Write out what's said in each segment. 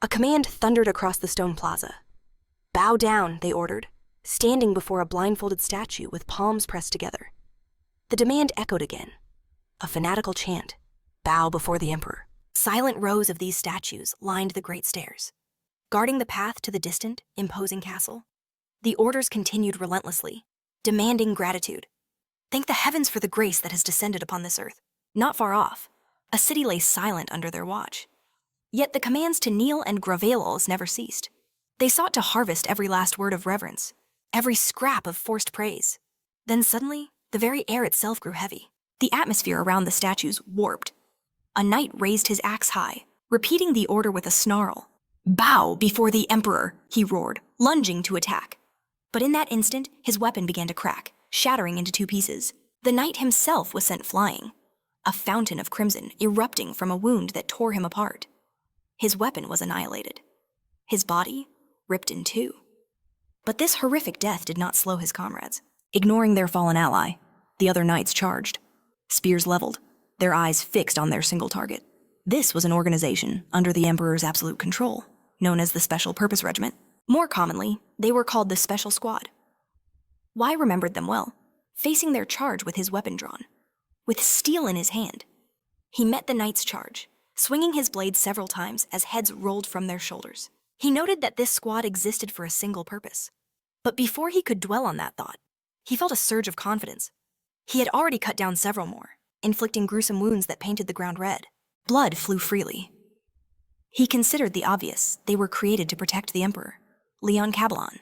A command thundered across the stone plaza. "Bow down," they ordered, standing before a blindfolded statue with palms pressed together. The demand echoed again, a fanatical chant, "Bow before the Emperor." Silent rows of these statues lined the great stairs, guarding the path to the distant, imposing castle. The orders continued relentlessly, demanding gratitude. Thank the heavens for the grace that has descended upon this earth. Not far off, a city lay silent under their watch. Yet the commands to kneel and grovelals never ceased. They sought to harvest every last word of reverence, every scrap of forced praise. Then suddenly, the very air itself grew heavy. The atmosphere around the statues warped. A knight raised his axe high, repeating the order with a snarl. "Bow before the Emperor," he roared, lunging to attack. But in that instant, his weapon began to crack, shattering into two pieces. The knight himself was sent flying, a fountain of crimson erupting from a wound that tore him apart. His weapon was annihilated, his body ripped in two. But this horrific death did not slow his comrades. Ignoring their fallen ally, the other knights charged, spears leveled, their eyes fixed on their single target. This was an organization under the Emperor's absolute control, known as the Special Purpose Regiment. More commonly, they were called the Special Squad. Wai remembered them well, facing their charge with his weapon drawn, with steel in his hand. He met the knight's charge, swinging his blade several times as heads rolled from their shoulders. He noted that this squad existed for a single purpose. But before he could dwell on that thought, he felt a surge of confidence. He had already cut down several more, inflicting gruesome wounds that painted the ground red. Blood flew freely. He considered the obvious: they were created to protect the Emperor, Leon Cabalan.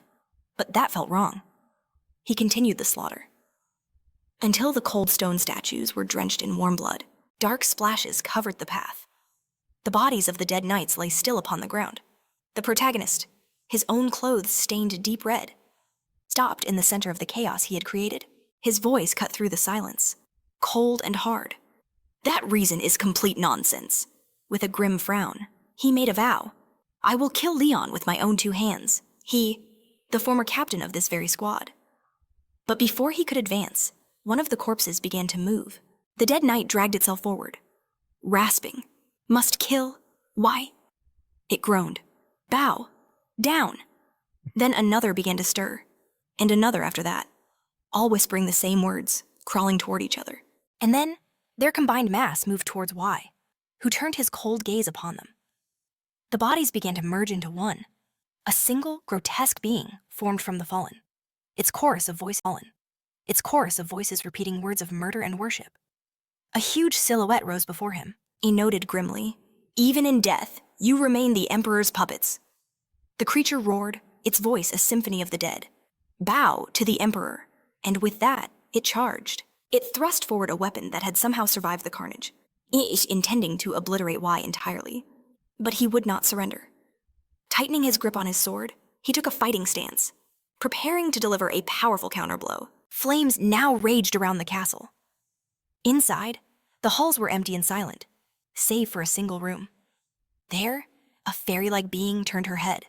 But that felt wrong. He continued the slaughter, until the cold stone statues were drenched in warm blood. Dark splashes covered the path. The bodies of the dead knights lay still upon the ground. The protagonist, his own clothes stained deep red, stopped in the center of the chaos he had created. His voice cut through the silence, cold and hard. "That reason is complete nonsense." With a grim frown, he made a vow. "I will kill Leon with my own two hands. He, the former captain of this very squad." But before he could advance, one of the corpses began to move. The dead knight dragged itself forward, rasping, "Must kill? Why?" It groaned, "Bow, down." Then another began to stir, and another after that, all whispering the same words, crawling toward each other. And then their combined mass moved towards Wai, who turned his cold gaze upon them. The bodies began to merge into one, a single grotesque being formed from the fallen. Its chorus of voices repeating words of murder and worship. A huge silhouette rose before him. He noted grimly, "Even in death, you remain the Emperor's puppets." The creature roared, its voice a symphony of the dead. "Bow to the Emperor." And with that, it charged. It thrust forward a weapon that had somehow survived the carnage, intending to obliterate Wai entirely. But he would not surrender. Tightening his grip on his sword, he took a fighting stance, preparing to deliver a powerful counterblow. Flames now raged around the castle. Inside, the halls were empty and silent, save for a single room. There, a fairy-like being turned her head.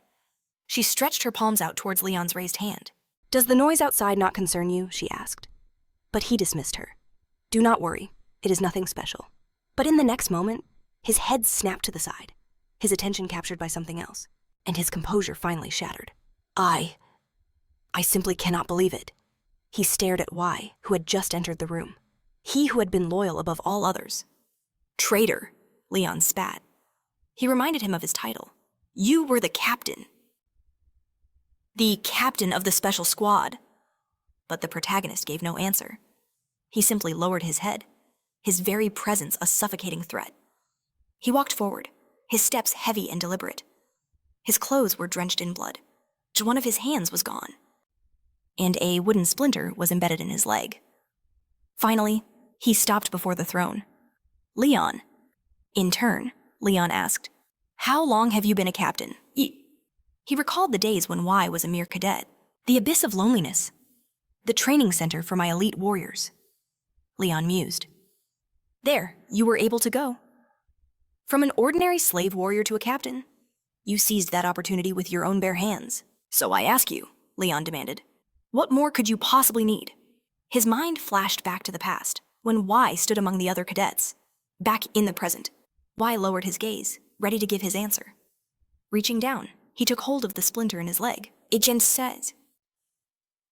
She stretched her palms out towards Leon's raised hand. "Does the noise outside not concern you?" she asked. But he dismissed her. "Do not worry, it is nothing special." But in the next moment, his head snapped to the side, his attention captured by something else, and his composure finally shattered. I simply cannot believe it." He stared at Wai, who had just entered the room. He who had been loyal above all others. "Traitor," Leon spat. He reminded him of his title. "You were the captain. The captain of the special squad." But the protagonist gave no answer. He simply lowered his head, his very presence a suffocating threat. He walked forward, his steps heavy and deliberate. His clothes were drenched in blood. One of his hands was gone, and a wooden splinter was embedded in his leg. Finally, he stopped before the throne. "Leon." In turn, Leon asked, "How long have you been a captain?" He recalled the days when Wai was a mere cadet, the abyss of loneliness, the training center for my elite warriors. Leon mused. "There, you were able to go. From an ordinary slave warrior to a captain. You seized that opportunity with your own bare hands. So I ask you," Leon demanded, "what more could you possibly need?" His mind flashed back to the past, when Wai stood among the other cadets. Back in the present, Wai lowered his gaze, ready to give his answer. Reaching down, he took hold of the splinter in his leg. Agent says,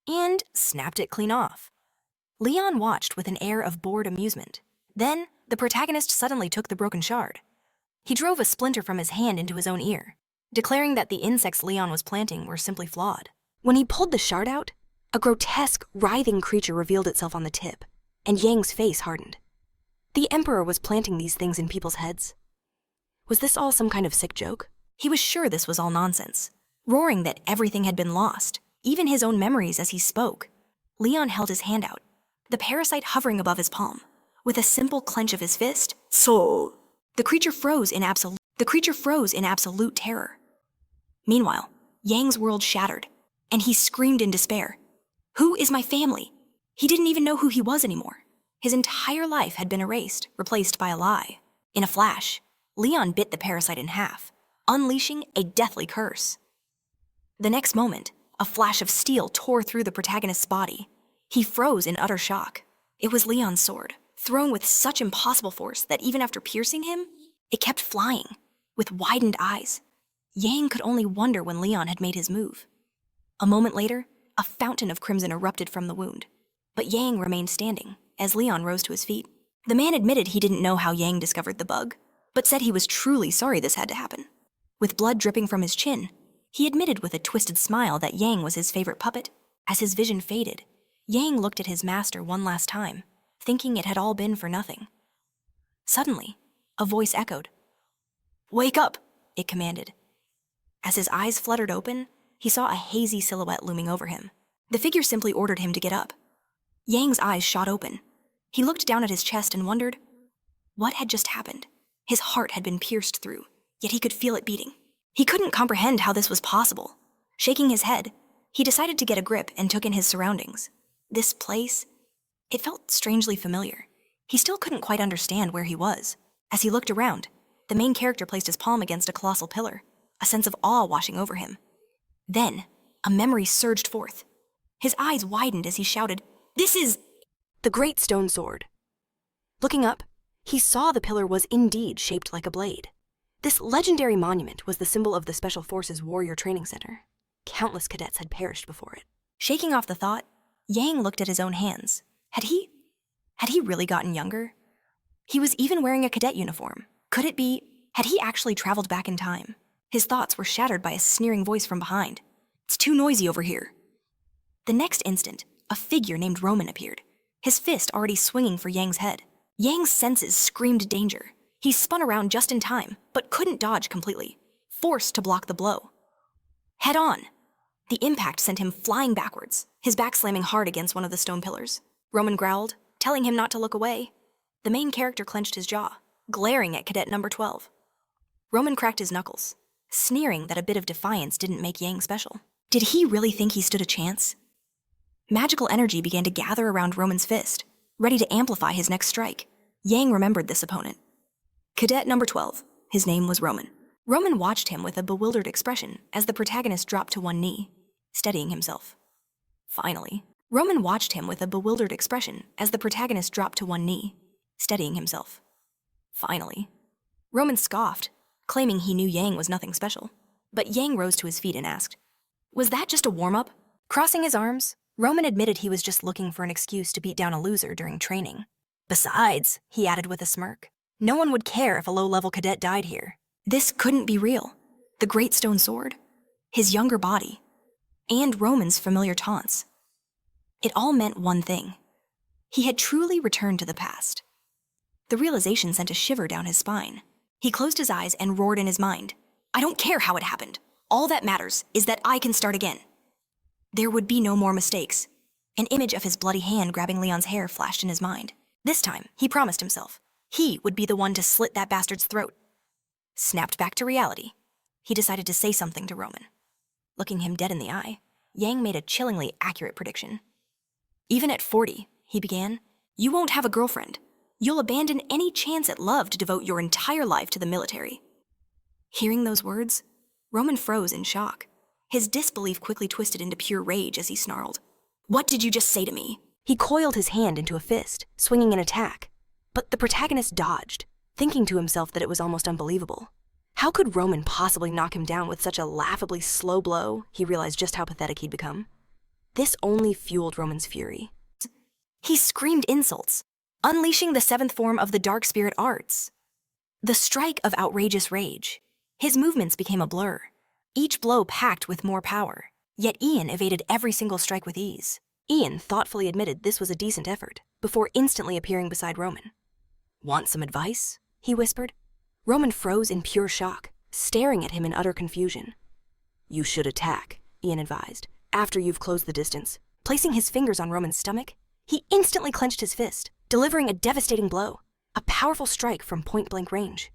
and snapped it clean off. Leon watched with an air of bored amusement. Then, the protagonist suddenly took the broken shard. He drove a splinter from his hand into his own ear, declaring that the insects Leon was planting were simply flawed. When he pulled the shard out, a grotesque, writhing creature revealed itself on the tip, and Yang's face hardened. The Emperor was planting these things in people's heads. Was this all some kind of sick joke? He was sure this was all nonsense, roaring that everything had been lost, even his own memories as he spoke. Leon held his hand out, the parasite hovering above his palm. With a simple clench of his fist, so the creature froze in absolute terror. Meanwhile, Yang's world shattered, and he screamed in despair. Who is my family? He didn't even know who he was anymore. His entire life had been erased, replaced by a lie. In a flash, Leon bit the parasite in half, unleashing a deathly curse. The next moment, a flash of steel tore through the protagonist's body. He froze in utter shock. It was Leon's sword, thrown with such impossible force that even after piercing him, it kept flying, with widened eyes. Yang could only wonder when Leon had made his move. A moment later, a fountain of crimson erupted from the wound, but Yang remained standing as Leon rose to his feet. The man admitted he didn't know how Yang discovered the bug, but said he was truly sorry this had to happen. With blood dripping from his chin, he admitted with a twisted smile that Yang was his favorite puppet. As his vision faded, Yang looked at his master one last time, thinking it had all been for nothing. Suddenly, a voice echoed. "Wake up," it commanded. As his eyes fluttered open, he saw a hazy silhouette looming over him. The figure simply ordered him to get up. Yang's eyes shot open. He looked down at his chest and wondered, what had just happened? His heart had been pierced through, yet he could feel it beating. He couldn't comprehend how this was possible. Shaking his head, he decided to get a grip and took in his surroundings. This place, it felt strangely familiar. He still couldn't quite understand where he was. As he looked around, the main character placed his palm against a colossal pillar, a sense of awe washing over him. Then, a memory surged forth. His eyes widened as he shouted, "This is..." The great stone sword. Looking up, he saw the pillar was indeed shaped like a blade. This legendary monument was the symbol of the Special Forces Warrior Training Center. Countless cadets had perished before it. Shaking off the thought, Yang looked at his own hands. Had he really gotten younger? He was even wearing a cadet uniform. Could it be, had he actually traveled back in time? His thoughts were shattered by a sneering voice from behind. "It's too noisy over here." The next instant, a figure named Roman appeared, his fist already swinging for Yang's head. Yang's senses screamed danger. He spun around just in time, but couldn't dodge completely, forced to block the blow. Head on! The impact sent him flying backwards, his back slamming hard against one of the stone pillars. Roman growled, telling him not to look away. The main character clenched his jaw, glaring at cadet number 12. Roman cracked his knuckles, sneering that a bit of defiance didn't make Yang special. Did he really think he stood a chance? Magical energy began to gather around Roman's fist, ready to amplify his next strike. Yang remembered this opponent. Cadet number 12. His name was Roman. Roman watched him with a bewildered expression as the protagonist dropped to one knee, steadying himself. Finally, Roman watched him with a bewildered expression as the protagonist dropped to one knee, steadying himself. Finally, Roman scoffed, claiming he knew Yang was nothing special. But Yang rose to his feet and asked, "Was that just a warm-up?" Crossing his arms, Roman admitted he was just looking for an excuse to beat down a loser during training. Besides, he added with a smirk, no one would care if a low-level cadet died here. This couldn't be real. The great stone sword, his younger body, and Roman's familiar taunts. It all meant one thing. He had truly returned to the past. The realization sent a shiver down his spine. He closed his eyes and roared in his mind, "I don't care how it happened. All that matters is that I can start again." There would be no more mistakes. An image of his bloody hand grabbing Leon's hair flashed in his mind. This time, he promised himself, he would be the one to slit that bastard's throat. Snapped back to reality, he decided to say something to Roman. Looking him dead in the eye, Yang made a chillingly accurate prediction. "Even at 40, he began, "you won't have a girlfriend. You'll abandon any chance at love to devote your entire life to the military." Hearing those words, Roman froze in shock. His disbelief quickly twisted into pure rage as he snarled, "What did you just say to me?" He coiled his hand into a fist, swinging an attack. But the protagonist dodged, thinking to himself that it was almost unbelievable. How could Roman possibly knock him down with such a laughably slow blow? He realized just how pathetic he'd become. This only fueled Roman's fury. He screamed insults, unleashing the seventh form of the dark spirit arts. The strike of outrageous rage. His movements became a blur, each blow packed with more power. Yet Ian evaded every single strike with ease. Ian thoughtfully admitted this was a decent effort, before instantly appearing beside Roman. "Want some advice?" he whispered. Roman froze in pure shock, staring at him in utter confusion. "You should attack," Ian advised, "after you've closed the distance." Placing his fingers on Roman's stomach, he instantly clenched his fist, delivering a devastating blow, a powerful strike from point-blank range.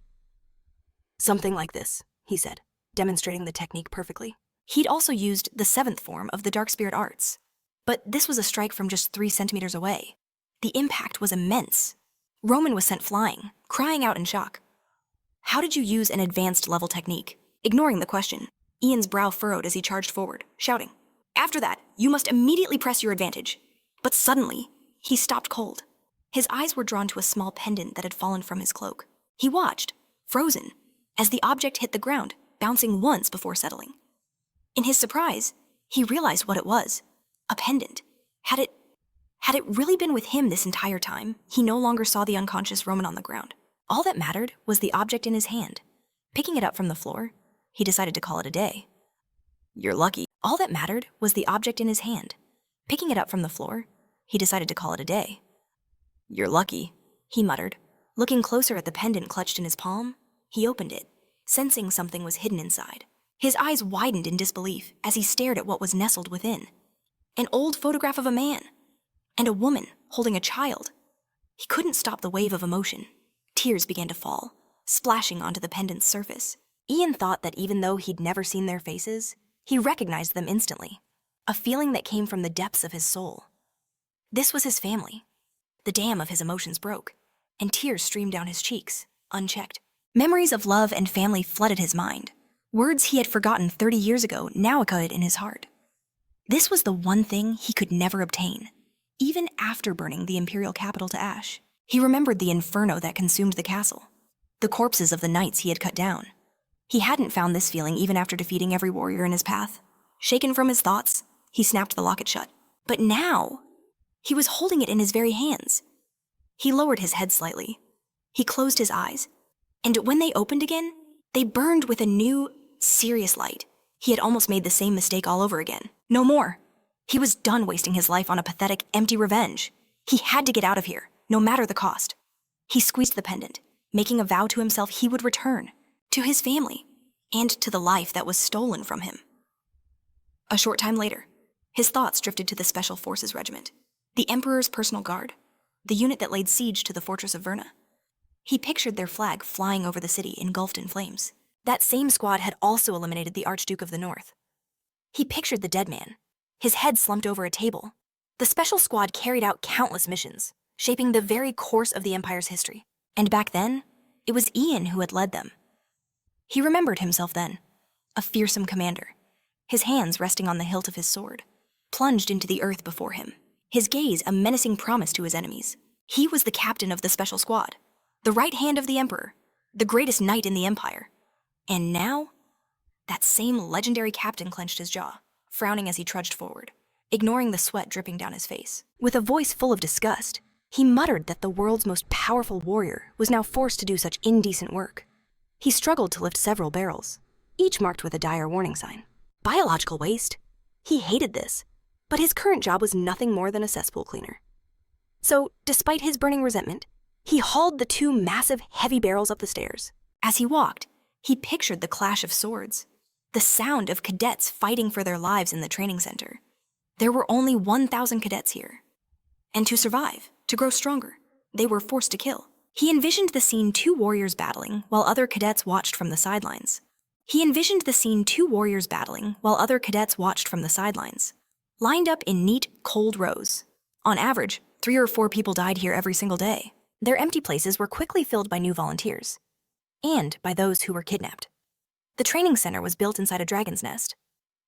"Something like this," he said, demonstrating the technique perfectly. He'd also used the seventh form of the dark spirit arts, but this was a strike from just 3 centimeters away. The impact was immense. Roman was sent flying, crying out in shock. "How did you use an advanced level technique?" Ignoring the question, Ian's brow furrowed as he charged forward, shouting, "After that, you must immediately press your advantage." But suddenly, he stopped cold. His eyes were drawn to a small pendant that had fallen from his cloak. He watched, frozen, as the object hit the ground, bouncing once before settling. In his surprise, he realized what it was. A pendant. Had it really been with him this entire time? He no longer saw the unconscious Roman on the ground. All that mattered was the object in his hand. Picking it up from the floor, he decided to call it a day. "You're lucky." All that mattered was the object in his hand. Picking it up from the floor, he decided to call it a day. "You're lucky," he muttered. Looking closer at the pendant clutched in his palm, he opened it, sensing something was hidden inside. His eyes widened in disbelief as he stared at what was nestled within. An old photograph of a man, and a woman holding a child. He couldn't stop the wave of emotion. Tears began to fall, splashing onto the pendant's surface. Ian thought that even though he'd never seen their faces, he recognized them instantly, a feeling that came from the depths of his soul. This was his family. The dam of his emotions broke, and tears streamed down his cheeks, unchecked. Memories of love and family flooded his mind. Words he had forgotten 30 years ago now echoed in his heart. This was the one thing he could never obtain. Even after burning the imperial capital to ash, he remembered the inferno that consumed the castle, the corpses of the knights he had cut down. He hadn't found this feeling even after defeating every warrior in his path. Shaken from his thoughts, he snapped the locket shut. But now, he was holding it in his very hands. He lowered his head slightly. He closed his eyes, and when they opened again, they burned with a new, serious light. He had almost made the same mistake all over again. No more. He was done wasting his life on a pathetic, empty revenge. He had to get out of here, no matter the cost. He squeezed the pendant, making a vow to himself he would return, to his family, and to the life that was stolen from him. A short time later, his thoughts drifted to the Special Forces Regiment, the Emperor's personal guard, the unit that laid siege to the fortress of Verna. He pictured their flag flying over the city engulfed in flames. That same squad had also eliminated the Archduke of the North. He pictured the dead man, his head slumped over a table. The special squad carried out countless missions, shaping the very course of the Empire's history. And back then, it was Ian who had led them. He remembered himself then, a fearsome commander, his hands resting on the hilt of his sword, plunged into the earth before him, his gaze a menacing promise to his enemies. He was the captain of the special squad, the right hand of the Emperor, the greatest knight in the Empire. And now, that same legendary captain clenched his jaw, frowning as he trudged forward, ignoring the sweat dripping down his face. With a voice full of disgust, he muttered that the world's most powerful warrior was now forced to do such indecent work. He struggled to lift several barrels, each marked with a dire warning sign. Biological waste? He hated this, but his current job was nothing more than a cesspool cleaner. So, despite his burning resentment, he hauled the 2 massive, heavy barrels up the stairs. As he walked, he pictured the clash of swords, the sound of cadets fighting for their lives in the training center. There were only 1,000 cadets here. And to survive, to grow stronger, they were forced to kill. He envisioned the scene 2 warriors battling while other cadets watched from the sidelines. Lined up in neat, cold rows. On average, 3 or 4 people died here every single day. Their empty places were quickly filled by new volunteers, and by those who were kidnapped. The training center was built inside a dragon's nest.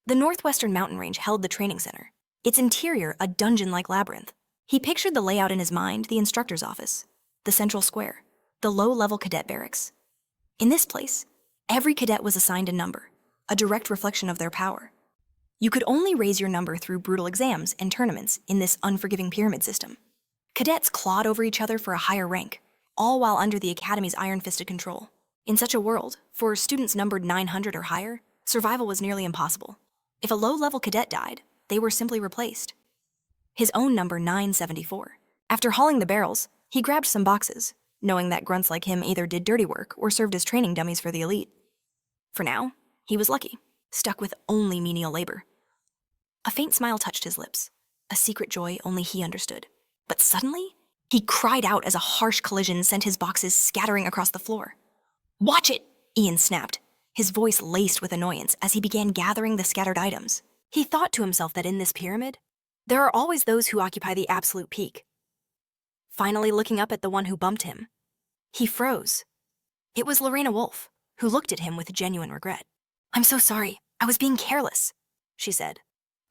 The northwestern mountain range held the training center, its interior a dungeon-like labyrinth. He pictured the layout in his mind: the instructor's office, the central square, the low-level cadet barracks. In this place, Every cadet was assigned a number, a direct reflection of their power. You could only raise your number through brutal exams and tournaments in this unforgiving pyramid system. Cadets clawed over each other for a higher rank, all while under the Academy's iron-fisted control. In such a world, for students numbered 900 or higher, survival was nearly impossible. If a low-level cadet died, they were simply replaced. His own number 974. After hauling the barrels, he grabbed some boxes, knowing that grunts like him either did dirty work or served as training dummies for the elite. For now, he was lucky, stuck with only menial labor. A faint smile touched his lips, a secret joy only he understood. But suddenly, he cried out as a harsh collision sent his boxes scattering across the floor. "Watch it!" Ian snapped, his voice laced with annoyance as he began gathering the scattered items. He thought to himself that in this pyramid, there are always those who occupy the absolute peak. Finally looking up at the one who bumped him, he froze. It was Lorena Wolf, who looked at him with genuine regret. "I'm so sorry, I was being careless," she said.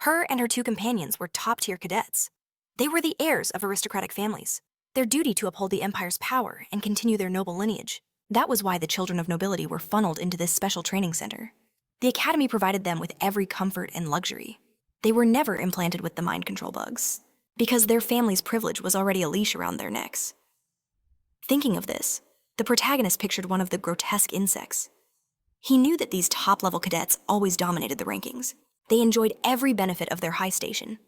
Her and her two companions were top-tier cadets. They were the heirs of aristocratic families, their duty to uphold the Empire's power and continue their noble lineage. That was why the children of nobility were funneled into this special training center. The Academy provided them with every comfort and luxury. They were never implanted with the mind control bugs, because their family's privilege was already a leash around their necks. Thinking of this, the protagonist pictured one of the grotesque insects. He knew that these top-level cadets always dominated the rankings. They enjoyed every benefit of their high station.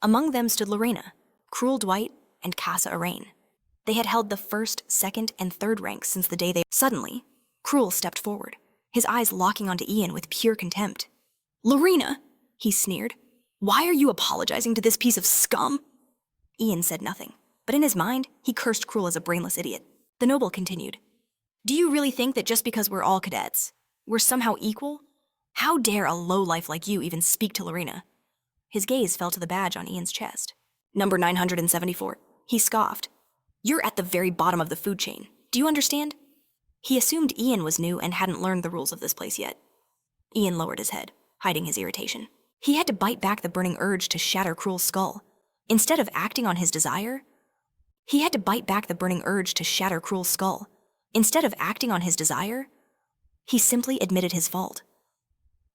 Among them stood Lorena, Cruel Dwight, and Casa Arain. They had held the first, second, and third ranks since the day they... Suddenly, Cruel stepped forward, his eyes locking onto Ian with pure contempt. "Lorena," he sneered, "why are you apologizing to this piece of scum?" Ian said nothing, but in his mind, he cursed Cruel as a brainless idiot. The noble continued, "Do you really think that just because we're all cadets, we're somehow equal? How dare a lowlife like you even speak to Lorena?" His gaze fell to the badge on Ian's chest. "Number 974. He scoffed. "You're at the very bottom of the food chain. Do you understand?" He assumed Ian was new and hadn't learned the rules of this place yet. Ian lowered his head, hiding his irritation. He had to bite back the burning urge to shatter Cruel's skull. Instead of acting on his desire, he simply admitted his fault.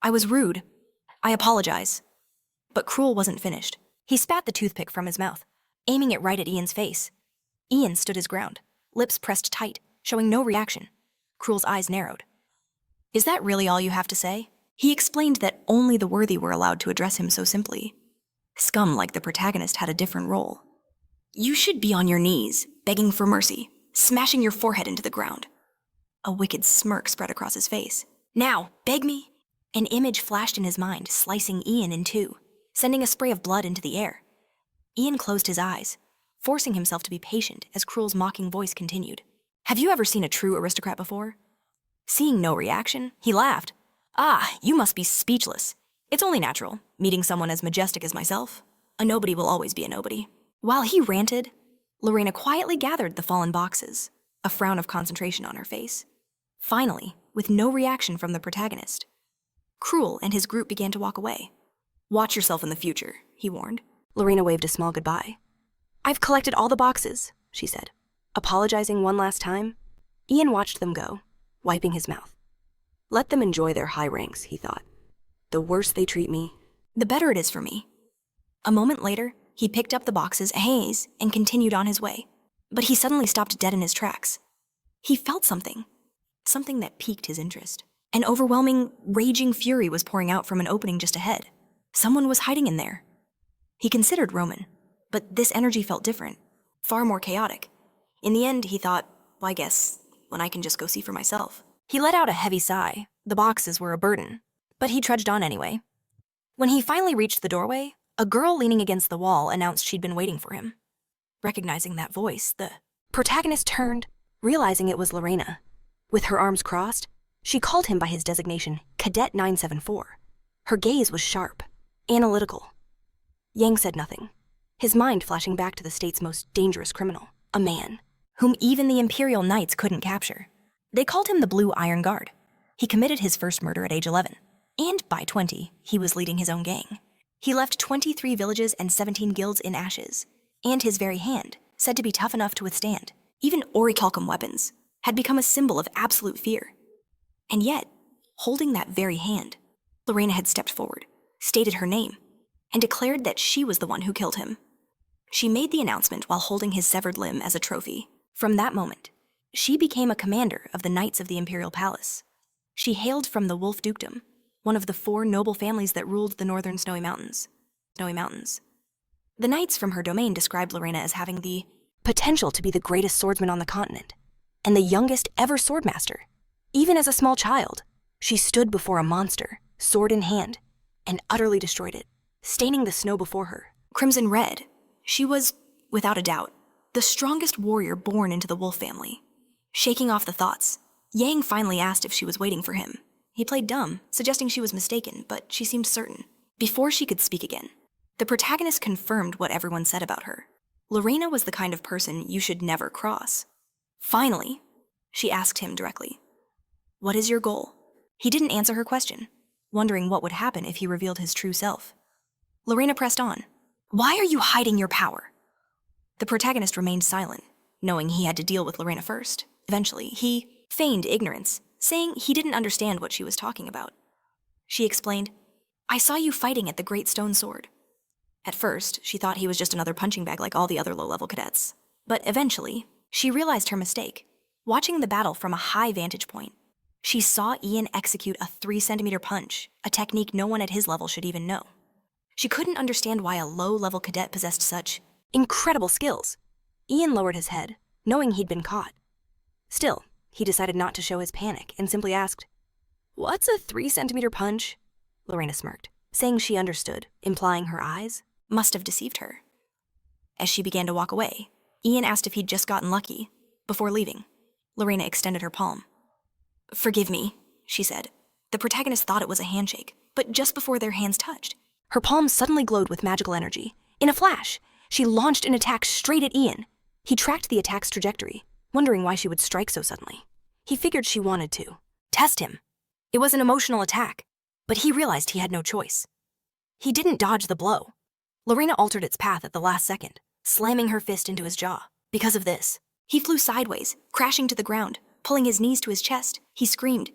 "I was rude. I apologize." But Cruel wasn't finished. He spat the toothpick from his mouth, aiming it right at Ian's face. Ian stood his ground, lips pressed tight, showing no reaction. Cruel's eyes narrowed. "Is that really all you have to say?" He explained that only the worthy were allowed to address him so simply. Scum like the protagonist had a different role. "You should be on your knees, begging for mercy, smashing your forehead into the ground." A wicked smirk spread across his face. "Now, beg me." An image flashed in his mind, slicing Ian in two, sending a spray of blood into the air. Ian closed his eyes, forcing himself to be patient as Cruel's mocking voice continued. "Have you ever seen a true aristocrat before?" Seeing no reaction, he laughed. "Ah, you must be speechless. It's only natural, meeting someone as majestic as myself. A nobody will always be a nobody." While he ranted, Lorena quietly gathered the fallen boxes, a frown of concentration on her face. Finally, with no reaction from the protagonist, Cruel and his group began to walk away. "Watch yourself in the future," he warned. Lorena waved a small goodbye. "I've collected all the boxes," she said. Apologizing one last time, Ian watched them go, wiping his mouth. Let them enjoy their high ranks, he thought. The worse they treat me, the better it is for me. A moment later, he picked up the boxes, and continued on his way. But he suddenly stopped dead in his tracks. He felt something that piqued his interest. An overwhelming, raging fury was pouring out from an opening just ahead. Someone was hiding in there. He considered Roman, but this energy felt different, far more chaotic. In the end, he thought, well, I guess, when I can just go see for myself. He let out a heavy sigh. The boxes were a burden, but he trudged on anyway. When he finally reached the doorway, a girl leaning against the wall announced she'd been waiting for him. Recognizing that voice, the protagonist turned, realizing it was Lorena. With her arms crossed, she called him by his designation, Cadet 974. Her gaze was sharp, analytical. Yang said nothing, his mind flashing back to the state's most dangerous criminal, a man whom even the Imperial Knights couldn't capture. They called him the Blue Iron Guard. He committed his first murder at age 11, and by 20, he was leading his own gang. He left 23 villages and 17 guilds in ashes, and his very hand, said to be tough enough to withstand even orichalcum weapons, had become a symbol of absolute fear. And yet, Holding that very hand, Lorena had stepped forward, stated her name, and declared that she was the one who killed him. She made the announcement while holding his severed limb as a trophy. From that moment, she became a commander of the Knights of the Imperial Palace. She hailed from the Wolf Dukedom, one of the 4 noble families that ruled the northern Snowy Mountains. The knights from her domain described Lorena as having the potential to be the greatest swordsman on the continent, and the youngest ever swordmaster. Even as a small child, she stood before a monster, sword in hand, and utterly destroyed it, staining the snow before her crimson red. She was, without a doubt, the strongest warrior born into the wolf family. Shaking off the thoughts, Yang finally asked if she was waiting for him. He played dumb, suggesting she was mistaken, but she seemed certain. Before she could speak again, the protagonist confirmed what everyone said about her. Lorena was the kind of person you should never cross. Finally, she asked him directly, "What is your goal?" He didn't answer her question, wondering what would happen if he revealed his true self. Lorena pressed on. "Why are you hiding your power?" The protagonist remained silent, knowing he had to deal with Lorena first. Eventually, he feigned ignorance, saying he didn't understand what she was talking about. She explained, "I saw you fighting at the Great Stone Sword." At first, she thought he was just another punching bag like all the other low-level cadets. But eventually, she realized her mistake. Watching the battle from a high vantage point, she saw Ian execute a 3-centimeter punch, a technique no one at his level should even know. She couldn't understand why a low-level cadet possessed such incredible skills. Ian lowered his head, knowing he'd been caught. Still, he decided not to show his panic and simply asked, "What's a 3-centimeter punch?" Lorena smirked, saying she understood, implying her eyes must have deceived her. As she began to walk away, Ian asked if he'd just gotten lucky. Before leaving, Lorena extended her palm. "Forgive me," she said. The protagonist thought it was a handshake, but just before their hands touched, her palm suddenly glowed with magical energy. In a flash, she launched an attack straight at Ian. He tracked the attack's trajectory, wondering why she would strike so suddenly. He figured she wanted to test him. It was an emotional attack, but he realized he had no choice. He didn't dodge the blow. Lorena altered its path at the last second, slamming her fist into his jaw. Because of this, he flew sideways, crashing to the ground. Pulling his knees to his chest, he screamed,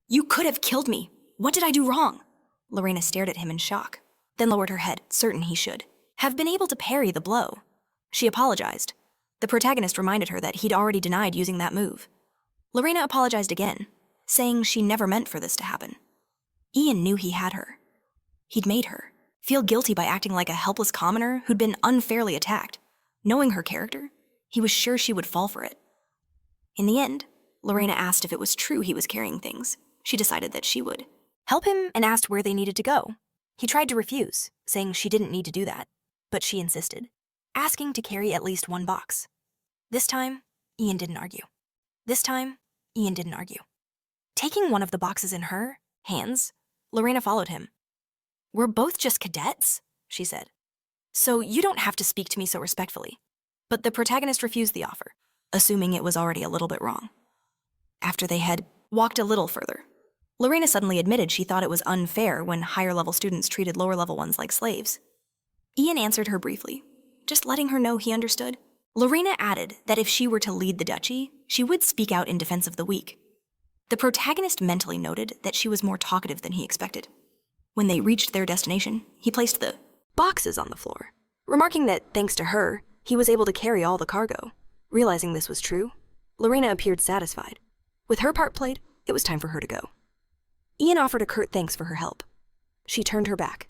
"You could have killed me! What did I do wrong?" Lorena stared at him in shock, then lowered her head, certain he should have been able to parry the blow. She apologized. The protagonist reminded her that he'd already denied using that move. Lorena apologized again, saying she never meant for this to happen. Ian knew he had her. He'd made her feel guilty by acting like a helpless commoner who'd been unfairly attacked. Knowing her character, he was sure she would fall for it. In the end, Lorena asked if it was true he was carrying things. She decided that she would help him and asked where they needed to go. He tried to refuse, saying she didn't need to do that, but she insisted, asking to carry at least 1 box. This time, Ian didn't argue. Taking one of the boxes in her hands, Lorena followed him. "We're both just cadets," she said, "so you don't have to speak to me so respectfully." But the protagonist refused the offer, assuming it was already a little bit wrong. After they had walked a little further, Lorena suddenly admitted she thought it was unfair when higher-level students treated lower-level ones like slaves. Ian answered her briefly, just letting her know he understood. Lorena added that if she were to lead the duchy, she would speak out in defense of the weak. The protagonist mentally noted that she was more talkative than he expected. When they reached their destination, he placed the boxes on the floor, remarking that, thanks to her, he was able to carry all the cargo. Realizing this was true, Lorena appeared satisfied. With her part played, it was time for her to go. Ian offered a curt thanks for her help. She turned her back,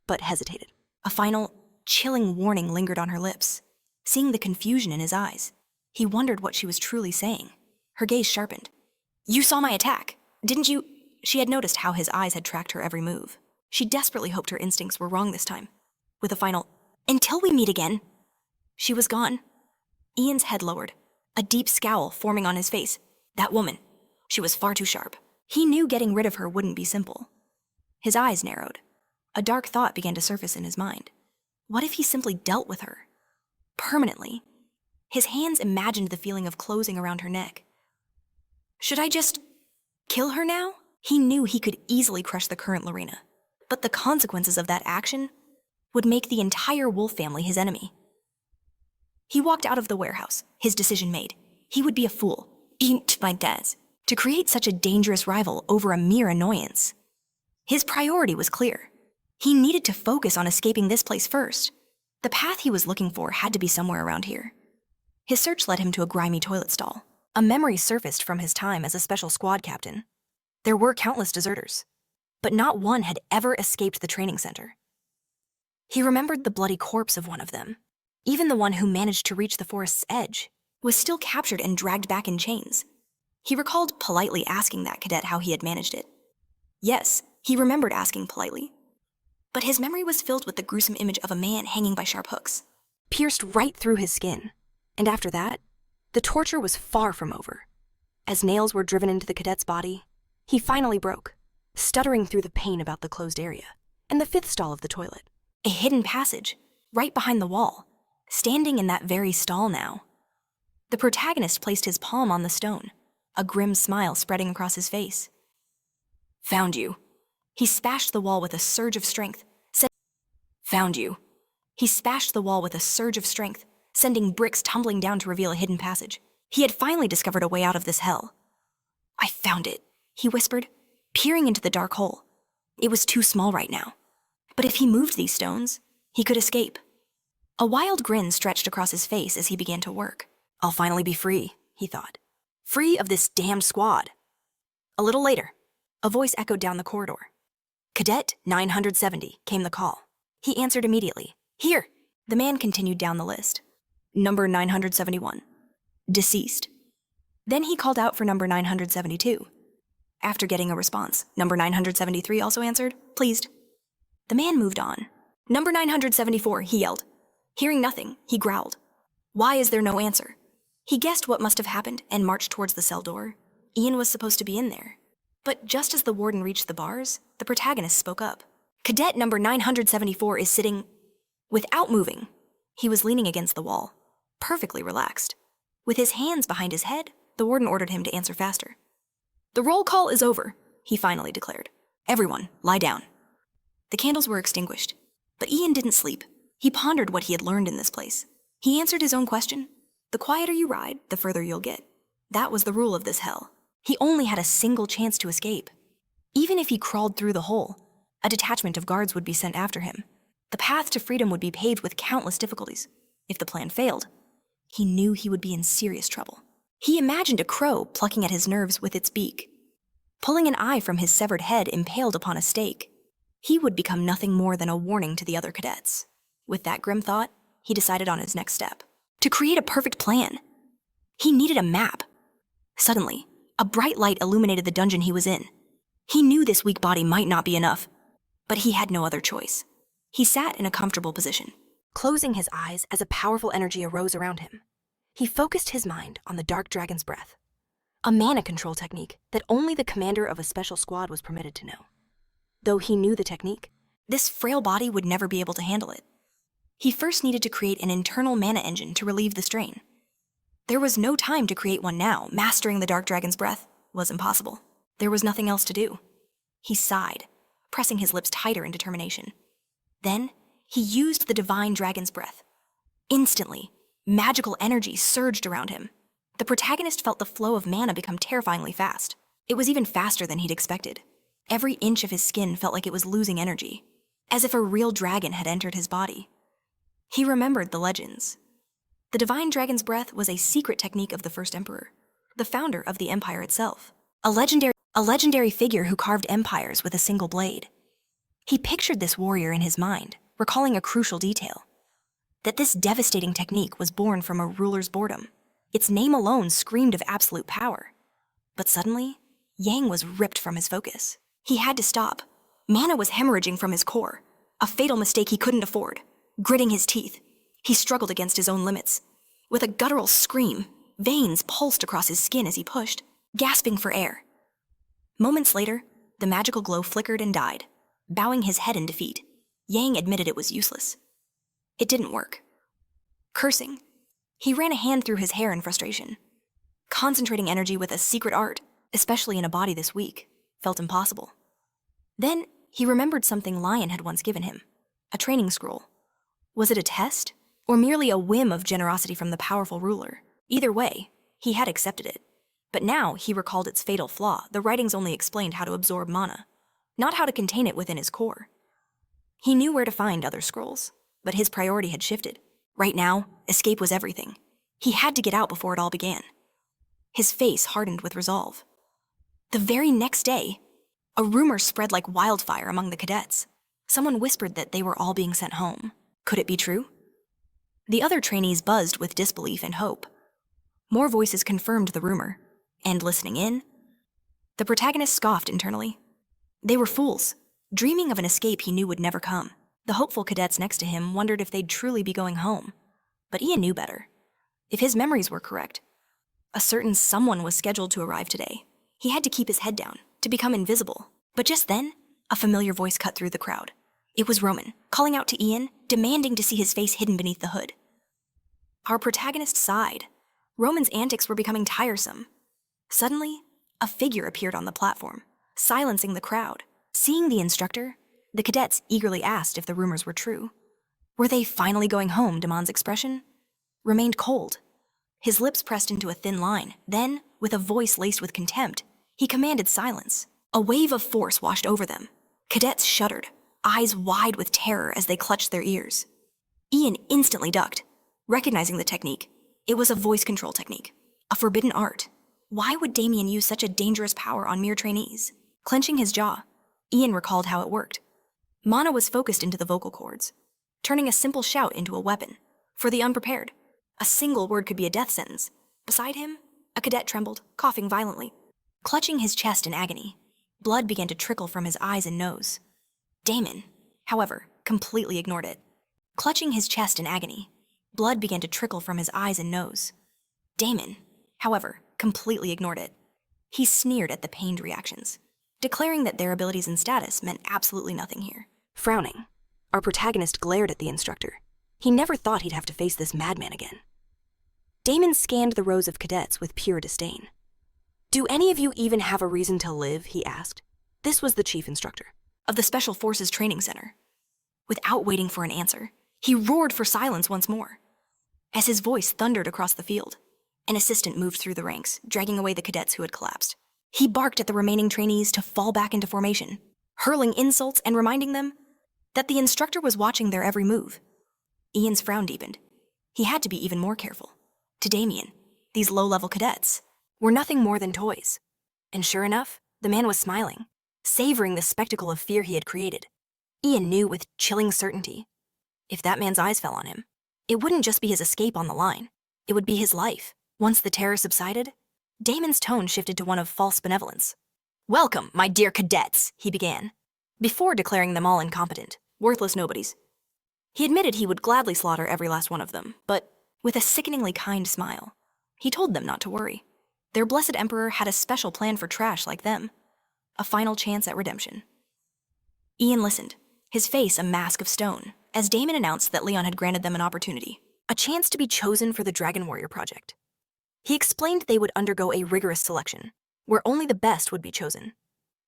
but hesitated. A final, chilling warning lingered on her lips. Seeing the confusion in his eyes, he wondered what she was truly saying. Her gaze sharpened. "You saw my attack, didn't you?" She had noticed how his eyes had tracked her every move. She desperately hoped her instincts were wrong this time. With a final, "Until we meet again," she was gone. Ian's head lowered, a deep scowl forming on his face. That woman, she was far too sharp. He knew getting rid of her wouldn't be simple. His eyes narrowed. A dark thought began to surface in his mind. What if he simply dealt with her? Permanently. His hands imagined the feeling of closing around her neck. Should I just kill her now? He knew he could easily crush the current Lorena, but the consequences of that action would make the entire wolf family his enemy. He walked out of the warehouse, his decision made. He would be a fool, eat my dad's, to create such a dangerous rival over a mere annoyance. His priority was clear. He needed to focus on escaping this place first. The path he was looking for had to be somewhere around here. His search led him to a grimy toilet stall. A memory surfaced from his time as a special squad captain. There were countless deserters, but not one had ever escaped the training center. He remembered the bloody corpse of one of them. Even the one who managed to reach the forest's edge was still captured and dragged back in chains. He recalled politely asking that cadet how he had managed it. Yes, he remembered asking politely. But his memory was filled with the gruesome image of a man hanging by sharp hooks, pierced right through his skin. And after that, the torture was far from over. As nails were driven into the cadet's body, he finally broke, stuttering through the pain about the closed area and the fifth stall of the toilet. A hidden passage, right behind the wall, standing in that very stall now. The protagonist placed his palm on the stone, a grim smile spreading across his face. Found you. He smashed the wall with a surge of strength. Found you. He smashed the wall with a surge of strength, sending bricks tumbling down to reveal a hidden passage. He had finally discovered a way out of this hell. I found it, he whispered, peering into the dark hole. It was too small right now. But if he moved these stones, he could escape. A wild grin stretched across his face as he began to work. I'll finally be free, he thought. Free of this damned squad. A little later, a voice echoed down the corridor. Cadet 970, came the call. He answered immediately. Here. The man continued down the list. Number 971. Deceased. Then he called out for number 972. After getting a response, number 973 also answered, pleased. The man moved on. Number 974, he yelled. Hearing nothing, he growled. Why is there no answer? He guessed what must have happened and marched towards the cell door. Ian was supposed to be in there. But just as the warden reached the bars, the protagonist spoke up. Cadet number 974 is sitting without moving. He was leaning against the wall, perfectly relaxed. With his hands behind his head, the warden ordered him to answer faster. The roll call is over, he finally declared. Everyone, lie down. The candles were extinguished, but Ian didn't sleep. He pondered what he had learned in this place. He answered his own question. The quieter you ride, the further you'll get. That was the rule of this hell. He only had a single chance to escape. Even if he crawled through the hole, a detachment of guards would be sent after him. The path to freedom would be paved with countless difficulties. If the plan failed, he knew he would be in serious trouble. He imagined a crow plucking at his nerves with its beak, pulling an eye from his severed head impaled upon a stake. He would become nothing more than a warning to the other cadets. With that grim thought, he decided on his next step. To create a perfect plan. He needed a map. Suddenly, a bright light illuminated the dungeon he was in. He knew this weak body might not be enough, but he had no other choice. He sat in a comfortable position, closing his eyes as a powerful energy arose around him. He focused his mind on the dark dragon's breath, a mana control technique that only the commander of a special squad was permitted to know. Though he knew the technique, this frail body would never be able to handle it. He first needed to create an internal mana engine to relieve the strain. There was no time to create one now. Mastering the dark dragon's breath was impossible. There was nothing else to do. He sighed, pressing his lips tighter in determination. Then, he used the divine dragon's breath. Instantly, magical energy surged around him. The protagonist felt the flow of mana become terrifyingly fast. It was even faster than he'd expected. Every inch of his skin felt like it was losing energy, as if a real dragon had entered his body. He remembered the legends. The divine dragon's breath was a secret technique of the first emperor, the founder of the empire itself, a legendary figure who carved empires with a single blade. He pictured this warrior in his mind, recalling a crucial detail, that this devastating technique was born from a ruler's boredom. Its name alone screamed of absolute power. But suddenly, Yang was ripped from his focus. He had to stop. Mana was hemorrhaging from his core, a fatal mistake he couldn't afford. Gritting his teeth, he struggled against his own limits. With a guttural scream, veins pulsed across his skin as he pushed, gasping for air. Moments later, the magical glow flickered and died. Bowing his head in defeat, Yang admitted it was useless. It didn't work. Cursing, he ran a hand through his hair in frustration. Concentrating energy with a secret art, especially in a body this weak, felt impossible. Then, he remembered something Lion had once given him, a training scroll. Was it a test, or merely a whim of generosity from the powerful ruler? Either way, he had accepted it. But now he recalled its fatal flaw. The writings only explained how to absorb mana, not how to contain it within his core. He knew where to find other scrolls, but his priority had shifted. Right now, escape was everything. He had to get out before it all began. His face hardened with resolve. The very next day, a rumor spread like wildfire among the cadets. Someone whispered that they were all being sent home. Could it be true? The other trainees buzzed with disbelief and hope. More voices confirmed the rumor, and listening in, the protagonist scoffed internally. They were fools, dreaming of an escape he knew would never come. The hopeful cadets next to him wondered if they'd truly be going home. But Ian knew better. If his memories were correct, a certain someone was scheduled to arrive today. He had to keep his head down, to become invisible. But just then, a familiar voice cut through the crowd. It was Roman, calling out to Ian, demanding to see his face hidden beneath the hood. Our protagonist sighed. Roman's antics were becoming tiresome. Suddenly, a figure appeared on the platform, silencing the crowd. Seeing the instructor, the cadets eagerly asked if the rumors were true. Were they finally going home? Damon's expression remained cold. His lips pressed into a thin line. Then, with a voice laced with contempt, he commanded silence. A wave of force washed over them. Cadets shuddered, eyes wide with terror as they clutched their ears. Ian instantly ducked, recognizing the technique. It was a voice control technique, a forbidden art. Why would Damien use such a dangerous power on mere trainees? Clenching his jaw, Ian recalled how it worked. Mana was focused into the vocal cords, turning a simple shout into a weapon. For the unprepared, a single word could be a death sentence. Beside him, a cadet trembled, coughing violently. Clutching his chest in agony, blood began to trickle from his eyes and nose. Damon, however, completely ignored it. Clutching his chest in agony, blood began to trickle from his eyes and nose. Damon, however, completely ignored it. He sneered at the pained reactions, declaring that their abilities and status meant absolutely nothing here. Frowning, our protagonist glared at the instructor. He never thought he'd have to face this madman again. Damon scanned the rows of cadets with pure disdain. "Do any of you even have a reason to live?" he asked. This was the chief instructor of the Special Forces Training Center. Without waiting for an answer, he roared for silence once more. As his voice thundered across the field, an assistant moved through the ranks, dragging away the cadets who had collapsed. He barked at the remaining trainees to fall back into formation, hurling insults and reminding them that the instructor was watching their every move. Ian's frown deepened. He had to be even more careful. To Damien, these low-level cadets were nothing more than toys. And sure enough, the man was smiling, savoring the spectacle of fear he had created. Ian knew with chilling certainty, if that man's eyes fell on him, it wouldn't just be his escape on the line, it would be his life. Once the terror subsided, Damon's tone shifted to one of false benevolence. "Welcome, my dear cadets," he began, before declaring them all incompetent, worthless nobodies. He admitted he would gladly slaughter every last one of them, but with a sickeningly kind smile, he told them not to worry. Their blessed emperor had a special plan for trash like them, a final chance at redemption. Ian listened, his face a mask of stone, as Damon announced that Leon had granted them an opportunity, a chance to be chosen for the Dragon Warrior project. He explained they would undergo a rigorous selection, where only the best would be chosen,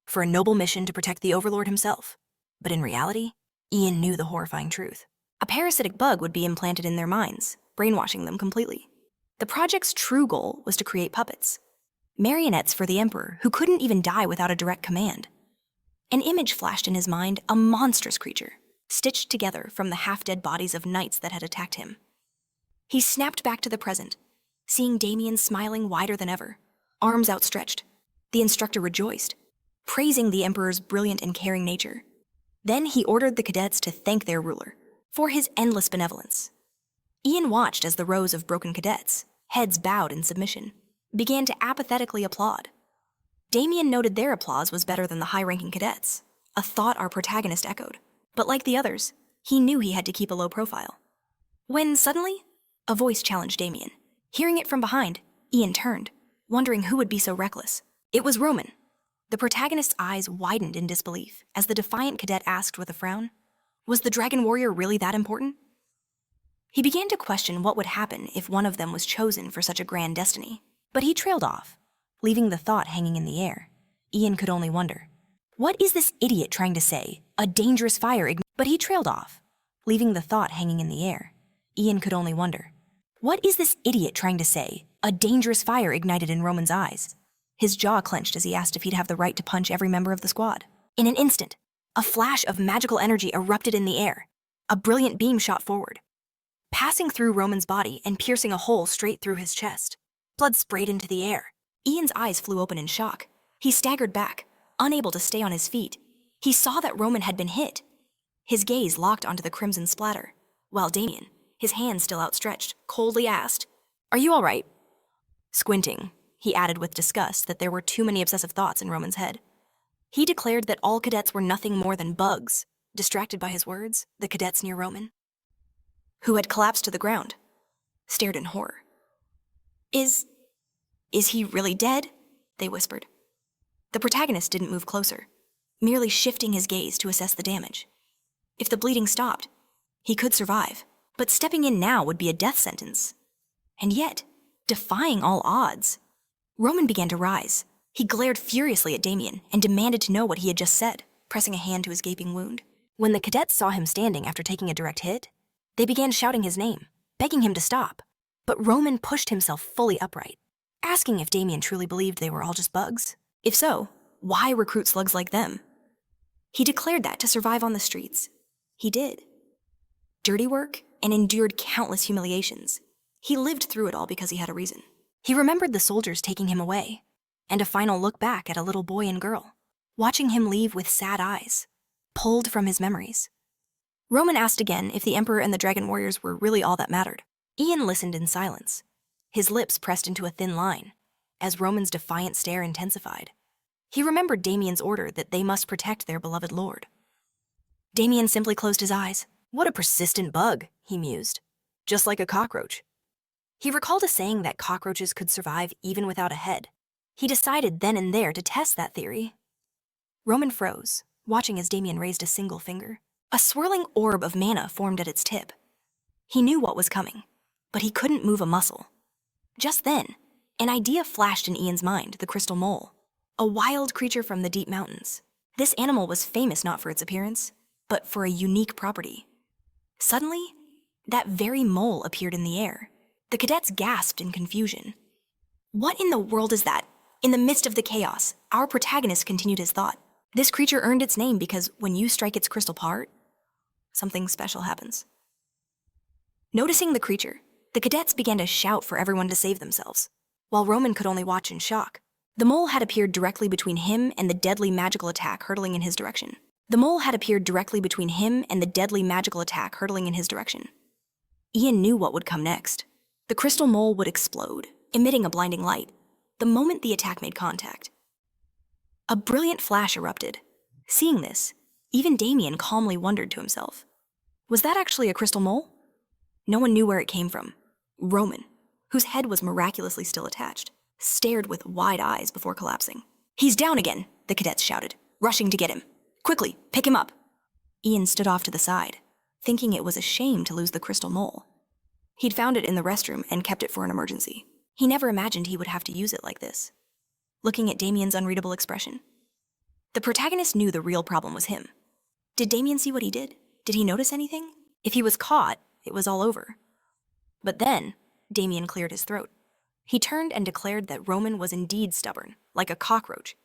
for a noble mission to protect the Overlord himself. But in reality, Ian knew the horrifying truth. A parasitic bug would be implanted in their minds, brainwashing them completely. The project's true goal was to create puppets, marionettes for the Emperor who couldn't even die without a direct command. An image flashed in his mind, a monstrous creature, stitched together from the half-dead bodies of knights that had attacked him. He snapped back to the present, seeing Damien smiling wider than ever, arms outstretched. The instructor rejoiced, praising the Emperor's brilliant and caring nature. Then he ordered the cadets to thank their ruler for his endless benevolence. Ian watched as the rows of broken cadets, heads bowed in submission, began to apathetically applaud. Damien noted their applause was better than the high-ranking cadets, a thought our protagonist echoed. But like the others, he knew he had to keep a low profile. When suddenly, a voice challenged Damien. Hearing it from behind, Ian turned, wondering who would be so reckless. It was Roman. The protagonist's eyes widened in disbelief as the defiant cadet asked with a frown, "Was the Dragon Warrior really that important?" He began to question what would happen if one of them was chosen for such a grand destiny. But he trailed off, leaving the thought hanging in the air. Ian could only wonder, what is this idiot trying to say? A dangerous fire But he trailed off, leaving the thought hanging in the air. Ian could only wonder, what is this idiot trying to say? A dangerous fire ignited in Roman's eyes. His jaw clenched as he asked if he'd have the right to punch every member of the squad. In an instant, a flash of magical energy erupted in the air. A brilliant beam shot forward, passing through Roman's body and piercing a hole straight through his chest. Blood sprayed into the air. Ian's eyes flew open in shock. He staggered back, unable to stay on his feet. He saw that Roman had been hit. His gaze locked onto the crimson splatter, while Damien, his hand still outstretched, coldly asked, "Are you all right?" Squinting, he added with disgust that there were too many obsessive thoughts in Roman's head. He declared that all cadets were nothing more than bugs. Distracted by his words, the cadets near Roman, who had collapsed to the ground, stared in horror. Is he really dead?" they whispered. The protagonist didn't move closer, merely shifting his gaze to assess the damage. If the bleeding stopped, he could survive, but stepping in now would be a death sentence. And yet, defying all odds, Roman began to rise. He glared furiously at Damien and demanded to know what he had just said, pressing a hand to his gaping wound. When the cadets saw him standing after taking a direct hit, they began shouting his name, begging him to stop. But Roman pushed himself fully upright, asking if Damien truly believed they were all just bugs. If so, why recruit slugs like them? He declared that to survive on the streets. He did. Dirty work and endured countless humiliations. He lived through it all because he had a reason. He remembered the soldiers taking him away, and a final look back at a little boy and girl, watching him leave with sad eyes, pulled from his memories. Roman asked again if the Emperor and the Dragon Warriors were really all that mattered. Ian listened in silence, his lips pressed into a thin line, as Roman's defiant stare intensified. He remembered Damien's order that they must protect their beloved lord. Damien simply closed his eyes. "What a persistent bug," he mused. "Just like a cockroach." He recalled a saying that cockroaches could survive even without a head. He decided then and there to test that theory. Roman froze, watching as Damien raised a single finger. A swirling orb of mana formed at its tip. He knew what was coming, but he couldn't move a muscle. Just then, an idea flashed in Ian's mind: the crystal mole, a wild creature from the deep mountains. This animal was famous not for its appearance, but for a unique property. Suddenly, that very mole appeared in the air. The cadets gasped in confusion. "What in the world is that?" In the midst of the chaos, our protagonist continued his thought. "This creature earned its name because when you strike its crystal part, something special happens." Noticing the creature, the cadets began to shout for everyone to save themselves, while Roman could only watch in shock. The mole had appeared directly between him and the deadly magical attack hurtling in his direction. Ian knew what would come next. The crystal mole would explode, emitting a blinding light, the moment the attack made contact. A brilliant flash erupted. Seeing this, even Damien calmly wondered to himself, was that actually a crystal mole? No one knew where it came from. Roman, whose head was miraculously still attached, stared with wide eyes before collapsing. "He's down again," the cadets shouted, rushing to get him. "Quickly, pick him up." Ian stood off to the side, thinking it was a shame to lose the crystal mole. He'd found it in the restroom and kept it for an emergency. He never imagined he would have to use it like this. Looking at Damien's unreadable expression, the protagonist knew the real problem was him. Did Damien see what he did? Did he notice anything? If he was caught, it was all over. But then, Damien cleared his throat. He turned and declared that Roman was indeed stubborn, like a cockroach.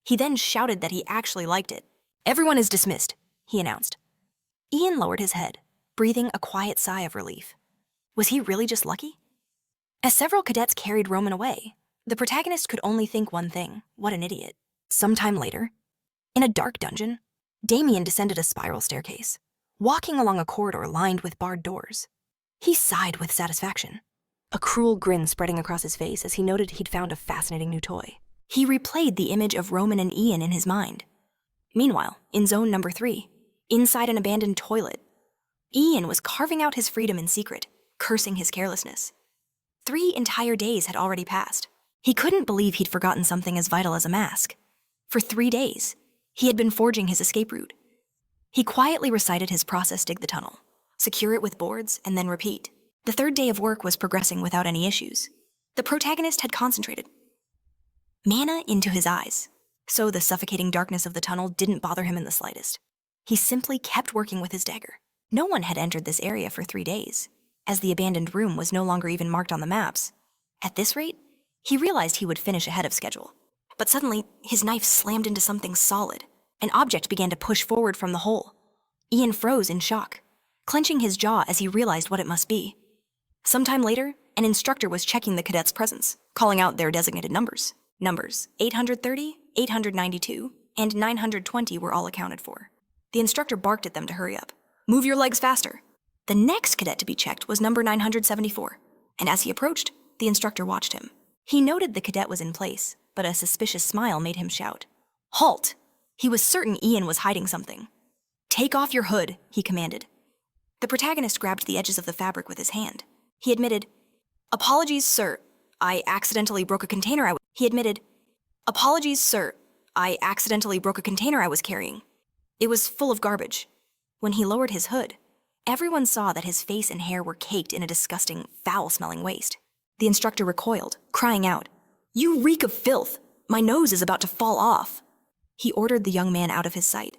He then shouted that he actually liked it. "Everyone is dismissed," he announced. Ian lowered his head, breathing a quiet sigh of relief. Was he really just lucky? As several cadets carried Roman away, the protagonist could only think one thing: what an idiot. Sometime later, in a dark dungeon, Damien descended a spiral staircase, walking along a corridor lined with barred doors. He sighed with satisfaction, a cruel grin spreading across his face as he noted he'd found a fascinating new toy. He replayed the image of Roman and Ian in his mind. Meanwhile, in zone number 3, inside an abandoned toilet, Ian was carving out his freedom in secret, cursing his carelessness. 3 entire days had already passed. He couldn't believe he'd forgotten something as vital as a mask. For 3 days, he had been forging his escape route. He quietly recited his process: dig the tunnel, secure it with boards, and then repeat. The 3rd day of work was progressing without any issues. The protagonist had concentrated mana into his eyes, so the suffocating darkness of the tunnel didn't bother him in the slightest. He simply kept working with his dagger. No one had entered this area for 3 days, as the abandoned room was no longer even marked on the maps. At this rate, he realized he would finish ahead of schedule. But suddenly, his knife slammed into something solid. An object began to push forward from the hole. Ian froze in shock, clenching his jaw as he realized what it must be. Sometime later, an instructor was checking the cadets' presence, calling out their designated numbers. Numbers 830, 892, and 920 were all accounted for. The instructor barked at them to hurry up. Move your legs faster. The next cadet to be checked was number 974, and as he approached, the instructor watched him. He noted the cadet was in place, but a suspicious smile made him shout. Halt! He was certain Ian was hiding something. Take off your hood, he commanded. The protagonist grabbed the edges of the fabric with his hand. He admitted, Apologies, sir. I accidentally broke a container He admitted, Apologies, sir. I accidentally broke a container I was carrying. It was full of garbage. When he lowered his hood, everyone saw that his face and hair were caked in a disgusting, foul-smelling waste. The instructor recoiled, crying out, You reek of filth! My nose is about to fall off! He ordered the young man out of his sight.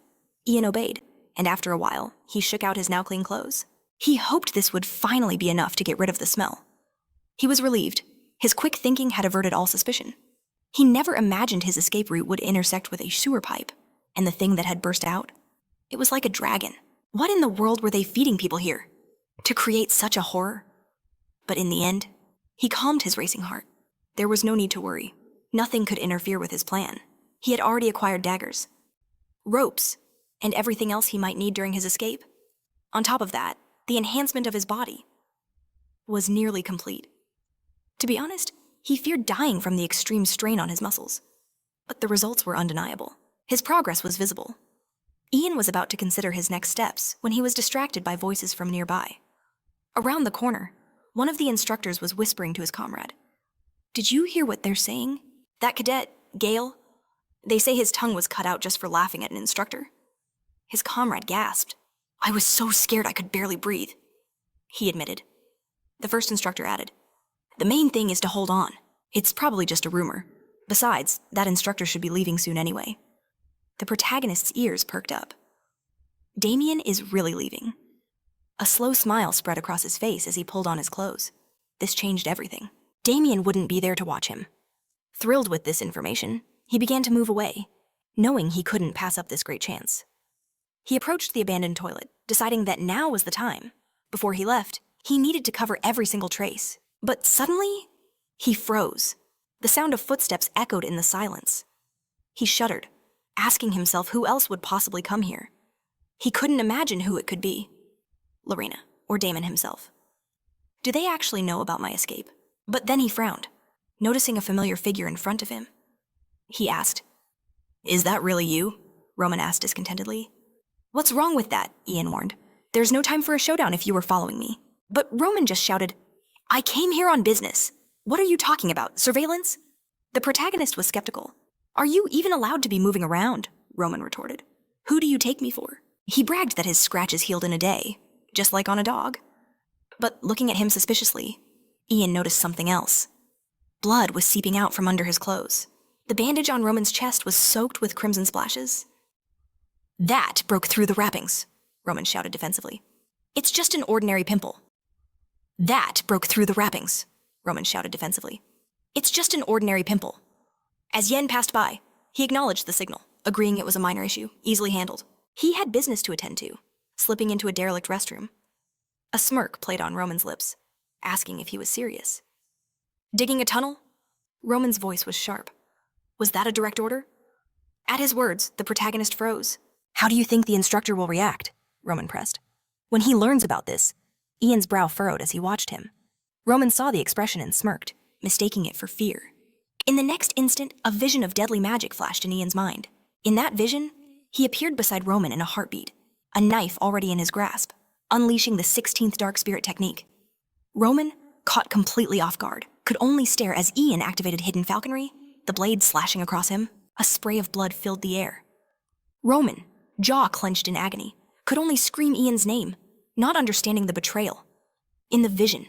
Ian obeyed, and after a while, he shook out his now clean clothes. He hoped this would finally be enough to get rid of the smell. He was relieved. His quick thinking had averted all suspicion. He never imagined his escape route would intersect with a sewer pipe, and the thing that had burst out. It was like a dragon. What in the world were they feeding people here? To create such a horror? But in the end, he calmed his racing heart. There was no need to worry. Nothing could interfere with his plan. He had already acquired daggers, ropes, and everything else he might need during his escape. On top of that, the enhancement of his body was nearly complete. To be honest, he feared dying from the extreme strain on his muscles. But the results were undeniable. His progress was visible. Ian was about to consider his next steps when he was distracted by voices from nearby. Around the corner, one of the instructors was whispering to his comrade. Did you hear what they're saying? That cadet, Gale, they say his tongue was cut out just for laughing at an instructor. His comrade gasped. I was so scared I could barely breathe. He admitted. The first instructor added, The main thing is to hold on. It's probably just a rumor. Besides, that instructor should be leaving soon anyway. The protagonist's ears perked up. Damien is really leaving. A slow smile spread across his face as he pulled on his clothes. This changed everything. Damien wouldn't be there to watch him. Thrilled with this information, he began to move away, knowing he couldn't pass up this great chance. He approached the abandoned toilet, deciding that now was the time. Before he left, he needed to cover every single trace. But suddenly, he froze. The sound of footsteps echoed in the silence. He shuddered, asking himself who else would possibly come here. He couldn't imagine who it could be. Lorena, or Damon himself. Do they actually know about my escape? But then he frowned, noticing a familiar figure in front of him. He asked, Is that really you? Roman asked discontentedly. What's wrong with that? Ian warned. There's no time for a showdown if you were following me. But Roman just shouted, I came here on business. What are you talking about? Surveillance? The protagonist was skeptical. Are you even allowed to be moving around? Roman retorted. Who do you take me for? He bragged that his scratches healed in a day, just like on a dog. But looking at him suspiciously, Ian noticed something else. Blood was seeping out from under his clothes. The bandage on Roman's chest was soaked with crimson splashes. That broke through the wrappings, Roman shouted defensively. It's just an ordinary pimple. That broke through the wrappings, Roman shouted defensively. It's just an ordinary pimple. As Yen passed by, he acknowledged the signal, agreeing it was a minor issue, easily handled. He had business to attend to, slipping into a derelict restroom. A smirk played on Roman's lips, asking if he was serious. Digging a tunnel? Roman's voice was sharp. Was that a direct order? At his words, the protagonist froze. How do you think the instructor will react? Roman pressed. When he learns about this, Ian's brow furrowed as he watched him. Roman saw the expression and smirked, mistaking it for fear. In the next instant, a vision of deadly magic flashed in Ian's mind. In that vision, he appeared beside Roman in a heartbeat, a knife already in his grasp, unleashing the 16th Dark Spirit technique. Roman, caught completely off guard, could only stare as Ian activated hidden falconry, the blade slashing across him. A spray of blood filled the air. Roman, jaw clenched in agony, could only scream Ian's name, not understanding the betrayal. In the vision,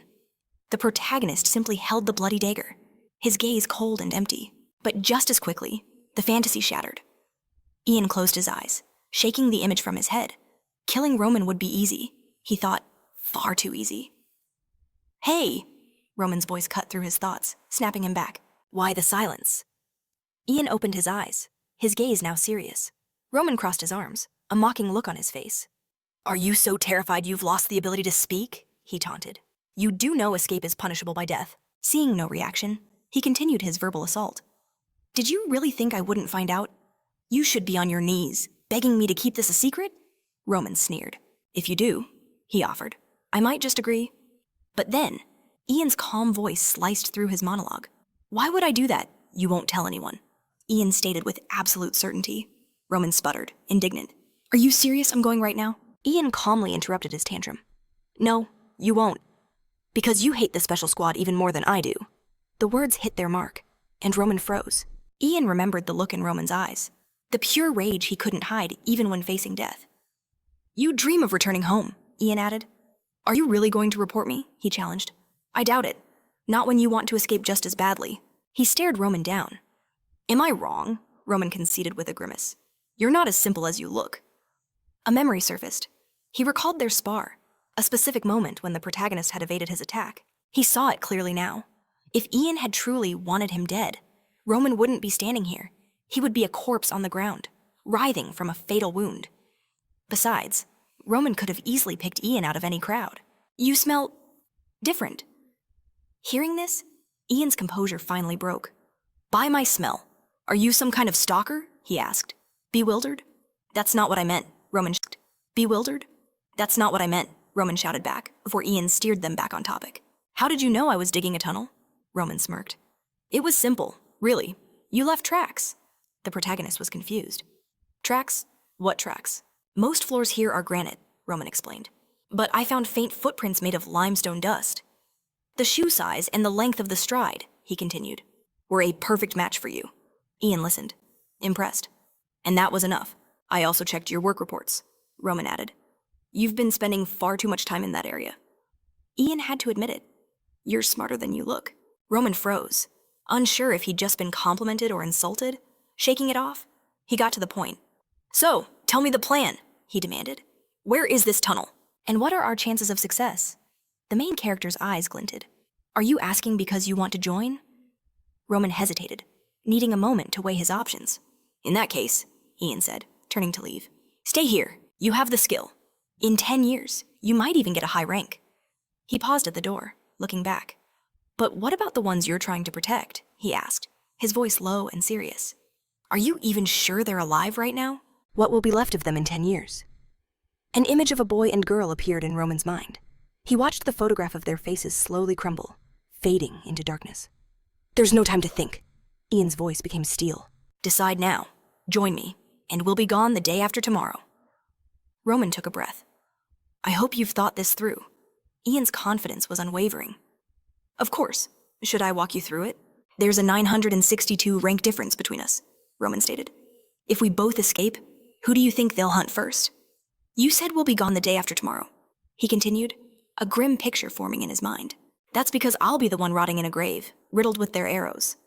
the protagonist simply held the bloody dagger, his gaze cold and empty. But just as quickly, the fantasy shattered. Ian closed his eyes, shaking the image from his head. Killing Roman would be easy, he thought, far too easy. Hey, Roman's voice cut through his thoughts, snapping him back. Why the silence? Ian opened his eyes, his gaze now serious. Roman crossed his arms, a mocking look on his face. Are you so terrified you've lost the ability to speak? He taunted. You do know escape is punishable by death. Seeing no reaction, he continued his verbal assault. Did you really think I wouldn't find out? You should be on your knees, begging me to keep this a secret? Roman sneered. If you do, he offered, I might just agree. But then, Ian's calm voice sliced through his monologue. Why would I do that? You won't tell anyone. Ian stated with absolute certainty. Roman sputtered, indignant. Are you serious I'm going right now? Ian calmly interrupted his tantrum. No, you won't. Because you hate the special squad even more than I do. The words hit their mark, and Roman froze. Ian remembered the look in Roman's eyes, the pure rage he couldn't hide even when facing death. You dream of returning home, Ian added. Are you really going to report me? He challenged. I doubt it. Not when you want to escape just as badly. He stared Roman down. Am I wrong? Roman conceded with a grimace. You're not as simple as you look. A memory surfaced. He recalled their spar, a specific moment when the protagonist had evaded his attack. He saw it clearly now. If Ian had truly wanted him dead, Roman wouldn't be standing here. He would be a corpse on the ground, writhing from a fatal wound. Besides, Roman could have easily picked Ian out of any crowd. You smell different. Hearing this, Ian's composure finally broke. By my smell, are you some kind of stalker? He asked. Bewildered? That's not what I meant, Roman shouted. Bewildered? That's not what I meant, Roman shouted back, before Ian steered them back on topic. How did you know I was digging a tunnel? Roman smirked. It was simple, really. You left tracks. The protagonist was confused. Tracks? What tracks? Most floors here are granite, Roman explained. But I found faint footprints made of limestone dust. The shoe size and the length of the stride, he continued, were a perfect match for you. Ian listened, impressed. And that was enough. I also checked your work reports, Roman added. You've been spending far too much time in that area. Ian had to admit it. You're smarter than you look. Roman froze, unsure if he'd just been complimented or insulted. Shaking it off, he got to the point. So, tell me the plan, he demanded. Where is this tunnel? And what are our chances of success? The main character's eyes glinted. Are you asking because you want to join? Roman hesitated, needing a moment to weigh his options. In that case, Ian said, turning to leave. Stay here. You have the skill. In 10 years, you might even get a high rank. He paused at the door, looking back. But what about the ones you're trying to protect? He asked, his voice low and serious. Are you even sure they're alive right now? What will be left of them in 10 years? An image of a boy and girl appeared in Roman's mind. He watched the photograph of their faces slowly crumble, fading into darkness. There's no time to think. Ian's voice became steel. Decide now. Join me, and we'll be gone the day after tomorrow. Roman took a breath. I hope you've thought this through. Ian's confidence was unwavering. Of course. Should I walk you through it? There's a 962 rank difference between us, Roman stated. If we both escape, who do you think they'll hunt first? You said we'll be gone the day after tomorrow, he continued, a grim picture forming in his mind. That's because I'll be the one rotting in a grave, riddled with their arrows.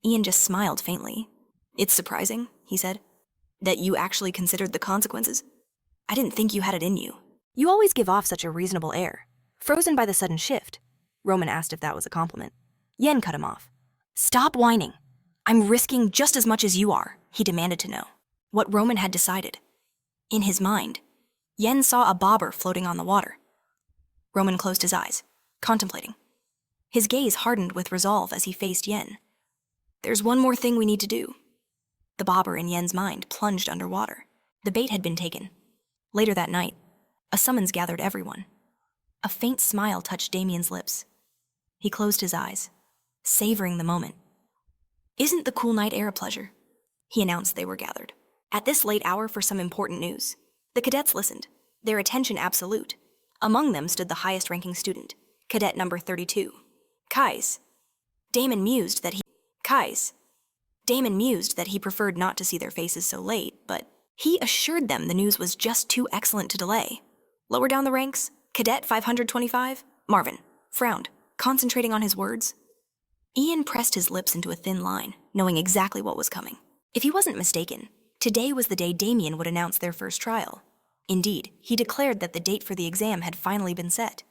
Ian just smiled faintly. It's surprising, he said, that you actually considered the consequences. I didn't think you had it in you. You always give off such a reasonable air. Frozen by the sudden shift, Roman asked if that was a compliment. Yen cut him off. Stop whining. I'm risking just as much as you are, he demanded to know. What Roman had decided. In his mind, Yen saw a bobber floating on the water. Roman closed his eyes, contemplating. His gaze hardened with resolve as he faced Yen. There's one more thing we need to do. The bobber in Yen's mind plunged underwater. The bait had been taken. Later that night, a summons gathered everyone. A faint smile touched Damien's lips. He closed his eyes, savoring the moment. Isn't the cool night air a pleasure? He announced they were gathered. At this late hour for some important news. The cadets listened, their attention absolute. Among them stood the highest-ranking student, cadet number 32, Kais. Damon mused that he preferred not to see their faces so late, but he assured them the news was just too excellent to delay. Lower down the ranks, Cadet 525, Marvin, frowned, concentrating on his words. Ian pressed his lips into a thin line, knowing exactly what was coming. If he wasn't mistaken, today was the day Damien would announce their first trial. Indeed, he declared that the date for the exam had finally been set.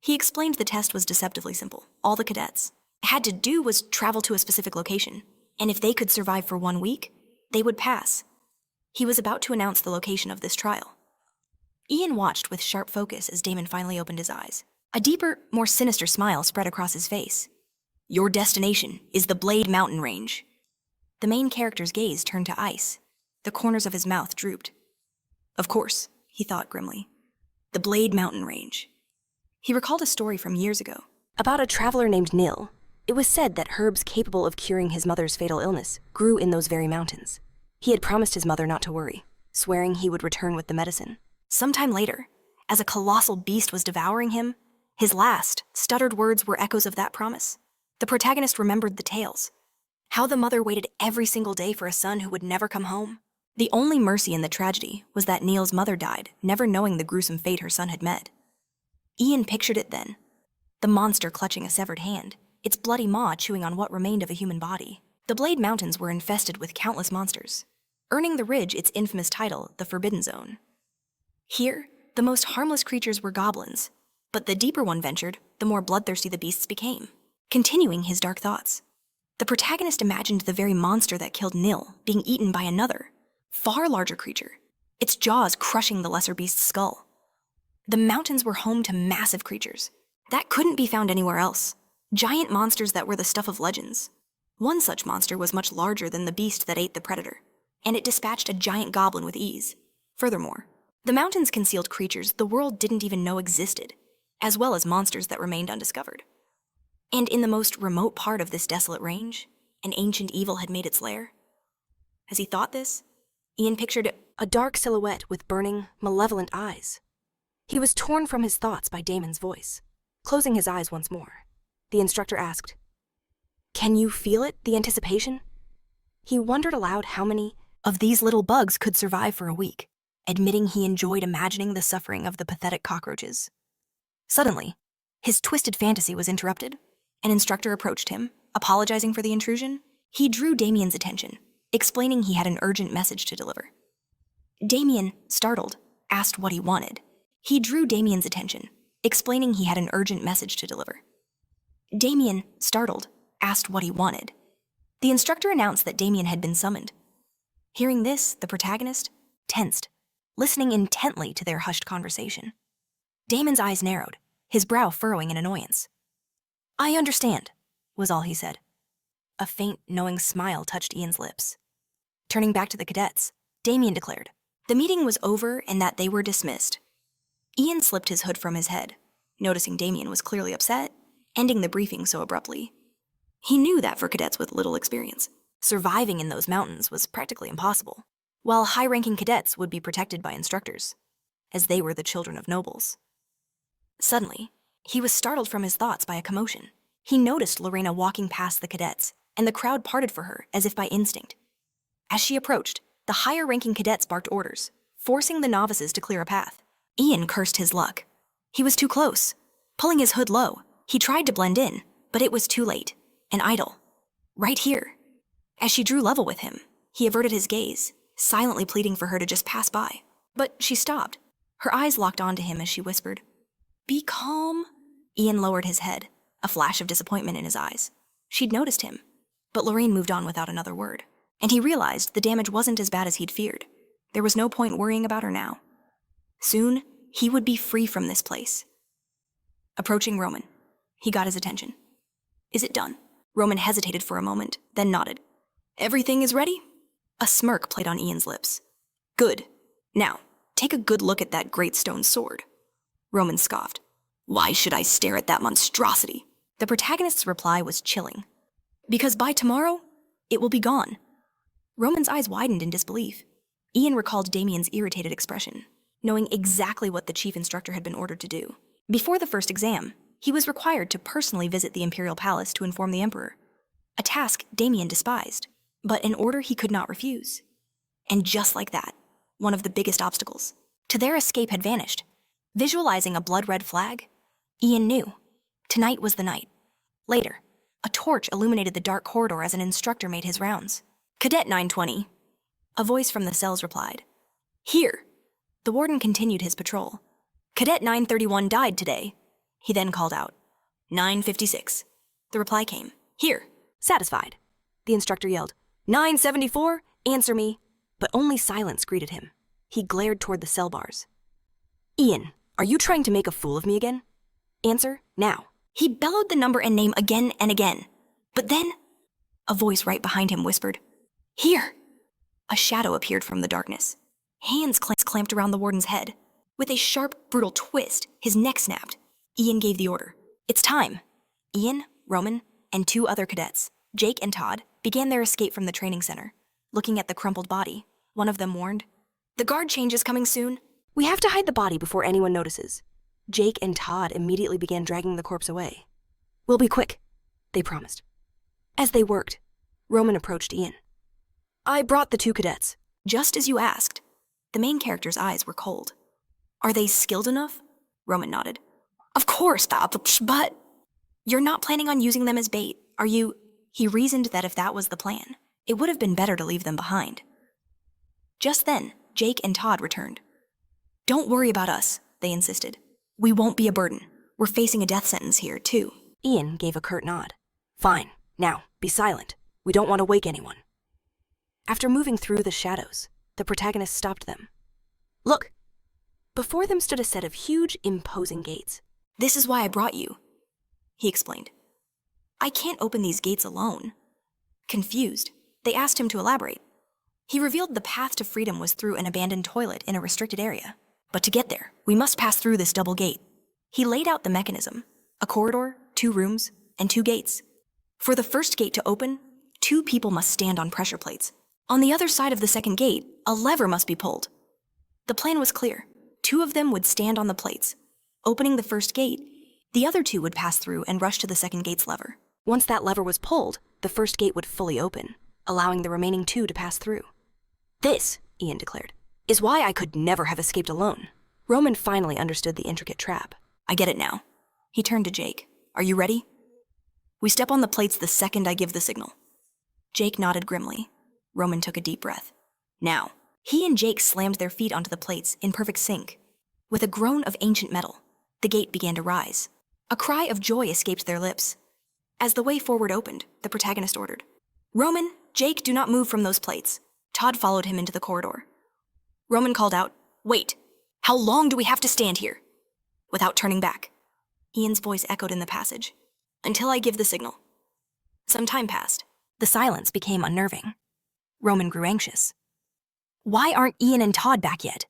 He explained the test was deceptively simple. All the cadets had to do was travel to a specific location, and if they could survive for 1 week, they would pass. He was about to announce the location of this trial. Ian watched with sharp focus as Damon finally opened his eyes. A deeper, more sinister smile spread across his face. Your destination is the Blade Mountain Range. The main character's gaze turned to ice. The corners of his mouth drooped. Of course, he thought grimly. The Blade Mountain Range. He recalled a story from years ago about a traveler named Nil. It was said that herbs capable of curing his mother's fatal illness grew in those very mountains. He had promised his mother not to worry, swearing he would return with the medicine. Sometime later, as a colossal beast was devouring him, his last, stuttered words were echoes of that promise. The protagonist remembered the tales. How the mother waited every single day for a son who would never come home. The only mercy in the tragedy was that Neil's mother died, never knowing the gruesome fate her son had met. Ian pictured it then. The monster clutching a severed hand, its bloody maw chewing on what remained of a human body. The Blade Mountains were infested with countless monsters, earning the ridge its infamous title, the Forbidden Zone. Here, the most harmless creatures were goblins, but the deeper one ventured, the more bloodthirsty the beasts became. Continuing his dark thoughts, the protagonist imagined the very monster that killed Nil being eaten by another, far larger creature, its jaws crushing the lesser beast's skull. The mountains were home to massive creatures that couldn't be found anywhere else, giant monsters that were the stuff of legends. One such monster was much larger than the beast that ate the predator, and it dispatched a giant goblin with ease. Furthermore, the mountains concealed creatures the world didn't even know existed, as well as monsters that remained undiscovered. And in the most remote part of this desolate range, an ancient evil had made its lair. As he thought this, Ian pictured a dark silhouette with burning, malevolent eyes. He was torn from his thoughts by Damon's voice. Closing his eyes once more, the instructor asked, "Can you feel it, the anticipation?" He wondered aloud how many of these little bugs could survive for a week, admitting he enjoyed imagining the suffering of the pathetic cockroaches. Suddenly, his twisted fantasy was interrupted. An instructor approached him, apologizing for the intrusion. He drew Damien's attention, explaining he had an urgent message to deliver. Damien, startled, asked what he wanted. He drew Damien's attention, explaining he had an urgent message to deliver. Damien, startled, asked what he wanted. The instructor announced that Damien had been summoned. Hearing this, the protagonist tensed, listening intently to their hushed conversation. Damon's eyes narrowed, his brow furrowing in annoyance. "I understand," was all he said. A faint, knowing smile touched Ian's lips. Turning back to the cadets, Damien declared the meeting was over and that they were dismissed. Ian slipped his hood from his head, noticing Damien was clearly upset, ending the briefing so abruptly. He knew that for cadets with little experience, surviving in those mountains was practically impossible, while high-ranking cadets would be protected by instructors, as they were the children of nobles. Suddenly, he was startled from his thoughts by a commotion. He noticed Lorena walking past the cadets, and the crowd parted for her as if by instinct. As she approached, the higher-ranking cadets barked orders, forcing the novices to clear a path. Ian cursed his luck. He was too close. Pulling his hood low, he tried to blend in, but it was too late. An idol. Right here. As she drew level with him, he averted his gaze, silently pleading for her to just pass by. But she stopped. Her eyes locked onto him as she whispered, "Be calm." Ian lowered his head, a flash of disappointment in his eyes. She'd noticed him, but Lorraine moved on without another word, and he realized the damage wasn't as bad as he'd feared. There was no point worrying about her now. Soon, he would be free from this place. Approaching Roman, he got his attention. "Is it done?" Roman hesitated for a moment, then nodded. "Everything is ready?" A smirk played on Ian's lips. "Good. Now, take a good look at that great stone sword." Roman scoffed. "Why should I stare at that monstrosity?" The protagonist's reply was chilling. "Because by tomorrow, it will be gone." Roman's eyes widened in disbelief. Ian recalled Damien's irritated expression, knowing exactly what the chief instructor had been ordered to do. Before the first exam, he was required to personally visit the imperial palace to inform the emperor, a task Damien despised, but an order he could not refuse. And just like that, one of the biggest obstacles to their escape had vanished. Visualizing a blood-red flag, Ian knew tonight was the night. Later, a torch illuminated the dark corridor as an instructor made his rounds. "Cadet 920. A voice from the cells replied. "Here." The warden continued his patrol. "Cadet 931 died today. He then called out, 956. The reply came, here. Satisfied, the instructor yelled, 974, answer me. But only silence greeted him. He glared toward the cell bars. Ian, are you trying to make a fool of me again? Answer, now. He bellowed the number and name again and again. But then, a voice right behind him whispered, here. A shadow appeared from the darkness. Hands clamped around the warden's head. With a sharp, brutal twist, his neck snapped. Ian gave the order. It's time. Ian, Roman, and 2 other cadets, Jake and Todd, began their escape from the training center. Looking at the crumpled body, one of them warned, the guard change is coming soon. We have to hide the body before anyone notices. Jake and Todd immediately began dragging the corpse away. We'll be quick, they promised. As they worked, Roman approached Ian. I brought the 2 cadets. Just as you asked. The main character's eyes were cold. Are they skilled enough? Roman nodded. Of course, but you're not planning on using them as bait, are you? He reasoned that if that was the plan, it would have been better to leave them behind. Just then, Jake and Todd returned. Don't worry about us, they insisted. We won't be a burden. We're facing a death sentence here, too. Ian gave a curt nod. Fine. Now, be silent. We don't want to wake anyone. After moving through the shadows, the protagonist stopped them. Look! Before them stood a set of huge, imposing gates. This is why I brought you, he explained. I can't open these gates alone. Confused, they asked him to elaborate. He revealed the path to freedom was through an abandoned toilet in a restricted area. But to get there, we must pass through this double gate. He laid out the mechanism, a corridor, 2 rooms, and 2 gates. For the first gate to open, 2 people must stand on pressure plates. On the other side of the second gate, a lever must be pulled. The plan was clear. 2 of them would stand on the plates. Opening the first gate, the other 2 would pass through and rush to the second gate's lever. Once that lever was pulled, the first gate would fully open, allowing the remaining 2 to pass through. This, Ian declared, is why I could never have escaped alone. Roman finally understood the intricate trap. I get it now. He turned to Jake. Are you ready? We step on the plates the second I give the signal. Jake nodded grimly. Roman took a deep breath. Now, he and Jake slammed their feet onto the plates in perfect sync. With a groan of ancient metal, the gate began to rise. A cry of joy escaped their lips. As the way forward opened, the protagonist ordered, Roman, Jake, do not move from those plates. Todd followed him into the corridor. Roman called out, Wait, how long do we have to stand here? Without turning back. Ian's voice echoed in the passage. Until I give the signal. Some time passed. The silence became unnerving. Roman grew anxious. Why aren't Ian and Todd back yet?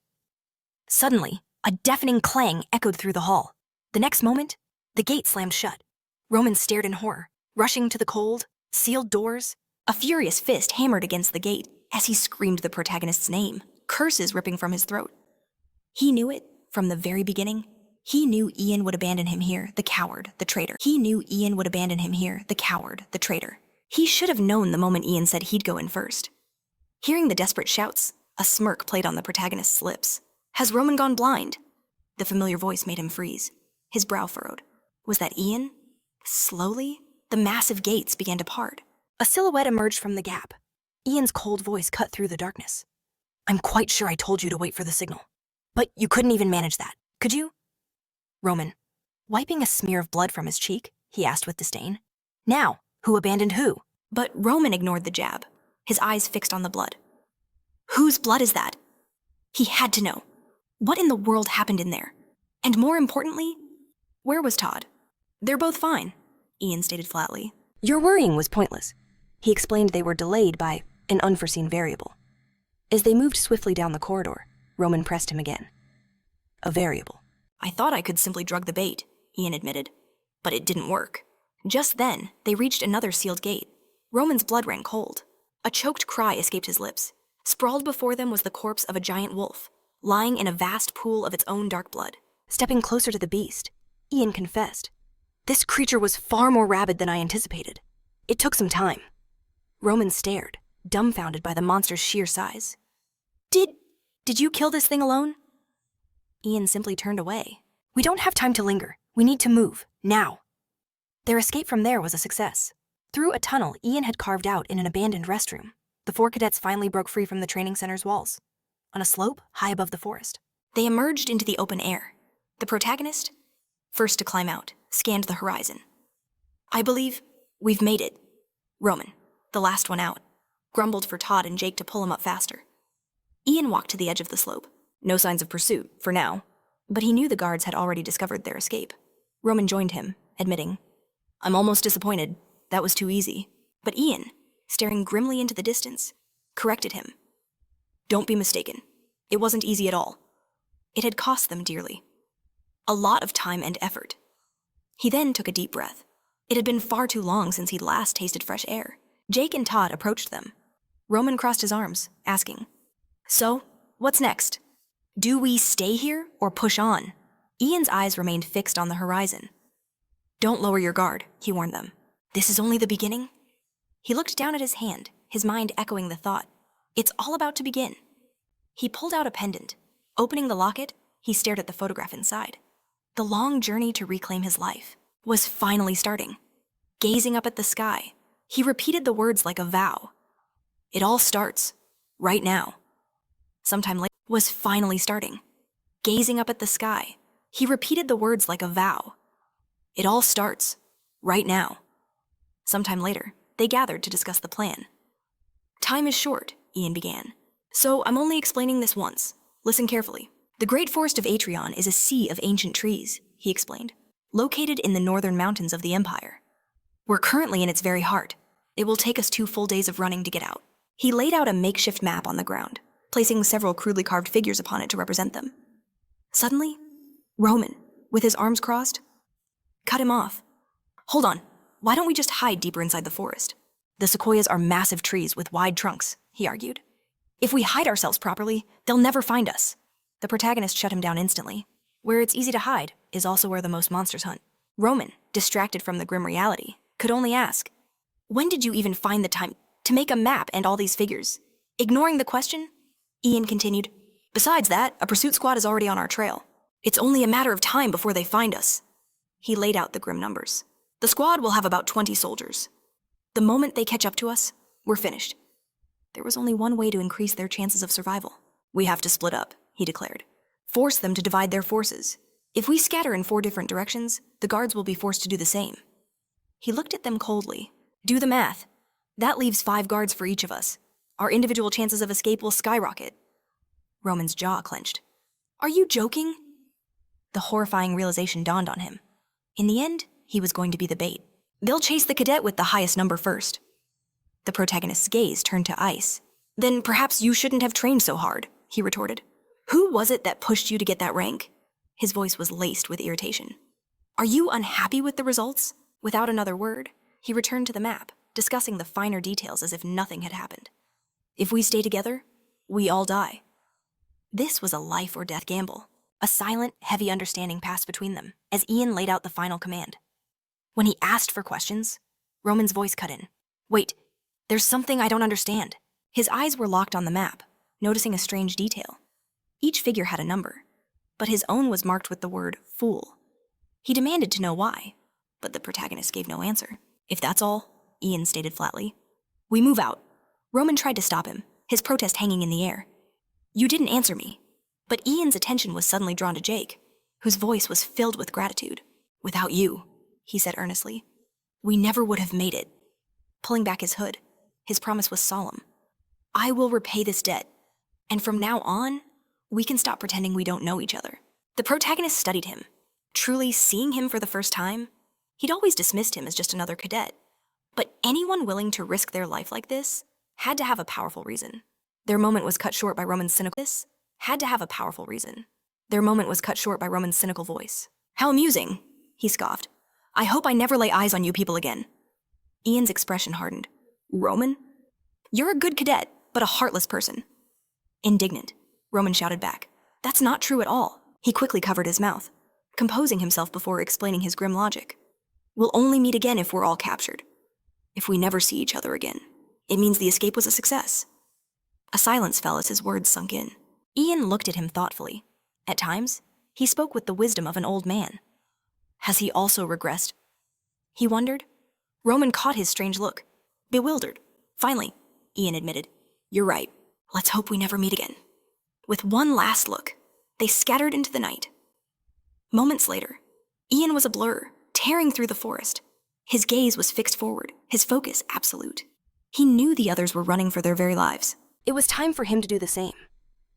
Suddenly, a deafening clang echoed through the hall. The next moment, the gate slammed shut. Roman stared in horror, rushing to the cold, sealed doors. A furious fist hammered against the gate as he screamed the protagonist's name, curses ripping from his throat. He knew it from the very beginning. He knew Ian would abandon him here, the coward, the traitor. He knew Ian would abandon him here, the coward, the traitor. He should have known the moment Ian said he'd go in first. Hearing the desperate shouts, a smirk played on the protagonist's lips. Has Roman gone blind? The familiar voice made him freeze. His brow furrowed. Was that Ian? Slowly, the massive gates began to part. A silhouette emerged from the gap. Ian's cold voice cut through the darkness. I'm quite sure I told you to wait for the signal. But you couldn't even manage that, could you? Roman, wiping a smear of blood from his cheek, he asked with disdain. Now, who abandoned who? But Roman ignored the jab, his eyes fixed on the blood. Whose blood is that? He had to know. What in the world happened in there? And more importantly, where was Todd? They're both fine, Ian stated flatly. Your worrying was pointless. He explained they were delayed by an unforeseen variable. As they moved swiftly down the corridor, Roman pressed him again. A variable. I thought I could simply drug the bait, Ian admitted. But it didn't work. Just then, they reached another sealed gate. Roman's blood ran cold. A choked cry escaped his lips. Sprawled before them was the corpse of a giant wolf, lying in a vast pool of its own dark blood. Stepping closer to the beast, Ian confessed. This creature was far more rabid than I anticipated. It took some time. Roman stared, dumbfounded by the monster's sheer size. Did you kill this thing alone? Ian simply turned away. We don't have time to linger. We need to move, now. Their escape from there was a success. Through a tunnel Ian had carved out in an abandoned restroom, the 4 cadets finally broke free from the training center's walls. On a slope high above the forest, they emerged into the open air. The protagonist, first to climb out, scanned the horizon. "I believe we've made it." Roman, the last one out, grumbled for Todd and Jake to pull him up faster. Ian walked to the edge of the slope. No signs of pursuit, for now, but he knew the guards had already discovered their escape. Roman joined him, admitting, "I'm almost disappointed. That was too easy." But Ian, staring grimly into the distance, corrected him. "Don't be mistaken. It wasn't easy at all. It had cost them dearly. A lot of time and effort." He then took a deep breath. It had been far too long since he'd last tasted fresh air. Jake and Todd approached them. Roman crossed his arms, asking, "So, what's next? Do we stay here or push on?" Ian's eyes remained fixed on the horizon. "Don't lower your guard," he warned them. "This is only the beginning." He looked down at his hand, his mind echoing the thought, "It's all about to begin." He pulled out a pendant. Opening the locket, he stared at the photograph inside. The long journey to reclaim his life was finally starting. Gazing up at the sky, he repeated the words like a vow. "It all starts right now." Sometime later, was finally starting. Gazing up at the sky, he repeated the words like a vow. "It all starts right now." Sometime later, they gathered to discuss the plan. "Time is short," Ian began, "so I'm only explaining this once. Listen carefully. The Great Forest of Atrion is a sea of ancient trees," he explained, "located in the northern mountains of the Empire. We're currently in its very heart. It will take us 2 full days of running to get out." He laid out a makeshift map on the ground, placing several crudely carved figures upon it to represent them. Suddenly, Roman, with his arms crossed, cut him off. "Hold on. Why don't we just hide deeper inside the forest? The sequoias are massive trees with wide trunks," he argued. "If we hide ourselves properly, they'll never find us." The protagonist shut him down instantly. Where it's easy to hide is also where the most monsters hunt. Roman, distracted from the grim reality, could only ask, "When did you even find the time to make a map and all these figures?" Ignoring the question, Ian continued, "Besides that, a pursuit squad is already on our trail. It's only a matter of time before they find us." He laid out the grim numbers. "The squad will have about 20 soldiers. The moment they catch up to us, we're finished." There was only one way to increase their chances of survival. "We have to split up," he declared. "Force them to divide their forces. If we scatter in 4 different directions, the guards will be forced to do the same." He looked at them coldly. "Do the math. That leaves 5 guards for each of us. Our individual chances of escape will skyrocket." Roman's jaw clenched. "Are you joking?" The horrifying realization dawned on him. In the end, he was going to be the bait. "They'll chase the cadet with the highest number first." The protagonist's gaze turned to ice. "Then perhaps you shouldn't have trained so hard," he retorted. "Who was it that pushed you to get that rank?" His voice was laced with irritation. "Are you unhappy with the results?" Without another word, he returned to the map, discussing the finer details as if nothing had happened. "If we stay together, we all die." This was a life or death gamble. A silent, heavy understanding passed between them as Ian laid out the final command. When he asked for questions, Roman's voice cut in. "Wait, there's something I don't understand." His eyes were locked on the map, noticing a strange detail. Each figure had a number, but his own was marked with the word fool. He demanded to know why, but the protagonist gave no answer. "If that's all," Ian stated flatly, "we move out." Roman tried to stop him, his protest hanging in the air. "You didn't answer me." But Ian's attention was suddenly drawn to Jake, whose voice was filled with gratitude. "Without you," he said earnestly, "we never would have made it." Pulling back his hood, his promise was solemn. "I will repay this debt, and from now on, we can stop pretending we don't know each other." The protagonist studied him. Truly seeing him for the first time, he'd always dismissed him as just another cadet. But anyone willing to risk their life like this had to have a powerful reason. Their moment was cut short by Roman's cynical voice. "How amusing," he scoffed. "I hope I never lay eyes on you people again." Ian's expression hardened. "Roman? You're a good cadet, but a heartless person." Indignant, Roman shouted back, "That's not true at all." He quickly covered his mouth, composing himself before explaining his grim logic. "We'll only meet again if we're all captured. If we never see each other again, it means the escape was a success." A silence fell as his words sunk in. Ian looked at him thoughtfully. At times, he spoke with the wisdom of an old man. Has he also regressed? He wondered. Roman caught his strange look, bewildered. Finally, Ian admitted, "You're right. Let's hope we never meet again." With one last look, they scattered into the night. Moments later, Ian was a blur, tearing through the forest. His gaze was fixed forward, his focus absolute. He knew the others were running for their very lives. It was time for him to do the same.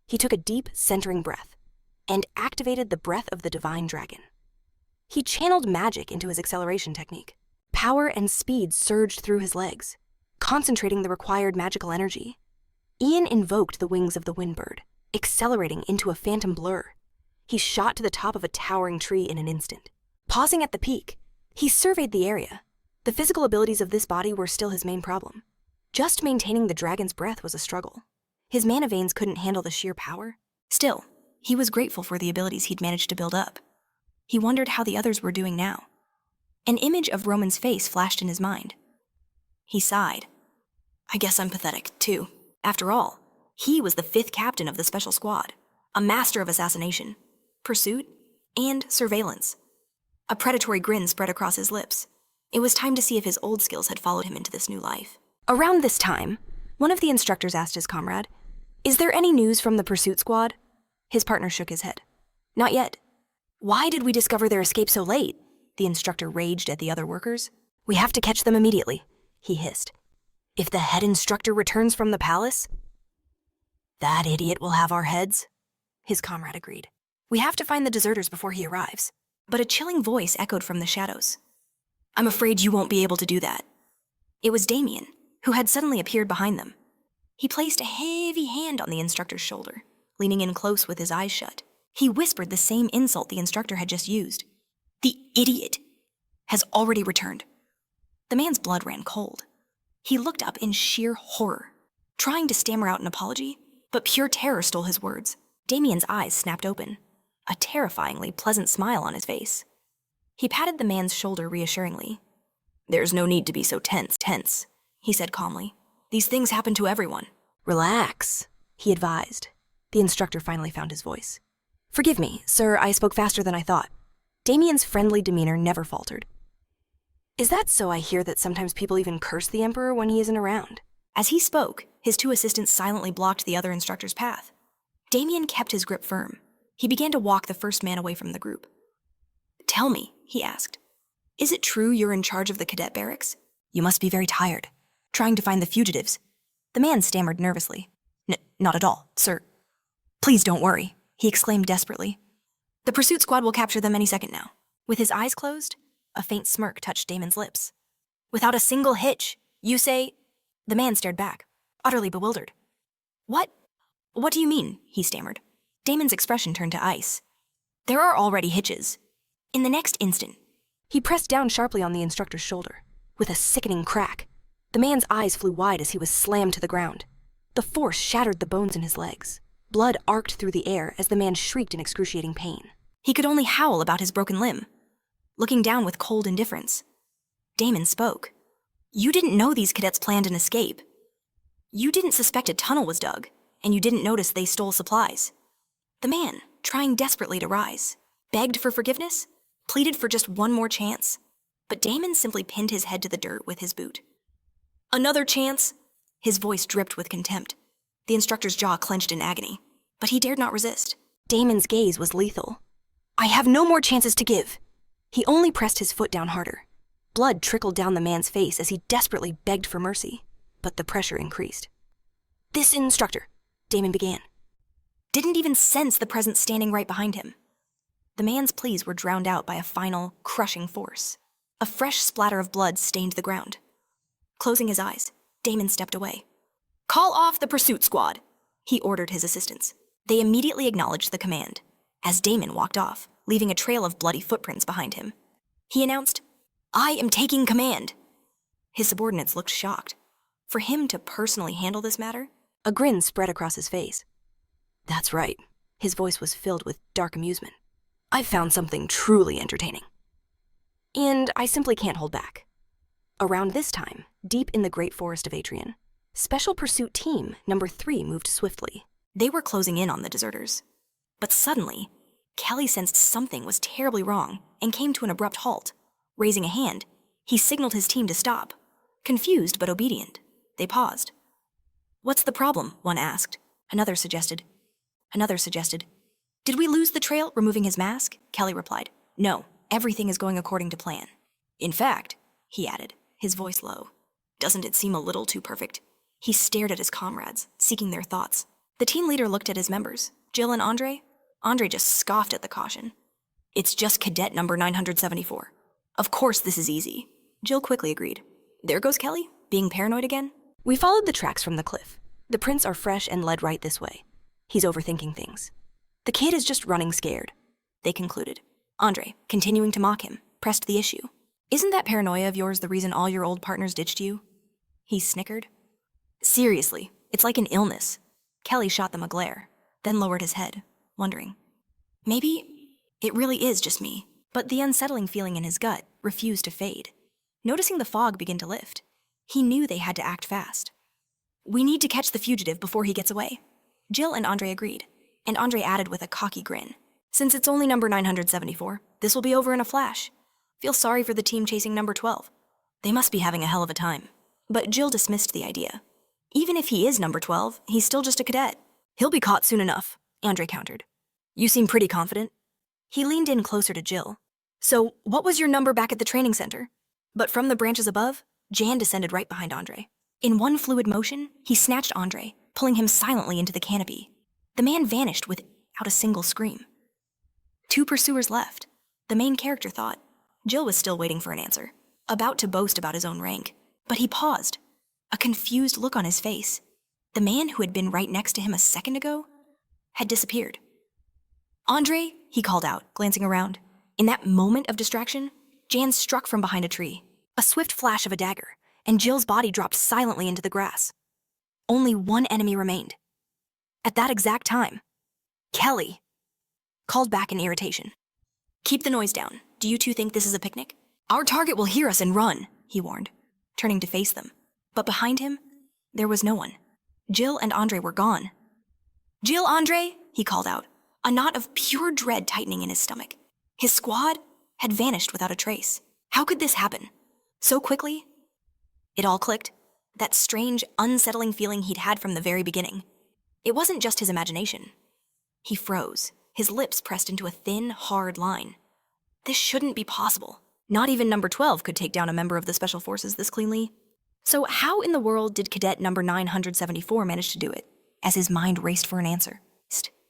He took a deep, centering breath and activated the breath of the divine dragon. He channeled magic into his acceleration technique. Power and speed surged through his legs, concentrating the required magical energy. Ian invoked the wings of the windbird, accelerating into a phantom blur. He shot to the top of a towering tree in an instant. Pausing at the peak, he surveyed the area. The physical abilities of this body were still his main problem. Just maintaining the dragon's breath was a struggle. His mana veins couldn't handle the sheer power. Still, he was grateful for the abilities he'd managed to build up. He wondered how the others were doing now. An image of Roman's face flashed in his mind. He sighed. I guess I'm pathetic, too. After all, he was the 5th captain of the special squad, a master of assassination, pursuit, and surveillance. A predatory grin spread across his lips. It was time to see if his old skills had followed him into this new life. Around this time, one of the instructors asked his comrade, "Is there any news from the pursuit squad?" His partner shook his head. "Not yet." "Why did we discover their escape so late?" The instructor raged at the other workers. "We have to catch them immediately," he hissed. "If the head instructor returns from the palace, that idiot will have our heads," his comrade agreed. "We have to find the deserters before he arrives." But a chilling voice echoed from the shadows. "I'm afraid you won't be able to do that." It was Damien, who had suddenly appeared behind them. He placed a heavy hand on the instructor's shoulder, leaning in close with his eyes shut. He whispered the same insult the instructor had just used. "The idiot has already returned." The man's blood ran cold. He looked up in sheer horror, trying to stammer out an apology, but pure terror stole his words. Damien's eyes snapped open, a terrifyingly pleasant smile on his face. He patted the man's shoulder reassuringly. "There's no need to be so tense, he said calmly. "These things happen to everyone." "Relax," he advised. The instructor finally found his voice. "Forgive me, sir, I spoke faster than I thought." Damien's friendly demeanor never faltered. "Is that so? I hear that sometimes people even curse the Emperor when he isn't around." As he spoke, his 2 assistants silently blocked the other instructor's path. Damien kept his grip firm. He began to walk the first man away from the group. "Tell me," he asked, "is it true you're in charge of the cadet barracks? You must be very tired, trying to find the fugitives." The man stammered nervously. Not at all, sir." "Please don't worry," he exclaimed desperately. "The pursuit squad will capture them any second now." With his eyes closed, a faint smirk touched Damon's lips. "Without a single hitch, you say—" The man stared back, utterly bewildered. What do you mean?" he stammered. Damon's expression turned to ice. "There are already hitches." In the next instant, he pressed down sharply on the instructor's shoulder. With a sickening crack, the man's eyes flew wide as he was slammed to the ground. The force shattered the bones in his legs. Blood arced through the air as the man shrieked in excruciating pain. He could only howl about his broken limb, looking down with cold indifference. Damon spoke. "You didn't know these cadets planned an escape. You didn't suspect a tunnel was dug, and you didn't notice they stole supplies." The man, trying desperately to rise, begged for forgiveness, pleaded for just one more chance, but Damon simply pinned his head to the dirt with his boot. "Another chance?" His voice dripped with contempt. The instructor's jaw clenched in agony, but he dared not resist. Damon's gaze was lethal. "I have no more chances to give." He only pressed his foot down harder. Blood trickled down the man's face as he desperately begged for mercy, but the pressure increased. "This instructor," Damon began, didn't even sense the presence standing right behind him. The man's pleas were drowned out by a final, crushing force. A fresh splatter of blood stained the ground. Closing his eyes, Damon stepped away. "Call off the pursuit squad," he ordered his assistants. They immediately acknowledged the command, as Damon walked off, leaving a trail of bloody footprints behind him. He announced, "I am taking command." His subordinates looked shocked. For him to personally handle this matter? A grin spread across his face. "That's right." His voice was filled with dark amusement. "I've found something truly entertaining. And I simply can't hold back." Around this time, deep in the great forest of Atrian, Special Pursuit Team Number 3 moved swiftly. They were closing in on the deserters. But suddenly, Kelly sensed something was terribly wrong and came to an abrupt halt. Raising a hand, he signaled his team to stop. Confused but obedient, they paused. "What's the problem?" one asked. Another suggested. "Did we lose the trail?" Removing his mask, Kelly replied, "No, Everything is going according to plan. In fact, he added, his voice low, doesn't it seem a little too perfect? He stared at his comrades, seeking their thoughts. The team leader looked at his members, Jill and Andre. Andre just scoffed at the caution. It's just cadet number 974. Of course this is easy. Jill quickly agreed. There goes Kelly, being paranoid again. We followed the tracks from the cliff. The prints are fresh and led right this way. He's overthinking things. The kid is just running scared, they concluded. Andre, continuing to mock him, pressed the issue. Isn't that paranoia of yours the reason all your old partners ditched you? He snickered. Seriously, it's like an illness. Kelly shot them a glare, then lowered his head, wondering. Maybe it really is just me. But the unsettling feeling in his gut refused to fade. Noticing the fog begin to lift, he knew they had to act fast. We need to catch the fugitive before he gets away. Jill and Andre agreed, and Andre added with a cocky grin. Since it's only number 974, this will be over in a flash. Feel sorry for the team chasing number 12. They must be having a hell of a time. But Jill dismissed the idea. Even if he is number 12, he's still just a cadet. He'll be caught soon enough, Andre countered. You seem pretty confident. He leaned in closer to Jill. So, what was your number back at the training center? But from the branches above, Jan descended right behind Andre. In one fluid motion, he snatched Andre, pulling him silently into the canopy. The man vanished without a single scream. 2 pursuers left, the main character thought. Jill was still waiting for an answer, about to boast about his own rank. But he paused, a confused look on his face. The man who had been right next to him a second ago had disappeared. Andre, he called out, glancing around. In that moment of distraction, Jan struck from behind a tree. A swift flash of a dagger, and Jill's body dropped silently into the grass. Only one enemy remained. At that exact time, Kelly called back in irritation. Keep the noise down. Do you two think this is a picnic? Our target will hear us and run, he warned, turning to face them. But behind him, there was no one. Jill and Andre were gone. Jill, Andre, he called out, a knot of pure dread tightening in his stomach. His squad had vanished without a trace. How could this happen? So quickly? It all clicked. That strange, unsettling feeling he'd had from the very beginning. It wasn't just his imagination. He froze, his lips pressed into a thin, hard line. This shouldn't be possible. Not even number 12 could take down a member of the Special Forces this cleanly. So how in the world did cadet number 974 manage to do it? As his mind raced for an answer.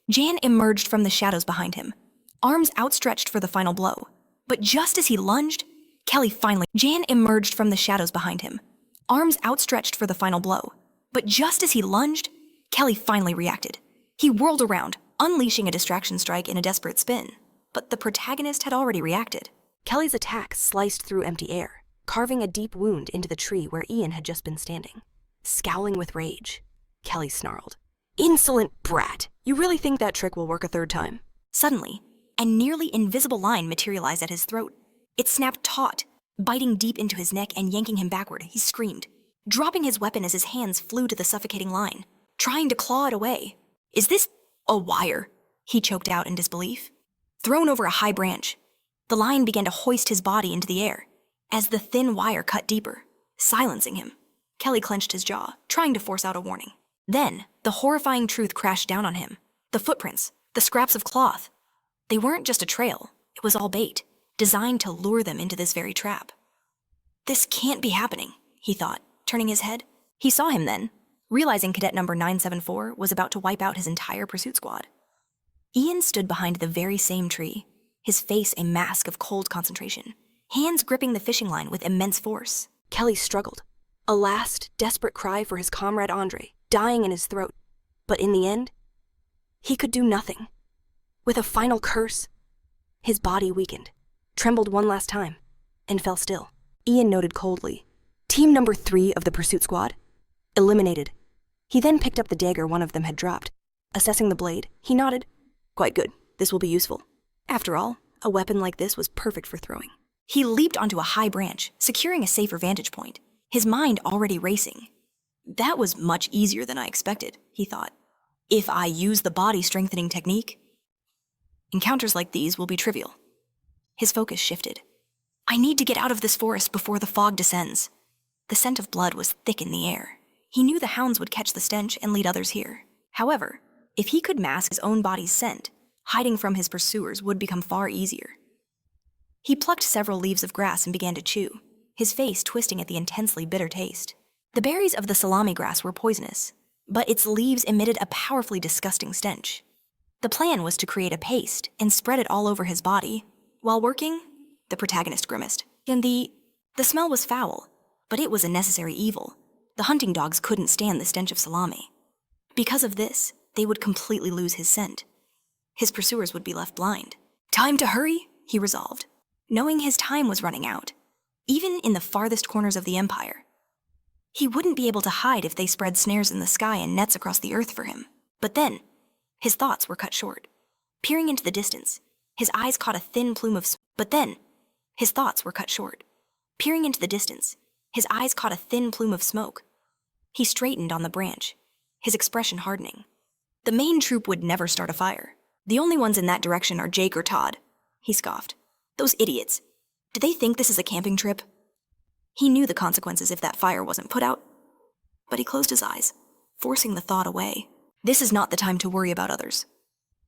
Jan emerged from the shadows behind him, arms outstretched for the final blow. But just as he lunged, Jan emerged from the shadows behind him, arms outstretched for the final blow. But just as he lunged, Kelly finally reacted. He whirled around, unleashing a distraction strike in a desperate spin. But the protagonist had already reacted. Kelly's attack sliced through empty air, carving a deep wound into the tree where Ian had just been standing. Scowling with rage, Kelly snarled. Insolent brat! You really think that trick will work a third time? Suddenly, a nearly invisible line materialized at his throat. It snapped taut, biting deep into his neck and yanking him backward. He screamed, dropping his weapon as his hands flew to the suffocating line, trying to claw it away. Is this a wire? He choked out in disbelief. Thrown over a high branch, the line began to hoist his body into the air as the thin wire cut deeper, silencing him. Kelly clenched his jaw, trying to force out a warning. Then, the horrifying truth crashed down on him. The footprints, the scraps of cloth. They weren't just a trail, it was all bait, designed to lure them into this very trap. This can't be happening, he thought, turning his head. He saw him then, realizing cadet number 974 was about to wipe out his entire pursuit squad. Ian stood behind the very same tree, his face a mask of cold concentration, hands gripping the fishing line with immense force. Kelly struggled, a last, desperate cry for his comrade Andre, dying in his throat. But in the end, he could do nothing. With a final curse, his body weakened, trembled one last time, and fell still. Ian noted coldly, Team number 3 of the pursuit squad, eliminated. He then picked up the dagger one of them had dropped. Assessing the blade, he nodded. Quite good, this will be useful. After all, a weapon like this was perfect for throwing. He leaped onto a high branch, securing a safer vantage point, his mind already racing. That was much easier than I expected, he thought. If I use the body-strengthening technique, encounters like these will be trivial. His focus shifted. I need to get out of this forest before the fog descends. The scent of blood was thick in the air. He knew the hounds would catch the stench and lead others here. However, if he could mask his own body's scent, hiding from his pursuers would become far easier. He plucked several leaves of grass and began to chew, his face twisting at the intensely bitter taste. The berries of the salami grass were poisonous, but its leaves emitted a powerfully disgusting stench. The plan was to create a paste and spread it all over his body. While working, the protagonist grimaced. And the smell was foul, but it was a necessary evil. The hunting dogs couldn't stand the stench of salami. Because of this, they would completely lose his scent. His pursuers would be left blind. Time to hurry, he resolved, knowing his time was running out, even in the farthest corners of the empire. He wouldn't be able to hide if they spread snares in the sky and nets across the earth for him. But then, his thoughts were cut short. Peering into the distance, his eyes caught a thin plume of smoke. He straightened on the branch, his expression hardening. The main troop would never start a fire. The only ones in that direction are Jake or Todd, he scoffed. Those idiots. Do they think this is a camping trip? He knew the consequences if that fire wasn't put out. But he closed his eyes, forcing the thought away. This is not the time to worry about others.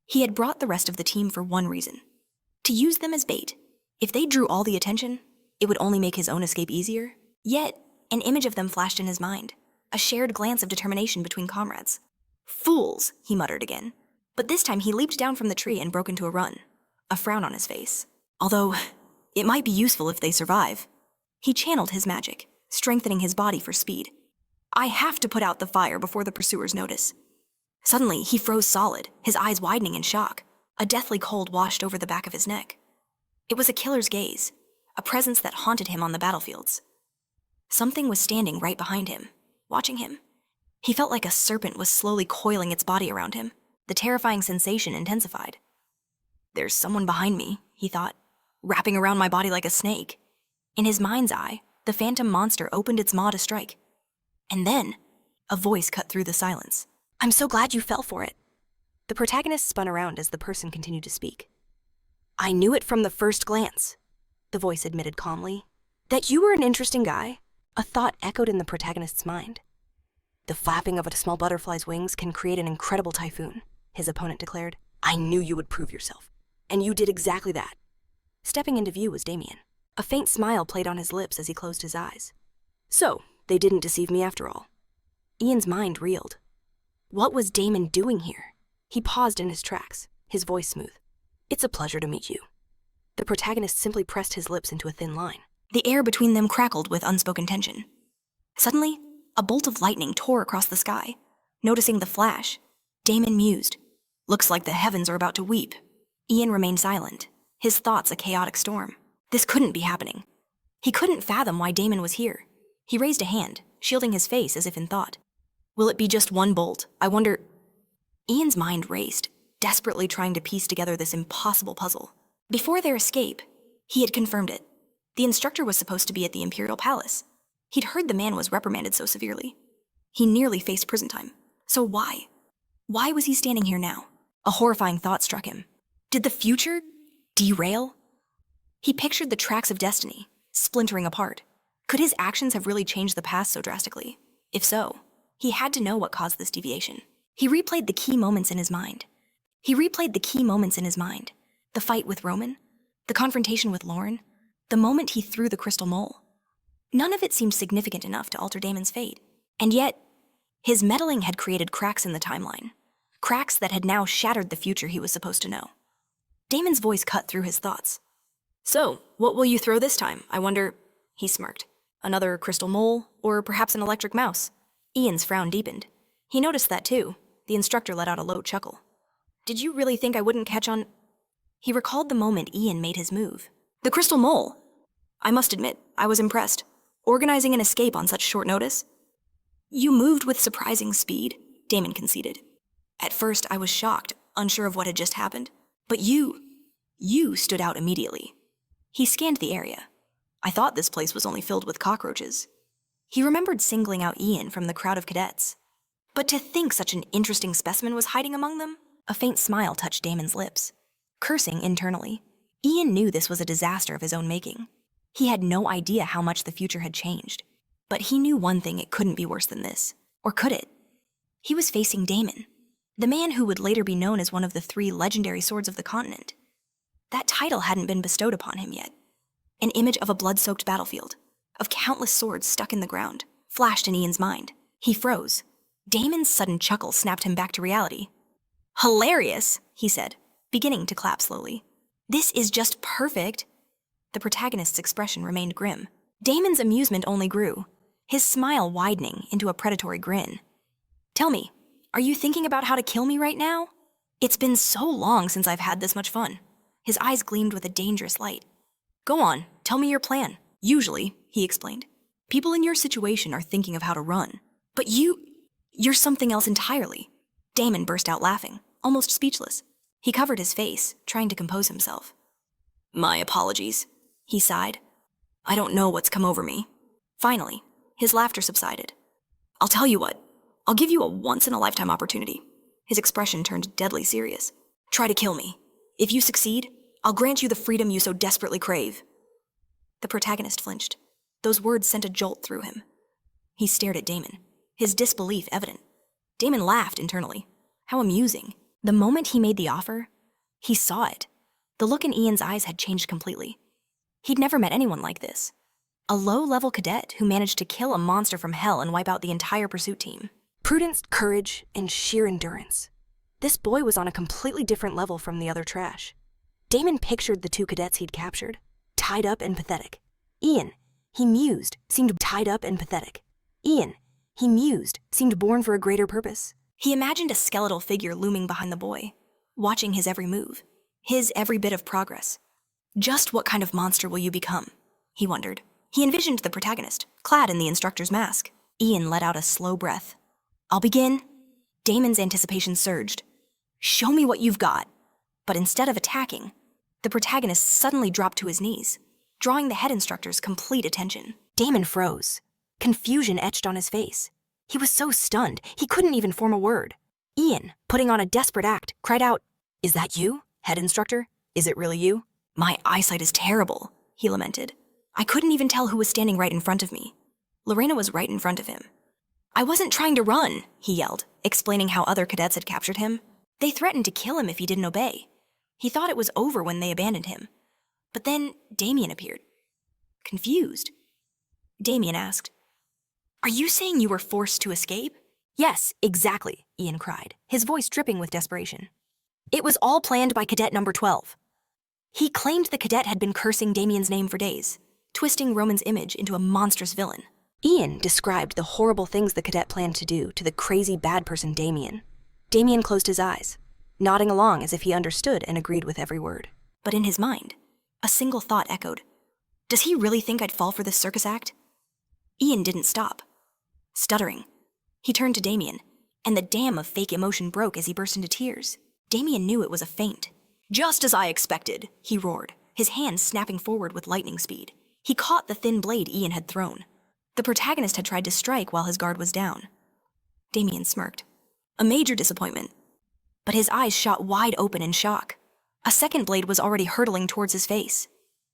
He had brought the rest of the team for one reason: to use them as bait. If they drew all the attention, it would only make his own escape easier. Yet, an image of them flashed in his mind, a shared glance of determination between comrades. Fools, he muttered again. But this time he leaped down from the tree and broke into a run, a frown on his face. Although, it might be useful if they survive. He channeled his magic, strengthening his body for speed. I have to put out the fire before the pursuers notice. Suddenly, he froze solid, his eyes widening in shock. A deathly cold washed over the back of his neck. It was a killer's gaze, a presence that haunted him on the battlefields. Something was standing right behind him, watching him. He felt like a serpent was slowly coiling its body around him. The terrifying sensation intensified. There's someone behind me, he thought, wrapping around my body like a snake. In his mind's eye, the phantom monster opened its maw to strike. And then, a voice cut through the silence. I'm so glad you fell for it. The protagonist spun around as the person continued to speak. I knew it from the first glance, the voice admitted calmly. That you were an interesting guy, a thought echoed in the protagonist's mind. The flapping of a small butterfly's wings can create an incredible typhoon, his opponent declared. I knew you would prove yourself, and you did exactly that. Stepping into view was Damien. A faint smile played on his lips as he closed his eyes. So, they didn't deceive me after all. Ian's mind reeled. What was Damon doing here? He paused in his tracks, his voice smooth. It's a pleasure to meet you. The protagonist simply pressed his lips into a thin line. The air between them crackled with unspoken tension. Suddenly, a bolt of lightning tore across the sky. Noticing the flash, Damon mused. Looks like the heavens are about to weep. Ian remained silent, his thoughts a chaotic storm. This couldn't be happening. He couldn't fathom why Damon was here. He raised a hand, shielding his face as if in thought. Will it be just one bolt? I wonder... Ian's mind raced, desperately trying to piece together this impossible puzzle. Before their escape, he had confirmed it. The instructor was supposed to be at the Imperial Palace. He'd heard the man was reprimanded so severely. He nearly faced prison time. So why? Why was he standing here now? A horrifying thought struck him. Did the future derail? He pictured the tracks of destiny, splintering apart. Could his actions have really changed the past so drastically? If so, he had to know what caused this deviation. He replayed the key moments in his mind. The fight with Roman, the confrontation with Lauren, the moment he threw the crystal mole. None of it seemed significant enough to alter Damon's fate. And yet, his meddling had created cracks in the timeline. Cracks that had now shattered the future he was supposed to know. Damon's voice cut through his thoughts. So, what will you throw this time? I wonder, he smirked. Another crystal mole, or perhaps an electric mouse? Ian's frown deepened. He noticed that too. The instructor let out a low chuckle. Did you really think I wouldn't catch on? He recalled the moment Ian made his move. The crystal mole! I must admit, I was impressed. Organizing an escape on such short notice? You moved with surprising speed, Damon conceded. At first, I was shocked, unsure of what had just happened. But you stood out immediately. He scanned the area. I thought this place was only filled with cockroaches. He remembered singling out Ian from the crowd of cadets. But to think such an interesting specimen was hiding among them? A faint smile touched Damon's lips. Cursing internally, Ian knew this was a disaster of his own making. He had no idea how much the future had changed. But he knew one thing: it couldn't be worse than this. Or could it? He was facing Damon, the man who would later be known as one of the 3 legendary swords of the continent. That title hadn't been bestowed upon him yet. An image of a blood-soaked battlefield, of countless swords stuck in the ground, flashed in Ian's mind. He froze. Damon's sudden chuckle snapped him back to reality. "Hilarious," he said, beginning to clap slowly. "This is just perfect." The protagonist's expression remained grim. Damon's amusement only grew, his smile widening into a predatory grin. "Tell me, are you thinking about how to kill me right now? It's been so long since I've had this much fun." His eyes gleamed with a dangerous light. "Go on, tell me your plan." "Usually," he explained, "people in your situation are thinking of how to run. But you're something else entirely." Damon burst out laughing, almost speechless. He covered his face, trying to compose himself. "My apologies," he sighed. "I don't know what's come over me." Finally, his laughter subsided. "I'll tell you what, I'll give you a once-in-a-lifetime opportunity." His expression turned deadly serious. "Try to kill me. If you succeed, I'll grant you the freedom you so desperately crave." The protagonist flinched. Those words sent a jolt through him. He stared at Damon, his disbelief evident. Damon laughed internally. How amusing. The moment he made the offer, he saw it. The look in Ian's eyes had changed completely. He'd never met anyone like this. A low-level cadet who managed to kill a monster from hell and wipe out the entire pursuit team. Prudence, courage, and sheer endurance. This boy was on a completely different level from the other trash. Damon pictured the two cadets he'd captured, tied up and pathetic. Ian, he mused, seemed tied up and pathetic. Ian, he mused, seemed born for a greater purpose. He imagined a skeletal figure looming behind the boy, watching his every move, his every bit of progress. Just what kind of monster will you become? He wondered. He envisioned the protagonist, clad in the instructor's mask. Ian let out a slow breath. "I'll begin." Damon's anticipation surged. "Show me what you've got." But instead of attacking, the protagonist suddenly dropped to his knees, drawing the head instructor's complete attention. Damon froze. Confusion etched on his face. He was so stunned, he couldn't even form a word. Ian, putting on a desperate act, cried out, "Is that you, head instructor? Is it really you?" "My eyesight is terrible," he lamented. "I couldn't even tell who was standing right in front of me." Lorena was right in front of him. "I wasn't trying to run," he yelled, explaining how other cadets had captured him. They threatened to kill him if he didn't obey. He thought it was over when they abandoned him. But then Damien appeared. Confused, Damien asked, "Are you saying you were forced to escape?" "Yes, exactly," Ian cried, his voice dripping with desperation. "It was all planned by cadet number 12. He claimed the cadet had been cursing Damien's name for days, twisting Roman's image into a monstrous villain." Ian described the horrible things the cadet planned to do to the crazy bad person Damien. Damien closed his eyes, nodding along as if he understood and agreed with every word. But in his mind, a single thought echoed. Does he really think I'd fall for this circus act? Ian didn't stop. Stuttering, he turned to Damien, and the dam of fake emotion broke as he burst into tears. Damien knew it was a feint. "Just as I expected," he roared, his hands snapping forward with lightning speed. He caught the thin blade Ian had thrown. The protagonist had tried to strike while his guard was down. Damien smirked. A major disappointment. But his eyes shot wide open in shock. A second blade was already hurtling towards his face.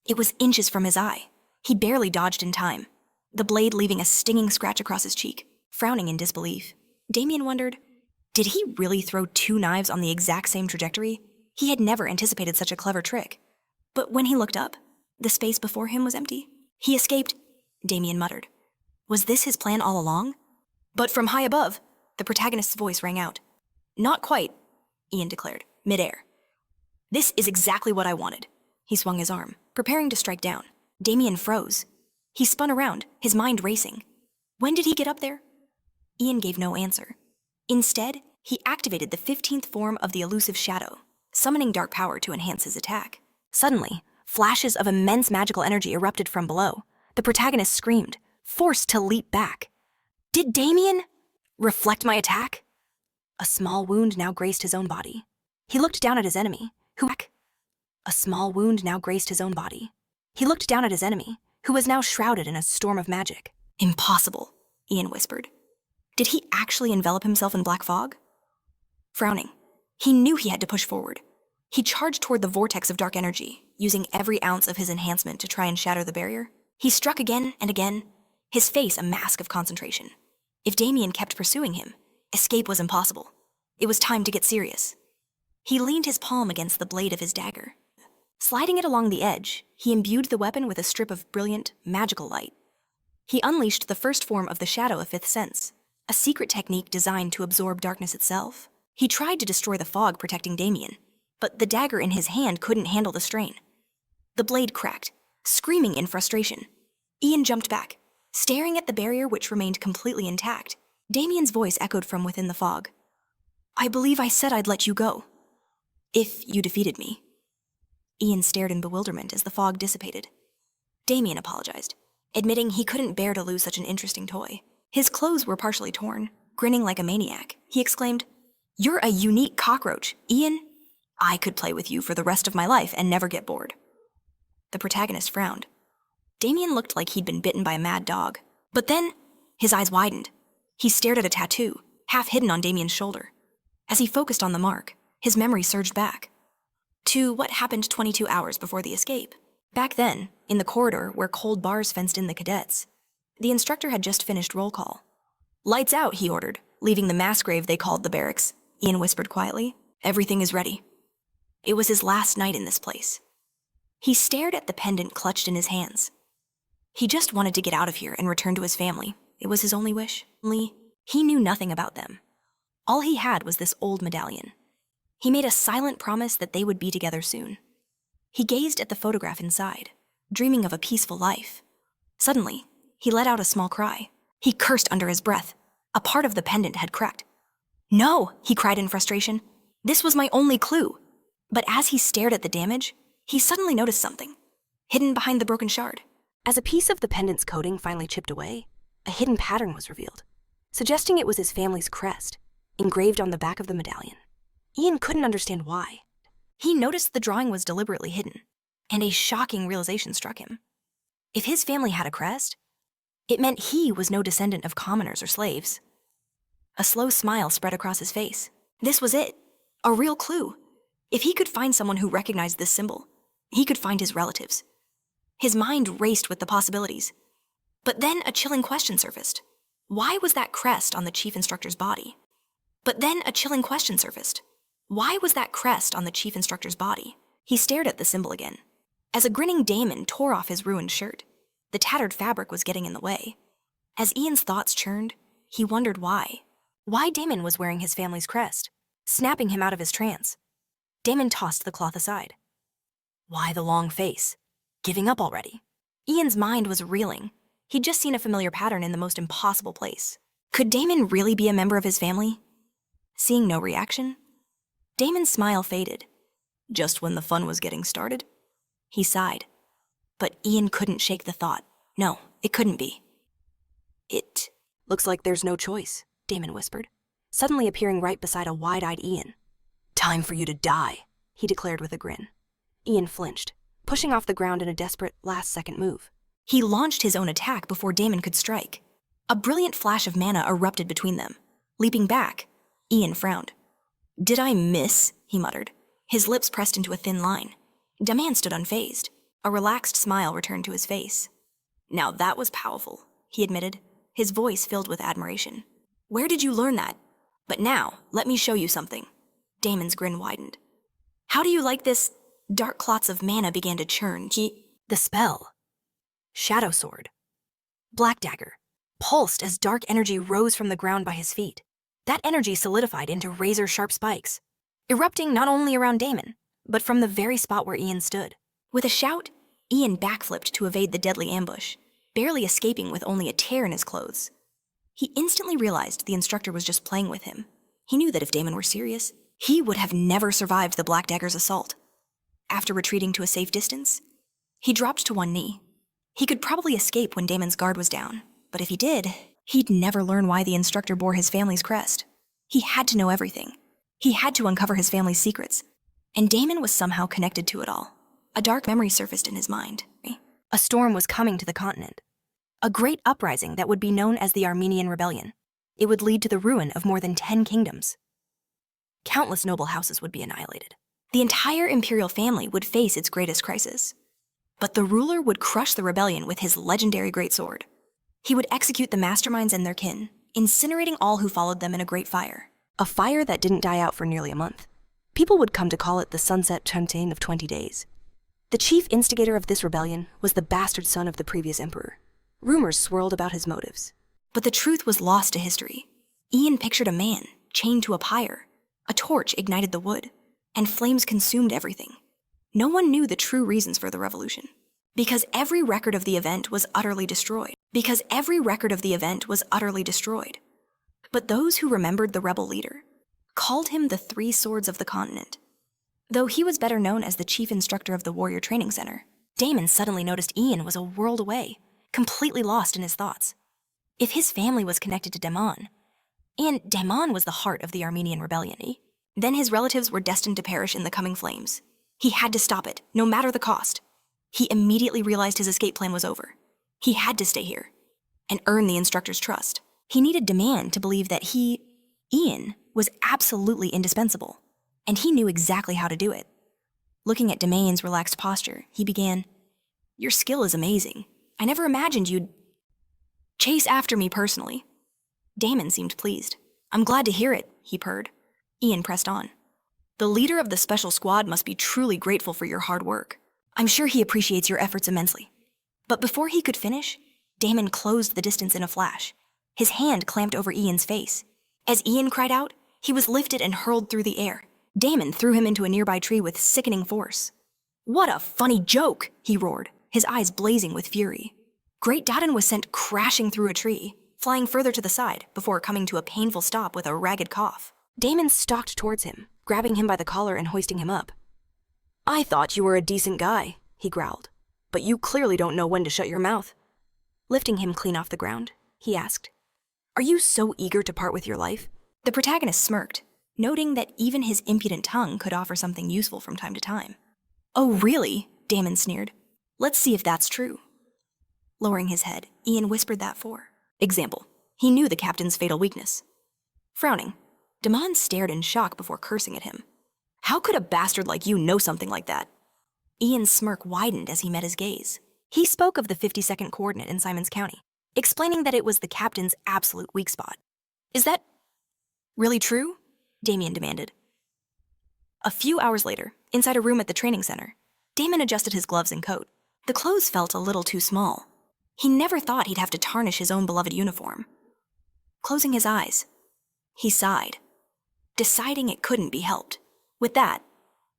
It was inches from his eye. He barely dodged in time, the blade leaving a stinging scratch across his cheek. Frowning in disbelief, Damien wondered, did he really throw two knives on the exact same trajectory? He had never anticipated such a clever trick. But when he looked up, the space before him was empty. He escaped, Damien muttered. Was this his plan all along? But from high above, the protagonist's voice rang out. "Not quite," Ian declared, midair. "This is exactly what I wanted." He swung his arm, preparing to strike down. Damien froze. He spun around, his mind racing. When did he get up there? Ian gave no answer. Instead, he activated the 15th form of the elusive shadow, summoning dark power to enhance his attack. Suddenly, flashes of immense magical energy erupted from below. The protagonist screamed, forced to leap back. Did Damien reflect my attack? A small wound now graced his own body. He looked down at his enemy, who A small wound now graced his own body. He looked down at his enemy, who was now shrouded in a storm of magic. Impossible, Ian whispered. Did he actually envelop himself in black fog? Frowning, he knew he had to push forward. He charged toward the vortex of dark energy, using every ounce of his enhancement to try and shatter the barrier. He struck again and again, his face a mask of concentration. If Damien kept pursuing him, escape was impossible. It was time to get serious. He leaned his palm against the blade of his dagger. Sliding it along the edge, he imbued the weapon with a strip of brilliant, magical light. He unleashed the first form of the shadow of fifth sense, a secret technique designed to absorb darkness itself. He tried to destroy the fog protecting Damien, but the dagger in his hand couldn't handle the strain. The blade cracked, screaming in frustration. Ian jumped back, staring at the barrier which remained completely intact. Damien's voice echoed from within the fog. "I believe I said I'd let you go. If you defeated me." Ian stared in bewilderment as the fog dissipated. Damien apologized, admitting he couldn't bear to lose such an interesting toy. His clothes were partially torn. Grinning like a maniac, he exclaimed, "You're a unique cockroach, Ian. I could play with you for the rest of my life and never get bored." The protagonist frowned. Damien looked like he'd been bitten by a mad dog. But then, his eyes widened. He stared at a tattoo, half hidden on Damien's shoulder. As he focused on the mark, his memory surged back to what happened 22 hours before the escape. Back then, in the corridor where cold bars fenced in the cadets, the instructor had just finished roll call. "Lights out," he ordered, leaving the mass grave they called the barracks. Ian whispered quietly, "Everything is ready." It was his last night in this place. He stared at the pendant clutched in his hands. He just wanted to get out of here and return to his family. It was his only wish. He knew nothing about them. All he had was this old medallion. He made a silent promise that they would be together soon. He gazed at the photograph inside, dreaming of a peaceful life. Suddenly, he let out a small cry. He cursed under his breath. A part of the pendant had cracked. "No!" he cried in frustration. "This was my only clue." But as he stared at the damage, he suddenly noticed something, hidden behind the broken shard. As a piece of the pendant's coating finally chipped away, a hidden pattern was revealed, suggesting it was his family's crest, engraved on the back of the medallion. Ian couldn't understand why. He noticed the drawing was deliberately hidden, and a shocking realization struck him. If his family had a crest, it meant he was no descendant of commoners or slaves. A slow smile spread across his face. This was it, a real clue. If he could find someone who recognized this symbol, he could find his relatives. His mind raced with the possibilities. But then a chilling question surfaced. Why was that crest on the chief instructor's body? He stared at the symbol again. As a grinning Damon tore off his ruined shirt, the tattered fabric was getting in the way. As Ian's thoughts churned, he wondered why. Why Damon was wearing his family's crest, snapping him out of his trance. Damon tossed the cloth aside. Why the long face? Giving up already? Ian's mind was reeling. He'd just seen a familiar pattern in the most impossible place. Could Damon really be a member of his family? Seeing no reaction, Damon's smile faded. Just when the fun was getting started? He sighed. But Ian couldn't shake the thought. No, it couldn't be. It looks like there's no choice, Damon whispered, suddenly appearing right beside a wide-eyed Ian. Time for you to die, he declared with a grin. Ian flinched, pushing off the ground in a desperate last-second move. He launched his own attack before Damon could strike. A brilliant flash of mana erupted between them. Leaping back, Ian frowned. "Did I miss?" he muttered, his lips pressed into a thin line. Damon stood unfazed. A relaxed smile returned to his face. "Now that was powerful," he admitted, his voice filled with admiration. "Where did you learn that? But now, let me show you something." Damon's grin widened. "How do you like this?" Dark clots of mana began to churn. The spell. Shadow sword. Black dagger. Pulsed as dark energy rose from the ground by his feet. That energy solidified into razor-sharp spikes, erupting not only around Damon, but from the very spot where Ian stood. With a shout, Ian backflipped to evade the deadly ambush, barely escaping with only a tear in his clothes. He instantly realized the instructor was just playing with him. He knew that if Damon were serious, he would have never survived the Black Dagger's assault. After retreating to a safe distance, he dropped to one knee. He could probably escape when Damon's guard was down, but if he did, he'd never learn why the instructor bore his family's crest. He had to know everything. He had to uncover his family's secrets, and Damon was somehow connected to it all. A dark memory surfaced in his mind. A storm was coming to the continent. A great uprising that would be known as the Armenian Rebellion. It would lead to the ruin of more than 10 kingdoms. Countless noble houses would be annihilated. The entire imperial family would face its greatest crisis. But the ruler would crush the rebellion with his legendary greatsword. He would execute the masterminds and their kin, incinerating all who followed them in a great fire. A fire that didn't die out for nearly a month. People would come to call it the Sunset Champagne of 20 days. The chief instigator of this rebellion was the bastard son of the previous emperor. Rumors swirled about his motives. But the truth was lost to history. Ian pictured a man chained to a pyre. A torch ignited the wood, and flames consumed everything. No one knew the true reasons for the revolution. Because every record of the event was utterly destroyed. But those who remembered the rebel leader called him the Three Swords of the Continent. Though he was better known as the chief instructor of the Warrior Training Center, Damon suddenly noticed Ian was a world away, completely lost in his thoughts. If his family was connected to Damon, and Damon was the heart of the Armenian rebellion, then his relatives were destined to perish in the coming flames. He had to stop it, no matter the cost. He immediately realized his escape plan was over. He had to stay here and earn the instructor's trust. He needed Damon to believe that Ian, was absolutely indispensable, and he knew exactly how to do it. Looking at Damon's relaxed posture, he began, "Your skill is amazing. I never imagined you'd chase after me personally." Damon seemed pleased. "I'm glad to hear it," he purred. Ian pressed on. "The leader of the special squad must be truly grateful for your hard work. I'm sure he appreciates your efforts immensely." But before he could finish, Damon closed the distance in a flash. His hand clamped over Ian's face. As Ian cried out, he was lifted and hurled through the air. Damon threw him into a nearby tree with sickening force. "What a funny joke!" he roared, his eyes blazing with fury. Great Dadan was sent crashing through a tree, flying further to the side before coming to a painful stop with a ragged cough. Damon stalked towards him, grabbing him by the collar and hoisting him up. "I thought you were a decent guy," he growled, "but you clearly don't know when to shut your mouth." Lifting him clean off the ground, he asked, "Are you so eager to part with your life?" The protagonist smirked, noting that even his impudent tongue could offer something useful from time to time. "Oh, really?" Damon sneered. "Let's see if that's true." Lowering his head, Ian whispered that for example. He knew the captain's fatal weakness. Frowning, Damon stared in shock before cursing at him. "How could a bastard like you know something like that?" Ian's smirk widened as he met his gaze. He spoke of the 52nd coordinate in Simons County, explaining that it was the captain's absolute weak spot. "Is that really true?" Damien demanded. A few hours later, inside a room at the training center, Damon adjusted his gloves and coat. The clothes felt a little too small. He never thought he'd have to tarnish his own beloved uniform. Closing his eyes, he sighed, deciding it couldn't be helped. With that,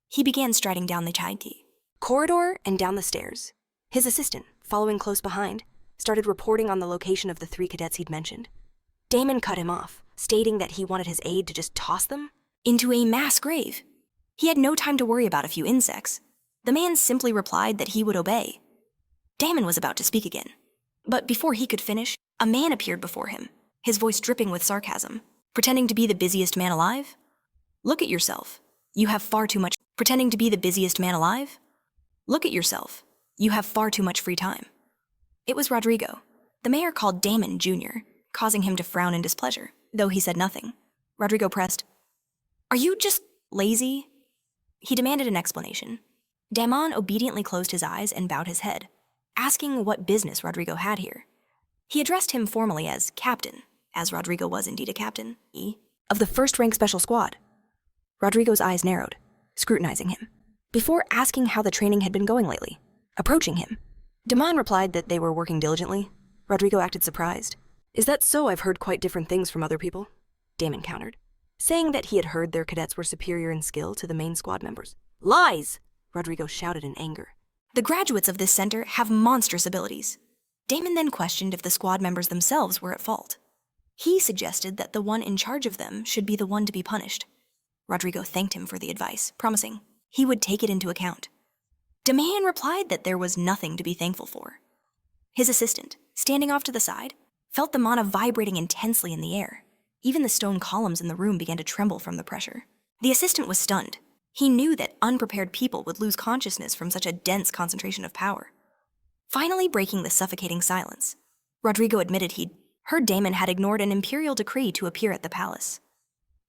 he began striding down the Chaiki corridor and down the stairs. His assistant, following close behind, started reporting on the location of the 3 cadets he'd mentioned. Damon cut him off, stating that he wanted his aide to just toss them into a mass grave. He had no time to worry about a few insects. The man simply replied that he would obey. Damon was about to speak again, but before he could finish, a man appeared before him, his voice dripping with sarcasm. "Pretending to be the busiest man alive? Look at yourself. You have far too much." "Pretending to be the busiest man alive? Look at yourself. You have far too much free time." It was Rodrigo. The mayor called Damon Jr., causing him to frown in displeasure, though he said nothing. Rodrigo pressed, "Are you just lazy?" He demanded an explanation. Damon obediently closed his eyes and bowed his head, asking what business Rodrigo had here. He addressed him formally as captain, as Rodrigo was indeed a captain, of the first-rank special squad. Rodrigo's eyes narrowed, scrutinizing him, before asking how the training had been going lately. Approaching him, Damon replied that they were working diligently. Rodrigo acted surprised. "Is that so? I've heard quite different things from other people," Damon countered, saying that he had heard their cadets were superior in skill to the main squad members. "Lies!" Rodrigo shouted in anger. "The graduates of this center have monstrous abilities." Damon then questioned if the squad members themselves were at fault. He suggested that the one in charge of them should be the one to be punished. Rodrigo thanked him for the advice, promising he would take it into account. Damon replied that there was nothing to be thankful for. His assistant, standing off to the side, felt the mana vibrating intensely in the air. Even the stone columns in the room began to tremble from the pressure. The assistant was stunned. He knew that unprepared people would lose consciousness from such a dense concentration of power. Finally breaking the suffocating silence, Rodrigo admitted he'd heard Damon had ignored an imperial decree to appear at the palace.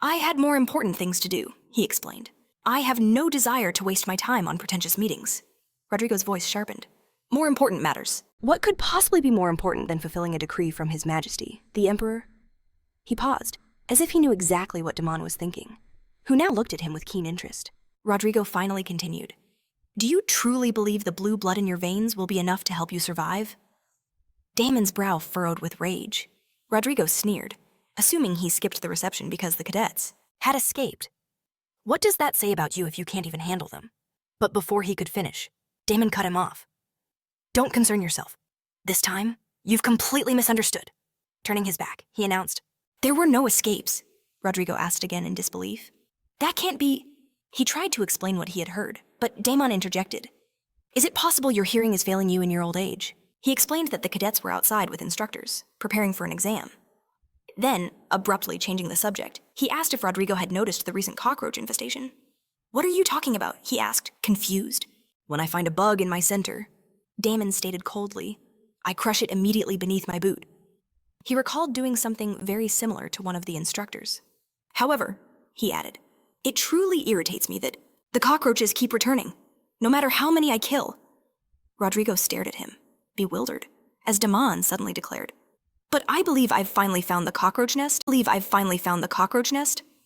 "I had more important things to do," he explained. "I have no desire to waste my time on pretentious meetings." Rodrigo's voice sharpened. "More important matters." What could possibly be more important than fulfilling a decree from His Majesty, the Emperor? He paused, as if he knew exactly what Damon was thinking, who now looked at him with keen interest. Rodrigo finally continued. Do you truly believe the blue blood in your veins will be enough to help you survive? Damon's brow furrowed with rage. Rodrigo sneered, assuming he skipped the reception because the cadets had escaped. What does that say about you if you can't even handle them? But before he could finish, Damon cut him off. Don't concern yourself. This time, you've completely misunderstood. Turning his back, he announced, There were no escapes, Rodrigo asked again in disbelief. That can't be. He tried to explain what he had heard, but Damon interjected. Is it possible your hearing is failing you in your old age? He explained that the cadets were outside with instructors, preparing for an exam. Then, abruptly changing the subject, he asked if Rodrigo had noticed the recent cockroach infestation. What are you talking about? He asked, confused. When I find a bug in my center, Damon stated coldly, I crush it immediately beneath my boot. He recalled doing something very similar to one of the instructors. However, he added, it truly irritates me that the cockroaches keep returning, no matter how many I kill. Rodrigo stared at him, bewildered, as Damon suddenly declared, But I believe I've finally found the cockroach nest.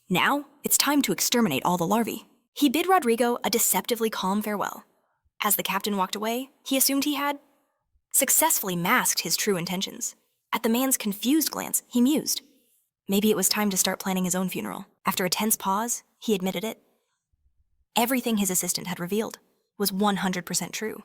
Now, it's time to exterminate all the larvae. He bid Rodrigo a deceptively calm farewell. As the captain walked away, he assumed he had successfully masked his true intentions. At the man's confused glance, he mused. Maybe it was time to start planning his own funeral. After a tense pause, he admitted it. Everything his assistant had revealed was 100% true.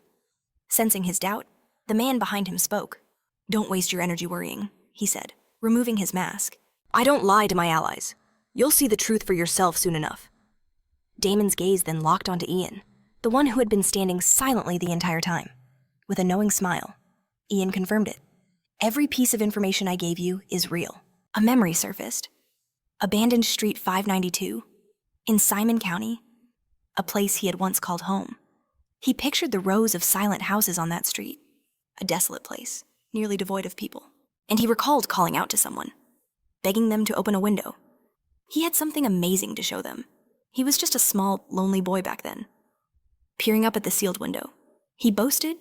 Sensing his doubt, the man behind him spoke. Don't waste your energy worrying, he said, removing his mask. I don't lie to my allies. You'll see the truth for yourself soon enough. Damon's gaze then locked onto Ian, the one who had been standing silently the entire time. With a knowing smile, Ian confirmed it. Every piece of information I gave you is real. A memory surfaced. Abandoned Street 592, in Simon County, a place he had once called home. He pictured the rows of silent houses on that street, a desolate place, nearly devoid of people. And he recalled calling out to someone, begging them to open a window. He had something amazing to show them. He was just a small, lonely boy back then. Peering up at the sealed window, he boasted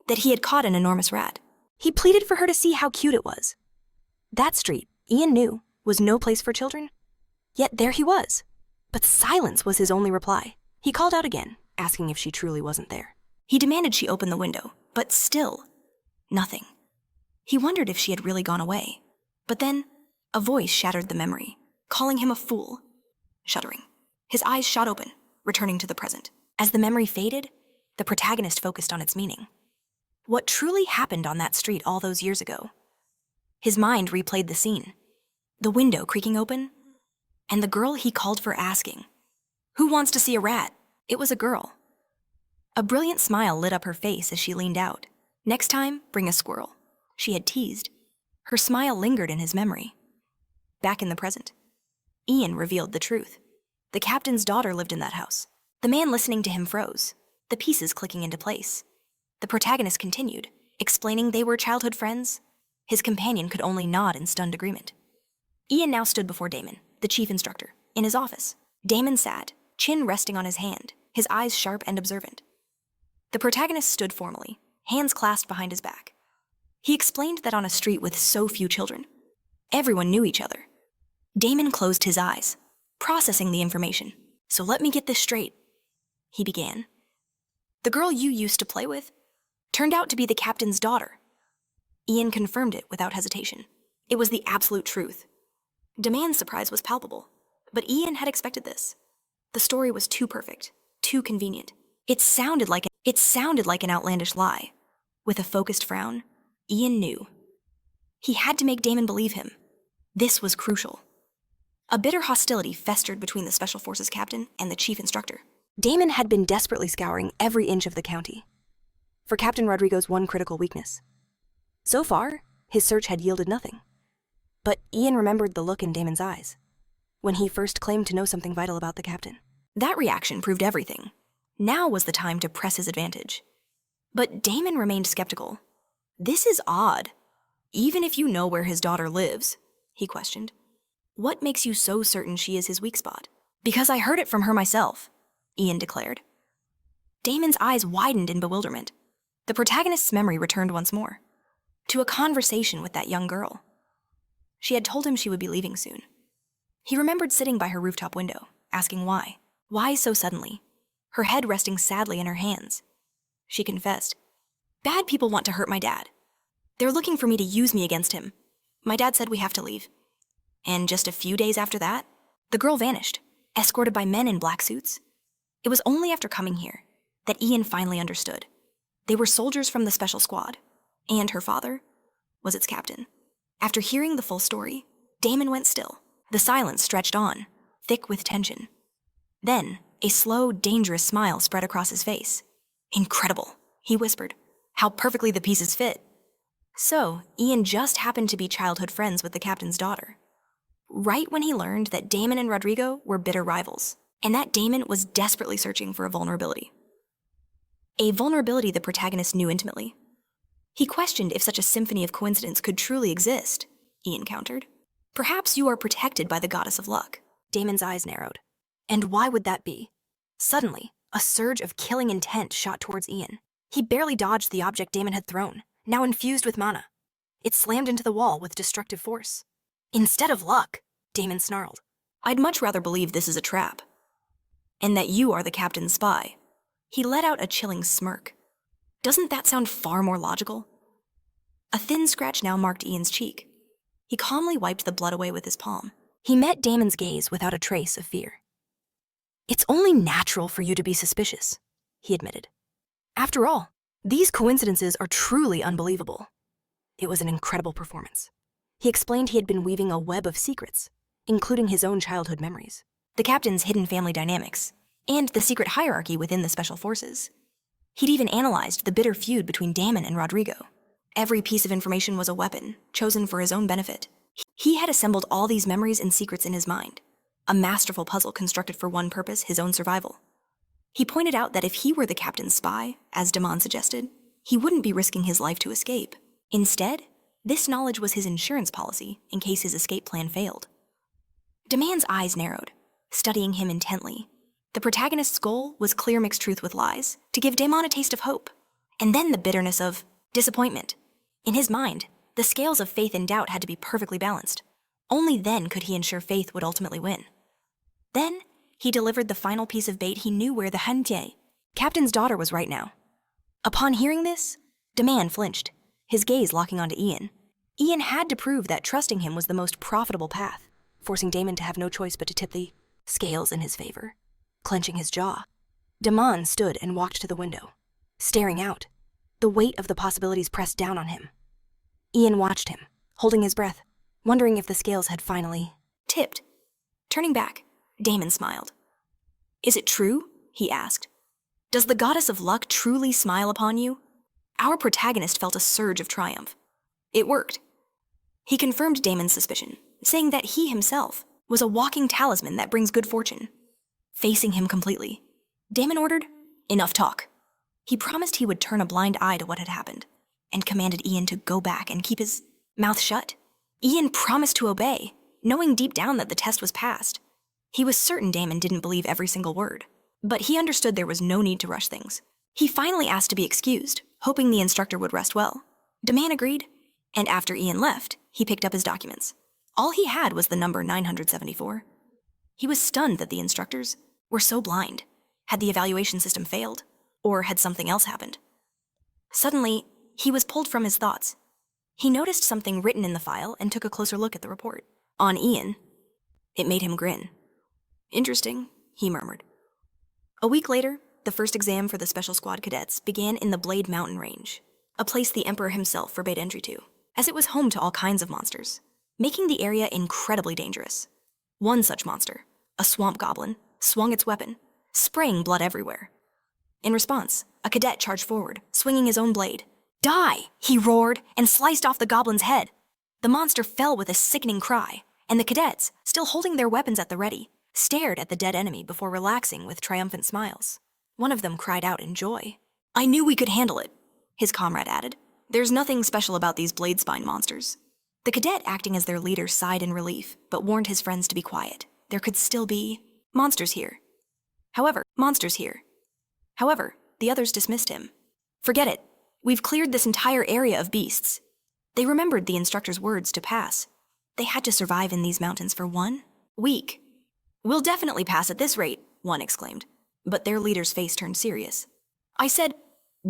that he had caught an enormous rat. He pleaded for her to see how cute it was. That street, Ian knew, was no place for children. Yet there he was. But silence was his only reply. He called out again, asking if she truly wasn't there. He demanded she open the window, but still, nothing. He wondered if she had really gone away. But then, a voice shattered the memory, calling him a fool. Shuddering, his eyes shot open, returning to the present. As the memory faded, the protagonist focused on its meaning. What truly happened on that street all those years ago? His mind replayed the scene. The window creaking open, and the girl he called for asking, Who wants to see a rat? It was a girl. A brilliant smile lit up her face as she leaned out. Next time, bring a squirrel, she had teased. Her smile lingered in his memory. Back in the present, Ian revealed the truth. The captain's daughter lived in that house. The man listening to him froze, the pieces clicking into place. The protagonist continued, explaining they were childhood friends. His companion could only nod in stunned agreement. Ian now stood before Damon, the chief instructor, in his office. Damon sat, chin resting on his hand, his eyes sharp and observant. The protagonist stood formally, hands clasped behind his back. He explained that on a street with so few children, everyone knew each other. Damon closed his eyes, processing the information. So let me get this straight, he began. The girl you used to play with turned out to be the captain's daughter. Ian confirmed it without hesitation. It was the absolute truth. Damon's surprise was palpable, but Ian had expected this. The story was too perfect, too convenient. It sounded like an outlandish lie. With a focused frown, Ian knew. He had to make Damon believe him. This was crucial. A bitter hostility festered between the Special Forces captain and the chief instructor. Damon had been desperately scouring every inch of the county for Captain Rodrigo's one critical weakness. So far, his search had yielded nothing. But Ian remembered the look in Damon's eyes when he first claimed to know something vital about the captain. That reaction proved everything. Now was the time to press his advantage. But Damon remained skeptical. This is odd. Even if you know where his daughter lives, he questioned. What makes you so certain she is his weak spot? Because I heard it from her myself, Ian declared. Damon's eyes widened in bewilderment. The protagonist's memory returned once more, to a conversation with that young girl. She had told him she would be leaving soon. He remembered sitting by her rooftop window, asking why. Why so suddenly? her head resting sadly in her hands. She confessed, "Bad people want to hurt my dad. They're looking for me to use me against him. My dad said we have to leave." And just a few days after that, the girl vanished, escorted by men in black suits. It was only after coming here that Ian finally understood. They were soldiers from the special squad, and her father was its captain. After hearing the full story, Damon went still. The silence stretched on, thick with tension. Then, a slow, dangerous smile spread across his face. "Incredible," he whispered. "How perfectly the pieces fit." So, Ian just happened to be childhood friends with the captain's daughter. Right when he learned that Damon and Rodrigo were bitter rivals, and that Damon was desperately searching for a vulnerability. A vulnerability the protagonist knew intimately. He questioned if such a symphony of coincidence could truly exist, Ian countered. "Perhaps you are protected by the goddess of luck." Damon's eyes narrowed. And why would that be? Suddenly, a surge of killing intent shot towards Ian. He barely dodged the object Damon had thrown, now infused with mana. It slammed into the wall with destructive force. "Instead of luck," Damon snarled, "I'd much rather believe this is a trap. And that you are the captain's spy." He let out a chilling smirk. "Doesn't that sound far more logical?" A thin scratch now marked Ian's cheek. He calmly wiped the blood away with his palm. He met Damon's gaze without a trace of fear. "It's only natural for you to be suspicious," he admitted. "After all, these coincidences are truly unbelievable." It was an incredible performance. He explained he had been weaving a web of secrets, including his own childhood memories, the captain's hidden family dynamics, and the secret hierarchy within the special forces. He'd even analyzed the bitter feud between Damon and Rodrigo. Every piece of information was a weapon, chosen for his own benefit. He had assembled all these memories and secrets in his mind, a masterful puzzle constructed for one purpose, his own survival. He pointed out that if he were the captain's spy, as Damon suggested, he wouldn't be risking his life to escape. Instead, this knowledge was his insurance policy in case his escape plan failed. Damon's eyes narrowed, studying him intently. The protagonist's goal was clear mixed truth with lies, to give Damon a taste of hope, and then the bitterness of disappointment. In his mind, the scales of faith and doubt had to be perfectly balanced. Only then could he ensure faith would ultimately win. Then, he delivered the final piece of bait he knew where the Hantie, captain's daughter, was right now. Upon hearing this, Damon flinched, his gaze locking onto Ian. Ian had to prove that trusting him was the most profitable path, forcing Damon to have no choice but to tip the scales in his favor. Clenching his jaw, Damon stood and walked to the window, staring out, the weight of the possibilities pressed down on him. Ian watched him, holding his breath, wondering if the scales had finally tipped. Turning back, Damon smiled. "Is it true?" he asked. "Does the goddess of luck truly smile upon you?" Our protagonist felt a surge of triumph. It worked. He confirmed Damon's suspicion, saying that he himself was a walking talisman that brings good fortune. Facing him completely, Damon ordered, "Enough talk." He promised he would turn a blind eye to what had happened, and commanded Ian to go back and keep his mouth shut. Ian promised to obey, knowing deep down that the test was passed. He was certain Damon didn't believe every single word, but he understood there was no need to rush things. He finally asked to be excused, hoping the instructor would rest well. Damon agreed, and after Ian left, he picked up his documents. All he had was the number 974. He was stunned that the instructors were so blind. Had the evaluation system failed? Or had something else happened? Suddenly, he was pulled from his thoughts. He noticed something written in the file and took a closer look at the report. On Ian, it made him grin. "Interesting," he murmured. A week later, the first exam for the Special Squad cadets began in the Blade Mountain Range, a place the Emperor himself forbade entry to, as it was home to all kinds of monsters, making the area incredibly dangerous. One such monster, a swamp goblin, swung its weapon, spraying blood everywhere. In response, a cadet charged forward, swinging his own blade. "Die!" he roared, and sliced off the goblin's head. The monster fell with a sickening cry, and the cadets, still holding their weapons at the ready, stared at the dead enemy before relaxing with triumphant smiles. One of them cried out in joy. "I knew we could handle it," his comrade added. "There's nothing special about these blade spine monsters." The cadet acting as their leader sighed in relief, but warned his friends to be quiet. There could still be monsters here. However, the others dismissed him. "Forget it. We've cleared this entire area of beasts." They remembered the instructor's words to pass. They had to survive in these mountains for 1 week. "We'll definitely pass at this rate," one exclaimed. But their leader's face turned serious. "I said,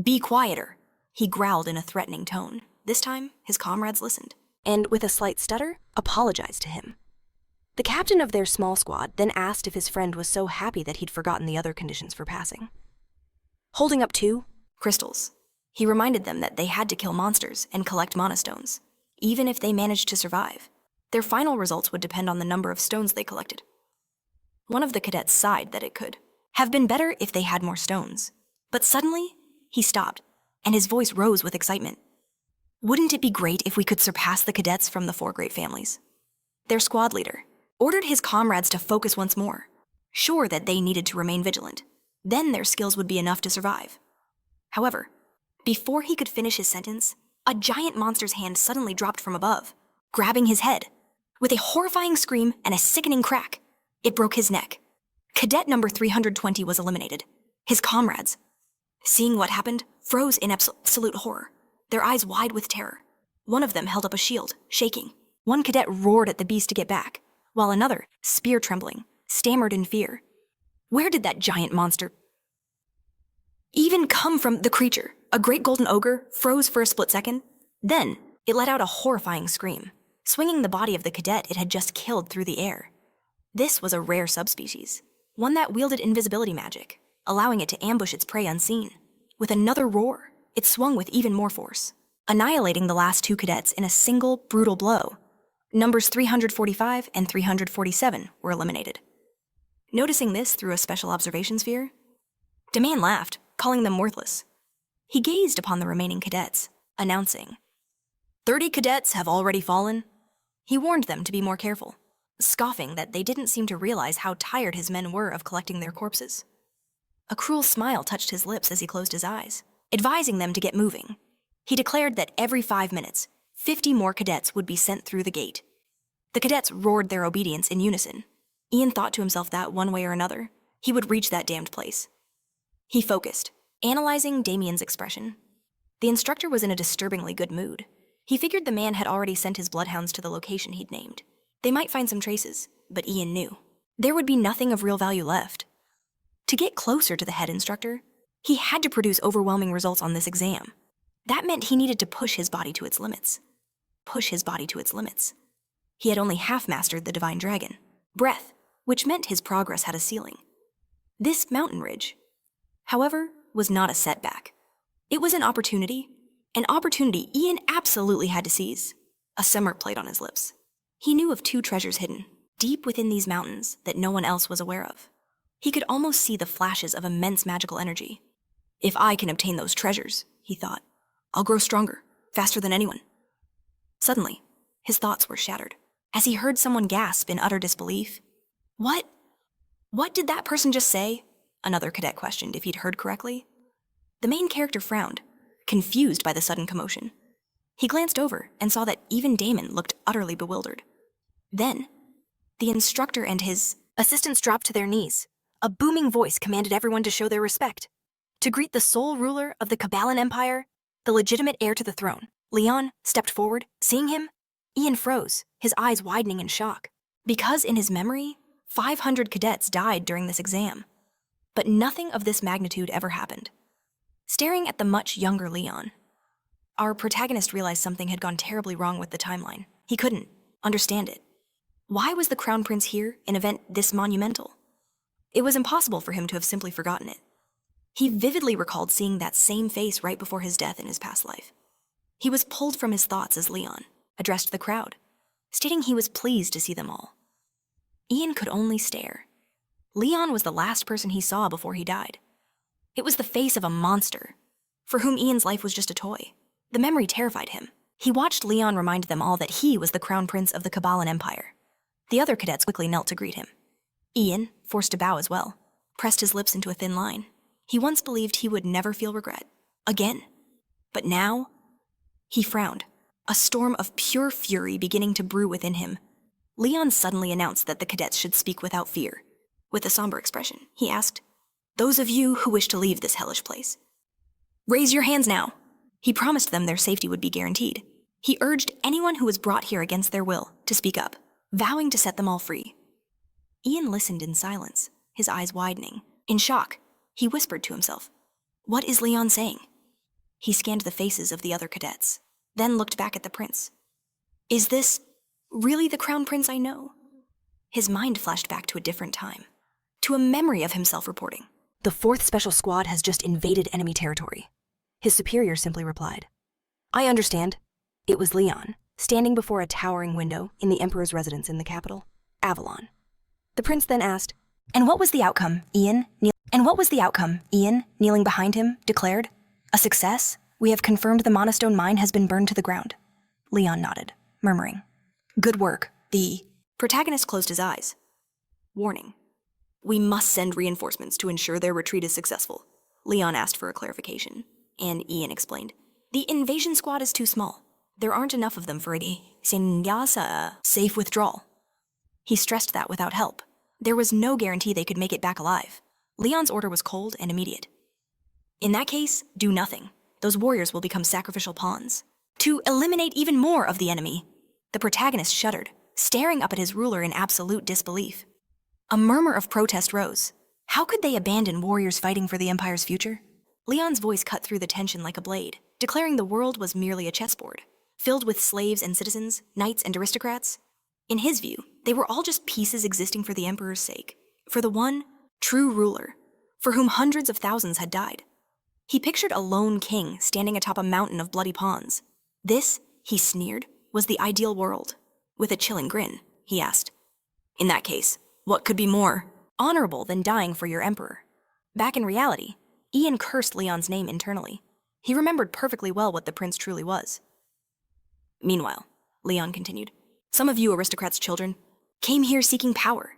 be quieter," he growled in a threatening tone. This time, his comrades listened, and with a slight stutter, apologized to him. The captain of their small squad then asked if his friend was so happy that he'd forgotten the other conditions for passing. Holding up 2 crystals, he reminded them that they had to kill monsters and collect mana stones, even if they managed to survive. Their final results would depend on the number of stones they collected. One of the cadets sighed that it could have been better if they had more stones. But suddenly, he stopped, and his voice rose with excitement. "Wouldn't it be great if we could surpass the cadets from the 4 great families?" Their squad leader ordered his comrades to focus once more, sure that they needed to remain vigilant. Then their skills would be enough to survive. However, before he could finish his sentence, a giant monster's hand suddenly dropped from above, grabbing his head. With a horrifying scream and a sickening crack, it broke his neck. Cadet number 320 was eliminated. His comrades, seeing what happened, froze in absolute horror, their eyes wide with terror. One of them held up a shield, shaking. One cadet roared at the beast to get back, while another, spear trembling, stammered in fear. Where did that giant monster even come from? The creature, a great golden ogre, froze for a split second. Then, it let out a horrifying scream, swinging the body of the cadet it had just killed through the air. This was a rare subspecies, one that wielded invisibility magic, allowing it to ambush its prey unseen. With another roar, it swung with even more force, annihilating the last 2 cadets in a single, brutal blow. Numbers 345 and 347 were eliminated. Noticing this through a special observation sphere, Demand laughed, calling them worthless. He gazed upon the remaining cadets, announcing, 30 cadets have already fallen." He warned them to be more careful, scoffing that they didn't seem to realize how tired his men were of collecting their corpses. A cruel smile touched his lips as he closed his eyes, advising them to get moving. He declared that every 5 minutes, 50 more cadets would be sent through the gate. The cadets roared their obedience in unison. Ian thought to himself that one way or another, he would reach that damned place. He focused, analyzing Damien's expression. The instructor was in a disturbingly good mood. He figured the man had already sent his bloodhounds to the location he'd named. They might find some traces, but Ian knew there would be nothing of real value left. To get closer to the head instructor, he had to produce overwhelming results on this exam. That meant he needed to push his body to its limits. He had only half-mastered the divine dragon, breath, which meant his progress had a ceiling. This mountain ridge, however, was not a setback. It was an opportunity Ian absolutely had to seize. A smirk played on his lips. He knew of 2 treasures hidden, deep within these mountains that no one else was aware of. He could almost see the flashes of immense magical energy. If I can obtain those treasures, he thought, I'll grow stronger, faster than anyone. Suddenly, his thoughts were shattered, as he heard someone gasp in utter disbelief. What did that person just say? Another cadet questioned if he'd heard correctly. The main character frowned, confused by the sudden commotion. He glanced over and saw that even Damon looked utterly bewildered. Then, the instructor and his assistants dropped to their knees. A booming voice commanded everyone to show their respect. To greet the sole ruler of the Cabalan Empire, the legitimate heir to the throne, Leon stepped forward. Seeing him, Ian froze, his eyes widening in shock. Because in his memory, 500 cadets died during this exam. But nothing of this magnitude ever happened. Staring at the much younger Leon, our protagonist realized something had gone terribly wrong with the timeline. He couldn't understand it. Why was the Crown Prince here, an event this monumental? It was impossible for him to have simply forgotten it. He vividly recalled seeing that same face right before his death in his past life. He was pulled from his thoughts as Leon addressed the crowd, stating he was pleased to see them all. Ian could only stare. Leon was the last person he saw before he died. It was the face of a monster, for whom Ian's life was just a toy. The memory terrified him. He watched Leon remind them all that he was the Crown Prince of the Cabalan Empire. The other cadets quickly knelt to greet him. Ian, forced to bow as well, pressed his lips into a thin line. He once believed he would never feel regret. Again. But now, he frowned, a storm of pure fury beginning to brew within him. Leon suddenly announced that the cadets should speak without fear. With a somber expression, he asked, "Those of you who wish to leave this hellish place, raise your hands now." He promised them their safety would be guaranteed. He urged anyone who was brought here against their will to speak up, vowing to set them all free. Ian listened in silence, his eyes widening. In shock, He whispered to himself, "What is Leon saying?" He scanned the faces of the other cadets, then looked back at the prince. Is this really the crown prince I know? His mind flashed back to a different time, to a memory of himself reporting. "The 4th Special Squad has just invaded enemy territory." His superior simply replied, "I understand." It was Leon, standing before a towering window in the Emperor's residence in the capital, Avalon. The prince then asked, "And what was the outcome, Ian?" Ian, kneeling behind him, declared, "A success. We have confirmed the Monostone mine has been burned to the ground." Leon nodded, murmuring, "Good work." The protagonist closed his eyes. Warning. "We must send reinforcements to ensure their retreat is successful." Leon asked for a clarification, and Ian explained, "The invasion squad is too small. There aren't enough of them for a safe withdrawal." He stressed that without help, there was no guarantee they could make it back alive. Leon's order was cold and immediate. "In that case, do nothing. Those warriors will become sacrificial pawns. To eliminate even more of the enemy." The protagonist shuddered, staring up at his ruler in absolute disbelief. A murmur of protest rose. How could they abandon warriors fighting for the Empire's future? Leon's voice cut through the tension like a blade, declaring the world was merely a chessboard, filled with slaves and citizens, knights and aristocrats. In his view, they were all just pieces existing for the Emperor's sake, for the one true ruler, for whom hundreds of thousands had died. He pictured a lone king standing atop a mountain of bloody pawns. This, he sneered, was the ideal world. With a chilling grin, he asked, "In that case, what could be more honorable than dying for your emperor?" Back in reality, Ian cursed Leon's name internally. He remembered perfectly well what the prince truly was. "Meanwhile," Leon continued, "some of you aristocrats' children came here seeking power."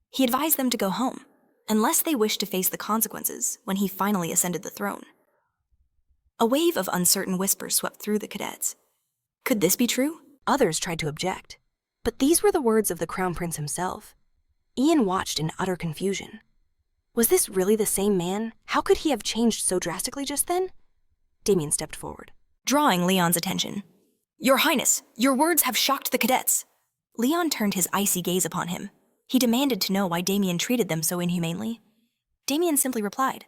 He advised them to go home, unless they wished to face the consequences when he finally ascended the throne. A wave of uncertain whispers swept through the cadets. Could this be true? Others tried to object, but these were the words of the Crown Prince himself. Ian watched in utter confusion. Was this really the same man? How could he have changed so drastically just then? Damien stepped forward, drawing Leon's attention. "Your Highness, your words have shocked the cadets." Leon turned his icy gaze upon him. He demanded to know why Damien treated them so inhumanely. Damien simply replied,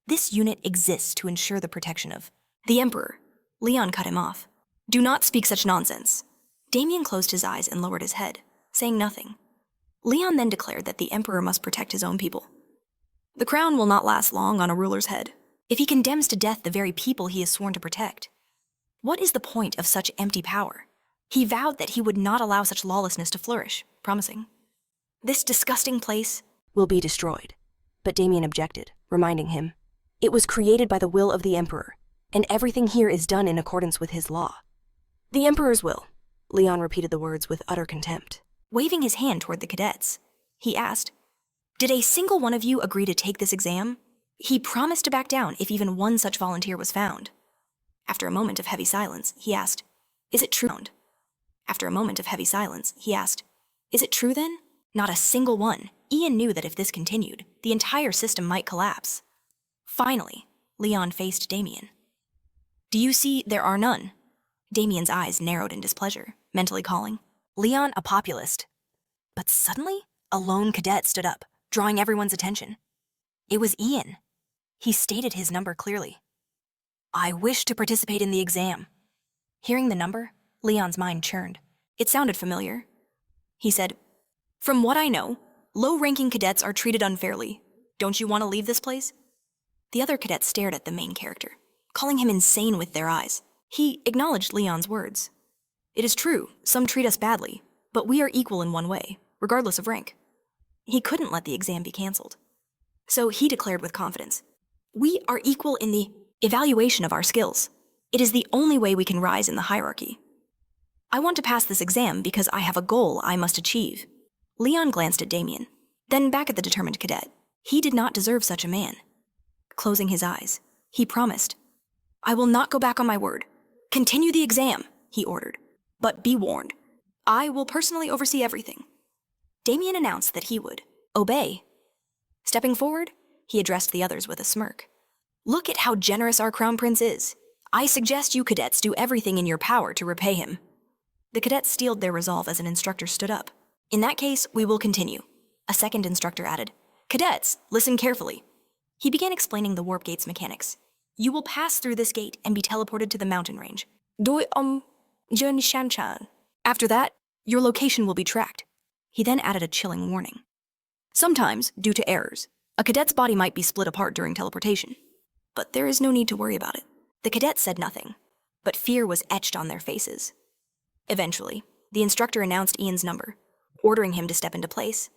"This unit exists to ensure the protection of the Emperor." Leon cut him off. "Do not speak such nonsense." Damien closed his eyes and lowered his head, saying nothing. Leon then declared that the Emperor must protect his own people. The crown will not last long on a ruler's head if he condemns to death the very people he is sworn to protect. What is the point of such empty power? He vowed that he would not allow such lawlessness to flourish, promising, "This disgusting place will be destroyed." But Damien objected, reminding him, "It was created by the will of the Emperor, and everything here is done in accordance with his law." "The Emperor's will," Leon repeated the words with utter contempt. Waving his hand toward the cadets, he asked, "Did a single one of you agree to take this exam?" He promised to back down if even one such volunteer was found. After a moment of heavy silence, he asked, "Is it true?" After a moment of heavy silence, he asked, "Is it true then?" Not a single one. Ian knew that if this continued, the entire system might collapse. Finally, Leon faced Damien. "Do you see there are none?" Damien's eyes narrowed in displeasure, mentally calling, "Leon a populist." But suddenly, a lone cadet stood up, drawing everyone's attention. It was Ian. He stated his number clearly. "I wish to participate in the exam." Hearing the number, Leon's mind churned. It sounded familiar. He said, "From what I know, low-ranking cadets are treated unfairly. Don't you want to leave this place?" The other cadets stared at the main character, calling him insane with their eyes. He acknowledged Leon's words. "It is true, some treat us badly, but we are equal in one way, regardless of rank." He couldn't let the exam be canceled. So he declared with confidence, "We are equal in the evaluation of our skills. It is the only way we can rise in the hierarchy. I want to pass this exam because I have a goal I must achieve." Leon glanced at Damien, then back at the determined cadet. He did not deserve such a man. Closing his eyes, he promised, "I will not go back on my word. Continue the exam," he ordered. "But be warned, I will personally oversee everything." Damien announced that he would obey. Stepping forward, he addressed the others with a smirk. "Look at how generous our Crown Prince is. I suggest you cadets do everything in your power to repay him." The cadets steeled their resolve as an instructor stood up. "In that case, we will continue." A second instructor added, "Cadets, listen carefully. He began explaining the warp gate's mechanics. You will pass through this gate and be teleported to the mountain range. After that, your location will be tracked. He then added a chilling warning. Sometimes, due to errors, a cadet's body might be split apart during teleportation. But there is no need to worry about it. The cadets said nothing, but fear was etched on their faces. Eventually, the instructor announced Ian's number, ordering him to step into place.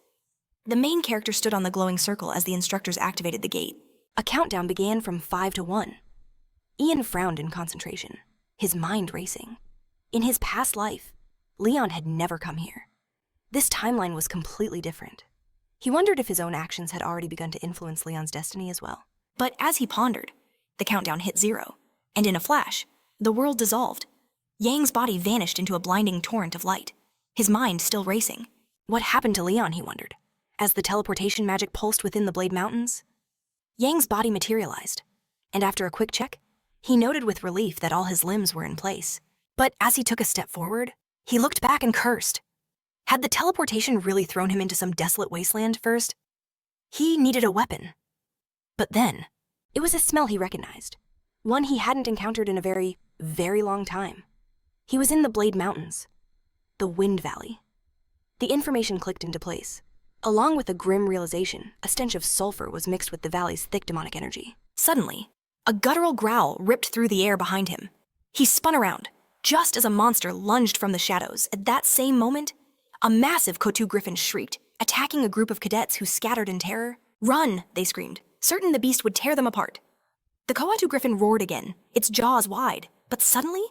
The main character stood on the glowing circle as the instructors activated the gate. A countdown began from 5 to 1. Ian frowned in concentration, his mind racing. In his past life, Leon had never come here. This timeline was completely different. He wondered if his own actions had already begun to influence Leon's destiny as well. But as he pondered, the countdown hit 0, and in a flash, the world dissolved. Yang's body vanished into a blinding torrent of light, his mind still racing. What happened to Leon, he wondered, as the teleportation magic pulsed within the Blade Mountains? Yang's body materialized, and after a quick check, he noted with relief that all his limbs were in place. But as he took a step forward, he looked back and cursed. Had the teleportation really thrown him into some desolate wasteland first? He needed a weapon. But then, it was a smell he recognized, one he hadn't encountered in a very, very long time. He was in the Blade Mountains, the Wind Valley. The information clicked into place. Along with a grim realization, a stench of sulfur was mixed with the valley's thick demonic energy. Suddenly, a guttural growl ripped through the air behind him. He spun around, just as a monster lunged from the shadows. At that same moment, a massive Kotu griffin shrieked, attacking a group of cadets who scattered in terror. "Run!" they screamed, certain the beast would tear them apart. The Koatu griffin roared again, its jaws wide, but suddenly,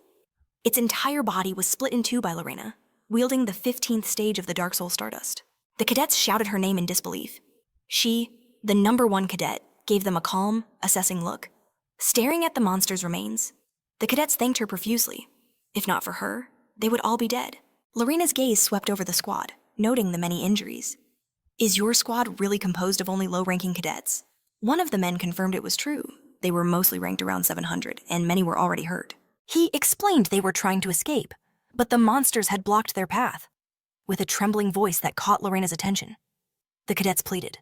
its entire body was split in two by Lorena, wielding the 15th stage of the Dark Soul Stardust. The cadets shouted her name in disbelief. She, the number 1 cadet, gave them a calm, assessing look. Staring at the monster's remains, the cadets thanked her profusely. If not for her, they would all be dead. Lorena's gaze swept over the squad, noting the many injuries. Is your squad really composed of only low-ranking cadets? One of the men confirmed it was true. They were mostly ranked around 700, and many were already hurt. He explained they were trying to escape, but the monsters had blocked their path. With a trembling voice that caught Lorena's attention, the cadets pleaded,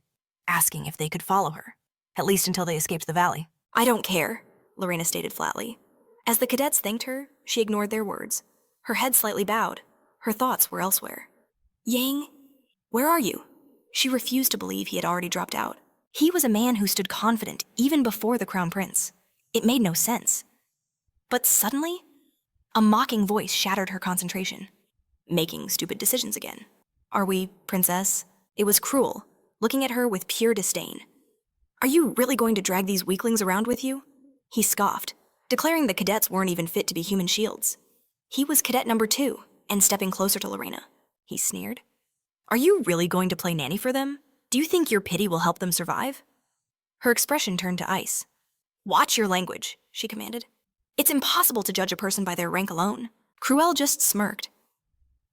asking if they could follow her, at least until they escaped the valley. "I don't care," Lorena stated flatly. As the cadets thanked her, she ignored their words. Her head slightly bowed. Her thoughts were elsewhere. "Yang, where are you?" She refused to believe he had already dropped out. He was a man who stood confident even before the Crown Prince. It made no sense. But suddenly, a mocking voice shattered her concentration. "Making stupid decisions again. Are we, Princess?" It was cruel, looking at her with pure disdain. "Are you really going to drag these weaklings around with you?" He scoffed, declaring the cadets weren't even fit to be human shields. He was cadet number 2, and stepping closer to Lorena, he sneered. "Are you really going to play nanny for them? Do you think your pity will help them survive?" Her expression turned to ice. "Watch your language," she commanded. "It's impossible to judge a person by their rank alone." Cruel just smirked.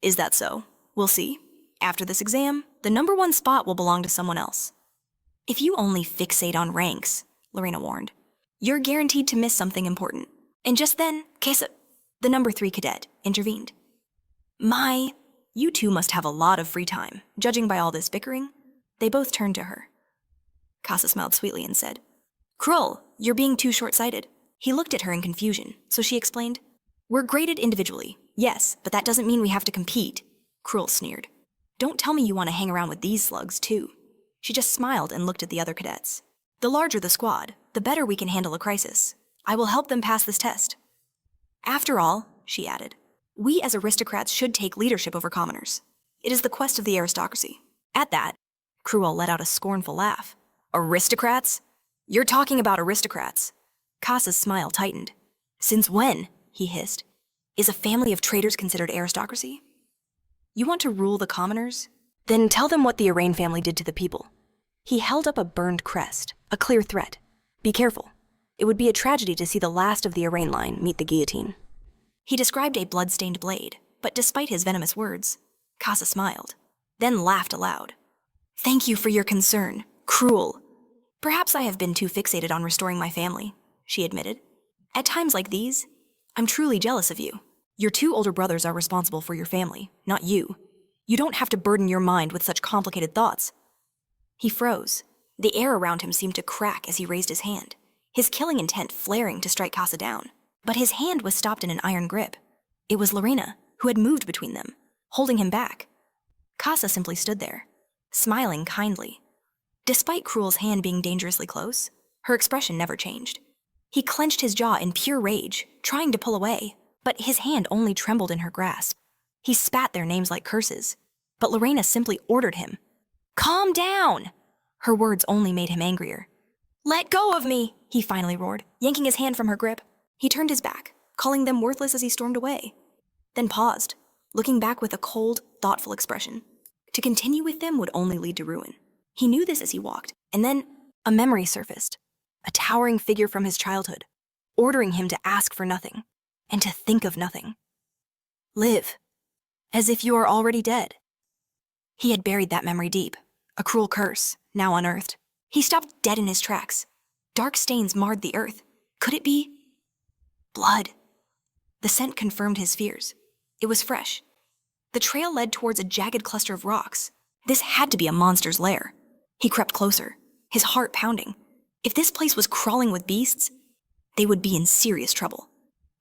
"Is that so? We'll see. After this exam, the number 1 spot will belong to someone else." "If you only fixate on ranks," Lorena warned, "you're guaranteed to miss something important." And just then, Kesa, the number 3 cadet, intervened. You two must have a lot of free time, judging by all this bickering." They both turned to her. Casa smiled sweetly and said, "Krull, you're being too short-sighted." He looked at her in confusion, so she explained, "We're graded individually, yes, but that doesn't mean we have to compete." Krull sneered. "Don't tell me you want to hang around with these slugs, too." She just smiled and looked at the other cadets. "The larger the squad, the better we can handle a crisis. I will help them pass this test. After all," she added, "we as aristocrats should take leadership over commoners. It is the quest of the aristocracy." At that, Krull let out a scornful laugh. "Aristocrats? You're talking about aristocrats." Casa's smile tightened. "Since when," he hissed, "is a family of traitors considered aristocracy? You want to rule the commoners? Then tell them what the Arain family did to the people." He held up a burned crest, a clear threat. "Be careful. It would be a tragedy to see the last of the Arain line meet the guillotine." He described a blood-stained blade, but despite his venomous words, Casa smiled, then laughed aloud. "Thank you for your concern. Cruel. Perhaps I have been too fixated on restoring my family," she admitted. "At times like these, I'm truly jealous of you. Your 2 older brothers are responsible for your family, not you. You don't have to burden your mind with such complicated thoughts." He froze, The air around him seemed to crack as he raised his hand, his killing intent flaring to strike Casa down. But his hand was stopped in an iron grip. It was Lorena, who had moved between them, holding him back. Casa simply stood there, smiling kindly. Despite Cruel's hand being dangerously close, her expression never changed. He clenched his jaw in pure rage, trying to pull away, but his hand only trembled in her grasp. He spat their names like curses, but Lorena simply ordered him. "Calm down!" Her words only made him angrier. "Let go of me!" he finally roared, yanking his hand from her grip. He turned his back, calling them worthless as he stormed away, then paused, looking back with a cold, thoughtful expression. To continue with them would only lead to ruin. He knew this as he walked, and then a memory surfaced, a towering figure from his childhood, ordering him to ask for nothing, and to think of nothing. Live, as if you are already dead. He had buried that memory deep, a cruel curse, now unearthed. He stopped dead in his tracks. Dark stains marred the earth. Could it be blood? The scent confirmed his fears. It was fresh. The trail led towards a jagged cluster of rocks. This had to be a monster's lair. He crept closer, his heart pounding. If this place was crawling with beasts, they would be in serious trouble.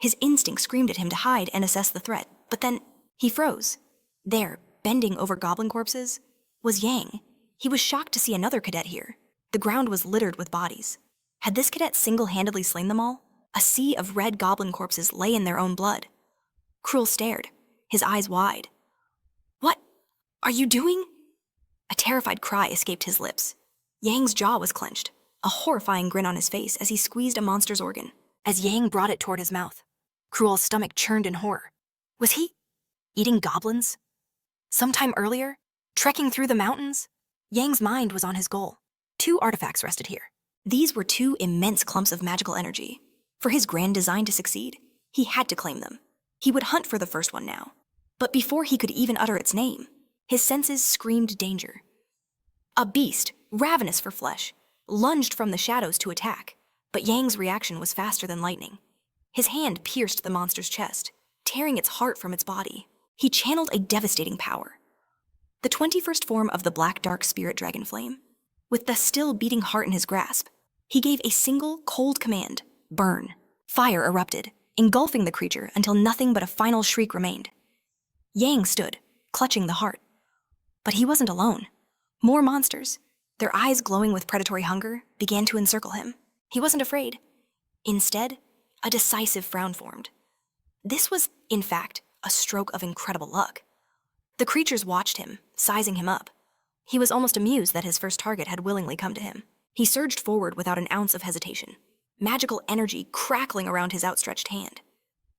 His instinct screamed at him to hide and assess the threat, but then he froze. There, bending over goblin corpses, was Yang. He was shocked to see another cadet here. The ground was littered with bodies. Had this cadet single-handedly slain them all? A sea of red goblin corpses lay in their own blood. Cruel stared, his eyes wide. "What are you doing?" A terrified cry escaped his lips. Yang's jaw was clenched, a horrifying grin on his face as he squeezed a monster's organ. As Yang brought it toward his mouth, Cruel's stomach churned in horror. Was he eating goblins? Sometime earlier, trekking through the mountains? Yang's mind was on his goal. 2 artifacts rested here. These were 2 immense clumps of magical energy. For his grand design to succeed, he had to claim them. He would hunt for the first one now. But before he could even utter its name, his senses screamed danger. A beast, ravenous for flesh, lunged from the shadows to attack, but Yang's reaction was faster than lightning. His hand pierced the monster's chest, tearing its heart from its body. He channeled a devastating power. The 21st form of the black dark spirit dragon flame. With the still beating heart in his grasp, he gave a single cold command, burn. Fire erupted, engulfing the creature until nothing but a final shriek remained. Yang stood, clutching the heart. But he wasn't alone. More monsters, their eyes glowing with predatory hunger, began to encircle him. He wasn't afraid. Instead, a decisive frown formed. This was, in fact, a stroke of incredible luck. The creatures watched him, sizing him up. He was almost amused that his first target had willingly come to him. He surged forward without an ounce of hesitation, magical energy crackling around his outstretched hand.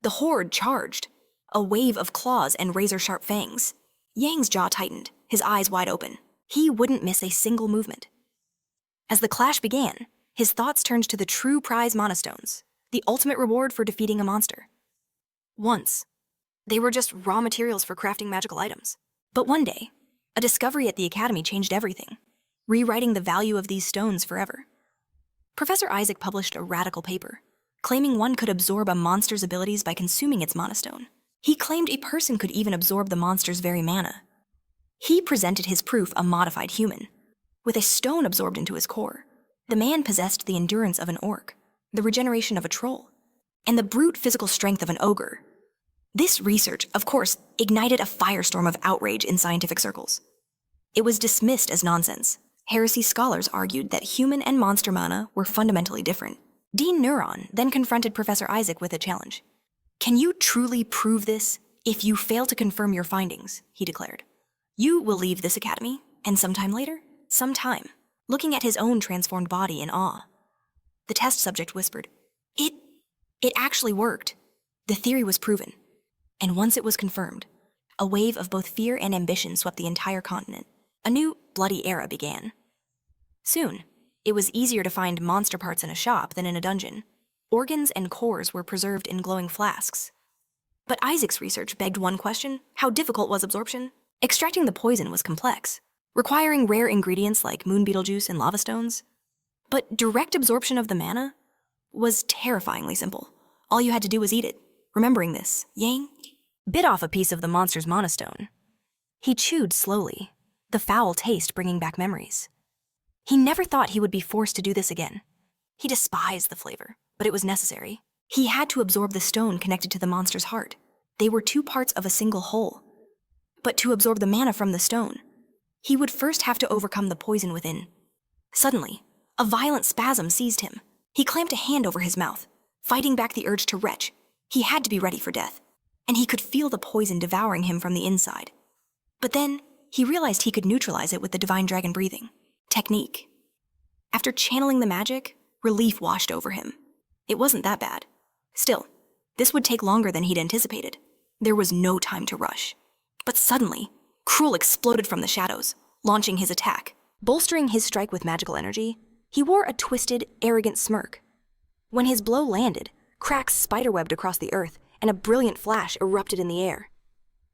The horde charged, a wave of claws and razor-sharp fangs. Yang's jaw tightened, his eyes wide open. He wouldn't miss a single movement. As the clash began, his thoughts turned to the true prize monostones, the ultimate reward for defeating a monster. Once, they were just raw materials for crafting magical items. But one day, a discovery at the academy changed everything, rewriting the value of these stones forever. Professor Isaac published a radical paper, claiming one could absorb a monster's abilities by consuming its monostone. He claimed a person could even absorb the monster's very mana. He presented his proof a modified human, with a stone absorbed into his core. The man possessed the endurance of an orc, the regeneration of a troll, and the brute physical strength of an ogre. This research, of course, ignited a firestorm of outrage in scientific circles. It was dismissed as nonsense. Heresy scholars argued that human and monster mana were fundamentally different. Dean Neuron then confronted Professor Isaac with a challenge. "Can you truly prove this? If you fail to confirm your findings," he declared, "you will leave this academy, and sometime later, looking at his own transformed body in awe." The test subject whispered, It actually worked. The theory was proven. And once it was confirmed, a wave of both fear and ambition swept the entire continent. A new, bloody era began. Soon, it was easier to find monster parts in a shop than in a dungeon. Organs and cores were preserved in glowing flasks. But Isaac's research begged one question: how difficult was absorption? Extracting the poison was complex, requiring rare ingredients like moon beetle juice and lava stones. But direct absorption of the mana was terrifyingly simple. All you had to do was eat it. Remembering this, Yang bit off a piece of the monster's monostone. He chewed slowly, the foul taste bringing back memories. He never thought he would be forced to do this again. He despised the flavor, but it was necessary. He had to absorb the stone connected to the monster's heart. They were two parts of a single whole. But to absorb the mana from the stone, he would first have to overcome the poison within. Suddenly, a violent spasm seized him. He clamped a hand over his mouth, fighting back the urge to retch. He had to be ready for death, and he could feel the poison devouring him from the inside. But then, he realized he could neutralize it with the divine dragon breathing technique. After channeling the magic, relief washed over him. It wasn't that bad. Still, this would take longer than he'd anticipated. There was no time to rush. But suddenly, Cruel exploded from the shadows, launching his attack. Bolstering his strike with magical energy, he wore a twisted, arrogant smirk. When his blow landed, cracks spiderwebbed across the earth, and a brilliant flash erupted in the air.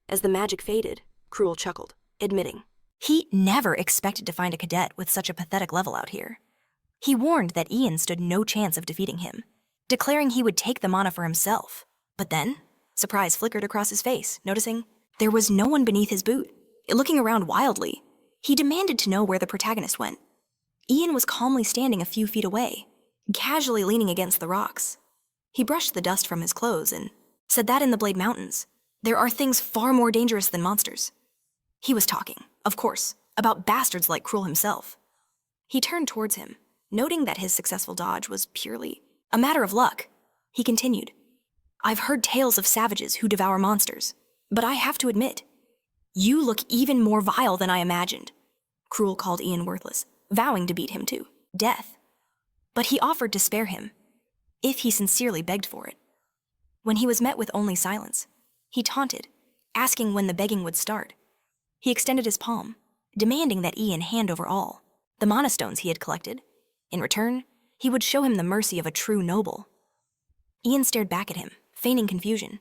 As the magic faded, Cruel chuckled, admitting he never expected to find a cadet with such a pathetic level out here. He warned that Ian stood no chance of defeating him, declaring he would take the mana for himself. But then, surprise flickered across his face, noticing there was no one beneath his boot. Looking around wildly, he demanded to know where the protagonist went. Ian was calmly standing a few feet away, casually leaning against the rocks. He brushed the dust from his clothes and said that in the Blade Mountains, there are things far more dangerous than monsters. He was talking, of course, about bastards like Cruel himself. He turned towards him, noting that his successful dodge was purely a matter of luck. He continued, I've heard tales of savages who devour monsters, but I have to admit, you look even more vile than I imagined. Cruel called Ian worthless, vowing to beat him to death. But he offered to spare him, if he sincerely begged for it. When he was met with only silence, he taunted, asking when the begging would start. He extended his palm, demanding that Ian hand over all the mana stones he had collected. In return, he would show him the mercy of a true noble. Ian stared back at him, feigning confusion.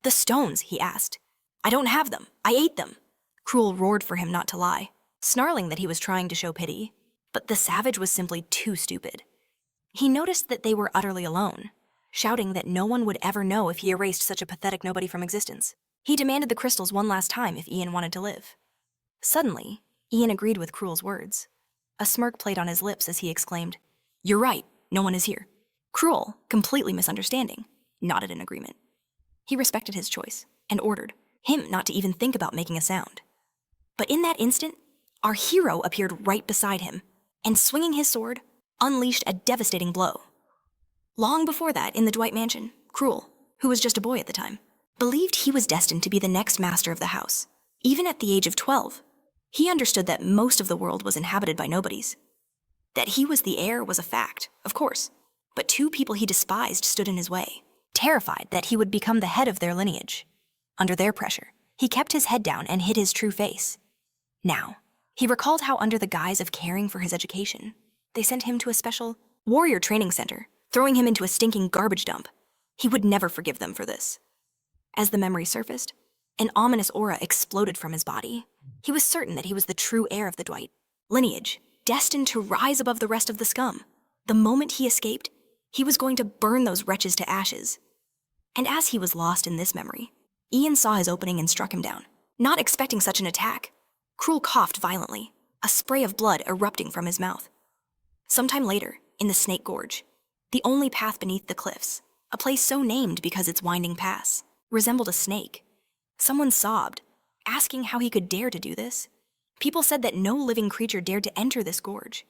The stones, he asked. I don't have them. I ate them. Cruel roared for him not to lie, snarling that he was trying to show pity. But the savage was simply too stupid. He noticed that they were utterly alone, shouting that no one would ever know if he erased such a pathetic nobody from existence. He demanded the crystals one last time if Ian wanted to live. Suddenly, Ian agreed with Cruel's words. A smirk played on his lips as he exclaimed, You're right, no one is here. Cruel, completely misunderstanding, nodded in agreement. He respected his choice and ordered him not to even think about making a sound. But in that instant, our hero appeared right beside him, and swinging his sword, unleashed a devastating blow. Long before that, in the Dwight mansion, Cruel, who was just a boy at the time, believed he was destined to be the next master of the house. Even at the age of 12, he understood that most of the world was inhabited by nobodies. That he was the heir was a fact, of course, but two people he despised stood in his way, terrified that he would become the head of their lineage. Under their pressure, he kept his head down and hid his true face. Now, he recalled how under the guise of caring for his education, they sent him to a special warrior training center, throwing him into a stinking garbage dump. He would never forgive them for this. As the memory surfaced, an ominous aura exploded from his body. He was certain that he was the true heir of the Dwight lineage, destined to rise above the rest of the scum. The moment he escaped, he was going to burn those wretches to ashes. And as he was lost in this memory, Ian saw his opening and struck him down. Not expecting such an attack, Cruel coughed violently, a spray of blood erupting from his mouth. Sometime later, in the Snake Gorge, the only path beneath the cliffs, a place so named because its winding paths resembled a snake, someone sobbed, asking how he could dare to do this. People said that no living creature dared to enter this gorge,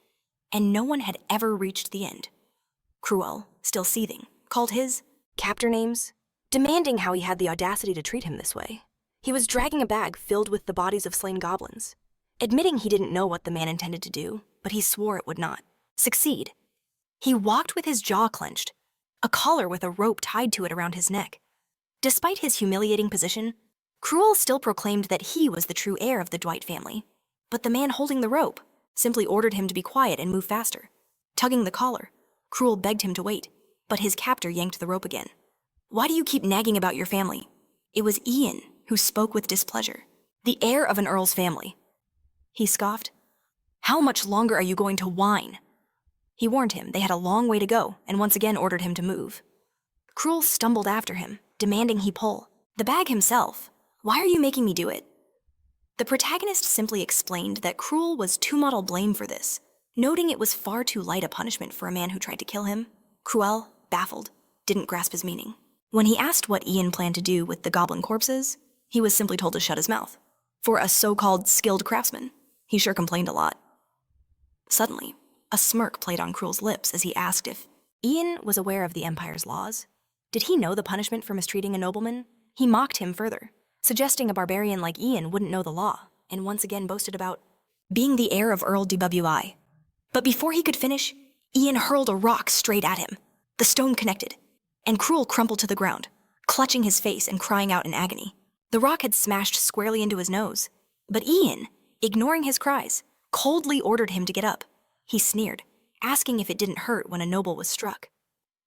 and no one had ever reached the end. Cruel, still seething, called his captor names, demanding how he had the audacity to treat him this way. He was dragging a bag filled with the bodies of slain goblins, admitting he didn't know what the man intended to do, but he swore it would not succeed. He walked with his jaw clenched, a collar with a rope tied to it around his neck. Despite his humiliating position, Cruel still proclaimed that he was the true heir of the Dwight family, but the man holding the rope simply ordered him to be quiet and move faster. Tugging the collar, Cruel begged him to wait, but his captor yanked the rope again. Why do you keep nagging about your family? It was Ian who spoke with displeasure, the heir of an earl's family. He scoffed. How much longer are you going to whine? He warned him they had a long way to go and once again ordered him to move. Cruel stumbled after him, demanding he pull. The bag himself. Why are you making me do it? The protagonist simply explained that Cruel was too much to blame for this, Noting it was far too light a punishment for a man who tried to kill him, Cruel, baffled, didn't grasp his meaning. When he asked what Ian planned to do with the goblin corpses, he was simply told to shut his mouth. For a so-called skilled craftsman, he sure complained a lot. Suddenly, a smirk played on Cruel's lips as he asked if Ian was aware of the Empire's laws. Did he know the punishment for mistreating a nobleman? He mocked him further, suggesting a barbarian like Ian wouldn't know the law, and once again boasted about being the heir of Earl DWI. But before he could finish, Ian hurled a rock straight at him. The stone connected, and Cruel crumpled to the ground, clutching his face and crying out in agony. The rock had smashed squarely into his nose, but Ian, ignoring his cries, coldly ordered him to get up. He sneered, asking if it didn't hurt when a noble was struck.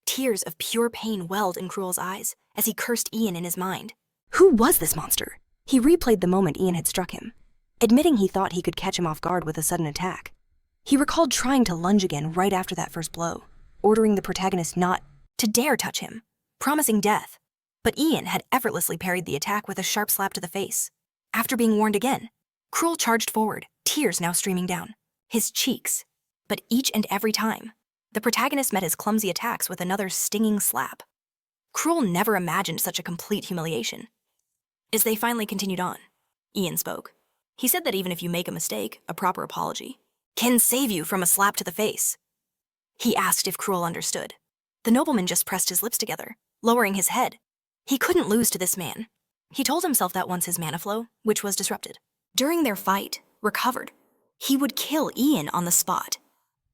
Tears of pure pain welled in Cruel's eyes as he cursed Ian in his mind. Who was this monster? He replayed the moment Ian had struck him, admitting he thought he could catch him off guard with a sudden attack. He recalled trying to lunge again right after that first blow, ordering the protagonist not to dare touch him, promising death. But Ian had effortlessly parried the attack with a sharp slap to the face. After being warned again, Cruel charged forward, tears now streaming down his cheeks. But each and every time, the protagonist met his clumsy attacks with another stinging slap. Cruel never imagined such a complete humiliation. As they finally continued on, Ian spoke. He said that even if you make a mistake, a proper apology can save you from a slap to the face. He asked if Cruel understood. The nobleman just pressed his lips together, lowering his head. He couldn't lose to this man. He told himself that once his mana flow, which was disrupted, during their fight, recovered, he would kill Ian on the spot.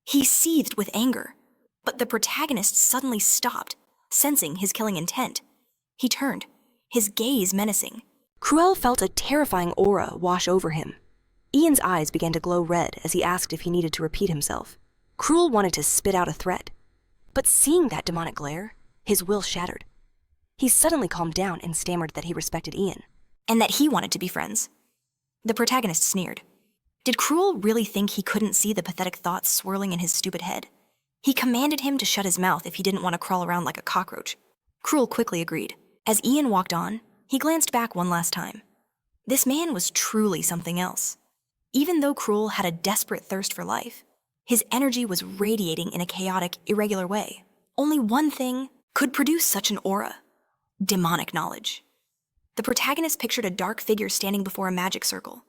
He seethed with anger, but the protagonist suddenly stopped, sensing his killing intent. He turned, his gaze menacing. Cruel felt a terrifying aura wash over him. Ian's eyes began to glow red as he asked if he needed to repeat himself. Cruel wanted to spit out a threat, but seeing that demonic glare, his will shattered. He suddenly calmed down and stammered that he respected Ian, and that he wanted to be friends. The protagonist sneered. Did Cruel really think he couldn't see the pathetic thoughts swirling in his stupid head? He commanded him to shut his mouth if he didn't want to crawl around like a cockroach. Cruel quickly agreed. As Ian walked on, he glanced back one last time. This man was truly something else. Even though Cruel had a desperate thirst for life, his energy was radiating in a chaotic, irregular way. Only one thing could produce such an aura: demonic knowledge. The protagonist pictured a dark figure standing before a magic circle.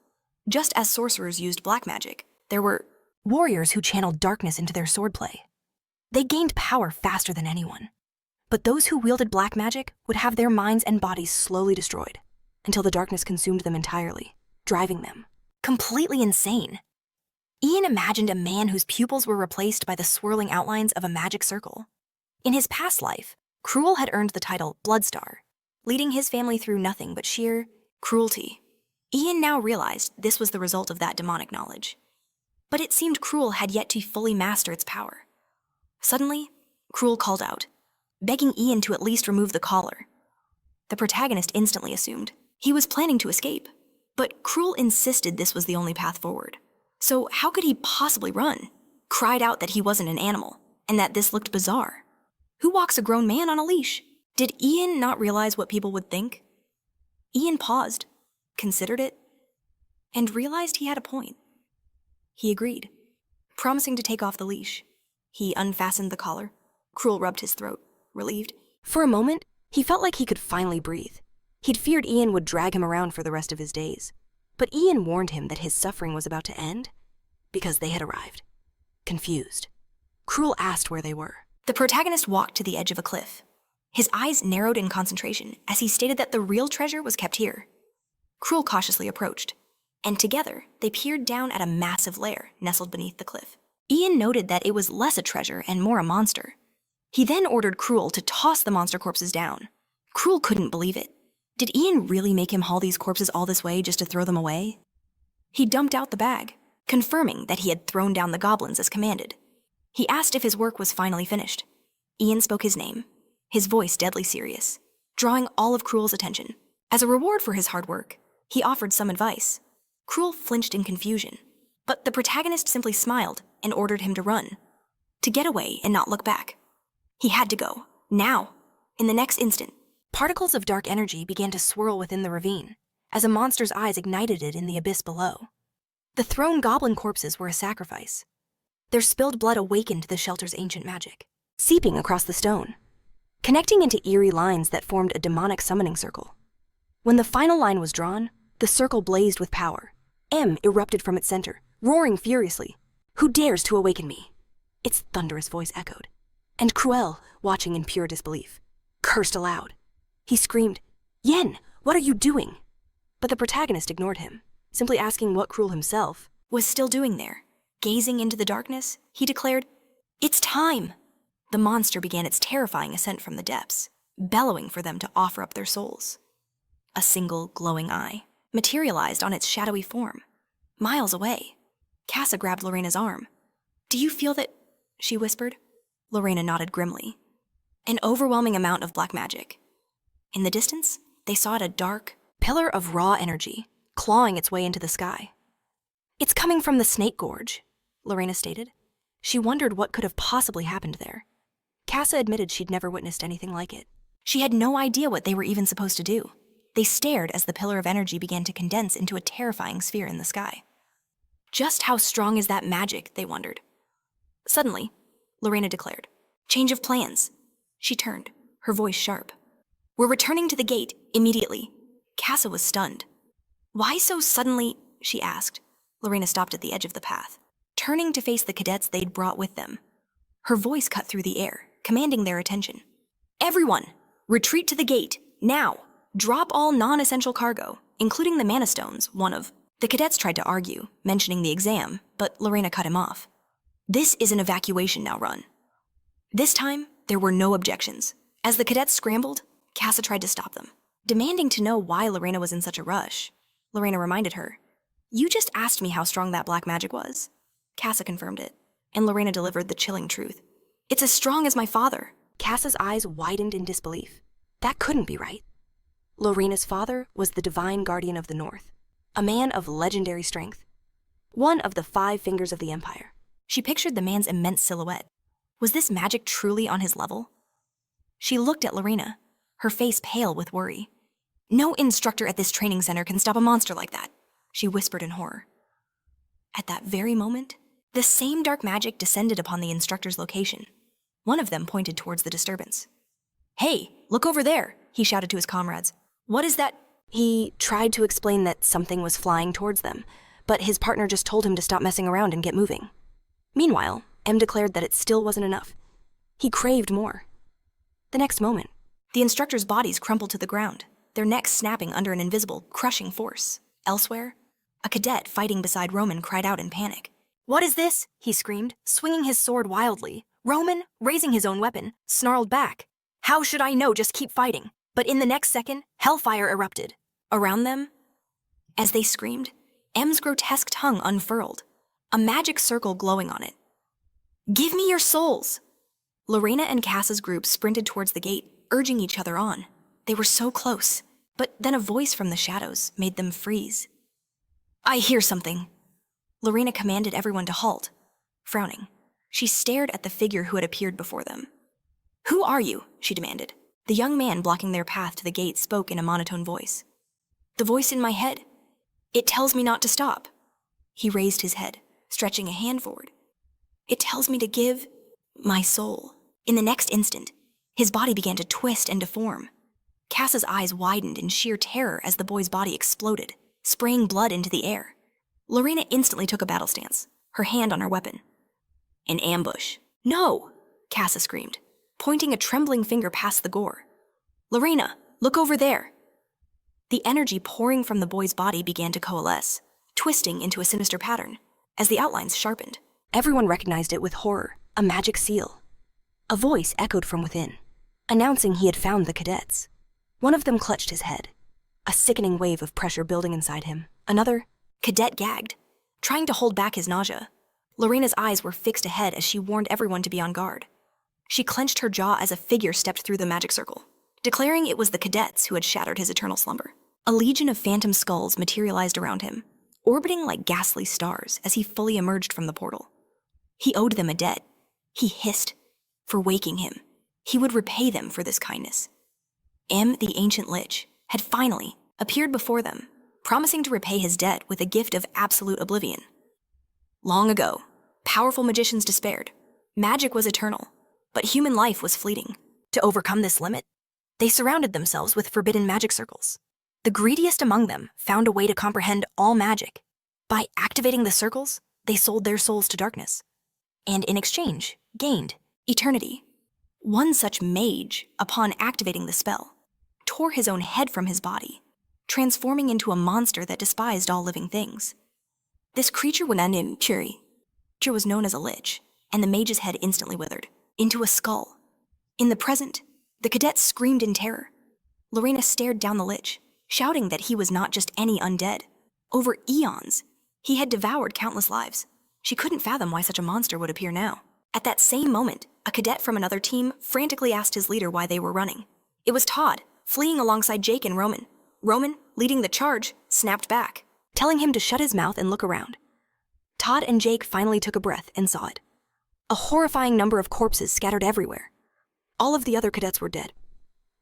Just as sorcerers used black magic, there were warriors who channeled darkness into their swordplay. They gained power faster than anyone. But those who wielded black magic would have their minds and bodies slowly destroyed until the darkness consumed them entirely, driving them completely insane. Ian imagined a man whose pupils were replaced by the swirling outlines of a magic circle. In his past life, Cruel had earned the title Bloodstar, leading his family through nothing but sheer cruelty. Ian now realized this was the result of that demonic knowledge. But it seemed Cruel had yet to fully master its power. Suddenly, Cruel called out, begging Ian to at least remove the collar. The protagonist instantly assumed he was planning to escape, but Cruel insisted this was the only path forward. So how could he possibly run? Cried out that he wasn't an animal, and that this looked bizarre. Who walks a grown man on a leash? Did Ian not realize what people would think? Ian paused, considered it, and realized he had a point. He agreed, promising to take off the leash. He unfastened the collar. Cruel rubbed his throat, relieved. For a moment, he felt like he could finally breathe. He'd feared Ian would drag him around for the rest of his days. But Ian warned him that his suffering was about to end because they had arrived. Confused, Cruel asked where they were. The protagonist walked to the edge of a cliff. His eyes narrowed in concentration as he stated that the real treasure was kept here. Cruel cautiously approached, and together they peered down at a massive lair nestled beneath the cliff. Ian noted that it was less a treasure and more a monster. He then ordered Cruel to toss the monster corpses down. Cruel couldn't believe it. Did Ian really make him haul these corpses all this way just to throw them away? He dumped out the bag, confirming that he had thrown down the goblins as commanded. He asked if his work was finally finished. Ian spoke his name, his voice deadly serious, drawing all of Cruel's attention. As a reward for his hard work, he offered some advice. Cruel flinched in confusion, but the protagonist simply smiled and ordered him to run, to get away and not look back. He had to go, now, in the next instant. Particles of dark energy began to swirl within the ravine, as a monster's eyes ignited it in the abyss below. The thrown goblin corpses were a sacrifice. Their spilled blood awakened the shelter's ancient magic, seeping across the stone, connecting into eerie lines that formed a demonic summoning circle. When the final line was drawn, the circle blazed with power. M erupted from its center, roaring furiously. "Who dares to awaken me?" Its thunderous voice echoed. And Cruel, watching in pure disbelief, cursed aloud. He screamed, "Yen, what are you doing?" But the protagonist ignored him, simply asking what Cruel himself was still doing there. Gazing into the darkness, he declared, "It's time!" The monster began its terrifying ascent from the depths, bellowing for them to offer up their souls. A single glowing eye materialized on its shadowy form. Miles away, Casa grabbed Lorena's arm. "Do you feel that?" she whispered. Lorena nodded grimly. An overwhelming amount of black magic. In the distance, they saw a dark pillar of raw energy, clawing its way into the sky. "It's coming from the Snake Gorge," Lorena stated. She wondered what could have possibly happened there. Casa admitted she'd never witnessed anything like it. She had no idea what they were even supposed to do. They stared as the pillar of energy began to condense into a terrifying sphere in the sky. Just how strong is that magic, they wondered. Suddenly, Lorena declared, "Change of plans." She turned, her voice sharp. "We're returning to the gate, immediately." Casa was stunned. "Why so suddenly?" she asked. Lorena stopped at the edge of the path, turning to face the cadets they'd brought with them. Her voice cut through the air, commanding their attention. "Everyone, retreat to the gate, now! Drop all non-essential cargo, including the mana stones, one of..." The cadets tried to argue, mentioning the exam, but Lorena cut him off. "This is an evacuation now run." This time, there were no objections. As the cadets scrambled, Casa tried to stop them, demanding to know why Lorena was in such a rush. Lorena reminded her, "You just asked me how strong that black magic was." Casa confirmed it, and Lorena delivered the chilling truth. "It's as strong as my father." Casa's eyes widened in disbelief. That couldn't be right. Lorena's father was the divine guardian of the North, a man of legendary strength, one of the 5 fingers of the Empire. She pictured the man's immense silhouette. Was this magic truly on his level? She looked at Lorena, her face pale with worry. "No instructor at this training center can stop a monster like that," she whispered in horror. At that very moment, the same dark magic descended upon the instructor's location. One of them pointed towards the disturbance. "Hey, look over there," he shouted to his comrades. "What is that?" He tried to explain that something was flying towards them, but his partner just told him to stop messing around and get moving. Meanwhile, M declared that it still wasn't enough. He craved more. The next moment, the instructors' bodies crumpled to the ground, their necks snapping under an invisible, crushing force. Elsewhere, a cadet fighting beside Roman cried out in panic. "What is this?" he screamed, swinging his sword wildly. Roman, raising his own weapon, snarled back. "How should I know? Just keep fighting." But in the next second, hellfire erupted. Around them, as they screamed, M's grotesque tongue unfurled, a magic circle glowing on it. "Give me your souls!" Lorena and Casa's group sprinted towards the gate, urging each other on. They were so close, but then a voice from the shadows made them freeze. "I hear something." Lorena commanded everyone to halt. Frowning, she stared at the figure who had appeared before them. "Who are you?" she demanded. The young man blocking their path to the gate spoke in a monotone voice. "The voice in my head. It tells me not to stop." He raised his head, stretching a hand forward. "It tells me to give my soul." In the next instant, his body began to twist and deform. Casa's eyes widened in sheer terror as the boy's body exploded, spraying blood into the air. Lorena instantly took a battle stance, her hand on her weapon. "An ambush." "No!" Casa screamed, pointing a trembling finger past the gore. "Lorena, look over there." The energy pouring from the boy's body began to coalesce, twisting into a sinister pattern. As the outlines sharpened, everyone recognized it with horror, a magic seal. A voice echoed from within, announcing he had found the cadets. One of them clutched his head, a sickening wave of pressure building inside him. Another cadet gagged, trying to hold back his nausea. Lorena's eyes were fixed ahead as she warned everyone to be on guard. She clenched her jaw as a figure stepped through the magic circle, declaring it was the cadets who had shattered his eternal slumber. A legion of phantom skulls materialized around him, orbiting like ghastly stars as he fully emerged from the portal. He owed them a debt, he hissed, for waking him. He would repay them for this kindness. M, the ancient lich, had finally appeared before them, promising to repay his debt with a gift of absolute oblivion. Long ago, Powerful magicians despaired. Magic was eternal, but human life was fleeting. To overcome this limit, they surrounded themselves with forbidden magic circles. The greediest among them found a way to comprehend all magic. By activating the circles, they sold their souls to darkness, and in exchange, gained eternity. One such mage, upon activating the spell, tore his own head from his body, transforming into a monster that despised all living things. This creature was known as a lich, and the mage's head instantly withered into a skull. In the present, the cadets screamed in terror. Lorena stared down the lich, shouting that he was not just any undead. Over eons, he had devoured countless lives. She couldn't fathom why such a monster would appear now. At that same moment, a cadet from another team frantically asked his leader why they were running. It was Todd, fleeing alongside Jake and Roman. Roman, leading the charge, snapped back, telling him to shut his mouth and look around. Todd and Jake finally took a breath and saw it. A horrifying number of corpses scattered everywhere. All of the other cadets were dead.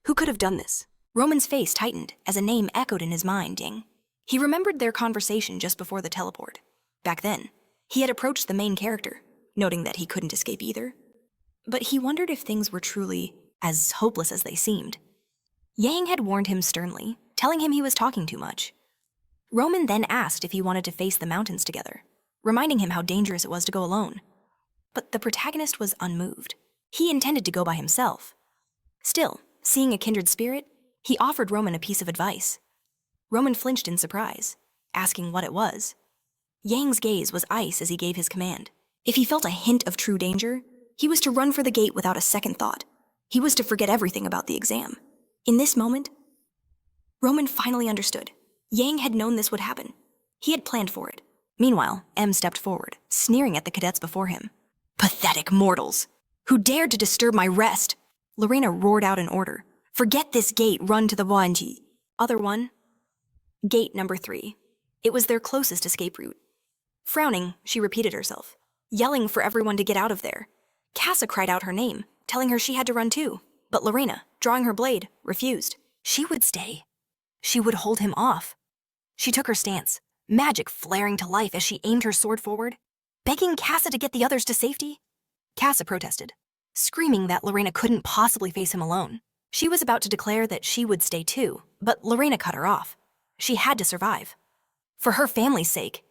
Who could have done this? Roman's face tightened as a name echoed in his mind, ding. He remembered their conversation just before the teleport. Back then, he had approached the main character, noting that he couldn't escape either. But he wondered if things were truly as hopeless as they seemed. Yang had warned him sternly, telling him he was talking too much. Roman then asked if he wanted to face the mountains together, reminding him how dangerous it was to go alone. But the protagonist was unmoved. He intended to go by himself. Still, seeing a kindred spirit, he offered Roman a piece of advice. Roman flinched in surprise, asking what it was. Yang's gaze was ice as he gave his command. If he felt a hint of true danger, he was to run for the gate without a second thought. He was to forget everything about the exam. In this moment, Roman finally understood. Yang had known this would happen. He had planned for it. Meanwhile, M stepped forward, sneering at the cadets before him. Pathetic mortals! Who dared to disturb my rest? Lorena roared out an order. Forget this gate, run to the Wanji. Other one. Gate number 3. It was their closest escape route. Frowning, she repeated herself, yelling for everyone to get out of there. Casa cried out her name, telling her she had to run too. But Lorena, drawing her blade, refused. She would stay. She would hold him off. She took her stance, magic flaring to life as she aimed her sword forward, begging Casa to get the others to safety. Casa protested, screaming that Lorena couldn't possibly face him alone. She was about to declare that she would stay too, but Lorena cut her off. She had to survive. For her family's sake.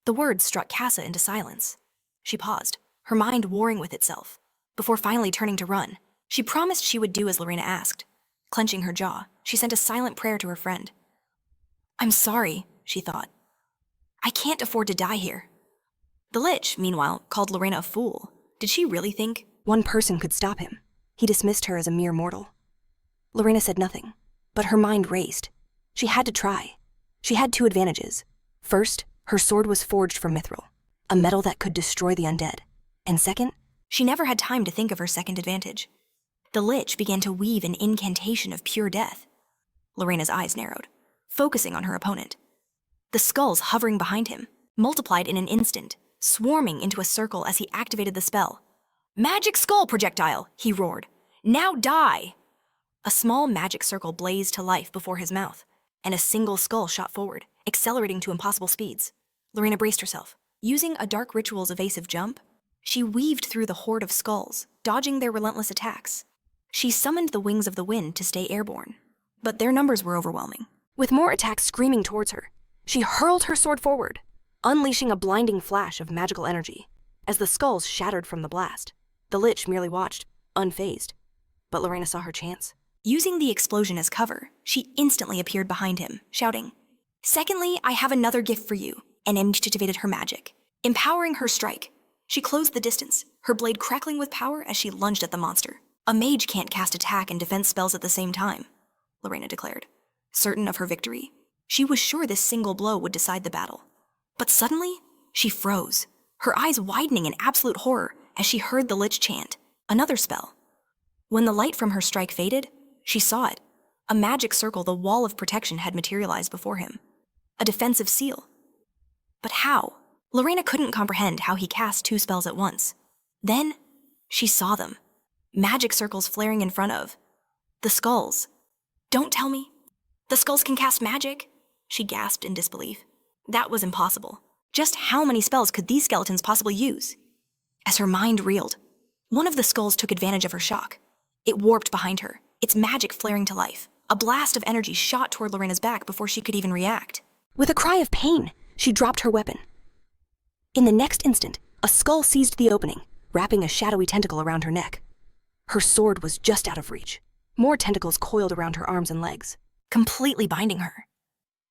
The words struck Casa into silence. She paused, her mind warring with itself. Before finally turning to run, she promised she would do as Lorena asked. Clenching her jaw, she sent a silent prayer to her friend. I'm sorry, she thought. I can't afford to die here. The Lich, meanwhile, called Lorena a fool. Did she really think one person could stop him? He dismissed her as a mere mortal. Lorena said nothing, but her mind raced. She had to try. She had 2 advantages. First, her sword was forged from mithril, a metal that could destroy the undead. And second, she never had time to think of her second advantage. The Lich began to weave an incantation of pure death. Lorena's eyes narrowed, focusing on her opponent. The skulls hovering behind him multiplied in an instant, swarming into a circle as he activated the spell. Magic skull projectile, he roared. Now die! A small magic circle blazed to life before his mouth, and a single skull shot forward, accelerating to impossible speeds. Lorena braced herself. Using a dark ritual's evasive jump, she weaved through the horde of skulls, dodging their relentless attacks. She summoned the wings of the wind to stay airborne, but their numbers were overwhelming. With more attacks screaming towards her, she hurled her sword forward, unleashing a blinding flash of magical energy. As the skulls shattered from the blast, the Lich merely watched, unfazed. But Lorena saw her chance. Using the explosion as cover, she instantly appeared behind him, shouting, Secondly, I have another gift for you, and activated her magic. Empowering her strike, she closed the distance, her blade crackling with power as she lunged at the monster. A mage can't cast attack and defense spells at the same time, Lorena declared. Certain of her victory, she was sure this single blow would decide the battle. But suddenly, she froze, her eyes widening in absolute horror as she heard the Lich chant, another spell. When the light from her strike faded, she saw it. A magic circle, the wall of protection, had materialized before him. A defensive seal. But how? Lorena couldn't comprehend how he cast 2 spells at once. Then, she saw them. Magic circles flaring in front of the skulls. Don't tell me. The skulls can cast magic? She gasped in disbelief. That was impossible. Just how many spells could these skeletons possibly use? As her mind reeled, one of the skulls took advantage of her shock. It warped behind her, its magic flaring to life. A blast of energy shot toward Lorena's back before she could even react. With a cry of pain, she dropped her weapon. In the next instant, a skull seized the opening, wrapping a shadowy tentacle around her neck. Her sword was just out of reach. More tentacles coiled around her arms and legs, completely binding her.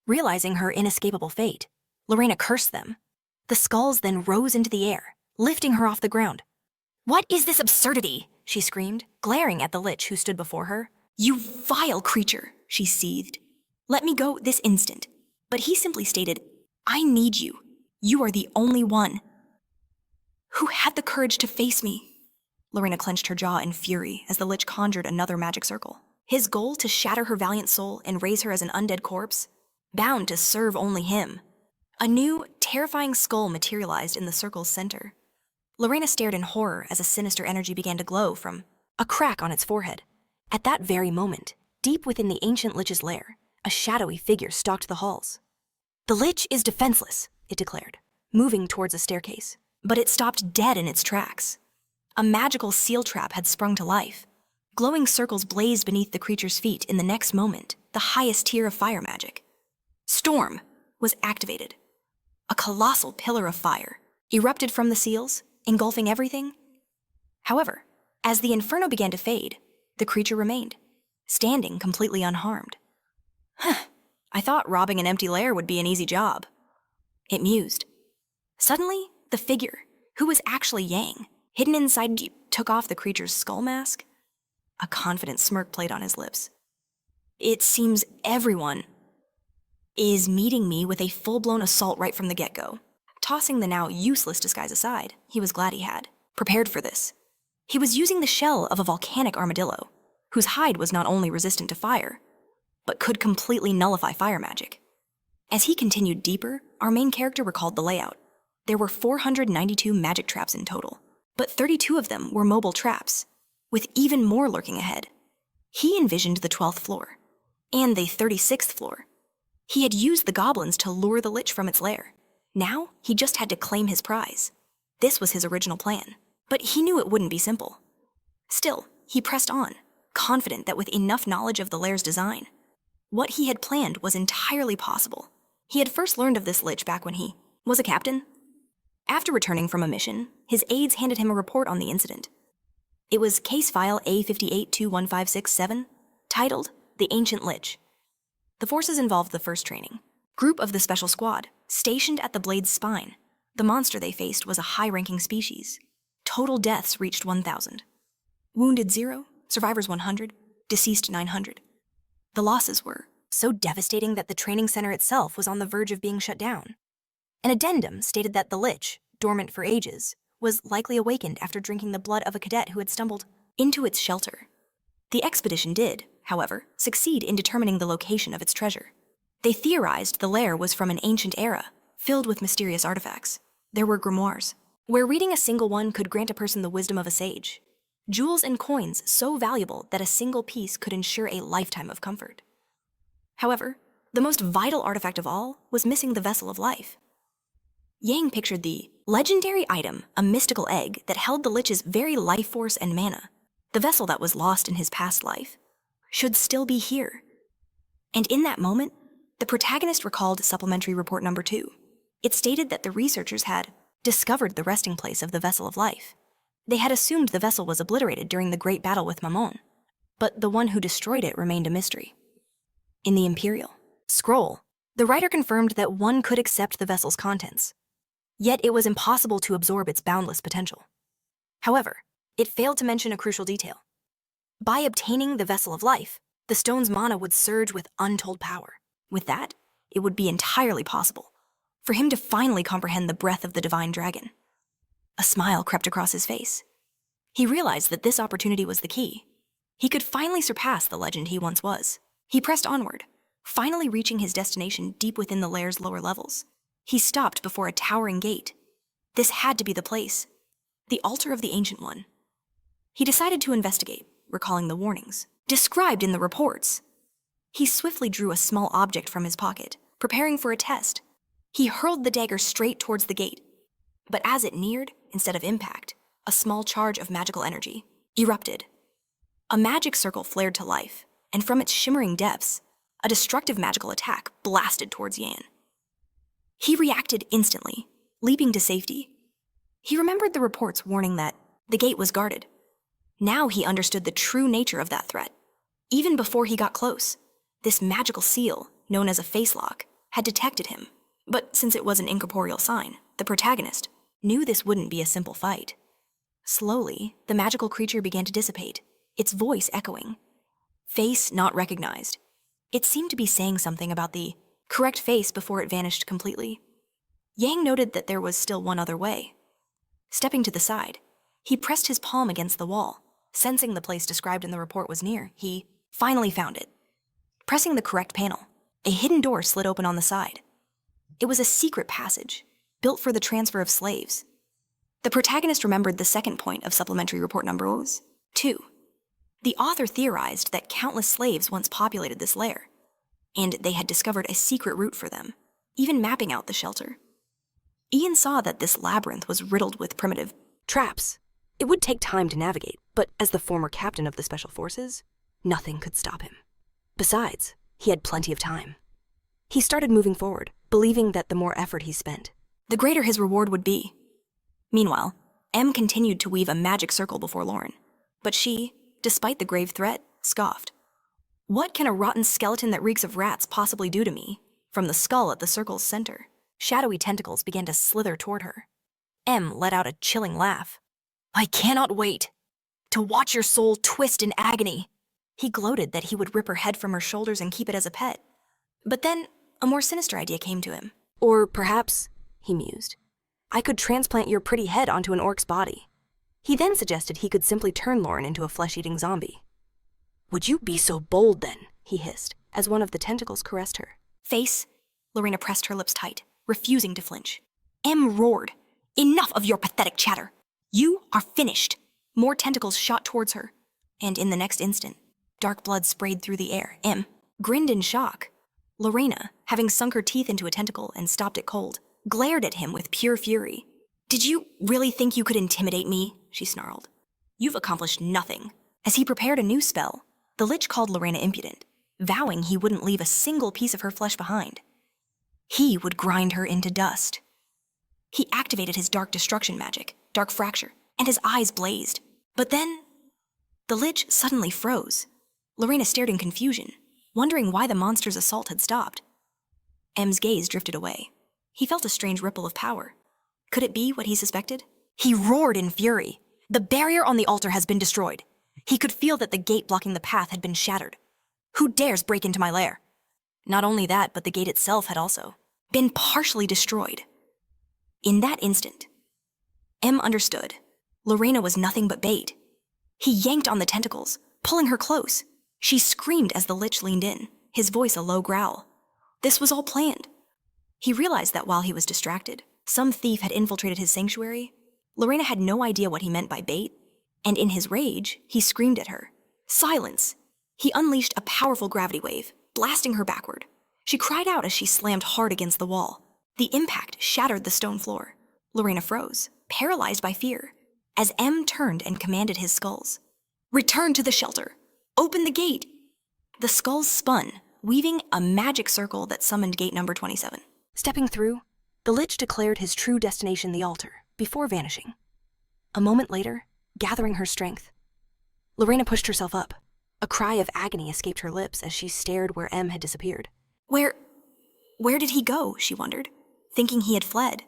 Realizing her inescapable fate, Lorena cursed them. The skulls then rose into the air, lifting her off the ground. "What is this absurdity?" she screamed, glaring at the lich who stood before her. "You vile creature," she seethed. "Let me go this instant." But he simply stated, "I need you. You are the only one who had the courage to face me." Lorena clenched her jaw in fury as the lich conjured another magic circle. His goal to shatter her valiant soul and raise her as an undead corpse, bound to serve only him. A new, terrifying skull materialized in the circle's center. Lorena stared in horror as a sinister energy began to glow from a crack on its forehead. At that very moment, deep within the ancient lich's lair, a shadowy figure stalked the halls. "The lich is defenseless," it declared, moving towards a staircase. But it stopped dead in its tracks. A magical seal trap had sprung to life. Glowing circles blazed beneath the creature's feet in the next moment, the highest tier of fire magic. Storm was activated. A colossal pillar of fire erupted from the seals, engulfing everything. However, as the inferno began to fade, the creature remained, standing completely unharmed. I thought robbing an empty lair would be an easy job," it mused. Suddenly, the figure, who was actually Yang, hidden inside, took off the creature's skull mask. A confident smirk played on his lips. "It seems everyone is meeting me with a full-blown assault right from the get-go." Tossing the now useless disguise aside, he was glad he had prepared for this. He was using the shell of a volcanic armadillo, whose hide was not only resistant to fire, but could completely nullify fire magic. As he continued deeper, our main character recalled the layout. There were 492 magic traps in total, but 32 of them were mobile traps, with even more lurking ahead. He envisioned the 12th floor, and the 36th floor. He had used the goblins to lure the lich from its lair. Now, he just had to claim his prize. This was his original plan, but he knew it wouldn't be simple. Still, he pressed on, confident that with enough knowledge of the lair's design, what he had planned was entirely possible. He had first learned of this lich back when he was a captain. After returning from a mission, his aides handed him a report on the incident. It was case file A58-21567, titled The Ancient Lich. The forces involved the first training group of the Special Squad, stationed at the blade's spine. The monster they faced was a high-ranking species. Total deaths reached 1,000. Wounded 0, survivors 100, deceased 900. The losses were so devastating that the training center itself was on the verge of being shut down. An addendum stated that the lich, dormant for ages, was likely awakened after drinking the blood of a cadet who had stumbled into its shelter. The expedition did, however, succeed in determining the location of its treasure. They theorized the lair was from an ancient era, filled with mysterious artifacts. There were grimoires, where reading a single one could grant a person the wisdom of a sage. Jewels and coins so valuable that a single piece could ensure a lifetime of comfort. However, the most vital artifact of all was missing the vessel of life. Yang pictured the legendary item, a mystical egg that held the lich's very life force and mana. The vessel that was lost in his past life should still be here. And in that moment, the protagonist recalled supplementary report number 2. It stated that the researchers had discovered the resting place of the vessel of life. They had assumed the vessel was obliterated during the great battle with Mammon, but the one who destroyed it remained a mystery. In the Imperial scroll, the writer confirmed that one could accept the vessel's contents, yet it was impossible to absorb its boundless potential. However, it failed to mention a crucial detail. By obtaining the vessel of life, the stone's mana would surge with untold power. With that, it would be entirely possible for him to finally comprehend the breath of the divine dragon. A smile crept across his face. He realized that this opportunity was the key. He could finally surpass the legend he once was. He pressed onward, finally reaching his destination deep within the lair's lower levels. He stopped before a towering gate. This had to be the place, the altar of the Ancient One. He decided to investigate, recalling the warnings described in the reports. He swiftly drew a small object from his pocket, preparing for a test. He hurled the dagger straight towards the gate. But as it neared, instead of impact, a small charge of magical energy erupted. A magic circle flared to life, and from its shimmering depths, a destructive magical attack blasted towards Yan. He reacted instantly, leaping to safety. He remembered the reports warning that the gate was guarded. Now he understood the true nature of that threat. Even before he got close, this magical seal, known as a face lock, had detected him. But since it was an incorporeal sign, the protagonist knew this wouldn't be a simple fight. Slowly, the magical creature began to dissipate, its voice echoing. Face not recognized. It seemed to be saying something about the correct face before it vanished completely. Yang noted that there was still one other way. Stepping to the side, he pressed his palm against the wall. Sensing the place described in the report was near, he finally found it. Pressing the correct panel, a hidden door slid open on the side. It was a secret passage, built for the transfer of slaves. The protagonist remembered the second point of supplementary report number 2. The author theorized that countless slaves once populated this lair, and they had discovered a secret route for them, even mapping out the shelter. Ian saw that this labyrinth was riddled with primitive traps. It would take time to navigate, but as the former captain of the Special Forces, nothing could stop him. Besides, he had plenty of time. He started moving forward, believing that the more effort he spent, the greater his reward would be. Meanwhile, M continued to weave a magic circle before Lauren, but she, despite the grave threat, scoffed. What can a rotten skeleton that reeks of rats possibly do to me? From the skull at the circle's center, shadowy tentacles began to slither toward her. M let out a chilling laugh. I cannot wait to watch your soul twist in agony. He gloated that he would rip her head from her shoulders and keep it as a pet. But then, a more sinister idea came to him. Or perhaps, he mused, I could transplant your pretty head onto an orc's body. He then suggested he could simply turn Lauren into a flesh-eating zombie. Would you be so bold then? He hissed, as one of the tentacles caressed her. Face, Lorena pressed her lips tight, refusing to flinch. M roared. Enough of your pathetic chatter. You are finished. More tentacles shot towards her. And in the next instant, dark blood sprayed through the air. M grinned in shock. Lorena, having sunk her teeth into a tentacle and stopped it cold, glared at him with pure fury. Did you really think you could intimidate me? She snarled. You've accomplished nothing. As he prepared a new spell, the Lich called Lorena impudent, vowing he wouldn't leave a single piece of her flesh behind. He would grind her into dust. He activated his dark destruction magic, Dark Fracture, and his eyes blazed. But then, the Lich suddenly froze. Lorena stared in confusion, wondering why the monster's assault had stopped. M's gaze drifted away. He felt a strange ripple of power. Could it be what he suspected? He roared in fury. The barrier on the altar has been destroyed. He could feel that the gate blocking the path had been shattered. Who dares break into my lair? Not only that, but the gate itself had also been partially destroyed. In that instant, M understood. Lorena was nothing but bait. He yanked on the tentacles, pulling her close. She screamed as the Lich leaned in, his voice a low growl. This was all planned. He realized that while he was distracted, some thief had infiltrated his sanctuary. Lorena had no idea what he meant by bait, and in his rage, he screamed at her. Silence! He unleashed a powerful gravity wave, blasting her backward. She cried out as she slammed hard against the wall. The impact shattered the stone floor. Lorena froze, paralyzed by fear, as M turned and commanded his skulls. Return to the shelter! Open the gate! The skulls spun, weaving a magic circle that summoned gate number 27. Stepping through, the Lich declared his true destination the altar, before vanishing. A moment later, gathering her strength, Lorena pushed herself up. A cry of agony escaped her lips as she stared where M had disappeared. Where did he go, she wondered, thinking he had fled.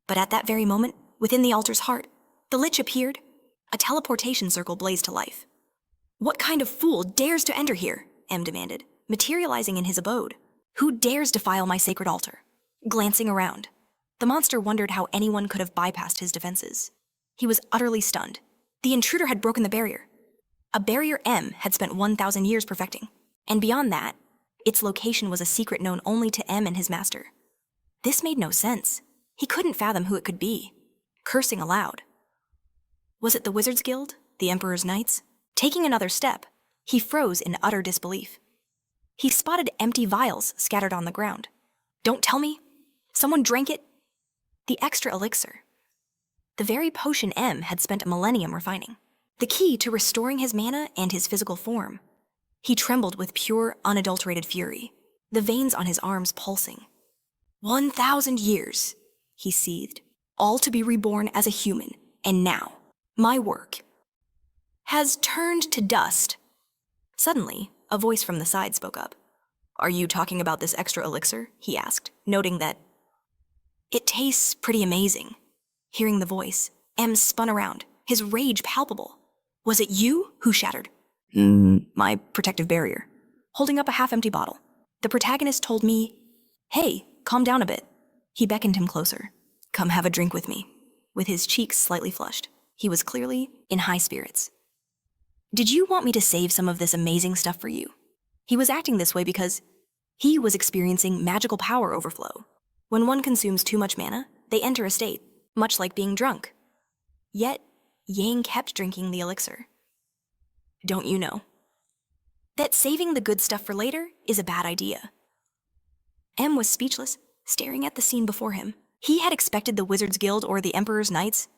But at that very moment, within the altar's heart, the Lich appeared. A teleportation circle blazed to life. What kind of fool dares to enter here? M demanded, materializing in his abode. Who dares defile my sacred altar? Glancing around, the monster wondered how anyone could have bypassed his defenses. He was utterly stunned. The intruder had broken the barrier. A barrier M had spent 1,000 years perfecting. And beyond that, its location was a secret known only to M and his master. This made no sense. He couldn't fathom who it could be. Cursing aloud. Was it the Wizards Guild? The Emperor's Knights? Taking another step, he froze in utter disbelief. He spotted empty vials scattered on the ground. Don't tell me? Someone drank it? The extra elixir. The very potion M had spent a millennium refining. The key to restoring his mana and his physical form. He trembled with pure, unadulterated fury, the veins on his arms pulsing. 1,000 years, he seethed, all to be reborn as a human, and now, my work has turned to dust. Suddenly, a voice from the side spoke up. Are you talking about this extra elixir? He asked, noting that it tastes pretty amazing. Hearing the voice, M spun around, his rage palpable. Was it you who shattered my protective barrier, holding up a half-empty bottle? The protagonist told me, hey, calm down a bit. He beckoned him closer. Come have a drink with me. With his cheeks slightly flushed, he was clearly in high spirits. Did you want me to save some of this amazing stuff for you? He was acting this way because he was experiencing magical power overflow. When one consumes too much mana, they enter a state, much like being drunk. Yet, Yang kept drinking the elixir. Don't you know that saving the good stuff for later is a bad idea? M was speechless, staring at the scene before him. He had expected the Wizards Guild or the Emperor's Knights.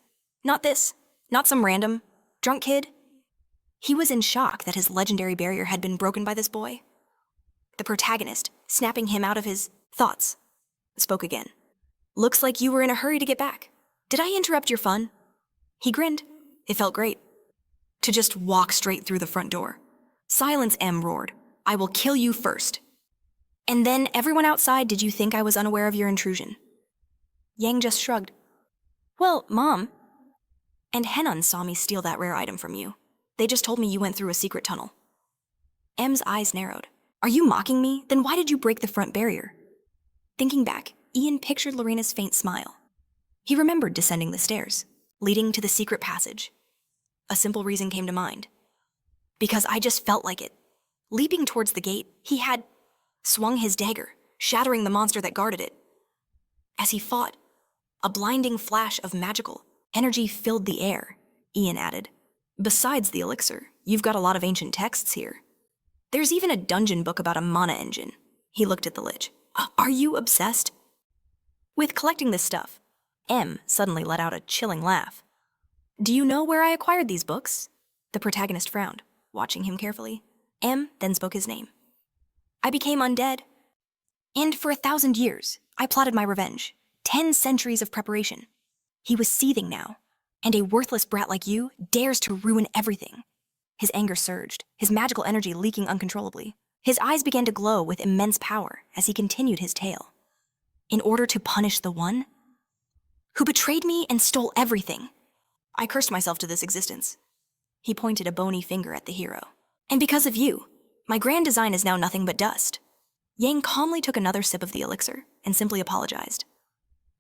Not this, not some random, drunk kid. He was in shock that his legendary barrier had been broken by this boy. The protagonist, snapping him out of his thoughts, spoke again. Looks like you were in a hurry to get back. Did I interrupt your fun? He grinned. It felt great. To just walk straight through the front door. Silence, M roared. I will kill you first. And then everyone outside, did you think I was unaware of your intrusion? Yang just shrugged. Well, Mom and Henan saw me steal that rare item from you. They just told me you went through a secret tunnel. M's eyes narrowed. Are you mocking me? Then why did you break the front barrier? Thinking back, Ian pictured Lorena's faint smile. He remembered descending the stairs, leading to the secret passage. A simple reason came to mind. Because I just felt like it. Leaping towards the gate, he had swung his dagger, shattering the monster that guarded it. As he fought, a blinding flash of magical energy filled the air, Ian added. Besides the elixir, you've got a lot of ancient texts here. There's even a dungeon book about a mana engine. He looked at the Lich. Are you obsessed with collecting this stuff? M suddenly let out a chilling laugh. Do you know where I acquired these books? The protagonist frowned, watching him carefully. M then spoke his name. I became undead. And for 1,000 years, I plotted my revenge. 10 centuries of preparation. He was seething now, and a worthless brat like you dares to ruin everything. His anger surged, his magical energy leaking uncontrollably. His eyes began to glow with immense power as he continued his tale. In order to punish the one who betrayed me and stole everything, I cursed myself to this existence. He pointed a bony finger at the hero. And because of you, my grand design is now nothing but dust. Yang calmly took another sip of the elixir and simply apologized.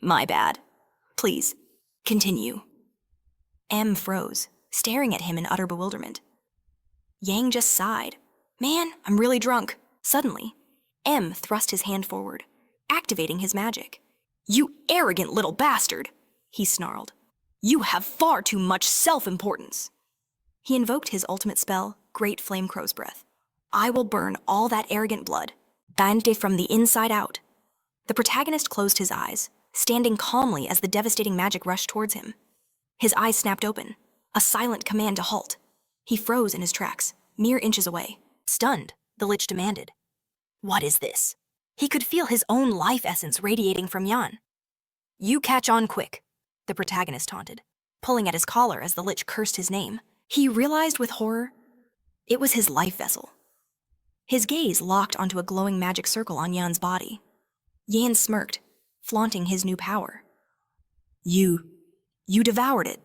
My bad. Please, continue. M froze, staring at him in utter bewilderment. Yang just sighed. Man, I'm really drunk. Suddenly, M thrust his hand forward, activating his magic. You arrogant little bastard, he snarled. You have far too much self-importance. He invoked his ultimate spell, Great Flame Crow's Breath. I will burn all that arrogant blood, Bande from the inside out. The protagonist closed his eyes, standing calmly as the devastating magic rushed towards him. His eyes snapped open, a silent command to halt. He froze in his tracks, mere inches away. Stunned, the Lich demanded, What is this? He could feel his own life essence radiating from Yan. You catch on quick, the protagonist taunted, pulling at his collar as the Lich cursed his name. He realized with horror, it was his life vessel. His gaze locked onto a glowing magic circle on Yan's body. Yan smirked, flaunting his new power. You devoured it,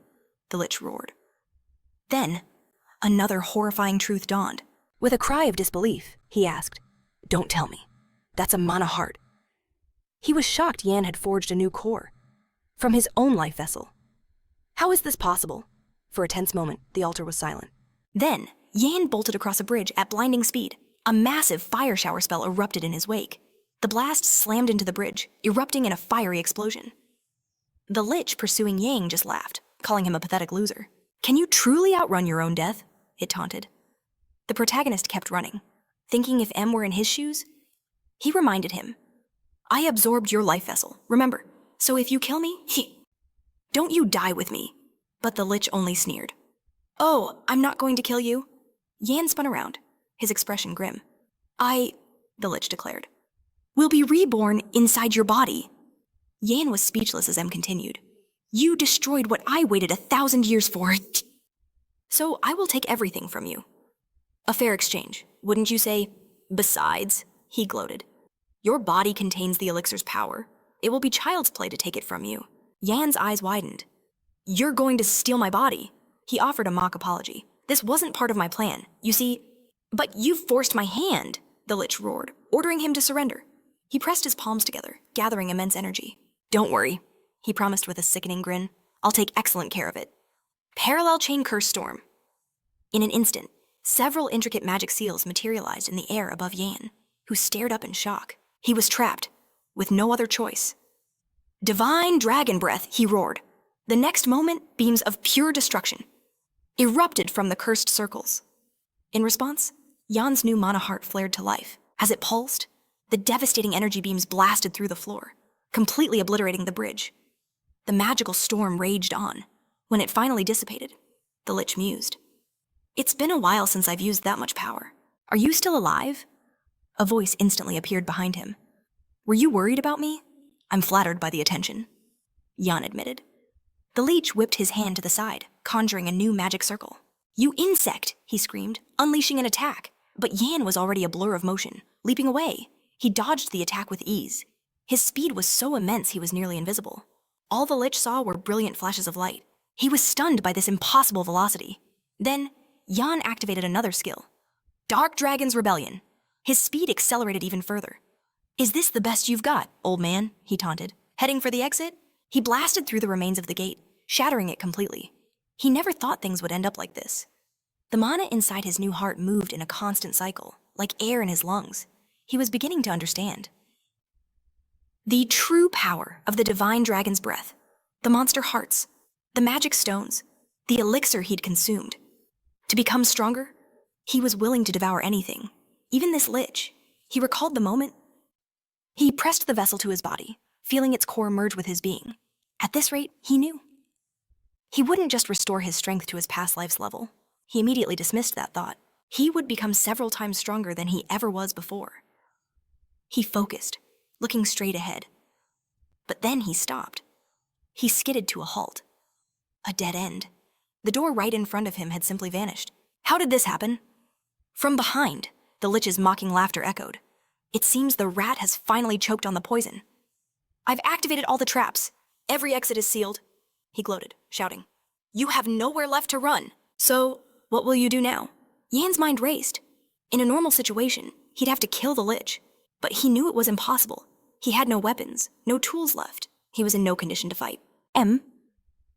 the Lich roared. Then, another horrifying truth dawned. With a cry of disbelief, he asked, Don't tell me. That's a mana heart. He was shocked Yan had forged a new core. From his own life vessel. How is this possible? For a tense moment, the altar was silent. Then, Yan bolted across a bridge at blinding speed. A massive fire shower spell erupted in his wake. The blast slammed into the bridge, erupting in a fiery explosion. The Lich pursuing Yang just laughed, calling him a pathetic loser. Can you truly outrun your own death? It taunted. The protagonist kept running, thinking if M were in his shoes, he reminded him. I absorbed your life vessel, remember. So if you kill me, don't you die with me. But the Lich only sneered. Oh, I'm not going to kill you. Yan spun around, his expression grim. The Lich declared, will be reborn inside your body. Yan was speechless as Em continued. You destroyed what I waited 1,000 years for. So I will take everything from you. A fair exchange, wouldn't you say? Besides, he gloated, your body contains the elixir's power. It will be child's play to take it from you. Yan's eyes widened. You're going to steal my body. He offered a mock apology. This wasn't part of my plan, you see. But you forced my hand, the Lich roared, ordering him to surrender. He pressed his palms together, gathering immense energy. Don't worry, he promised with a sickening grin. I'll take excellent care of it. Parallel chain curse storm. In an instant, several intricate magic seals materialized in the air above Yan, who stared up in shock. He was trapped, with no other choice. Divine dragon breath, he roared. The next moment, beams of pure destruction erupted from the cursed circles. In response, Yan's new mana heart flared to life. As it pulsed, the devastating energy beams blasted through the floor, completely obliterating the bridge. The magical storm raged on. When it finally dissipated, the Lich mused. It's been a while since I've used that much power. Are you still alive? A voice instantly appeared behind him. Were you worried about me? I'm flattered by the attention, Yan admitted. The Leech whipped his hand to the side, conjuring a new magic circle. You insect, he screamed, unleashing an attack. But Yan was already a blur of motion, leaping away. He dodged the attack with ease. His speed was so immense he was nearly invisible. All the Lich saw were brilliant flashes of light. He was stunned by this impossible velocity. Then, Yan activated another skill. Dark Dragon's Rebellion. His speed accelerated even further. Is this the best you've got, old man? He taunted. Heading for the exit? He blasted through the remains of the gate, shattering it completely. He never thought things would end up like this. The mana inside his new heart moved in a constant cycle, like air in his lungs. He was beginning to understand. The true power of the divine dragon's breath, the monster hearts, the magic stones, the elixir he'd consumed. To become stronger, he was willing to devour anything, even this Lich. He recalled the moment. He pressed the vessel to his body, feeling its core merge with his being. At this rate, he knew. He wouldn't just restore his strength to his past life's level. He immediately dismissed that thought. He would become several times stronger than he ever was before. He focused, looking straight ahead. But then he stopped. He skidded to a halt. A dead end. The door right in front of him had simply vanished. How did this happen? From behind, the Lich's mocking laughter echoed. It seems the rat has finally choked on the poison. I've activated all the traps. Every exit is sealed, he gloated, shouting. You have nowhere left to run. So, what will you do now? Yan's mind raced. In a normal situation, he'd have to kill the Lich. But he knew it was impossible. He had no weapons, no tools left. He was in no condition to fight. Em,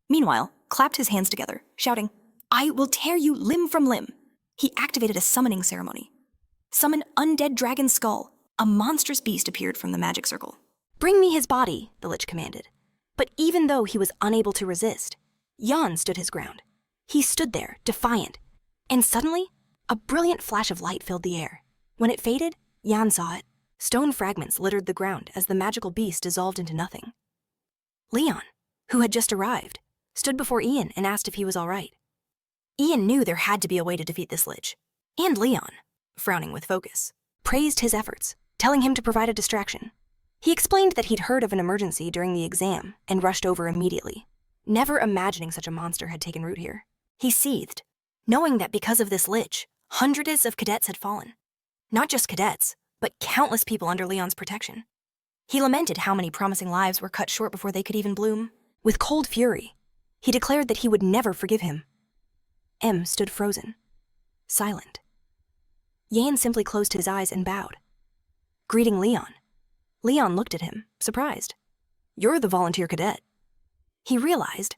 meanwhile, clapped his hands together, shouting, I will tear you limb from limb. He activated a summoning ceremony. Summon undead dragon skull. A monstrous beast appeared from the magic circle. Bring me his body, the Lich commanded. But even though he was unable to resist, Yan stood his ground. He stood there, defiant. And suddenly, a brilliant flash of light filled the air. When it faded, Yan saw it. Stone fragments littered the ground as the magical beast dissolved into nothing. Leon, who had just arrived, stood before Ian and asked if he was all right. Ian knew there had to be a way to defeat this Lich. And Leon, frowning with focus, praised his efforts, telling him to provide a distraction. He explained that he'd heard of an emergency during the exam and rushed over immediately, never imagining such a monster had taken root here. He seethed, knowing that because of this Lich, hundreds of cadets had fallen. Not just cadets, but countless people under Leon's protection. He lamented how many promising lives were cut short before they could even bloom. With cold fury, he declared that he would never forgive him. Em stood frozen, silent. Yan simply closed his eyes and bowed, greeting Leon. Leon looked at him, surprised. You're the volunteer cadet. He realized.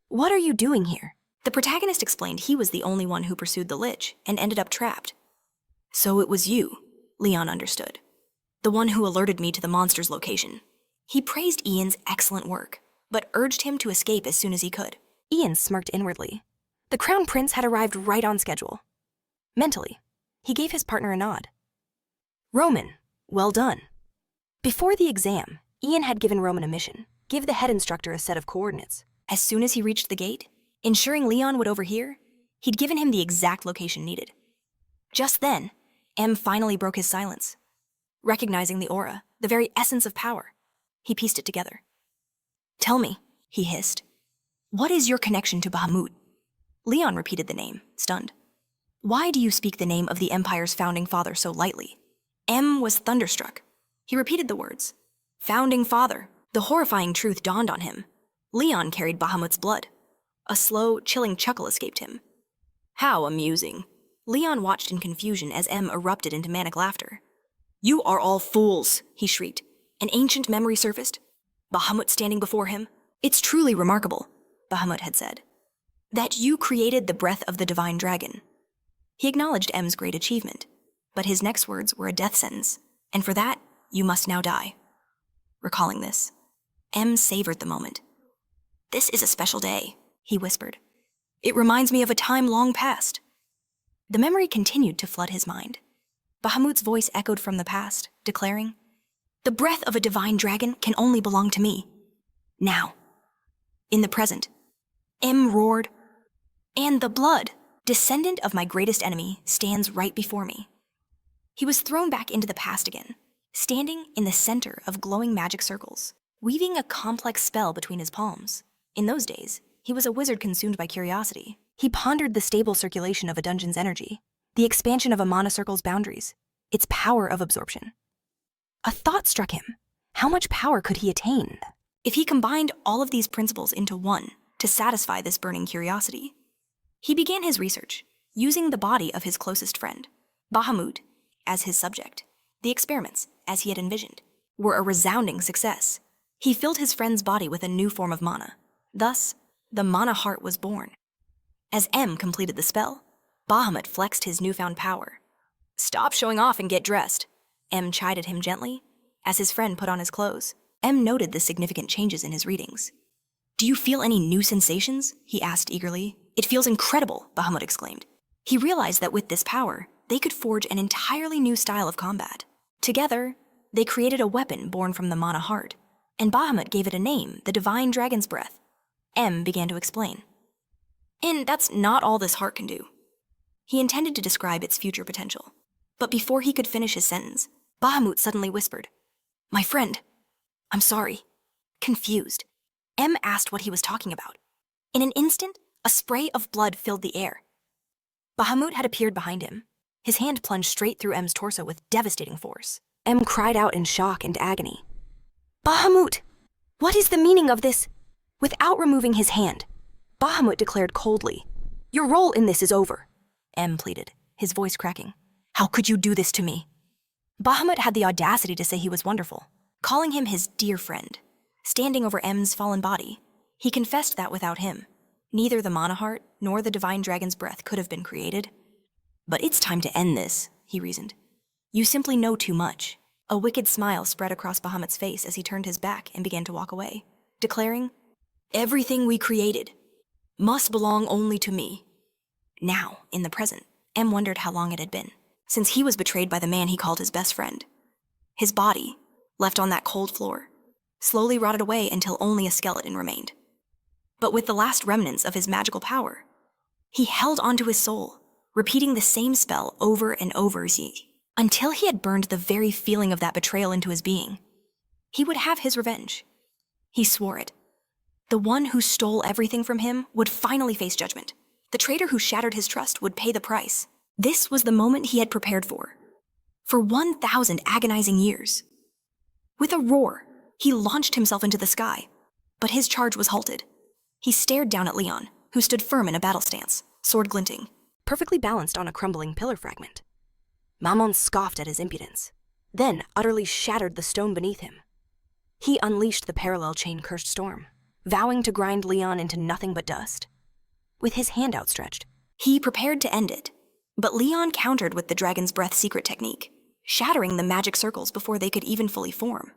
What are you doing here? The protagonist explained he was the only one who pursued the Lich and ended up trapped. So it was you, Leon understood. The one who alerted me to the monster's location. He praised Ian's excellent work, but urged him to escape as soon as he could. Ian smirked inwardly. The Crown Prince had arrived right on schedule. Mentally, he gave his partner a nod. Roman, well done. Before the exam, Ian had given Roman a mission: give the head instructor a set of coordinates. As soon as he reached the gate, ensuring Leon would overhear, he'd given him the exact location needed. Just then, M finally broke his silence. Recognizing the aura, the very essence of power, he pieced it together. "Tell me," he hissed, "what is your connection to Bahamut?" Leon repeated the name, stunned. "Why do you speak the name of the Empire's founding father so lightly?" M was thunderstruck. He repeated the words. "Founding father." The horrifying truth dawned on him. Leon carried Bahamut's blood. A slow, chilling chuckle escaped him. "How amusing." Leon watched in confusion as M erupted into manic laughter. "You are all fools," he shrieked. An ancient memory surfaced. Bahamut standing before him. "It's truly remarkable," Bahamut had said, "that you created the breath of the divine dragon." He acknowledged M's great achievement, but his next words were a death sentence, and for that, you must now die. Recalling this, M savored the moment. "This is a special day," he whispered. "It reminds me of a time long past." The memory continued to flood his mind. Bahamut's voice echoed from the past, declaring, "The breath of a divine dragon can only belong to me. Now." In the present, M roared, "And the blood, descendant of my greatest enemy, stands right before me." He was thrown back into the past again, standing in the center of glowing magic circles, weaving a complex spell between his palms. In those days, he was a wizard consumed by curiosity. He pondered the stable circulation of a dungeon's energy, the expansion of a mana circle's boundaries, its power of absorption. A thought struck him. How much power could he attain if he combined all of these principles into one to satisfy this burning curiosity? He began his research, using the body of his closest friend, Bahamut, as his subject. The experiments, as he had envisioned, were a resounding success. He filled his friend's body with a new form of mana. Thus, the mana heart was born. As M completed the spell, Bahamut flexed his newfound power. "Stop showing off and get dressed," M chided him gently. As his friend put on his clothes, M noted the significant changes in his readings. "Do you feel any new sensations?" he asked eagerly. "It feels incredible," Bahamut exclaimed. He realized that with this power, they could forge an entirely new style of combat. Together, they created a weapon born from the mana heart, and Bahamut gave it a name, the divine dragon's breath. M began to explain. "And that's not all this heart can do." He intended to describe its future potential. But before he could finish his sentence, Bahamut suddenly whispered, "My friend, I'm sorry." Confused, M asked what he was talking about. In an instant, a spray of blood filled the air. Bahamut had appeared behind him. His hand plunged straight through M's torso with devastating force. M cried out in shock and agony. "Bahamut, what is the meaning of this?" Without removing his hand, Bahamut declared coldly, "Your role in this is over." M pleaded, his voice cracking. "How could you do this to me?" Bahamut had the audacity to say he was wonderful, calling him his dear friend. Standing over M's fallen body, he confessed that without him, neither the mana heart nor the divine dragon's breath could have been created. "But it's time to end this," he reasoned. "You simply know too much." A wicked smile spread across Bahamut's face as he turned his back and began to walk away, declaring, "Everything we created must belong only to me." Now, in the present, M wondered how long it had been since he was betrayed by the man he called his best friend. His body, left on that cold floor, slowly rotted away until only a skeleton remained. But with the last remnants of his magical power, he held onto his soul, repeating the same spell over and over until he had burned the very feeling of that betrayal into his being. He would have his revenge. He swore it. The one who stole everything from him would finally face judgment. The traitor who shattered his trust would pay the price. This was the moment he had prepared for 1,000 agonizing years. With a roar, he launched himself into the sky, but his charge was halted. He stared down at Leon, who stood firm in a battle stance, sword glinting, perfectly balanced on a crumbling pillar fragment. Mammon scoffed at his impudence, then utterly shattered the stone beneath him. He unleashed the parallel chain-cursed storm, vowing to grind Leon into nothing but dust. With his hand outstretched, he prepared to end it, but Leon countered with the dragon's breath secret technique, shattering the magic circles before they could even fully form.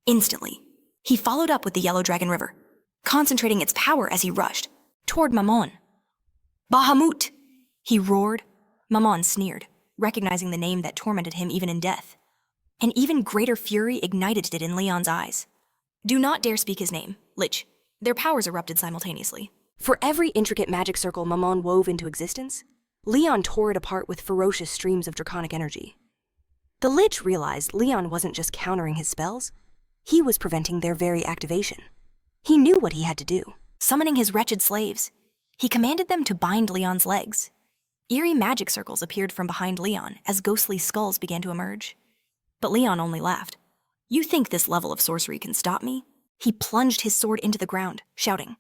Instantly, he followed up with the yellow dragon river, concentrating its power as he rushed toward Mammon. "Bahamut!" he roared. Mammon sneered, recognizing the name that tormented him even in death. An even greater fury ignited it in Leon's eyes. Do not dare speak his name, Lich. Their powers erupted simultaneously. For every intricate magic circle Maman wove into existence, Leon tore it apart with ferocious streams of draconic energy. The Lich realized Leon wasn't just countering his spells, he was preventing their very activation. He knew what he had to do. Summoning his wretched slaves, he commanded them to bind Leon's legs. Eerie magic circles appeared from behind Leon as ghostly skulls began to emerge. But Leon only laughed. You think this level of sorcery can stop me? He plunged his sword into the ground, shouting,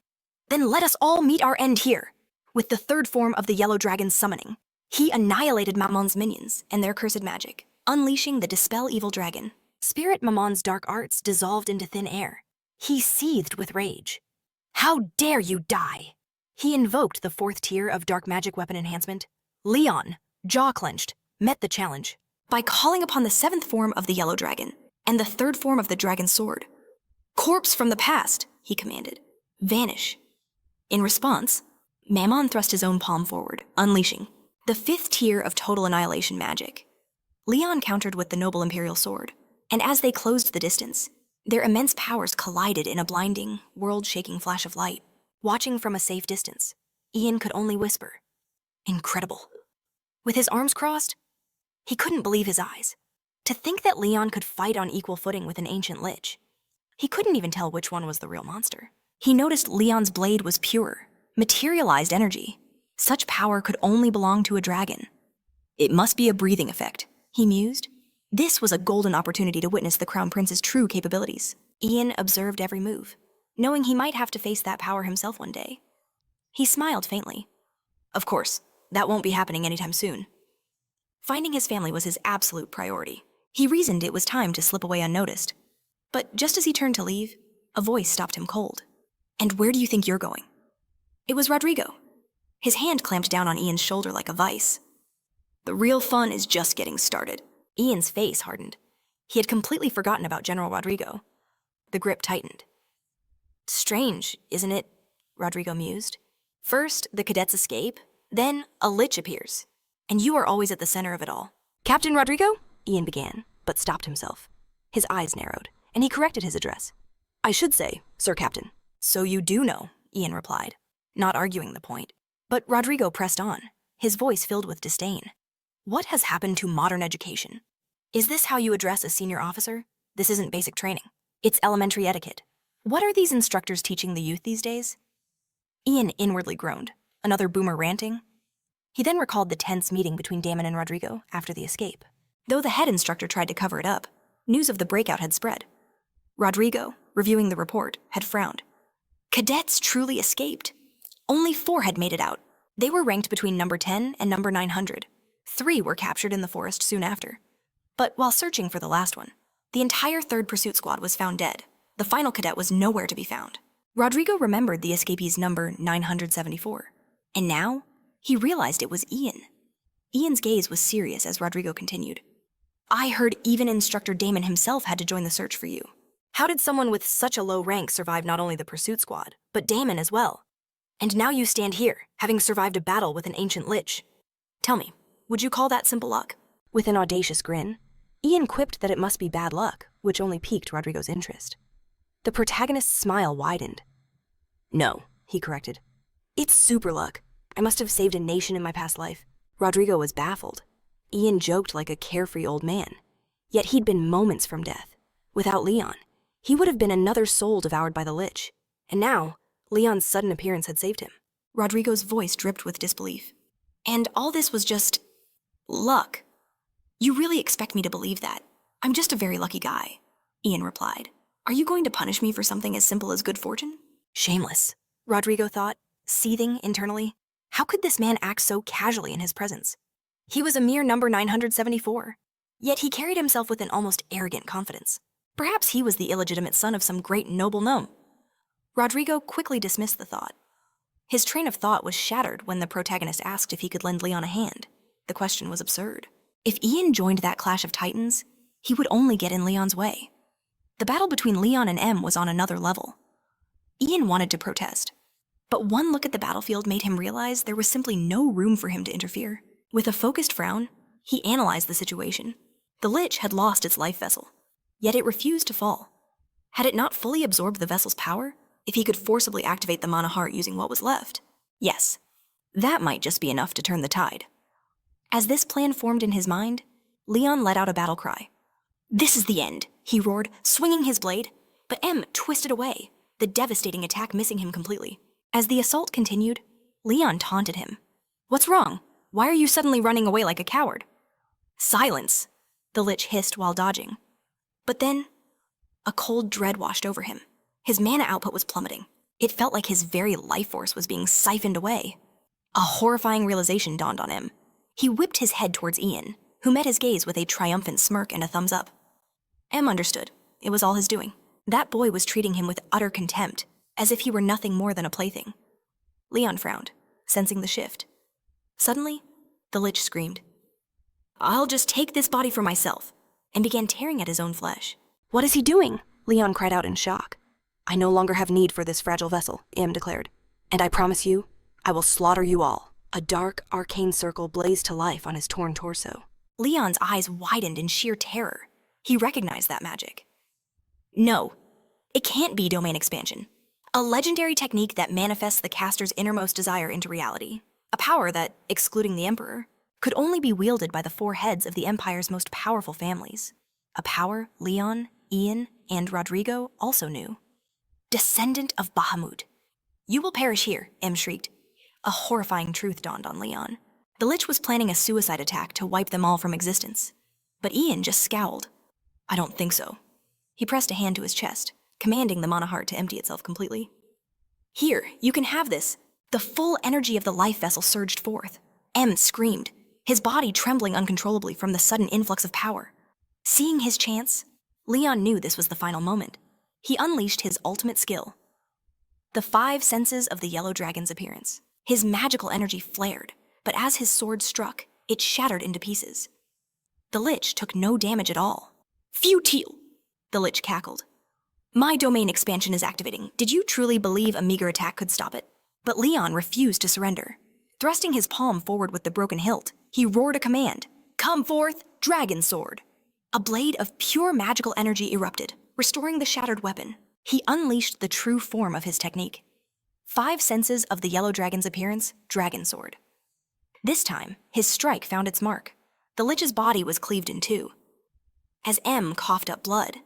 Then let us all meet our end here. With the third form of the yellow dragon's summoning, he annihilated Mamon's minions and their cursed magic, unleashing the Dispel Evil Dragon. Spirit Mamon's dark arts dissolved into thin air. He seethed with rage. How dare you die? He invoked the fourth tier of dark magic weapon enhancement. Leon, jaw clenched, met the challenge by calling upon the seventh form of the yellow dragon and the third form of the dragon sword. Corpse from the past, he commanded. Vanish. In response, Mammon thrust his own palm forward, unleashing the fifth tier of total annihilation magic. Leon countered with the noble imperial sword, and as they closed the distance, their immense powers collided in a blinding, world-shaking flash of light. Watching from a safe distance, Ian could only whisper, Incredible. With his arms crossed, he couldn't believe his eyes. To think that Leon could fight on equal footing with an ancient lich. He couldn't even tell which one was the real monster. He noticed Leon's blade was pure, materialized energy. Such power could only belong to a dragon. It must be a breathing effect, he mused. This was a golden opportunity to witness the Crown Prince's true capabilities. Ian observed every move, knowing he might have to face that power himself one day. He smiled faintly. Of course, that won't be happening anytime soon. Finding his family was his absolute priority. He reasoned it was time to slip away unnoticed. But just as he turned to leave, a voice stopped him cold. And where do you think you're going? It was Rodrigo. His hand clamped down on Ian's shoulder like a vice. The real fun is just getting started. Ian's face hardened. He had completely forgotten about General Rodrigo. The grip tightened. Strange, isn't it? Rodrigo mused. First, the cadets escape, then a lich appears. And you are always at the center of it all. Captain Rodrigo? Ian began, but stopped himself. His eyes narrowed, and he corrected his address. I should say, Sir Captain. So you do know, Ian replied, not arguing the point. But Rodrigo pressed on, his voice filled with disdain. What has happened to modern education? Is this how you address a senior officer? This isn't basic training. It's elementary etiquette. What are these instructors teaching the youth these days? Ian inwardly groaned. Another boomer ranting? He then recalled the tense meeting between Damon and Rodrigo after the escape. Though the head instructor tried to cover it up, news of the breakout had spread. Rodrigo, reviewing the report, had frowned. Cadets truly escaped. Only 4 had made it out. They were ranked between number 10 and number 900. 3 were captured in the forest soon after. But while searching for the last one, the entire 3rd Pursuit Squad was found dead. The final cadet was nowhere to be found. Rodrigo remembered the escapee's number 974. And now, he realized it was Ian. Ian's gaze was serious as Rodrigo continued. I heard even Instructor Damon himself had to join the search for you. How did someone with such a low rank survive not only the Pursuit Squad, but Damon as well? And now you stand here, having survived a battle with an ancient lich. Tell me, would you call that simple luck? With an audacious grin, Ian quipped that it must be bad luck, which only piqued Rodrigo's interest. The protagonist's smile widened. No, he corrected. It's super luck. I must have saved a nation in my past life. Rodrigo was baffled. Ian joked like a carefree old man. Yet he'd been moments from death. Without Leon, he would have been another soul devoured by the lich. And now, Leon's sudden appearance had saved him. Rodrigo's voice dripped with disbelief. And all this was just luck. You really expect me to believe that? I'm just a very lucky guy, Ian replied. Are you going to punish me for something as simple as good fortune? Shameless, Rodrigo thought, seething internally. How could this man act so casually in his presence? He was a mere number 974, yet he carried himself with an almost arrogant confidence. Perhaps he was the illegitimate son of some great noble gnome. Rodrigo quickly dismissed the thought. His train of thought was shattered when the protagonist asked if he could lend Leon a hand. The question was absurd. If Ian joined that clash of titans, he would only get in Leon's way. The battle between Leon and M was on another level. Ian wanted to protest, but one look at the battlefield made him realize there was simply no room for him to interfere. With a focused frown, he analyzed the situation. The Lich had lost its life vessel, yet it refused to fall. Had it not fully absorbed the vessel's power, if he could forcibly activate the mana heart using what was left? Yes, that might just be enough to turn the tide. As this plan formed in his mind, Leon let out a battle cry. "This is the end," he roared, swinging his blade, but M twisted away, the devastating attack missing him completely. As the assault continued, Leon taunted him. "What's wrong? Why are you suddenly running away like a coward?" "Silence," the Lich hissed while dodging. But then, a cold dread washed over him. His mana output was plummeting. It felt like his very life force was being siphoned away. A horrifying realization dawned on him. He whipped his head towards Ian, who met his gaze with a triumphant smirk and a thumbs up. M understood. It was all his doing. That boy was treating him with utter contempt, as if he were nothing more than a plaything. Leon frowned, sensing the shift. Suddenly, the Lich screamed, "I'll just take this body for myself," and began tearing at his own flesh. "What is he doing?" Leon cried out in shock. "I no longer have need for this fragile vessel," Im declared. "And I promise you, I will slaughter you all." A dark, arcane circle blazed to life on his torn torso. Leon's eyes widened in sheer terror. He recognized that magic. No, it can't be domain expansion. A legendary technique that manifests the caster's innermost desire into reality. A power that, excluding the Emperor, could only be wielded by the four heads of the Empire's most powerful families. A power Leon, Ian, and Rodrigo also knew. Descendant of Bahamut. "You will perish here," M shrieked. A horrifying truth dawned on Leon. The Lich was planning a suicide attack to wipe them all from existence. But Ian just scowled. "I don't think so." He pressed a hand to his chest, commanding the mana heart to empty itself completely. "Here, you can have this." The full energy of the life vessel surged forth. M screamed, his body trembling uncontrollably from the sudden influx of power. Seeing his chance, Leon knew this was the final moment. He unleashed his ultimate skill. The 5 senses of the yellow dragon's appearance. His magical energy flared, but as his sword struck, it shattered into pieces. The Lich took no damage at all. "Futile!" the Lich cackled. "My domain expansion is activating. Did you truly believe a meager attack could stop it?" But Leon refused to surrender. Thrusting his palm forward with the broken hilt, he roared a command. "Come forth, Dragon Sword!" A blade of pure magical energy erupted, restoring the shattered weapon. He unleashed the true form of his technique. 5 senses of the yellow dragon's appearance, Dragon Sword. This time, his strike found its mark. The Lich's body was cleaved in 2. As M coughed up blood,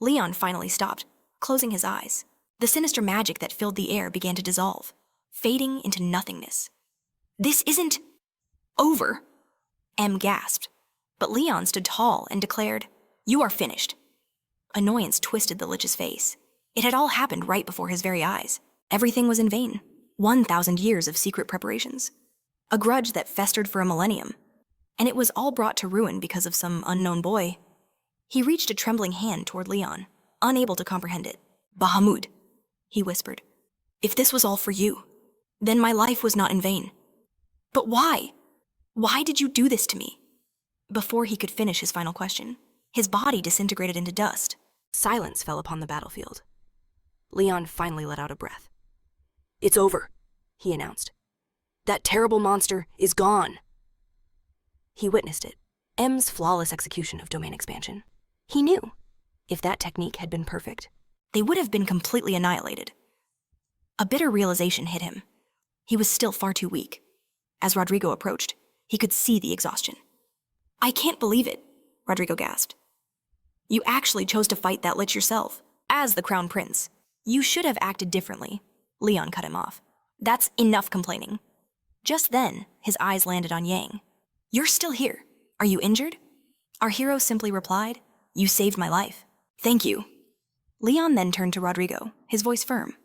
Leon finally stopped, closing his eyes. The sinister magic that filled the air began to dissolve, fading into nothingness. "This isn't over," M gasped. But Leon stood tall and declared, "You are finished." Annoyance twisted the Lich's face. It had all happened right before his very eyes. Everything was in vain. 1,000 years of secret preparations. A grudge that festered for a millennium. And it was all brought to ruin because of some unknown boy. He reached a trembling hand toward Leon, unable to comprehend it. "Bahamut," he whispered. "If this was all for you, then my life was not in vain. But why? Why did you do this to me?" Before he could finish his final question, his body disintegrated into dust. Silence fell upon the battlefield. Leon finally let out a breath. "It's over," he announced. "That terrible monster is gone." He witnessed it, M's flawless execution of domain expansion. He knew, if that technique had been perfect, they would have been completely annihilated. A bitter realization hit him. He was still far too weak. As Rodrigo approached, he could see the exhaustion. "I can't believe it," Rodrigo gasped. "You actually chose to fight that Lich yourself, as the Crown Prince. You should have acted differently," Leon cut him off. "That's enough complaining." Just then, his eyes landed on Yang. "You're still here. Are you injured?" Our hero simply replied, "You saved my life. Thank you." Leon then turned to Rodrigo, his voice firm.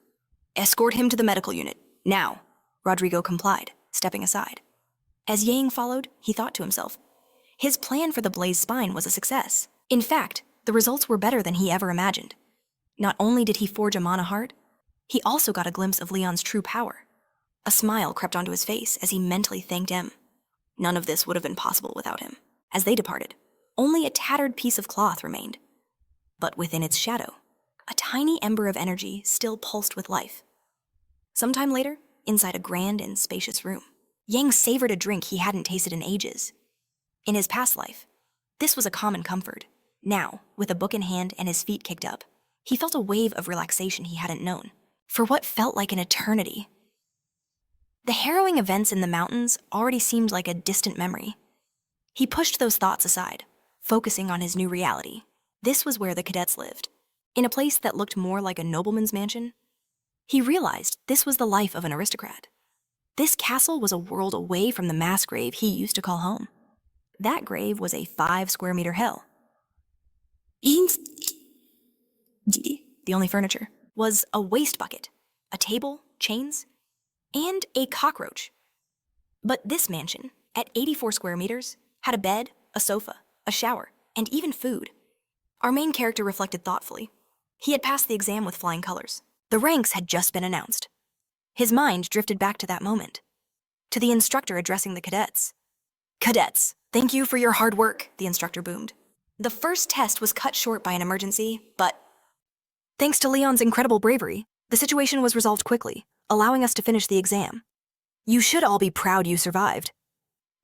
"Escort him to the medical unit, now." Rodrigo complied, stepping aside. As Yang followed, he thought to himself, his plan for the blazed spine was a success. In fact, the results were better than he ever imagined. Not only did he forge a mana heart, he also got a glimpse of Leon's true power. A smile crept onto his face as he mentally thanked M. None of this would have been possible without him. As they departed, only a tattered piece of cloth remained. But within its shadow, a tiny ember of energy still pulsed with life. Sometime later, inside a grand and spacious room, Yang savored a drink he hadn't tasted in ages. In his past life, This was a common comfort. Now, with a book in hand and his feet kicked up, he felt a wave of relaxation he hadn't known, for what felt like an eternity. The harrowing events in the mountains already seemed like a distant memory. He pushed those thoughts aside, focusing on his new reality. This was where the cadets lived, in a place that looked more like a nobleman's mansion. He realized this was the life of an aristocrat. This castle was a world away from the mass grave he used to call home. That grave was a 5-square-meter hill. The only furniture was a waste bucket, a table, chains, and a cockroach. But this mansion, at 84 square meters, had a bed, a sofa, a shower, and even food. Our main character reflected thoughtfully. He had passed the exam with flying colors. The ranks had just been announced. His mind drifted back to that moment, to the instructor addressing the cadets. "Cadets, thank you for your hard work," the instructor boomed. The first test was cut short by an emergency, but thanks to Leon's incredible bravery, the situation was resolved quickly, allowing us to finish the exam. You should all be proud you survived.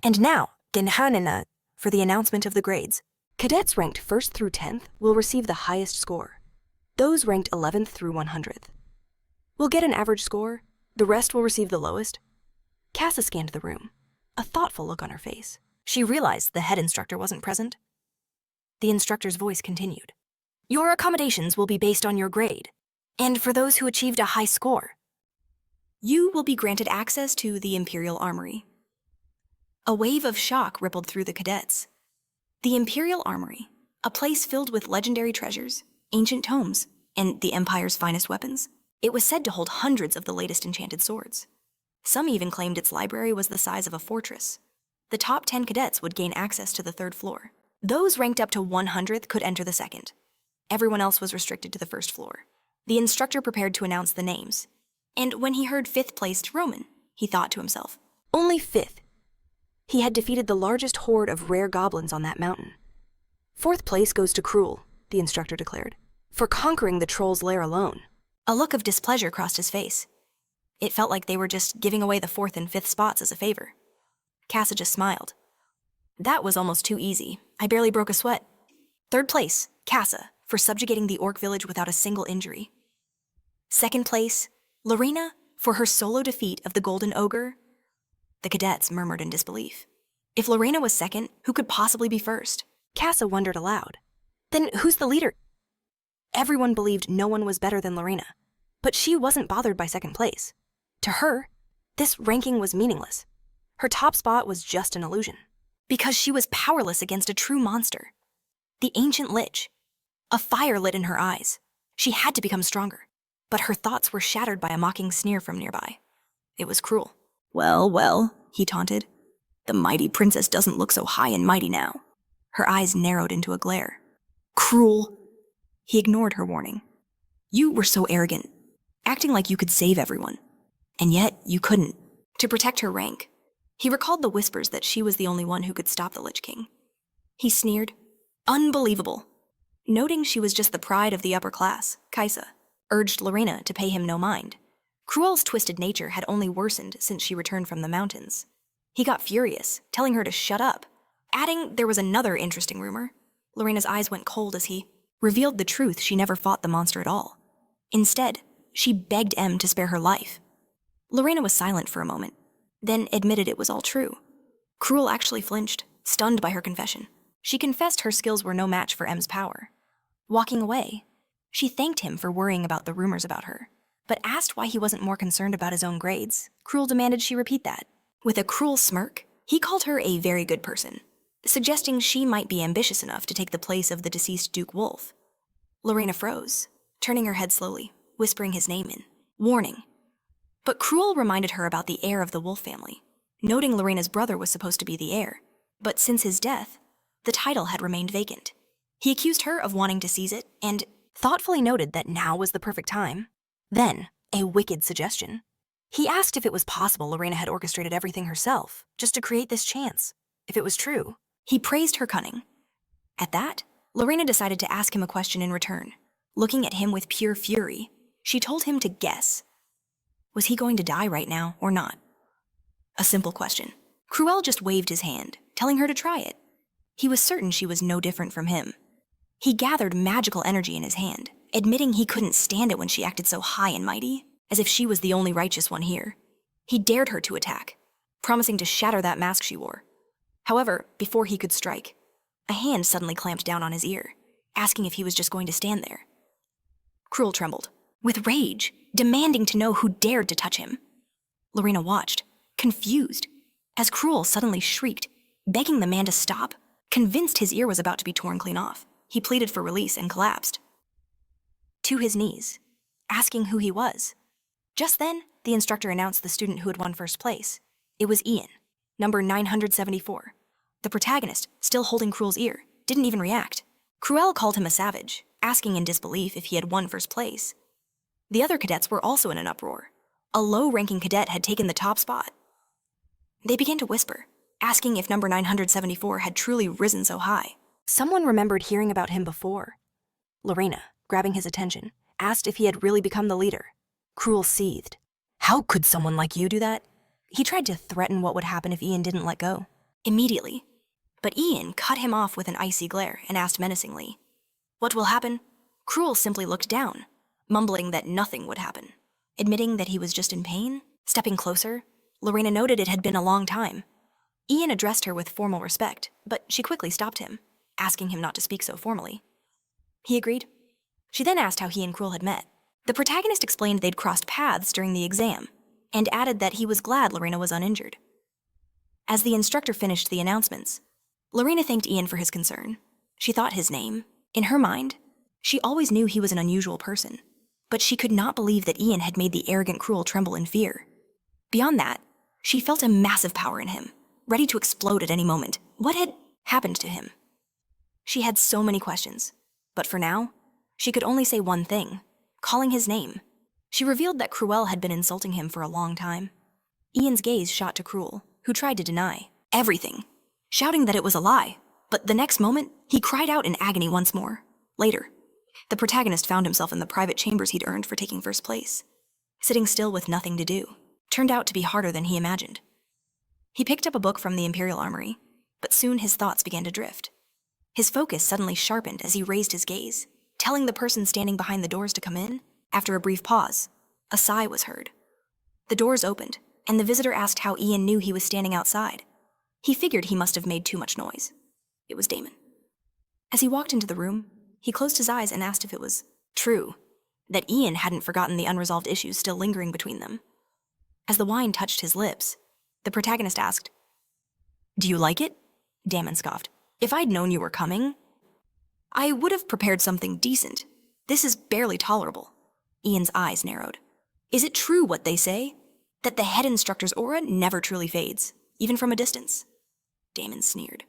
And now, Genhanina, for the announcement of the grades. Cadets ranked 1st through 10th will receive the highest score. Those ranked 11th through 100th will get an average score. The rest will receive the lowest. Casa scanned the room, a thoughtful look on her face. She realized the head instructor wasn't present. The instructor's voice continued. Your accommodations will be based on your grade, and for those who achieved a high score, you will be granted access to the Imperial Armory. A wave of shock rippled through the cadets. The Imperial Armory, a place filled with legendary treasures, ancient tomes, and the Empire's finest weapons. It was said to hold hundreds of the latest enchanted swords. Some even claimed its library was the size of a fortress. The top 10 cadets would gain access to the 3rd floor. Those ranked up to 100th could enter the 2nd. Everyone else was restricted to the 1st floor. The instructor prepared to announce the names, and when he heard 5th-placed Roman, he thought to himself, only 5th. He had defeated the largest horde of rare goblins on that mountain. 4th place goes to Cruel, the instructor declared, for conquering the troll's lair alone. A look of displeasure crossed his face. It felt like they were just giving away the 4th and 5th spots as a favor. Casa just smiled. That was almost too easy. I barely broke a sweat. 3rd place, Casa, for subjugating the orc village without a single injury. 2nd place, Lorena, for her solo defeat of the Golden Ogre. The cadets murmured in disbelief. If Lorena was 2nd, who could possibly be 1st? Casa wondered aloud. Then who's the leader? Everyone believed no one was better than Lorena, but she wasn't bothered by 2nd place. To her, this ranking was meaningless. Her top spot was just an illusion, because she was powerless against a true monster. The ancient lich. A fire lit in her eyes. She had to become stronger, but her thoughts were shattered by a mocking sneer from nearby. It was Cruel. Well, well, he taunted. The mighty princess doesn't look so high and mighty now. Her eyes narrowed into a glare. Cruel. He ignored her warning. You were so arrogant, acting like you could save everyone. And yet, you couldn't. To protect her rank, he recalled the whispers that she was the only one who could stop the Lich King. He sneered. Unbelievable. Noting she was just the pride of the upper class, Kaisa urged Lorena to pay him no mind. Cruel's twisted nature had only worsened since she returned from the mountains. He got furious, telling her to shut up, adding there was another interesting rumor. Lorena's eyes went cold as he revealed the truth. She never fought the monster at all. Instead, she begged M to spare her life. Lorena was silent for a moment, then admitted it was all true. Cruel actually flinched, stunned by her confession. She confessed her skills were no match for M's power. Walking away, she thanked him for worrying about the rumors about her, but asked why he wasn't more concerned about his own grades. Cruel demanded she repeat that. With a cruel smirk, he called her a very good person, suggesting she might be ambitious enough to take the place of the deceased Duke Wolf. Lorena froze, turning her head slowly, whispering his name in, warning. But Cruel reminded her about the heir of the Wolf family, noting Lorena's brother was supposed to be the heir, but since his death, the title had remained vacant. He accused her of wanting to seize it and thoughtfully noted that now was the perfect time. Then, a wicked suggestion. He asked if it was possible Lorena had orchestrated everything herself, just to create this chance. If it was true, he praised her cunning. At that, Lorena decided to ask him a question in return. Looking at him with pure fury, she told him to guess. Was he going to die right now or not? A simple question. Cruel just waved his hand, telling her to try it. He was certain she was no different from him. He gathered magical energy in his hand, admitting he couldn't stand it when she acted so high and mighty, as if she was the only righteous one here. He dared her to attack, promising to shatter that mask she wore. However, before he could strike, a hand suddenly clamped down on his ear, asking if he was just going to stand there. Cruel trembled, with rage, demanding to know who dared to touch him. Lorena watched, confused, as Cruel suddenly shrieked, begging the man to stop, convinced his ear was about to be torn clean off. He pleaded for release and collapsed to his knees, asking who he was. Just then, the instructor announced the student who had won first place. It was Ian, number 974. The protagonist, still holding Cruel's ear, didn't even react. Cruel called him a savage, asking in disbelief if he had won first place. The other cadets were also in an uproar. A low-ranking cadet had taken the top spot. They began to whisper, asking if number 974 had truly risen so high. Someone remembered hearing about him before. Lorena, grabbing his attention, asked if he had really become the leader. Cruel seethed. How could someone like you do that? He tried to threaten what would happen if Ian didn't let go. Immediately. But Ian cut him off with an icy glare and asked menacingly, "What will happen?" Cruel simply looked down, mumbling that nothing would happen. Admitting that he was just in pain, stepping closer, Lorena noted it had been a long time. Ian addressed her with formal respect, but she quickly stopped him, asking him not to speak so formally. He agreed. She then asked how he and Cruel had met. The protagonist explained they'd crossed paths during the exam, and added that he was glad Lorena was uninjured. As the instructor finished the announcements, Lorena thanked Ian for his concern. She thought his name. In her mind, she always knew he was an unusual person, but she could not believe that Ian had made the arrogant Cruel tremble in fear. Beyond that, she felt a massive power in him, ready to explode at any moment. What had happened to him? She had so many questions, but for now, she could only say one thing, calling his name. She revealed that Cruel had been insulting him for a long time. Ian's gaze shot to Cruel, who tried to deny everything, shouting that it was a lie, but the next moment, he cried out in agony once more. Later, the protagonist found himself in the private chambers he'd earned for taking first place. Sitting still with nothing to do turned out to be harder than he imagined. He picked up a book from the Imperial Armory, but soon his thoughts began to drift. His focus suddenly sharpened as he raised his gaze, telling the person standing behind the doors to come in. After a brief pause, a sigh was heard. The doors opened, and the visitor asked how Ian knew he was standing outside. He figured he must have made too much noise. It was Damon. As he walked into the room, he closed his eyes and asked if it was true that Ian hadn't forgotten the unresolved issues still lingering between them. As the wine touched his lips, the protagonist asked, "Do you like it?" Damon scoffed. "If I'd known you were coming, I would have prepared something decent. This is barely tolerable." Ian's eyes narrowed. "Is it true what they say? That the head instructor's aura never truly fades, even from a distance?" Damon sneered.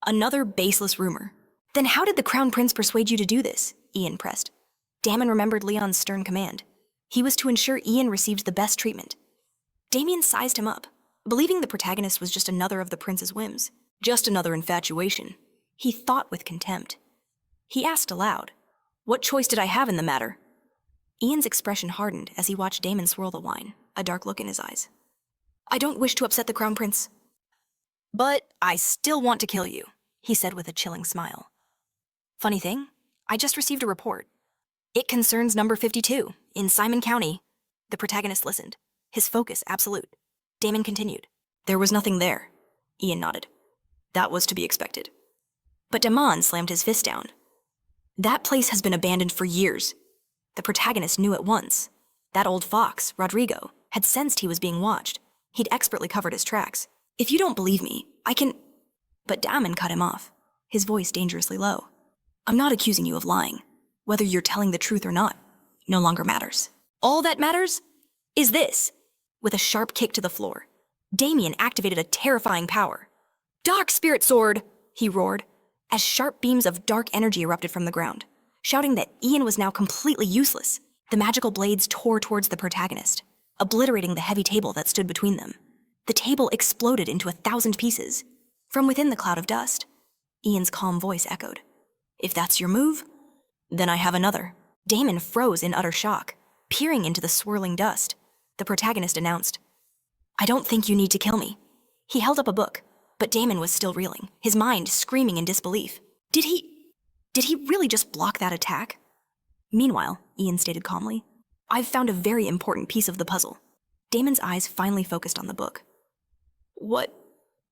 "Another baseless rumor. Then how did the Crown Prince persuade you to do this?" Ian pressed. Damon remembered Leon's stern command. He was to ensure Ian received the best treatment. Damien sized him up, believing the protagonist was just another of the prince's whims. Just another infatuation. He thought with contempt. He asked aloud, "What choice did I have in the matter?" Ian's expression hardened as he watched Damon swirl the wine, a dark look in his eyes. "I don't wish to upset the Crown Prince, but I still want to kill you," he said with a chilling smile. "Funny thing, I just received a report. It concerns number 52 in Simon County." The protagonist listened, his focus absolute. Damon continued. "There was nothing there." Ian nodded. "That was to be expected." But Damon slammed his fist down. "That place has been abandoned for years." The protagonist knew at once. That old fox, Rodrigo, had sensed he was being watched. He'd expertly covered his tracks. "If you don't believe me, I can—" But Damon cut him off, his voice dangerously low. "I'm not accusing you of lying. Whether you're telling the truth or not no longer matters. All that matters is this." With a sharp kick to the floor, Damien activated a terrifying power. "Dark Spirit Sword!" he roared, as sharp beams of dark energy erupted from the ground, shouting that Ian was now completely useless. The magical blades tore towards the protagonist, obliterating the heavy table that stood between them. The table exploded into 1,000 pieces. From within the cloud of dust, Ian's calm voice echoed, "If that's your move, then I have another." Damon froze in utter shock, peering into the swirling dust. The protagonist announced, "I don't think you need to kill me." He held up a book, But Damon was still reeling, his mind screaming in disbelief. Did he really just block that attack? Meanwhile, Ian stated calmly, I've found a very important piece of the puzzle. Damon's eyes finally focused on the book. What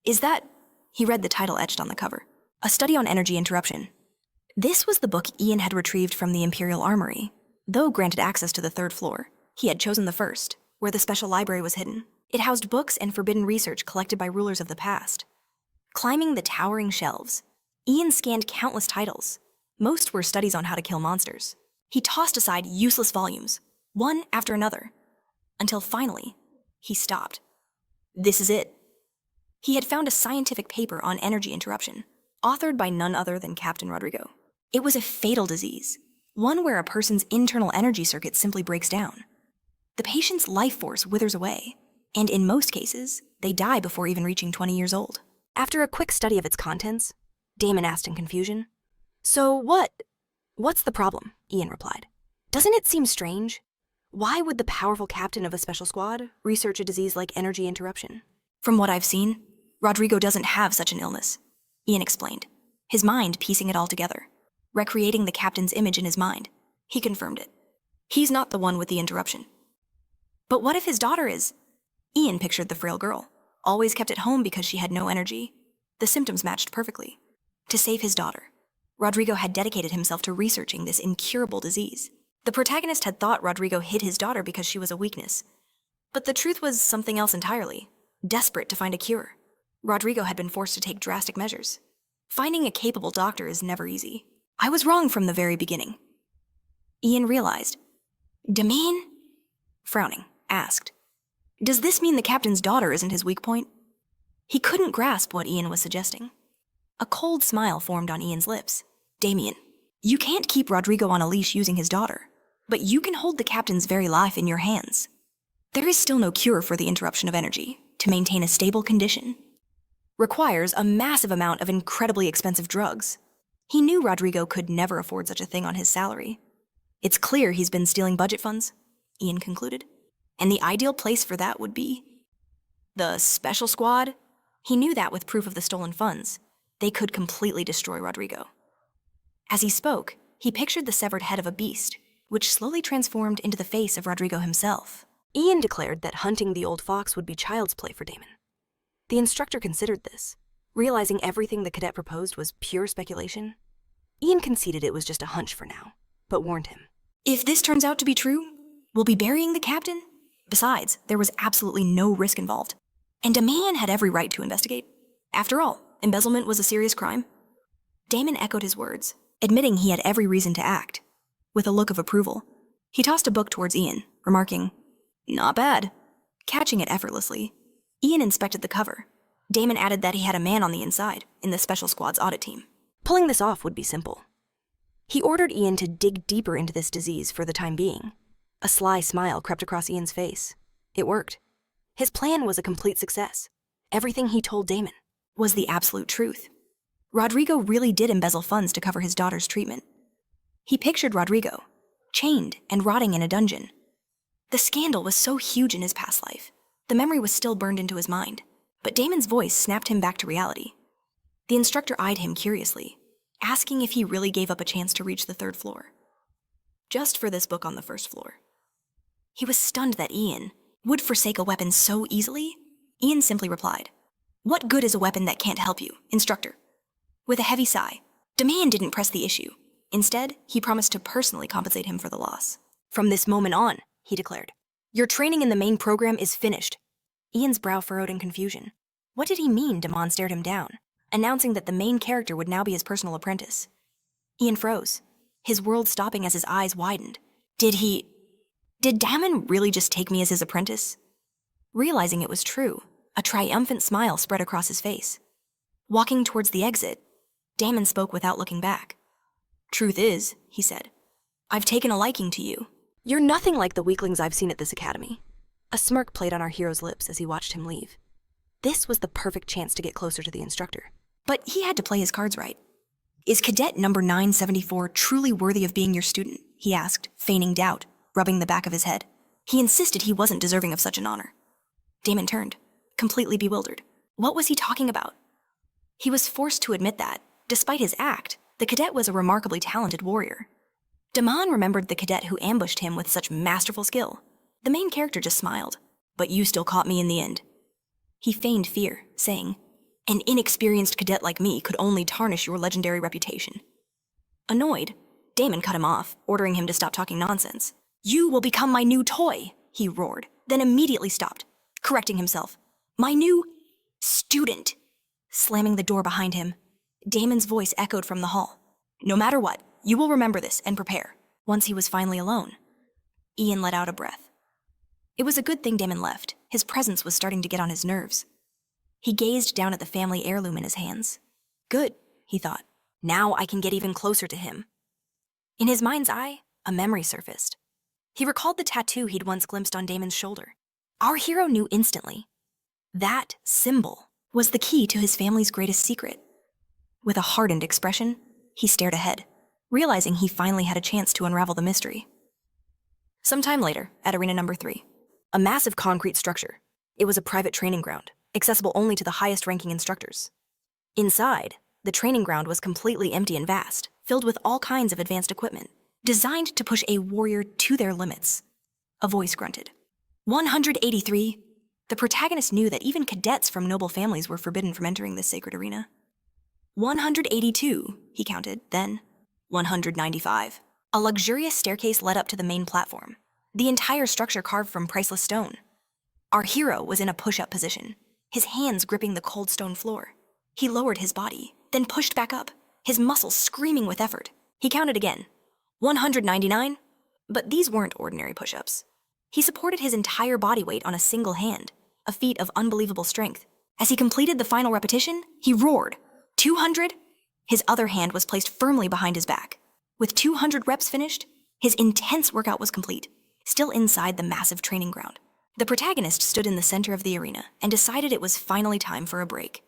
is that? He read the title etched on the cover. A Study on Energy Interruption. This was the book Ian had retrieved from the Imperial Armory. Though granted access to the third floor, he had chosen the first, where the special library was hidden. It housed books and forbidden research collected by rulers of the past. Climbing the towering shelves, Ian scanned countless titles. Most were studies on how to kill monsters. He tossed aside useless volumes, one after another, until finally, he stopped. This is it. He had found a scientific paper on energy interruption, authored by none other than Captain Rodrigo. It was a fatal disease, one where a person's internal energy circuit simply breaks down. The patient's life force withers away, and in most cases, they die before even reaching 20 years old. After a quick study of its contents, Damon asked in confusion, So what's the problem? Ian replied. Doesn't it seem strange? Why would the powerful captain of a special squad research a disease like energy interruption? From what I've seen, Rodrigo doesn't have such an illness, Ian explained, his mind piecing it all together, recreating the captain's image in his mind. He confirmed it. He's not the one with the interruption. But what if his daughter is? Ian pictured the frail girl, always kept at home because she had no energy. The symptoms matched perfectly. To save his daughter, Rodrigo had dedicated himself to researching this incurable disease. The protagonist had thought Rodrigo hid his daughter because she was a weakness. But the truth was something else entirely. Desperate to find a cure, Rodrigo had been forced to take drastic measures. Finding a capable doctor is never easy. I was wrong from the very beginning. Ian realized. Damien? Frowning, asked, Does this mean the captain's daughter isn't his weak point? He couldn't grasp what Ian was suggesting. A cold smile formed on Ian's lips. Damien, you can't keep Rodrigo on a leash using his daughter, but you can hold the captain's very life in your hands. There is still no cure for the interruption of energy. To maintain a stable condition requires a massive amount of incredibly expensive drugs. He knew Rodrigo could never afford such a thing on his salary. It's clear he's been stealing budget funds, Ian concluded, and the ideal place for that would be the special squad. He knew that with proof of the stolen funds, they could completely destroy Rodrigo. As he spoke, he pictured the severed head of a beast, which slowly transformed into the face of Rodrigo himself. Ian declared that hunting the old fox would be child's play for Damon. The instructor considered this, realizing everything the cadet proposed was pure speculation. Ian conceded it was just a hunch for now, but warned him. If this turns out to be true, we'll be burying the captain? Besides, there was absolutely no risk involved, and a man had every right to investigate. After all, embezzlement was a serious crime. Damon echoed his words, admitting he had every reason to act. With a look of approval, he tossed a book towards Ian, remarking, Not bad. Catching it effortlessly, Ian inspected the cover. Damon added that he had a man on the inside, in the special squad's audit team. Pulling this off would be simple. He ordered Ian to dig deeper into this disease for the time being. A sly smile crept across Ian's face. It worked. His plan was a complete success. Everything he told Damon was the absolute truth. Rodrigo really did embezzle funds to cover his daughter's treatment. He pictured Rodrigo, chained and rotting in a dungeon. The scandal was so huge in his past life. The memory was still burned into his mind, but Damon's voice snapped him back to reality. The instructor eyed him curiously, asking if he really gave up a chance to reach the third floor. Just for this book on the first floor. He was stunned that Ian would forsake a weapon so easily. Ian simply replied, What good is a weapon that can't help you, instructor? With a heavy sigh, Damien didn't press the issue. Instead, he promised to personally compensate him for the loss. From this moment on, he declared, Your training in the main program is finished. Ian's brow furrowed in confusion. What did he mean? Damon stared him down, announcing that the main character would now be his personal apprentice. Ian froze, his world stopping as his eyes widened. Did Damon really just take me as his apprentice? Realizing it was true, a triumphant smile spread across his face. Walking towards the exit, Damon spoke without looking back. Truth is, he said, I've taken a liking to you. You're nothing like the weaklings I've seen at this academy. A smirk played on our hero's lips as he watched him leave. This was the perfect chance to get closer to the instructor. But he had to play his cards right. Is cadet number 974 truly worthy of being your student? He asked, feigning doubt, rubbing the back of his head. He insisted he wasn't deserving of such an honor. Damon turned, completely bewildered. What was he talking about? He was forced to admit that, despite his act, the cadet was a remarkably talented warrior. Damon remembered the cadet who ambushed him with such masterful skill. The main character just smiled. "But you still caught me in the end." He feigned fear, saying, "An inexperienced cadet like me could only tarnish your legendary reputation." Annoyed, Damon cut him off, ordering him to stop talking nonsense. "You will become my new toy," he roared, then immediately stopped, correcting himself. "My new student." Slamming the door behind him, Damon's voice echoed from the hall. "No matter what, you will remember this and prepare." Once he was finally alone, Ian let out a breath. It was a good thing Damon left. His presence was starting to get on his nerves. He gazed down at the family heirloom in his hands. "Good," he thought. "Now I can get even closer to him." In his mind's eye, a memory surfaced. He recalled the tattoo he'd once glimpsed on Damon's shoulder. Our hero knew instantly. That symbol was the key to his family's greatest secret. With a hardened expression, he stared ahead, realizing he finally had a chance to unravel the mystery. Sometime later, at Arena Number 3, a massive concrete structure. It was a private training ground, accessible only to the highest-ranking instructors. Inside, the training ground was completely empty and vast, filled with all kinds of advanced equipment, designed to push a warrior to their limits. A voice grunted. 183. The protagonist knew that even cadets from noble families were forbidden from entering this sacred arena. 182, he counted, then 195. A luxurious staircase led up to the main platform, the entire structure carved from priceless stone. Our hero was in a push-up position, his hands gripping the cold stone floor. He lowered his body, then pushed back up, his muscles screaming with effort. He counted again. 199? But these weren't ordinary push-ups. He supported his entire body weight on a single hand, a feat of unbelievable strength. As he completed the final repetition, he roared. 200? His other hand was placed firmly behind his back. With 200 reps finished, his intense workout was complete, still inside the massive training ground. The protagonist stood in the center of the arena and decided it was finally time for a break.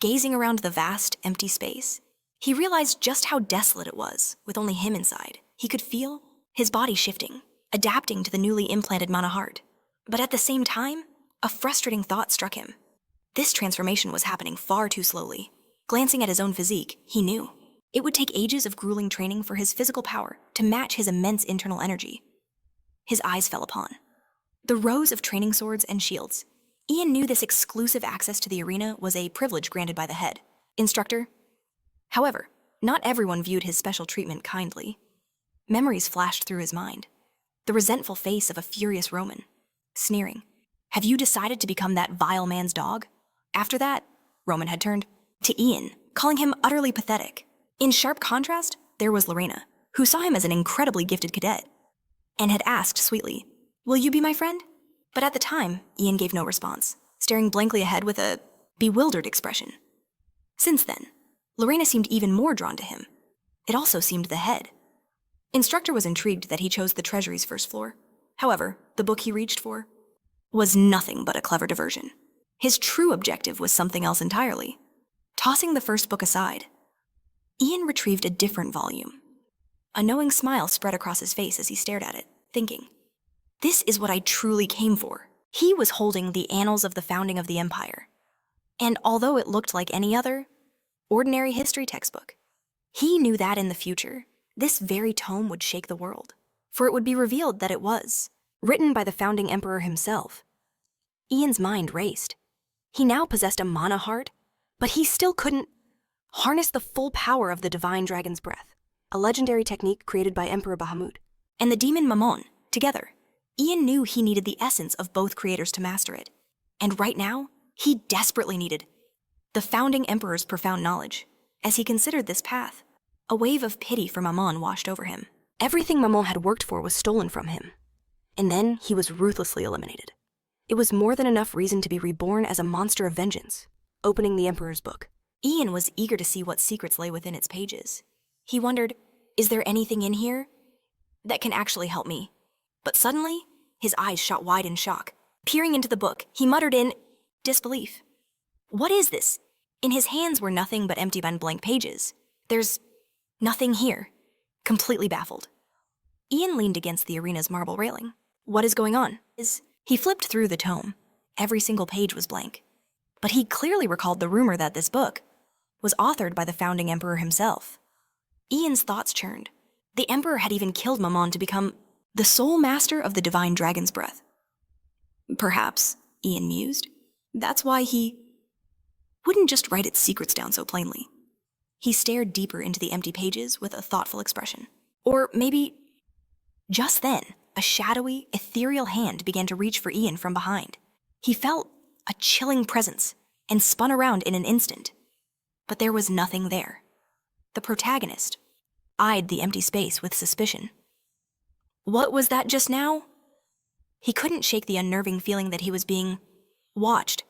Gazing around the vast, empty space, he realized just how desolate it was, with only him inside. He could feel his body shifting, adapting to the newly implanted mana heart. But at the same time, a frustrating thought struck him. This transformation was happening far too slowly. Glancing at his own physique, he knew it would take ages of grueling training for his physical power to match his immense internal energy. His eyes fell upon the rows of training swords and shields. Ian knew this exclusive access to the arena was a privilege granted by the head instructor. However, not everyone viewed his special treatment kindly. Memories flashed through his mind. The resentful face of a furious Roman, sneering, "Have you decided to become that vile man's dog?" After that, Roman had turned to Ian, calling him utterly pathetic. In sharp contrast, there was Lorena, who saw him as an incredibly gifted cadet, and had asked sweetly, "Will you be my friend?" But at the time, Ian gave no response, staring blankly ahead with a bewildered expression. Since then, Lorena seemed even more drawn to him. It also seemed the head. Instructor was intrigued that he chose the treasury's first floor. However, the book he reached for was nothing but a clever diversion. His true objective was something else entirely. Tossing the first book aside, Ian retrieved a different volume. A knowing smile spread across his face as he stared at it, thinking, "This is what I truly came for." He was holding the Annals of the Founding of the Empire. And although it looked like any other, ordinary history textbook, he knew that in the future, this very tome would shake the world. For it would be revealed that it was written by the founding emperor himself. Ian's mind raced. He now possessed a mana heart, but he still couldn't harness the full power of the divine dragon's breath, a legendary technique created by Emperor Bahamut, and the demon Mammon. Together, Ian knew he needed the essence of both creators to master it. And right now, he desperately needed the founding emperor's profound knowledge. As he considered this path, a wave of pity for Mammon washed over him. Everything Mammon had worked for was stolen from him, and then he was ruthlessly eliminated. It was more than enough reason to be reborn as a monster of vengeance. Opening the Emperor's book, Ian was eager to see what secrets lay within its pages. He wondered, is there anything in here that can actually help me? But suddenly, his eyes shot wide in shock. Peering into the book, he muttered in disbelief. "What is this?" In his hands were nothing but empty and blank pages. "There's nothing here." Completely baffled, Ian leaned against the arena's marble railing. "What is going on?" He flipped through the tome. Every single page was blank. But he clearly recalled the rumor that this book was authored by the founding emperor himself. Ian's thoughts churned. The emperor had even killed Mammon to become the sole master of the divine dragon's breath. Perhaps, Ian mused, that's why he wouldn't just write its secrets down so plainly. He stared deeper into the empty pages with a thoughtful expression. Or maybe, just then, a shadowy, ethereal hand began to reach for Ian from behind. He felt a chilling presence and spun around in an instant. But there was nothing there. The protagonist eyed the empty space with suspicion. What was that just now? He couldn't shake the unnerving feeling that he was being watched.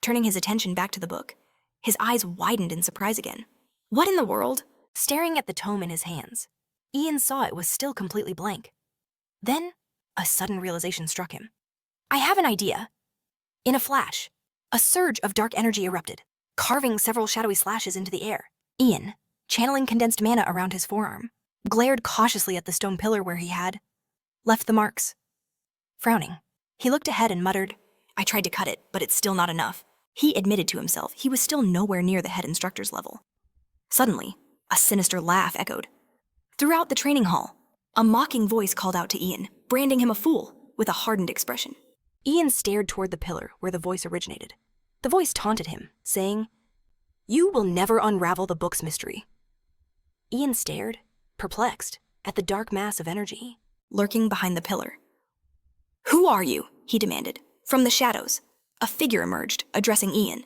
Turning his attention back to the book, his eyes widened in surprise again. What in the world? Staring at the tome in his hands, Ian saw it was still completely blank. Then, a sudden realization struck him. I have an idea. In a flash, a surge of dark energy erupted, carving several shadowy slashes into the air. Ian, channeling condensed mana around his forearm, glared cautiously at the stone pillar where he had left the marks. Frowning, he looked ahead and muttered, I tried to cut it, but it's still not enough. He admitted to himself he was still nowhere near the head instructor's level. Suddenly, a sinister laugh echoed. Throughout the training hall, a mocking voice called out to Ian, branding him a fool with a hardened expression. Ian stared toward the pillar where the voice originated. The voice taunted him, saying, You will never unravel the book's mystery. Ian stared, perplexed, at the dark mass of energy lurking behind the pillar. Who are you? He demanded. From the shadows, a figure emerged, addressing Ian.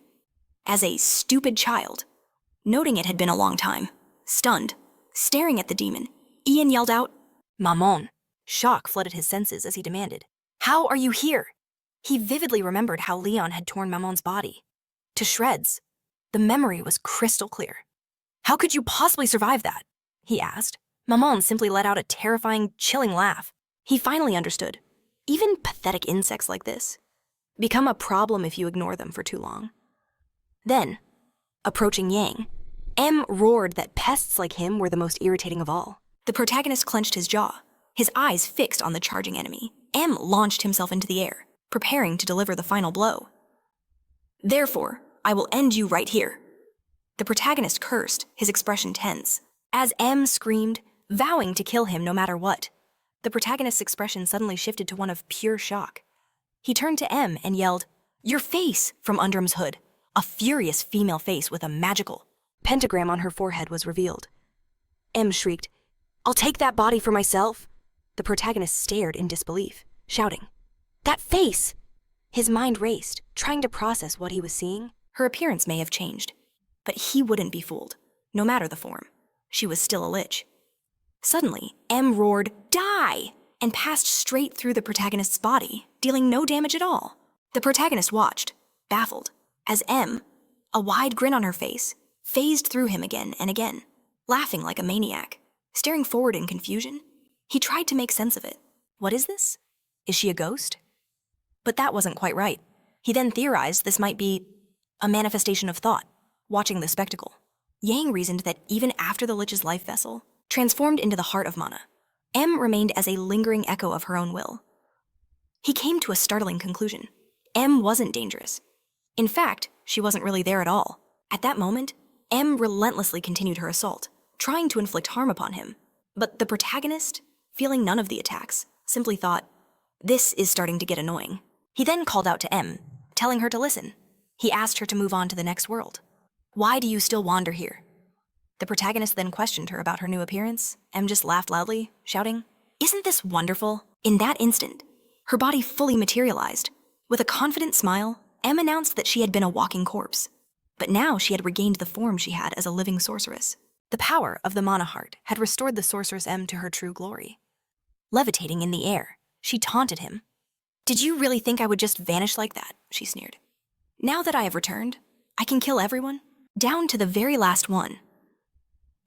As a stupid child, noting it had been a long time, stunned, staring at the demon, Ian yelled out, Mammon. Shock flooded his senses as he demanded, How are you here? He vividly remembered how Leon had torn Mammon's body to shreds. The memory was crystal clear. How could you possibly survive that? He asked. Mammon simply let out a terrifying, chilling laugh. He finally understood. Even pathetic insects like this become a problem if you ignore them for too long. Then, approaching Yang, M roared that pests like him were the most irritating of all. The protagonist clenched his jaw, his eyes fixed on the charging enemy. M launched himself into the air, preparing to deliver the final blow. Therefore, I will end you right here. The protagonist cursed, his expression tense, as M screamed, vowing to kill him no matter what. The protagonist's expression suddenly shifted to one of pure shock. He turned to M and yelled, Your face, from Undrum's hood. A furious female face with a magical pentagram on her forehead was revealed. M shrieked, I'll take that body for myself. The protagonist stared in disbelief, shouting, That face! His mind raced, trying to process what he was seeing. Her appearance may have changed, but he wouldn't be fooled, no matter the form. She was still a lich. Suddenly, M roared, Die! And passed straight through the protagonist's body, dealing no damage at all. The protagonist watched, baffled, as M, a wide grin on her face, phased through him again and again, laughing like a maniac, staring forward in confusion. He tried to make sense of it. What is this? Is she a ghost? But that wasn't quite right. He then theorized this might be a manifestation of thought, watching the spectacle. Yang reasoned that even after the lich's life vessel transformed into the heart of Mana, M remained as a lingering echo of her own will. He came to a startling conclusion. M wasn't dangerous. In fact, she wasn't really there at all. At that moment, M relentlessly continued her assault, trying to inflict harm upon him. But the protagonist, feeling none of the attacks, simply thought, This is starting to get annoying. He then called out to M, telling her to listen. He asked her to move on to the next world. Why do you still wander here? The protagonist then questioned her about her new appearance. M just laughed loudly, shouting, Isn't this wonderful? In that instant, her body fully materialized. With a confident smile, M announced that she had been a walking corpse. But now she had regained the form she had as a living sorceress. The power of the Mana Heart had restored the sorceress M to her true glory. Levitating in the air, she taunted him. Did you really think I would just vanish like that? She sneered. Now that I have returned, I can kill everyone, down to the very last one.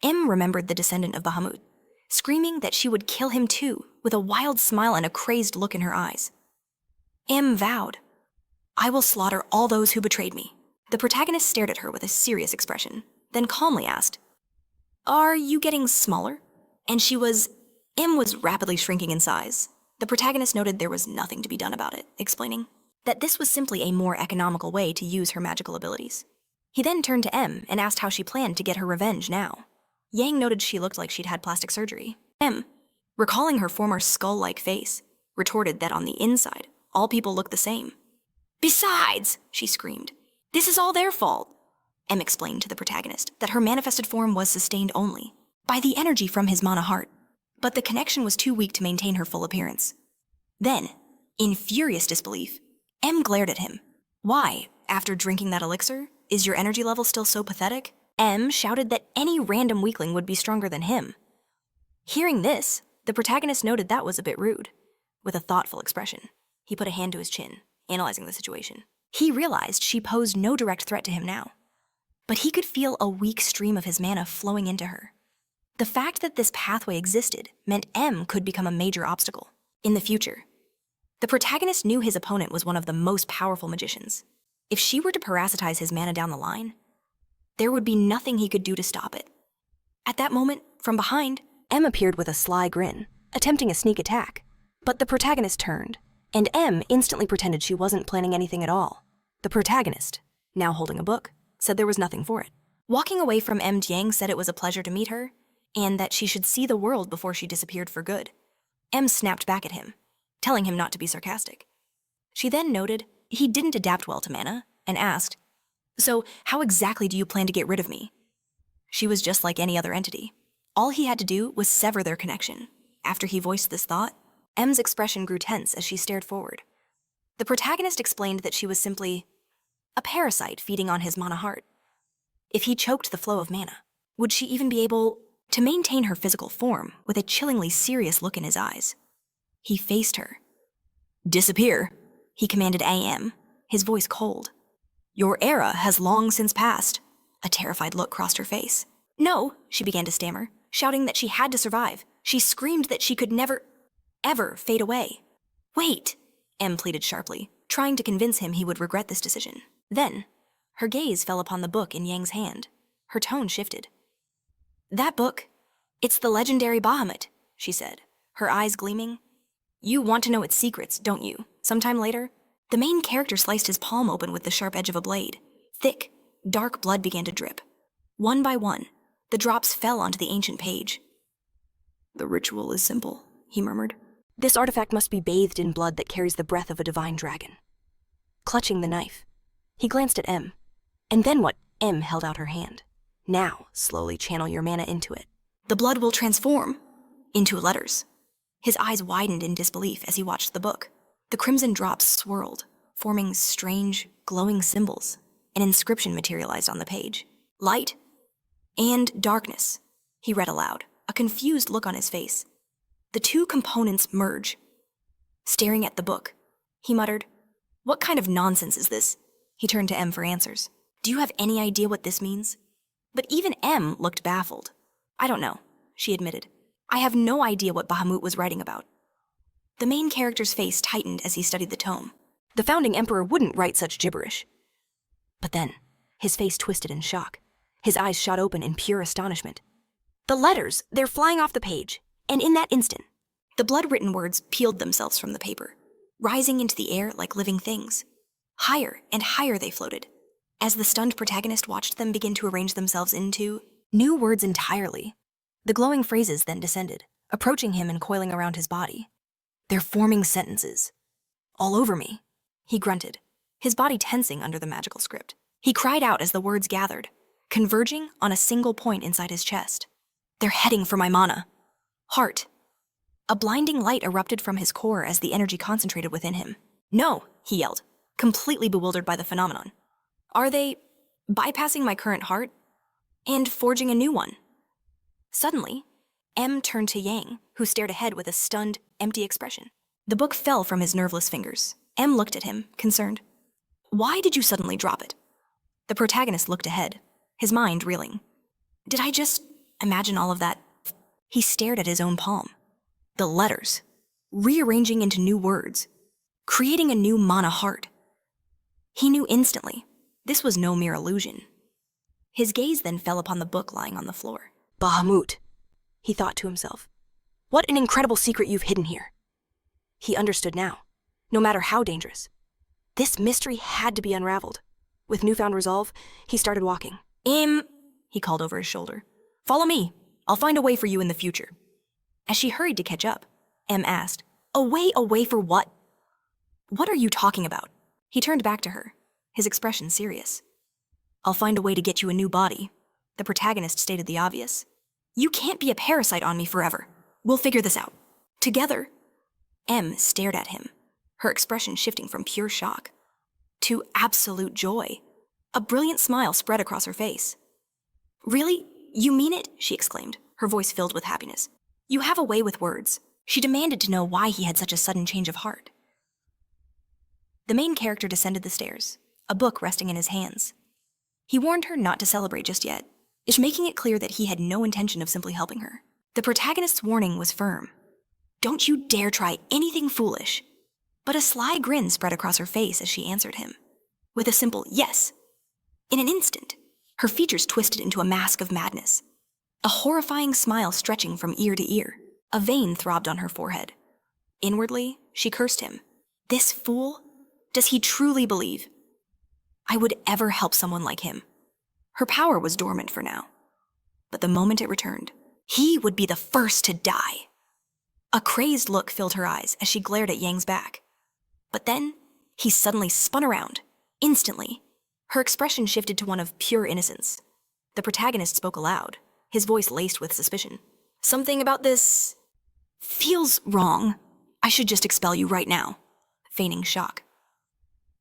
M remembered the descendant of Bahamut, screaming that she would kill him too, with a wild smile and a crazed look in her eyes. M vowed, I will slaughter all those who betrayed me. The protagonist stared at her with a serious expression, then calmly asked, Are you getting smaller? And M was rapidly shrinking in size. The protagonist noted there was nothing to be done about it, explaining that this was simply a more economical way to use her magical abilities. He then turned to M and asked how she planned to get her revenge now. Yang noted she looked like she'd had plastic surgery. M, recalling her former skull-like face, retorted that on the inside, all people looked the same. "Besides," she screamed, "this is all their fault." M explained to the protagonist that her manifested form was sustained only by the energy from his mana heart, but the connection was too weak to maintain her full appearance. Then, in furious disbelief, M glared at him. "Why, after drinking that elixir, is your energy level still so pathetic?" M shouted that any random weakling would be stronger than him. Hearing this, the protagonist noted that was a bit rude. With a thoughtful expression, he put a hand to his chin, analyzing the situation. He realized she posed no direct threat to him now, but he could feel a weak stream of his mana flowing into her. The fact that this pathway existed meant M could become a major obstacle in the future. The protagonist knew his opponent was one of the most powerful magicians. If she were to parasitize his mana down the line, there would be nothing he could do to stop it. At that moment, from behind, M appeared with a sly grin, attempting a sneak attack. But the protagonist turned, and M instantly pretended she wasn't planning anything at all. The protagonist, now holding a book, said there was nothing for it. Walking away from M, Yang said it was a pleasure to meet her, and that she should see the world before she disappeared for good. M snapped back at him, telling him not to be sarcastic. She then noted he didn't adapt well to mana, and asked, "So, how exactly do you plan to get rid of me?" She was just like any other entity. All he had to do was sever their connection. After he voiced this thought, M's expression grew tense as she stared forward. The protagonist explained that she was simply a parasite feeding on his mana heart. If he choked the flow of mana, would she even be able to maintain her physical form with a chillingly serious look in his eyes? He faced her. "Disappear," he commanded AM, his voice cold. "Your era has long since passed." A terrified look crossed her face. "No," she began to stammer, shouting that she had to survive. She screamed that she could never, ever fade away. "Wait," M pleaded sharply, trying to convince him he would regret this decision. Then, her gaze fell upon the book in Yang's hand. Her tone shifted. "That book, it's the legendary Bahamut," she said, her eyes gleaming. "You want to know its secrets, don't you? Sometime later?" The main character sliced his palm open with the sharp edge of a blade. Thick, dark blood began to drip. One by one, the drops fell onto the ancient page. "The ritual is simple," he murmured. "This artifact must be bathed in blood that carries the breath of a divine dragon." Clutching the knife, he glanced at M, and then what? M held out her hand. "Now, slowly channel your mana into it. The blood will transform into letters." His eyes widened in disbelief as he watched the book. The crimson drops swirled, forming strange, glowing symbols. An inscription materialized on the page. "Light and darkness," he read aloud, a confused look on his face. "The two components merge." Staring at the book, he muttered, "What kind of nonsense is this?" He turned to M for answers. "Do you have any idea what this means?" But even M looked baffled. "I don't know," she admitted. "I have no idea what Bahamut was writing about." The main character's face tightened as he studied the tome. The founding emperor wouldn't write such gibberish. But then, his face twisted in shock. His eyes shot open in pure astonishment. The letters, they're flying off the page, and in that instant, the blood-written words peeled themselves from the paper, rising into the air like living things. Higher and higher they floated, as the stunned protagonist watched them begin to arrange themselves into new words entirely. The glowing phrases then descended, approaching him and coiling around his body. "They're forming sentences. All over me," he grunted, his body tensing under the magical script. He cried out as the words gathered, converging on a single point inside his chest. "They're heading for my mana. Heart." A blinding light erupted from his core as the energy concentrated within him. "No," he yelled, completely bewildered by the phenomenon. "Are they bypassing my current heart and forging a new one?" Suddenly, M turned to Yang, who stared ahead with a stunned, empty expression. The book fell from his nerveless fingers. M looked at him, concerned. "Why did you suddenly drop it?" The protagonist looked ahead, his mind reeling. "Did I just imagine all of that?" He stared at his own palm. The letters, rearranging into new words, creating a new mana heart. He knew instantly, this was no mere illusion. His gaze then fell upon the book lying on the floor. "Bahamut," he thought to himself. "What an incredible secret you've hidden here." He understood now, no matter how dangerous. This mystery had to be unraveled. With newfound resolve, he started walking. He called over his shoulder. Follow me. I'll find a way for you in the future. As she hurried to catch up, M asked, A way for what? What are you talking about? He turned back to her, his expression serious. I'll find a way to get you a new body. The protagonist stated the obvious. You can't be a parasite on me forever. We'll figure this out. Together. M stared at him, her expression shifting from pure shock to absolute joy. A brilliant smile spread across her face. Really? You mean it? She exclaimed, her voice filled with happiness. You have a way with words. She demanded to know why he had such a sudden change of heart. The main character descended the stairs, a book resting in his hands. He warned her not to celebrate just yet, making it clear that he had no intention of simply helping her. The protagonist's warning was firm. Don't you dare try anything foolish. But a sly grin spread across her face as she answered him, with a simple yes. In an instant, her features twisted into a mask of madness, a horrifying smile stretching from ear to ear. A vein throbbed on her forehead. Inwardly, she cursed him. This fool? Does he truly believe I would ever help someone like him? Her power was dormant for now, but the moment it returned, he would be the first to die. A crazed look filled her eyes as she glared at Yang's back. But then, he suddenly spun around. Instantly, her expression shifted to one of pure innocence. The protagonist spoke aloud, his voice laced with suspicion. Something about this feels wrong. I should just expel you right now. Feigning shock.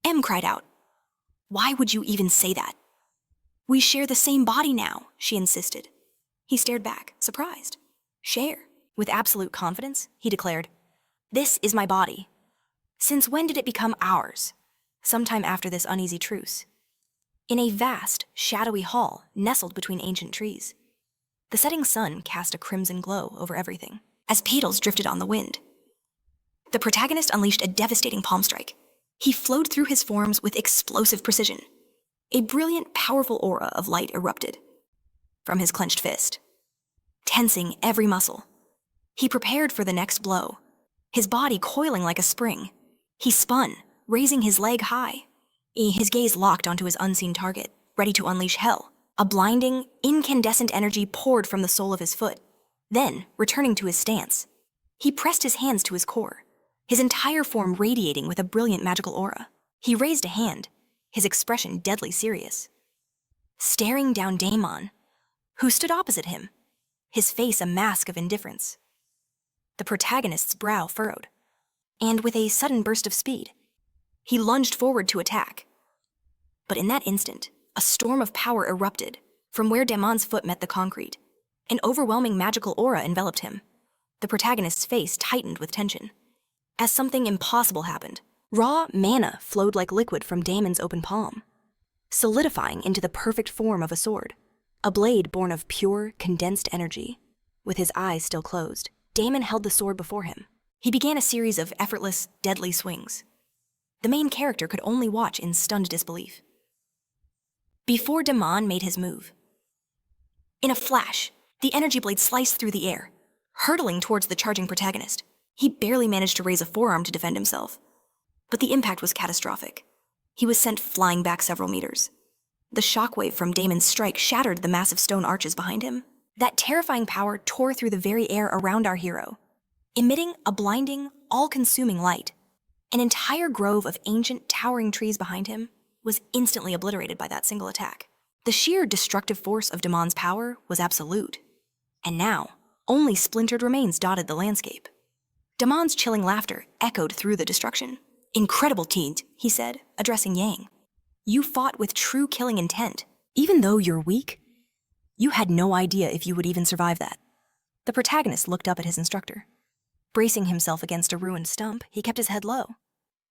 M cried out. Why would you even say that? We share the same body now, she insisted. He stared back, surprised. Share? With absolute confidence, he declared. This is my body. Since when did it become ours? Sometime after this uneasy truce. In a vast, shadowy hall nestled between ancient trees. The setting sun cast a crimson glow over everything, as petals drifted on the wind. The protagonist unleashed a devastating palm strike. He flowed through his forms with explosive precision. A brilliant, powerful aura of light erupted from his clenched fist. Tensing every muscle, he prepared for the next blow, his body coiling like a spring. He spun, raising his leg high. His gaze locked onto his unseen target, ready to unleash hell. A blinding, incandescent energy poured from the sole of his foot. Then, returning to his stance, he pressed his hands to his core, his entire form radiating with a brilliant magical aura. He raised a hand, his expression deadly serious, staring down Damon, who stood opposite him, his face a mask of indifference. The protagonist's brow furrowed, and with a sudden burst of speed, he lunged forward to attack. But in that instant, a storm of power erupted from where Damon's foot met the concrete. An overwhelming magical aura enveloped him. The protagonist's face tightened with tension. As something impossible happened, raw mana flowed like liquid from Damon's open palm, solidifying into the perfect form of a sword, a blade born of pure, condensed energy. With his eyes still closed, Damon held the sword before him. He began a series of effortless, deadly swings. The main character could only watch in stunned disbelief. Before Damon made his move, in a flash, the energy blade sliced through the air, hurtling towards the charging protagonist. He barely managed to raise a forearm to defend himself. But the impact was catastrophic. He was sent flying back several meters. The shockwave from Damon's strike shattered the massive stone arches behind him. That terrifying power tore through the very air around our hero, emitting a blinding, all-consuming light. An entire grove of ancient, towering trees behind him was instantly obliterated by that single attack. The sheer destructive force of Damon's power was absolute. And now, only splintered remains dotted the landscape. Damon's chilling laughter echoed through the destruction. Incredible, Teent, he said, addressing Yang. You fought with true killing intent. Even though you're weak, you had no idea if you would even survive that. The protagonist looked up at his instructor. Bracing himself against a ruined stump, he kept his head low.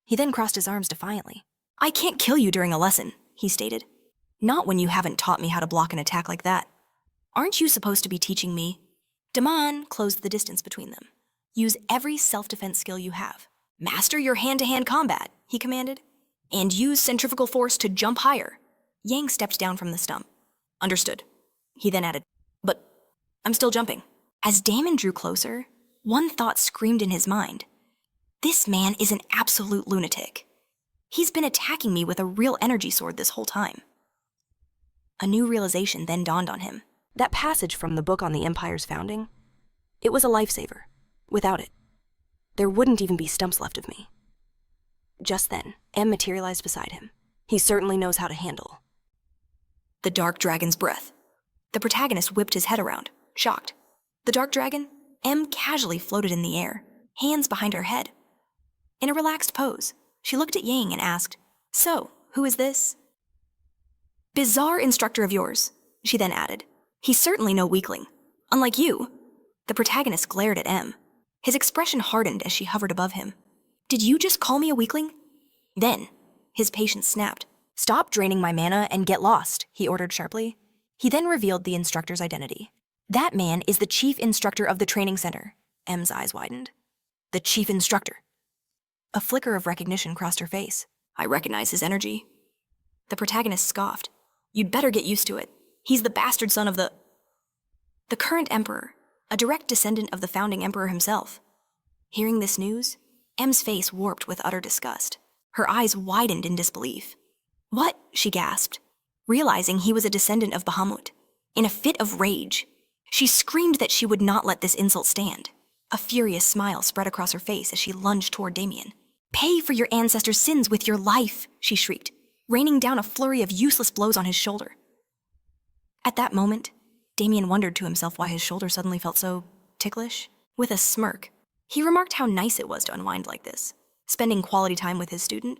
He then crossed his arms defiantly. I can't kill you during a lesson, he stated. Not when you haven't taught me how to block an attack like that. Aren't you supposed to be teaching me? Damon closed the distance between them. Use every self-defense skill you have. Master your hand-to-hand combat, he commanded. And use centrifugal force to jump higher. Yang stepped down from the stump. Understood. He then added, but I'm still jumping. As Damon drew closer, one thought screamed in his mind. This man is an absolute lunatic. He's been attacking me with a real energy sword this whole time. A new realization then dawned on him. That passage from the book on the Empire's founding, it was a lifesaver. Without it, there wouldn't even be stumps left of me. Just then, M materialized beside him. He certainly knows how to handle the dark dragon's breath. The protagonist whipped his head around, shocked. The dark dragon, M, casually floated in the air, hands behind her head. In a relaxed pose, she looked at Yang and asked, "So, who is this?" "Bizarre instructor of yours," she then added. "He's certainly no weakling. Unlike you." The protagonist glared at M. His expression hardened as she hovered above him. "Did you just call me a weakling?" Then, his patience snapped. "Stop draining my mana and get lost," he ordered sharply. He then revealed the instructor's identity. "That man is the chief instructor of the training center." M's eyes widened. "The chief instructor." A flicker of recognition crossed her face. "I recognize his energy." The protagonist scoffed. "You'd better get used to it. He's the bastard son of the current emperor, a direct descendant of the founding emperor himself." Hearing this news, M's face warped with utter disgust. Her eyes widened in disbelief. "What?" she gasped, realizing he was a descendant of Bahamut. In a fit of rage, she screamed that she would not let this insult stand. A furious smile spread across her face as she lunged toward Damien. "Pay for your ancestors' sins with your life," she shrieked, raining down a flurry of useless blows on his shoulder. At that moment, Damien wondered to himself why his shoulder suddenly felt so ticklish. With a smirk, he remarked how nice it was to unwind like this, spending quality time with his student.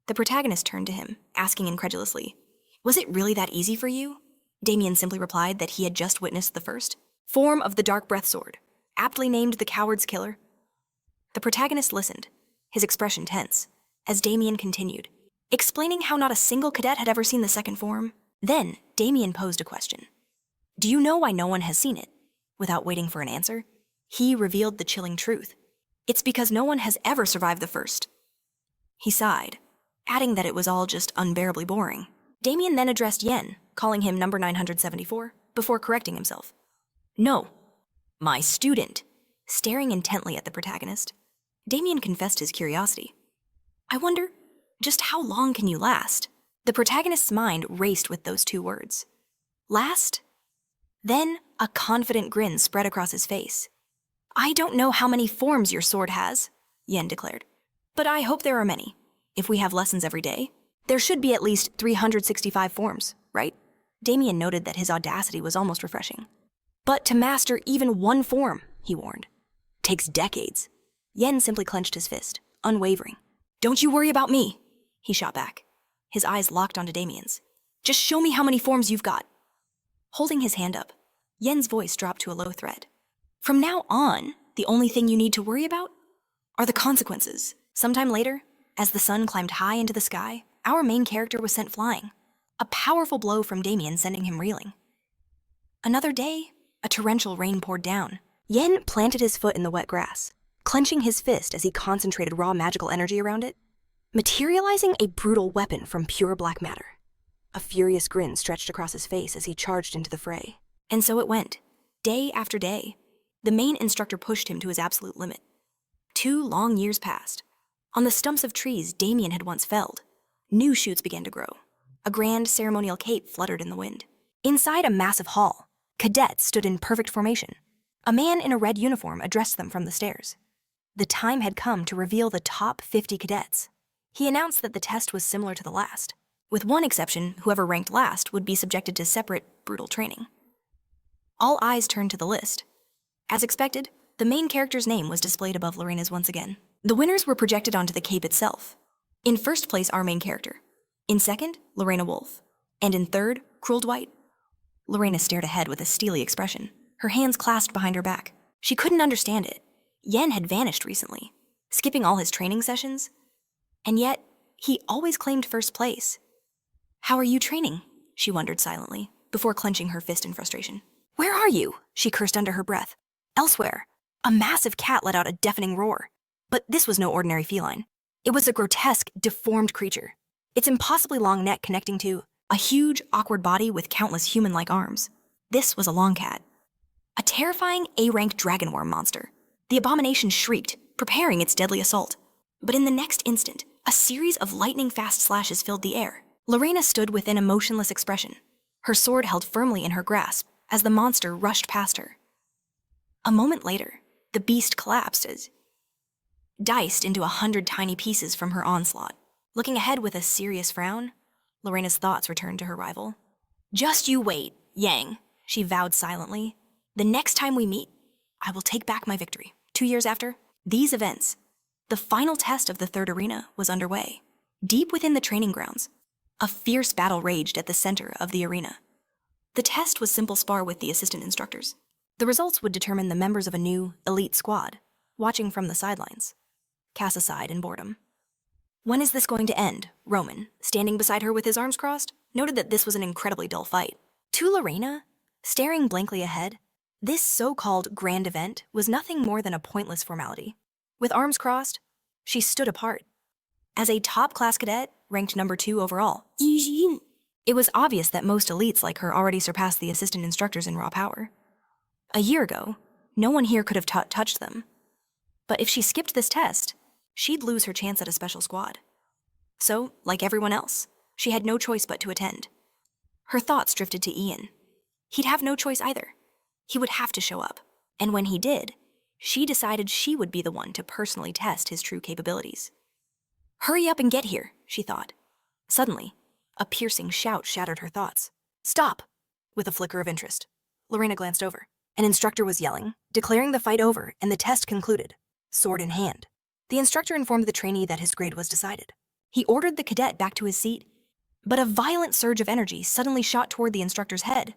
The protagonist turned to him, asking incredulously, "Was it really that easy for you?" Damien simply replied that he had just witnessed the first form of the Dark Breath Sword, aptly named the Coward's Killer. The protagonist listened, his expression tense, as Damien continued, explaining how not a single cadet had ever seen the second form. Then, Damien posed a question. "Do you know why no one has seen it?" Without waiting for an answer, he revealed the chilling truth. "It's because no one has ever survived the first." He sighed, adding that it was all just unbearably boring. Damien then addressed Yen, calling him number 974, before correcting himself. "No, my student." Staring intently at the protagonist, Damien confessed his curiosity. "I wonder, just how long can you last?" The protagonist's mind raced with those two words. "Last?" Then a confident grin spread across his face. "I don't know how many forms your sword has," Yen declared, "but I hope there are many. If we have lessons every day, there should be at least 365 forms, right?" Damien noted that his audacity was almost refreshing. "But to master even one form," he warned, "takes decades." Yen simply clenched his fist, unwavering. "Don't you worry about me," he shot back. His eyes locked onto Damien's. "Just show me how many forms you've got." Holding his hand up, Yen's voice dropped to a low thread. "From now on, the only thing you need to worry about are the consequences." Sometime later, as the sun climbed high into the sky, our main character was sent flying, a powerful blow from Damien sending him reeling. Another day, a torrential rain poured down. Yen planted his foot in the wet grass, clenching his fist as he concentrated raw magical energy around it, materializing a brutal weapon from pure black matter. A furious grin stretched across his face as he charged into the fray. And so it went, day after day. The main instructor pushed him to his absolute limit. 2 long years passed. On the stumps of trees Damien had once felled, new shoots began to grow. A grand ceremonial cape fluttered in the wind. Inside a massive hall, cadets stood in perfect formation. A man in a red uniform addressed them from the stairs. The time had come to reveal the top 50 cadets. He announced that the test was similar to the last. With one exception, whoever ranked last would be subjected to separate, brutal training. All eyes turned to the list. As expected, the main character's name was displayed above Lorena's once again. The winners were projected onto the cape itself. In first place, our main character. In second, Lorena Wolf. And in third, Cruel Dwight. Lorena stared ahead with a steely expression, her hands clasped behind her back. She couldn't understand it. Yen had vanished recently, skipping all his training sessions. And yet, he always claimed first place. "How are you training?" she wondered silently, before clenching her fist in frustration. "Where are you?" she cursed under her breath. Elsewhere, a massive cat let out a deafening roar. But this was no ordinary feline. It was a grotesque, deformed creature, its impossibly long neck connecting to a huge, awkward body with countless human-like arms. This was a long cat, a terrifying A-rank dragonworm monster. The abomination shrieked, preparing its deadly assault. But in the next instant, A series of lightning-fast slashes filled the air. Lorena stood within a motionless expression, her sword held firmly in her grasp as the monster rushed past her. A moment later, the beast collapsed as diced into 100 tiny pieces from her onslaught. Looking ahead with a serious frown, Lorena's thoughts returned to her rival. "Just you wait, Yang," she vowed silently. "The next time we meet, I will take back my victory." 2 years after these events, the final test of the third arena was underway. Deep within the training grounds, a fierce battle raged at the center of the arena. The test was simple spar with the assistant instructors. The results would determine the members of a new, elite squad, watching from the sidelines. Casa sighed in boredom. "When is this going to end?" Roman, standing beside her with his arms crossed, noted that this was an incredibly dull fight. To Lorena, staring blankly ahead, this so-called grand event was nothing more than a pointless formality. With arms crossed, she stood apart. As a top-class cadet, ranked number 2 overall, it was obvious that most elites like her already surpassed the assistant instructors in raw power. A year ago, no one here could have touched them. But if she skipped this test, she'd lose her chance at a special squad. So, like everyone else, she had no choice but to attend. Her thoughts drifted to Ian. He'd have no choice either. He would have to show up. And when he did, she decided she would be the one to personally test his true capabilities. "Hurry up and get here," she thought. Suddenly, a piercing shout shattered her thoughts. "Stop!" With a flicker of interest, Lorena glanced over. An instructor was yelling, declaring the fight over and the test concluded, sword in hand. The instructor informed the trainee that his grade was decided. He ordered the cadet back to his seat, but a violent surge of energy suddenly shot toward the instructor's head.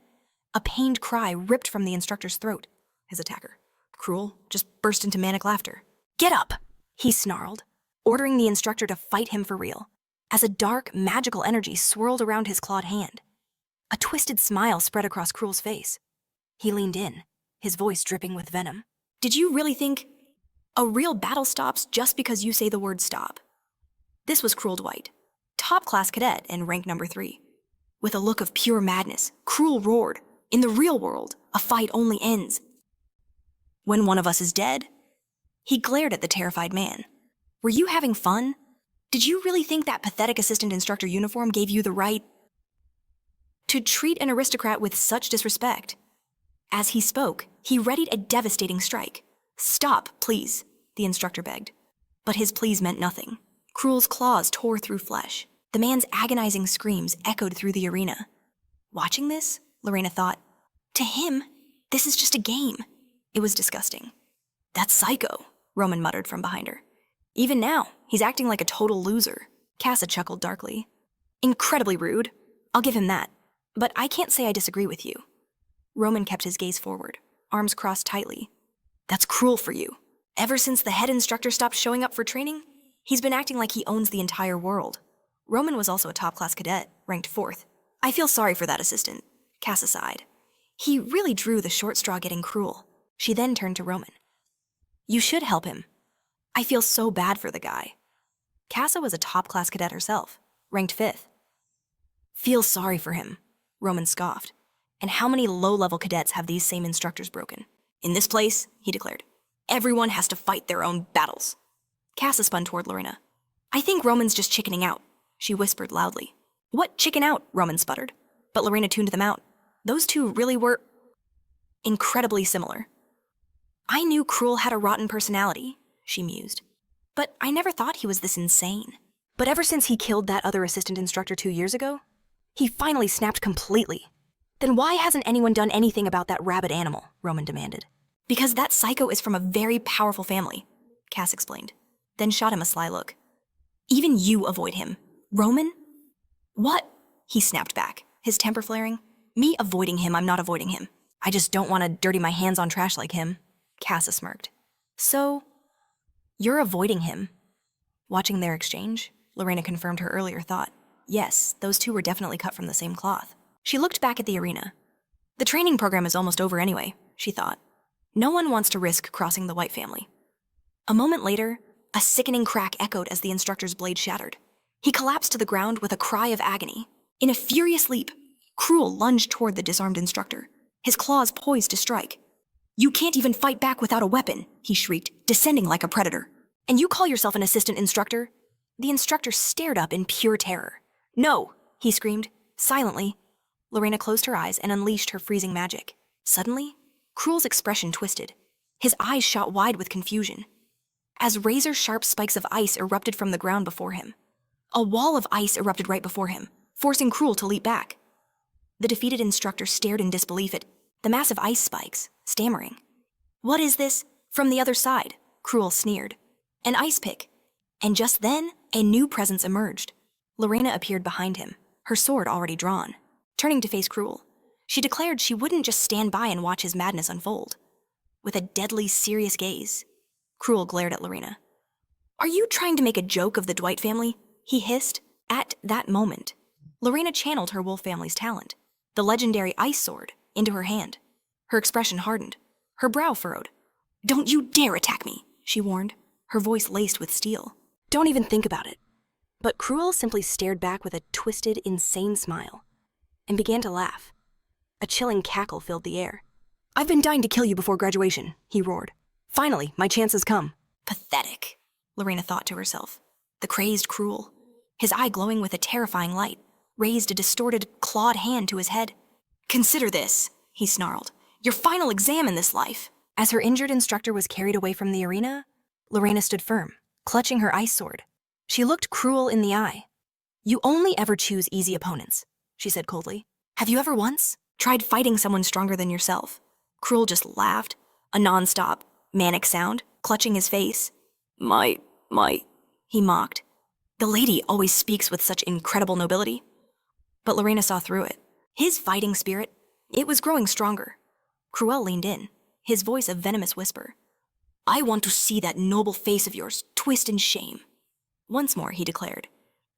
A pained cry ripped from the instructor's throat. His attacker, Cruel, just burst into manic laughter. "Get up!" he snarled, ordering the instructor to fight him for real, as a dark, magical energy swirled around his clawed hand. A twisted smile spread across Cruel's face. He leaned in, his voice dripping with venom. "Did you really think a real battle stops just because you say the word stop?" This was Cruel Dwight, top-class cadet and rank number 3. With a look of pure madness, Cruel roared, "In the real world, a fight only ends when one of us is dead." He glared at the terrified man. "Were you having fun? Did you really think that pathetic assistant instructor uniform gave you the right to treat an aristocrat with such disrespect?" As he spoke, he readied a devastating strike. "Stop, please," the instructor begged. But his pleas meant nothing. Cruel's claws tore through flesh. The man's agonizing screams echoed through the arena. Watching this, Lorena thought, to him, this is just a game. It was disgusting. "That's psycho," Roman muttered from behind her. "Even now, he's acting like a total loser." Casa chuckled darkly. "Incredibly rude. I'll give him that. But I can't say I disagree with you." Roman kept his gaze forward, arms crossed tightly. "That's cruel for you. Ever since the head instructor stopped showing up for training, he's been acting like he owns the entire world." Roman was also a top-class cadet, ranked 4th. "I feel sorry for that assistant," Casa sighed. "He really drew the short straw getting Cruel." She then turned to Roman. "You should help him. I feel so bad for the guy." Casa was a top-class cadet herself, ranked 5th. "Feel sorry for him," Roman scoffed. "And how many low-level cadets have these same instructors broken? In this place," he declared, "everyone has to fight their own battles." Casa spun toward Lorena. "I think Roman's just chickening out," she whispered loudly. "What chicken out?" Roman sputtered. But Lorena tuned them out. Those two really were incredibly similar. "I knew Cruel had a rotten personality," she mused. "But I never thought he was this insane. But ever since he killed that other assistant instructor 2 years ago, he finally snapped completely." "Then why hasn't anyone done anything about that rabid animal?" Roman demanded. "Because that psycho is from a very powerful family," Cass explained, then shot him a sly look. "Even you avoid him. Roman?" "What?" he snapped back, his temper flaring. "Me avoiding him, I'm not avoiding him. I just don't want to dirty my hands on trash like him." Casa smirked. "So, you're avoiding him?" Watching their exchange, Lorena confirmed her earlier thought. Yes, those two were definitely cut from the same cloth. She looked back at the arena. The training program is almost over anyway, she thought. No one wants to risk crossing the White family. A moment later, a sickening crack echoed as the instructor's blade shattered. He collapsed to the ground with a cry of agony. In a furious leap, Cruel lunged toward the disarmed instructor, his claws poised to strike. "You can't even fight back without a weapon," he shrieked, descending like a predator. "And you call yourself an assistant instructor? The instructor stared up in pure terror. "No!" he screamed. Silently, Lorena closed her eyes and unleashed her freezing magic. Suddenly, Cruel's expression twisted. His eyes shot wide with confusion. As razor-sharp spikes of ice erupted from the ground before him, a wall of ice erupted right before him, forcing Cruel to leap back. The defeated instructor stared in disbelief at the massive ice spikes, stammering. "What is this?" From the other side, Cruel sneered. "An ice pick." And just then, a new presence emerged. Lorena appeared behind him, her sword already drawn. Turning to face Cruel, she declared she wouldn't just stand by and watch his madness unfold. With a deadly, serious gaze, Cruel glared at Lorena. "Are you trying to make a joke of the Dwight family?" he hissed. At that moment, Lorena channeled her wolf family's talent, the legendary ice sword, into her hand. Her expression hardened, her brow furrowed. "Don't you dare attack me," she warned, her voice laced with steel. "Don't even think about it." But Cruel simply stared back with a twisted, insane smile and began to laugh. A chilling cackle filled the air. "I've been dying to kill you before graduation," he roared. "Finally, my chance has come." Pathetic, Lorena thought to herself. The crazed Cruel, his eye glowing with a terrifying light, raised a distorted, clawed hand to his head. "Consider this," he snarled, "your final exam in this life." As her injured instructor was carried away from the arena, Lorena stood firm, clutching her ice sword. She looked Cruel in the eye. "You only ever choose easy opponents," she said coldly. "Have you ever once tried fighting someone stronger than yourself?" Cruel just laughed, a non-stop, manic sound, clutching his face. My, he mocked. "The lady always speaks with such incredible nobility." But Lorena saw through it. His fighting spirit, it was growing stronger. Cruel leaned in, his voice a venomous whisper. "I want to see that noble face of yours twist in shame." Once more, he declared,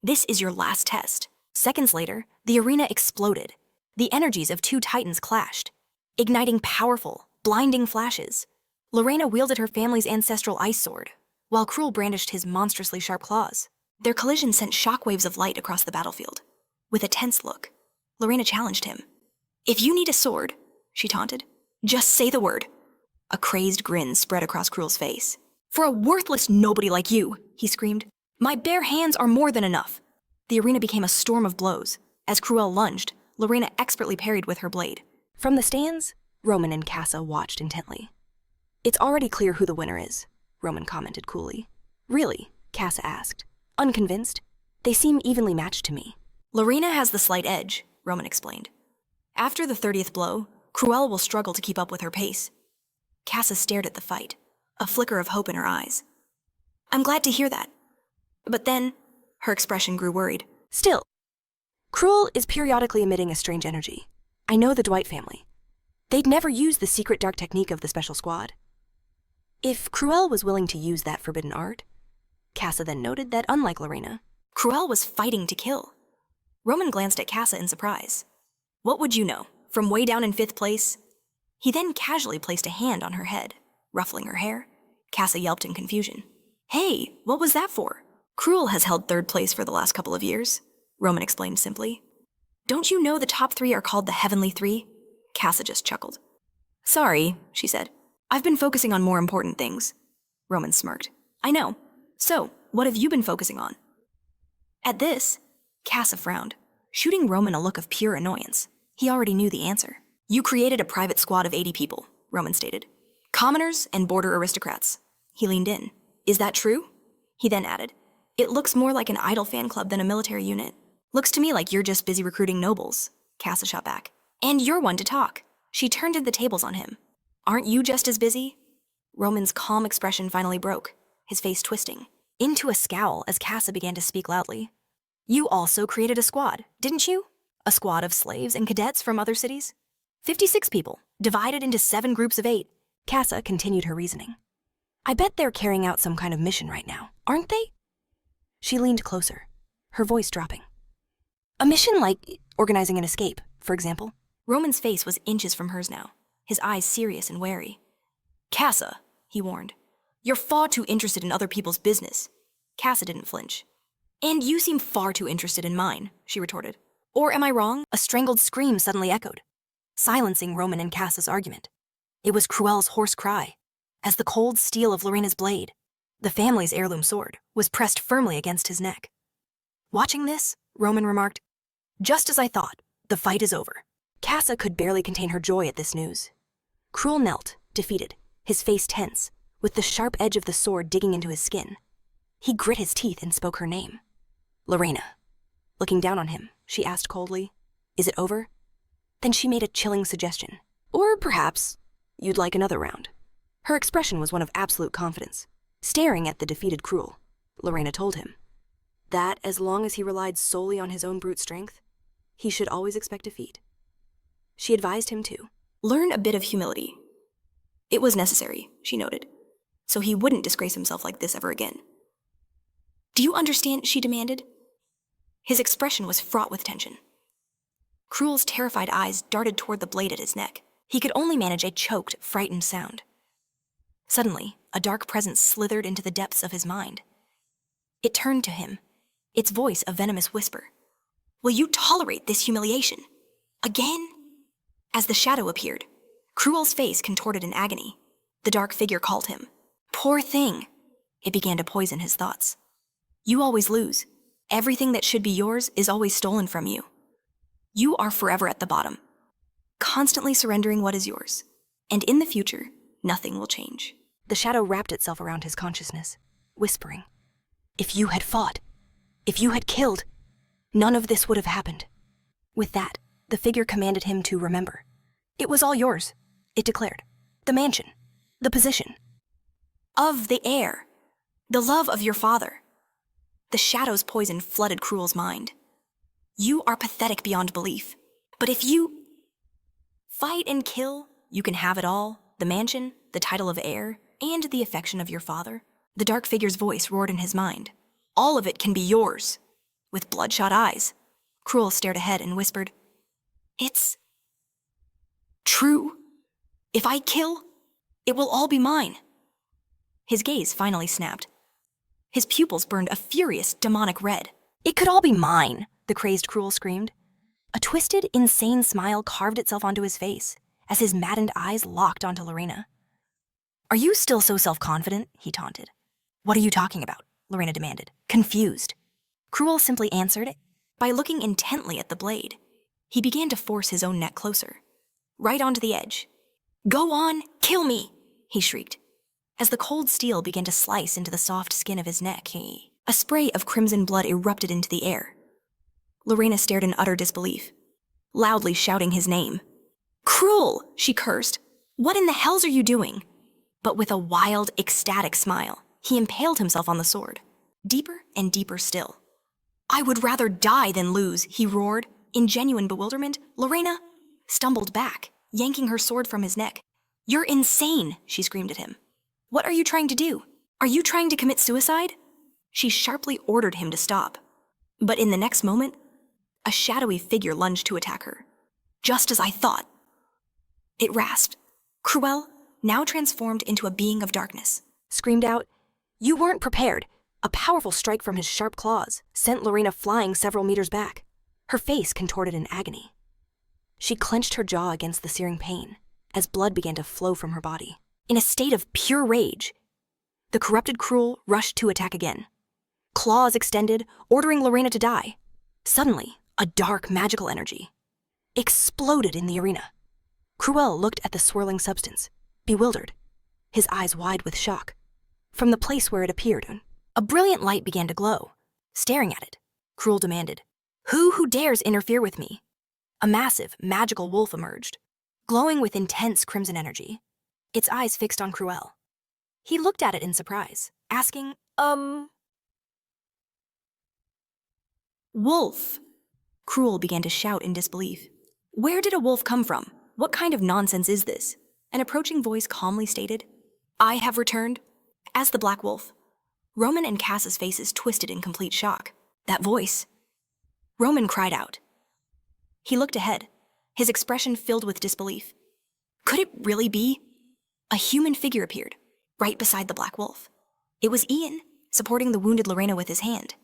"This is your last test." Seconds later, the arena exploded. The energies of two titans clashed, igniting powerful, blinding flashes. Lorena wielded her family's ancestral ice sword, while Cruel brandished his monstrously sharp claws. Their collision sent shockwaves of light across the battlefield. With a tense look, Lorena challenged him. "If you need a sword," she taunted, "just say the word." A crazed grin spread across Cruel's face. "For a worthless nobody like you," he screamed, "my bare hands are more than enough." The arena became a storm of blows. As Cruel lunged, Lorena expertly parried with her blade. From the stands, Roman and Casa watched intently. "It's already clear who the winner is," Roman commented coolly. "Really?" Casa asked. "Unconvinced? They seem evenly matched to me." "Lorena has the slight edge," Roman explained. "After the 30th blow, Cruel will struggle to keep up with her pace." Casa stared at the fight, a flicker of hope in her eyes. "I'm glad to hear that." But then, her expression grew worried. "Still, Cruel is periodically emitting a strange energy. I know the Dwight family. They'd never use the secret dark technique of the special squad. If Cruel was willing to use that forbidden art," Casa then noted that unlike Lorena, Cruel was fighting to kill. Roman glanced at Casa in surprise. "What would you know? From way down in 5th place?" He then casually placed a hand on her head, ruffling her hair. Casa yelped in confusion. "Hey, what was that for?" "Cruel has held 3rd place for the last couple of years," Roman explained simply. "Don't you know the top 3 are called the Heavenly 3? Casa just chuckled. "Sorry," she said. "I've been focusing on more important things." Roman smirked. "I know. So, what have you been focusing on?" At this, Casa frowned, shooting Roman a look of pure annoyance. He already knew the answer. "You created a private squad of 80 people," Roman stated. "Commoners and border aristocrats." He leaned in. "Is that true?" He then added, "It looks more like an idol fan club than a military unit." "Looks to me like you're just busy recruiting nobles," Casa shot back. "And you're one to talk." She turned the tables on him. "Aren't you just as busy?" Roman's calm expression finally broke, his face twisting into a scowl as Casa began to speak loudly. "You also created a squad, didn't you? A squad of slaves and cadets from other cities? 56 people, divided into 7 groups of 8. Casa continued her reasoning. "I bet they're carrying out some kind of mission right now, aren't they?" She leaned closer, her voice dropping. "A mission like organizing an escape, for example?" Roman's face was inches from hers now, his eyes serious and wary. "Casa," he warned, "you're far too interested in other people's business." Casa didn't flinch. "And you seem far too interested in mine," she retorted. "Or am I wrong?" A strangled scream suddenly echoed, silencing Roman and Casa's argument. It was Cruel's hoarse cry, as the cold steel of Lorena's blade The family's heirloom sword was pressed firmly against his neck. Watching this, Roman remarked, "Just as I thought, the fight is over." Casa could barely contain her joy at this news. Cruel knelt, defeated, his face tense, with the sharp edge of the sword digging into his skin. He grit his teeth and spoke her name. "Lorena." Looking down on him, she asked coldly, "Is it over?" Then she made a chilling suggestion. "Or perhaps you'd like another round." Her expression was one of absolute confidence. Staring at the defeated Cruel, Lorena told him that as long as he relied solely on his own brute strength, he should always expect defeat. She advised him to learn a bit of humility. It was necessary, she noted, so he wouldn't disgrace himself like this ever again. "Do you understand?" she demanded. His expression was fraught with tension. Cruel's terrified eyes darted toward the blade at his neck. He could only manage a choked, frightened sound. Suddenly, a dark presence slithered into the depths of his mind. It turned to him, its voice a venomous whisper. "Will you tolerate this humiliation? Again?" As the shadow appeared, Cruel's face contorted in agony. The dark figure called him. "Poor thing." It began to poison his thoughts. "You always lose. Everything that should be yours is always stolen from you. You are forever at the bottom, constantly surrendering what is yours. And in the future, nothing will change." The shadow wrapped itself around his consciousness, whispering, "If you had fought, if you had killed, none of this would have happened." With that, the figure commanded him to remember. It was all yours, it declared. The mansion, the position, of the heir, the love of your father. The shadow's poison flooded Cruel's mind. "You are pathetic beyond belief. But if you fight and kill, you can have it all, the mansion, the title of heir, and the affection of your father." The dark figure's voice roared in his mind. "All of it can be yours." With bloodshot eyes, Cruel stared ahead and whispered, "It's true. If I kill, it will all be mine." His gaze finally snapped. His pupils burned a furious, demonic red. "It could all be mine," the crazed Cruel screamed. A twisted, insane smile carved itself onto his face as his maddened eyes locked onto Lorena. "Are you still so self-confident?" he taunted. "What are you talking about?" Lorena demanded, confused. Cruel simply answered by looking intently at the blade. He began to force his own neck closer, right onto the edge. "Go on, kill me," he shrieked. As the cold steel began to slice into the soft skin of his neck, a spray of crimson blood erupted into the air. Lorena stared in utter disbelief, loudly shouting his name. "Cruel," she cursed. "What in the hells are you doing?" But with a wild, ecstatic smile, he impaled himself on the sword, deeper and deeper still. "I would rather die than lose," he roared. In genuine bewilderment, Lorena stumbled back, yanking her sword from his neck. "You're insane," she screamed at him. "What are you trying to do? Are you trying to commit suicide?" She sharply ordered him to stop. But in the next moment, a shadowy figure lunged to attack her. "Just as I thought." It rasped. Cruel, now transformed into a being of darkness, screamed out, "You weren't prepared." A powerful strike from his sharp claws sent Lorena flying several meters back, her face contorted in agony. She clenched her jaw against the searing pain as blood began to flow from her body. In a state of pure rage, the corrupted Cruel rushed to attack again, claws extended, ordering Lorena to die. Suddenly, a dark, magical energy exploded in the arena. Cruel looked at the swirling substance, bewildered, his eyes wide with shock. From the place where it appeared, a brilliant light began to glow. Staring at it, Cruel demanded, Who dares interfere with me?" A massive, magical wolf emerged, glowing with intense crimson energy, its eyes fixed on Cruel. He looked at it in surprise, asking, "Wolf?" Cruel began to shout in disbelief. "Where did a wolf come from? What kind of nonsense is this?" An approaching voice calmly stated, "I have returned as the Black Wolf." Roman and Cass's faces twisted in complete shock. That voice. Roman cried out. He looked ahead, his expression filled with disbelief. Could it really be? A human figure appeared, right beside the Black Wolf. It was Ian, supporting the wounded Lorena with his hand.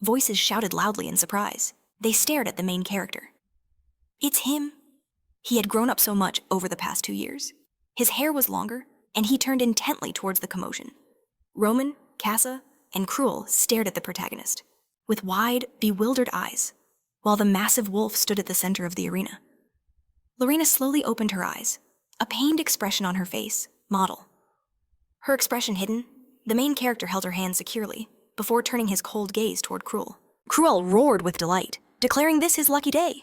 Voices shouted loudly in surprise. They stared at the main character. It's him. He had grown up so much over the past 2 years. His hair was longer, and he turned intently towards the commotion. Roman, Casa, and Cruel stared at the protagonist, with wide, bewildered eyes, while the massive wolf stood at the center of the arena. Lorena slowly opened her eyes, a pained expression on her face, model. Her expression hidden, the main character held her hand securely, before turning his cold gaze toward Cruel. Cruel roared with delight, declaring this his lucky day.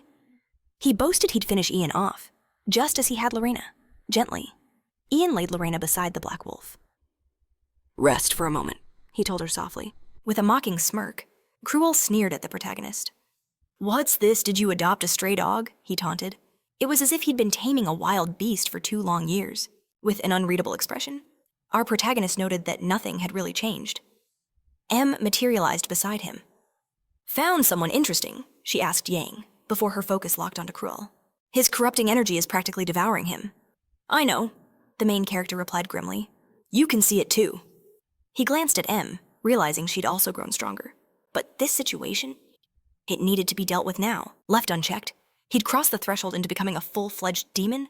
He boasted he'd finish Ian off, just as he had Lorena, gently. Ian laid Lorena beside the black wolf. "Rest for a moment," he told her softly. With a mocking smirk, Cruel sneered at the protagonist. "What's this, did you adopt a stray dog?" he taunted. It was as if he'd been taming a wild beast for 2 long years. With an unreadable expression, our protagonist noted that nothing had really changed. M materialized beside him. "Found someone interesting?" she asked Yang, before her focus locked onto Cruel. "His corrupting energy is practically devouring him." "I know," the main character replied grimly. "You can see it too." He glanced at M, realizing she'd also grown stronger. But this situation? It needed to be dealt with now. Left unchecked, he'd crossed the threshold into becoming a full-fledged demon,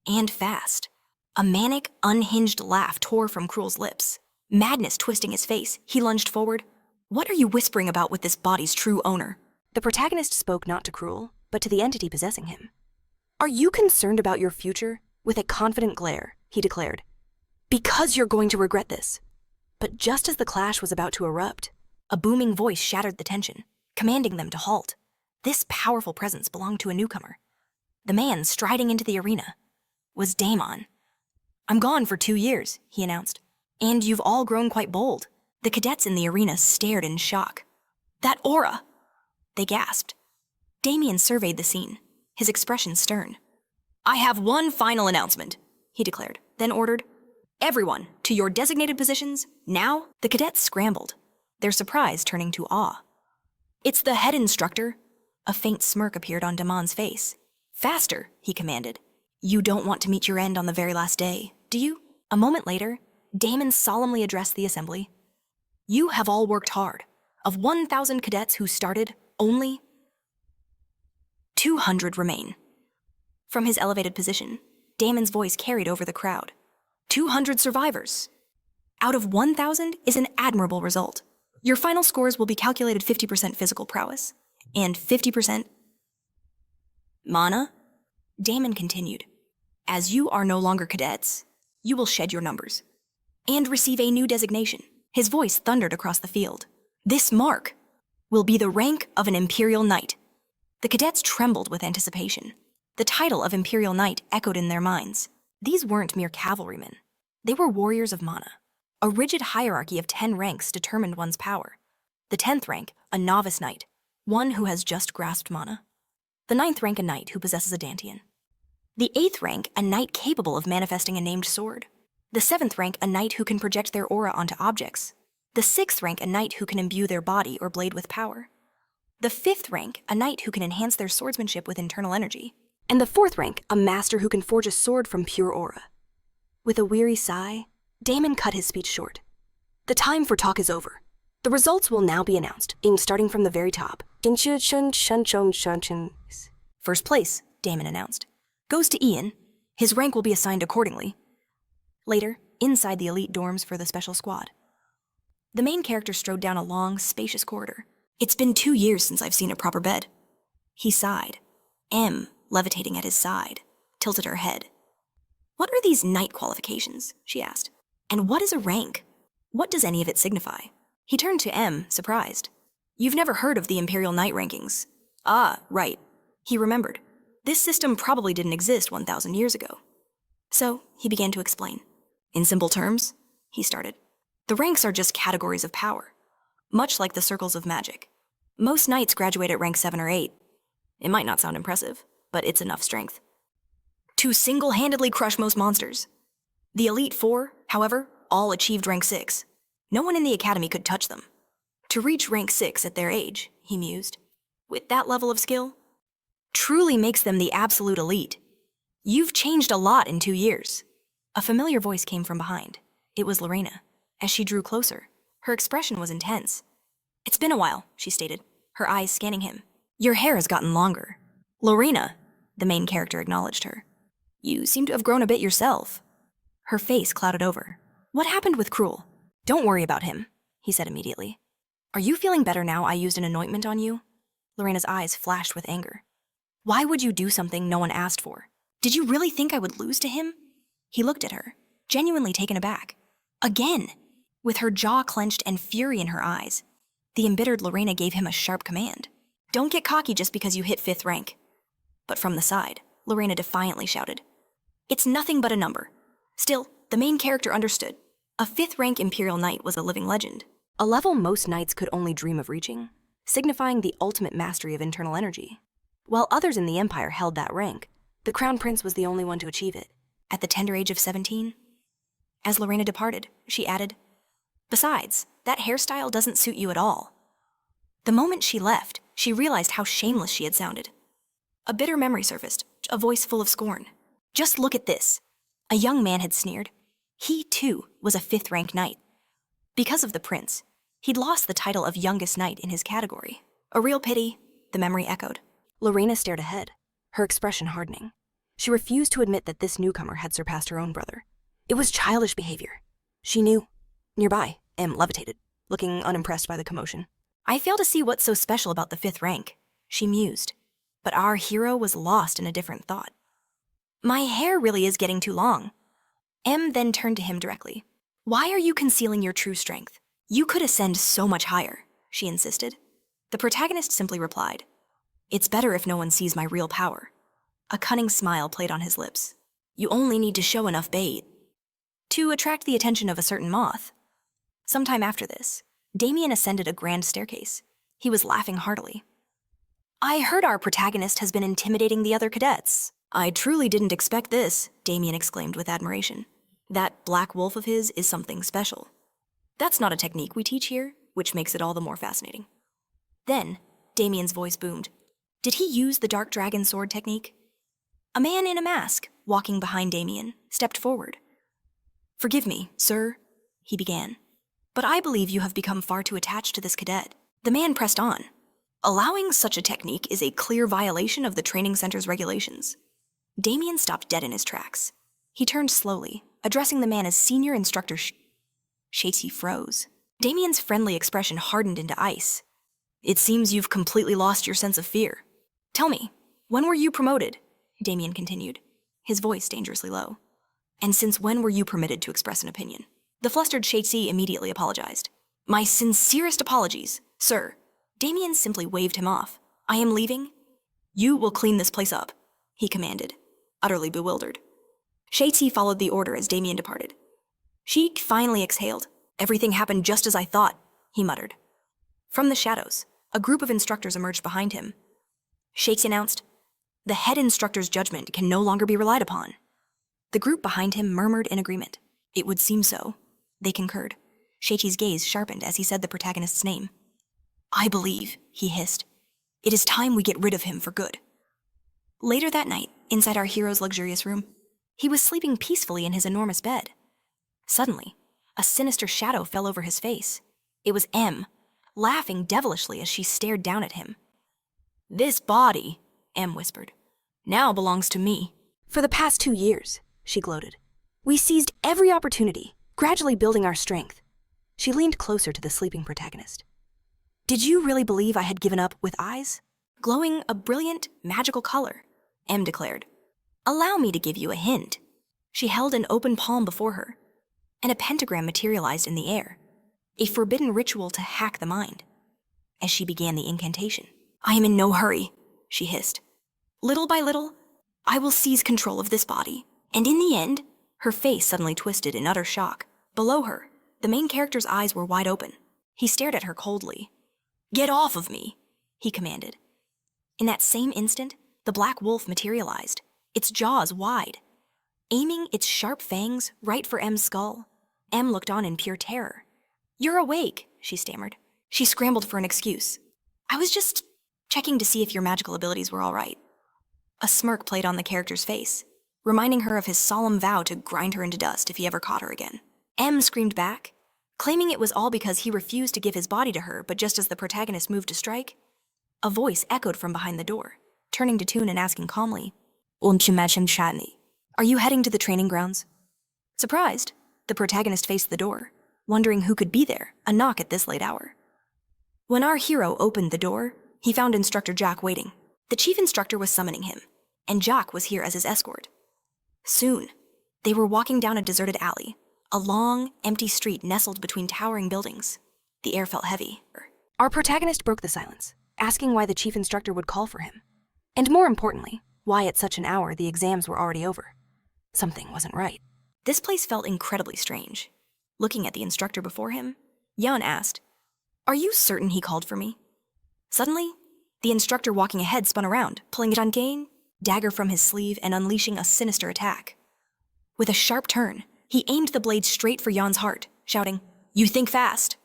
and fast. A manic, unhinged laugh tore from Cruel's lips. Madness twisting his face, he lunged forward. "What are you whispering about with this body's true owner?" The protagonist spoke not to Cruel, but to the entity possessing him. "Are you concerned about your future?" With a confident glare, he declared. "Because you're going to regret this." But just as the clash was about to erupt, a booming voice shattered the tension, commanding them to halt. This powerful presence belonged to a newcomer. The man striding into the arena was Damon. "I'm gone for 2 years," he announced. "And you've all grown quite bold." The cadets in the arena stared in shock. "That aura!" they gasped. Damien surveyed the scene, his expression stern. "I have one final announcement," he declared, then ordered, "Everyone, to your designated positions, now." The cadets scrambled, their surprise turning to awe. "It's the head instructor." A faint smirk appeared on Damon's face. "Faster," he commanded. "You don't want to meet your end on the very last day, do you?" A moment later, Damon solemnly addressed the assembly. "You have all worked hard. Of 1,000 cadets who started, only 200 remain." From his elevated position, Damon's voice carried over the crowd. 200 survivors. Out of 1,000 is an admirable result. Your final scores will be calculated 50% physical prowess, and 50% mana. Damon continued. "As you are no longer cadets, you will shed your numbers and receive a new designation." His voice thundered across the field. "This mark will be the rank of an Imperial Knight." The cadets trembled with anticipation. The title of Imperial Knight echoed in their minds. These weren't mere cavalrymen. They were warriors of mana. A rigid hierarchy of 10 ranks determined one's power. The 10th rank, a novice knight, one who has just grasped mana. The 9th rank, a knight who possesses a dantian. The 8th rank, a knight capable of manifesting a named sword. The 7th rank, a knight who can project their aura onto objects. The 6th rank, a knight who can imbue their body or blade with power. The 5th rank, a knight who can enhance their swordsmanship with internal energy. And the 4th rank, a master who can forge a sword from pure aura. With a weary sigh, Damon cut his speech short. "The time for talk is over. The results will now be announced, starting from the very top." "First place," Damon announced, "goes to Ian. His rank will be assigned accordingly." Later, inside the elite dorms for the special squad. The main character strode down a long, spacious corridor. "It's been 2 years since I've seen a proper bed." He sighed. M, levitating at his side, tilted her head. "What are these knight qualifications?" she asked. "And what is a rank? What does any of it signify?" He turned to M, surprised. "You've never heard of the Imperial Knight rankings?" "Ah, right." He remembered. This system probably didn't exist 1,000 years ago. So, he began to explain. "In simple terms," he started, "the ranks are just categories of power, much like the circles of magic. Most knights graduate at rank 7 or 8. It might not sound impressive, but it's enough strength to single-handedly crush most monsters. The Elite Four, however, all achieved rank 6. No one in the academy could touch them. To reach rank 6 at their age," he mused, "with that level of skill, truly makes them the absolute elite. You've changed a lot in 2 years." A familiar voice came from behind. It was Lorena. As she drew closer, her expression was intense. "It's been a while," she stated, her eyes scanning him. "Your hair has gotten longer." "Lorena," the main character acknowledged her. "You seem to have grown a bit yourself." Her face clouded over. "What happened with Cruel?" "Don't worry about him," he said immediately. Are you feeling better now I used an anointment on you? Lorena's eyes flashed with anger. Why would you do something no one asked for? Did you really think I would lose to him? He looked at her, genuinely taken aback. Again, with her jaw clenched and fury in her eyes, the embittered Lorena gave him a sharp command. Don't get cocky just because you hit 5th rank. But from the side, Lorena defiantly shouted, It's nothing but a number. Still, the main character understood. A 5th rank Imperial Knight was a living legend, a level most knights could only dream of reaching, signifying the ultimate mastery of internal energy. While others in the Empire held that rank, the Crown Prince was the only one to achieve it, at the tender age of 17. As Lorena departed, she added, Besides, that hairstyle doesn't suit you at all. The moment she left, she realized how shameless she had sounded. A bitter memory surfaced, a voice full of scorn. Just look at this. A young man had sneered. He, too, was a 5th rank knight. Because of the prince, he'd lost the title of youngest knight in his category. A real pity, the memory echoed. Lorena stared ahead, her expression hardening. She refused to admit that this newcomer had surpassed her own brother. It was childish behavior. She knew. Nearby, Em levitated, looking unimpressed by the commotion. I fail to see what's so special about the 5th rank, she mused. But our hero was lost in a different thought. My hair really is getting too long. Em then turned to him directly. Why are you concealing your true strength? You could ascend so much higher, she insisted. The protagonist simply replied, It's better if no one sees my real power. A cunning smile played on his lips. You only need to show enough bait to attract the attention of a certain moth. Sometime after this, Damien ascended a grand staircase. He was laughing heartily. I heard our protagonist has been intimidating the other cadets. I truly didn't expect this, Damien exclaimed with admiration. That black wolf of his is something special. That's not a technique we teach here, which makes it all the more fascinating. Then, Damien's voice boomed. Did he use the dark dragon sword technique? A man in a mask, walking behind Damien, stepped forward. Forgive me, sir, he began, but I believe you have become far too attached to this cadet. The man pressed on. Allowing such a technique is a clear violation of the training center's regulations. Damien stopped dead in his tracks. He turned slowly, addressing the man as senior instructor Shakesy froze. Damien's friendly expression hardened into ice. It seems you've completely lost your sense of fear. Tell me, when were you promoted? Damien continued, his voice dangerously low. And since when were you permitted to express an opinion? The flustered Shakesy immediately apologized. My sincerest apologies, sir. Damien simply waved him off. I am leaving. You will clean this place up, he commanded, utterly bewildered. Shakesy followed the order as Damien departed. Sheik finally exhaled. Everything happened just as I thought, he muttered. From the shadows, a group of instructors emerged behind him. Shakesy announced, The head instructor's judgment can no longer be relied upon. The group behind him murmured in agreement. It would seem so. They concurred. Shakespeare's gaze sharpened as he said the protagonist's name. I believe, he hissed. It is time we get rid of him for good. Later that night, inside our hero's luxurious room, he was sleeping peacefully in his enormous bed. Suddenly, a sinister shadow fell over his face. It was Em, laughing devilishly as she stared down at him. This body, Em whispered, now belongs to me. For the past 2 years, she gloated. We seized every opportunity, gradually building our strength. She leaned closer to the sleeping protagonist. Did you really believe I had given up with eyes? Glowing a brilliant, magical color, Em declared. Allow me to give you a hint. She held an open palm before her, and a pentagram materialized in the air, a forbidden ritual to hack the mind. As she began the incantation, I am in no hurry, she hissed. Little by little, I will seize control of this body, and in the end, her face suddenly twisted in utter shock. Below her, the main character's eyes were wide open. He stared at her coldly. Get off of me, he commanded. In that same instant, the black wolf materialized, its jaws wide. Aiming its sharp fangs right for Em's skull, Em looked on in pure terror. You're awake, she stammered. She scrambled for an excuse. I was just checking to see if your magical abilities were all right. A smirk played on the character's face, reminding her of his solemn vow to grind her into dust if he ever caught her again. Em screamed back, claiming it was all because he refused to give his body to her, but just as the protagonist moved to strike, a voice echoed from behind the door, turning to Toon and asking calmly, Are you heading to the training grounds? Surprised, the protagonist faced the door. wondering who could be there, a knock at this late hour. When our hero opened the door, he found Instructor Jack waiting. The chief instructor was summoning him, and Jack was here as his escort. Soon, they were walking down a deserted alley, a long, empty street nestled between towering buildings. The air felt heavy. Our protagonist broke the silence, asking why the chief instructor would call for him. And more importantly, why at such an hour the exams were already over. Something wasn't right. This place felt incredibly strange. Looking at the instructor before him, Yan asked, "Are you certain he called for me?" Suddenly, the instructor walking ahead spun around, pulling a Jangain dagger from his sleeve and unleashing a sinister attack. With a sharp turn, he aimed the blade straight for Yan's heart, shouting, "You think fast!"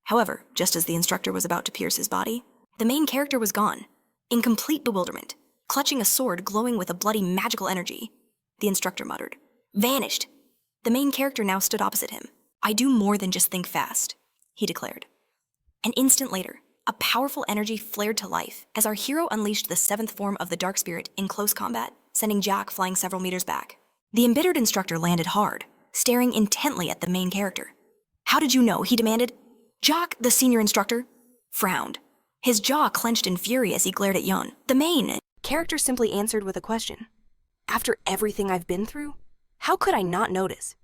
However, just as the instructor was about to pierce his body, the main character was gone, in complete bewilderment, clutching a sword glowing with a bloody magical energy. The instructor muttered, "Vanished!" The main character now stood opposite him. "I do more than just think fast," he declared. An instant later, a powerful energy flared to life as our hero unleashed the seventh form of the Dark Spirit in close combat, sending Jack flying several meters back. The embittered instructor landed hard, staring intently at the main character. "How did you know?" he demanded. Jack, the senior instructor, frowned. His jaw clenched in fury as he glared at Yon. The main character simply answered with a question. "After everything I've been through, how could I not notice?"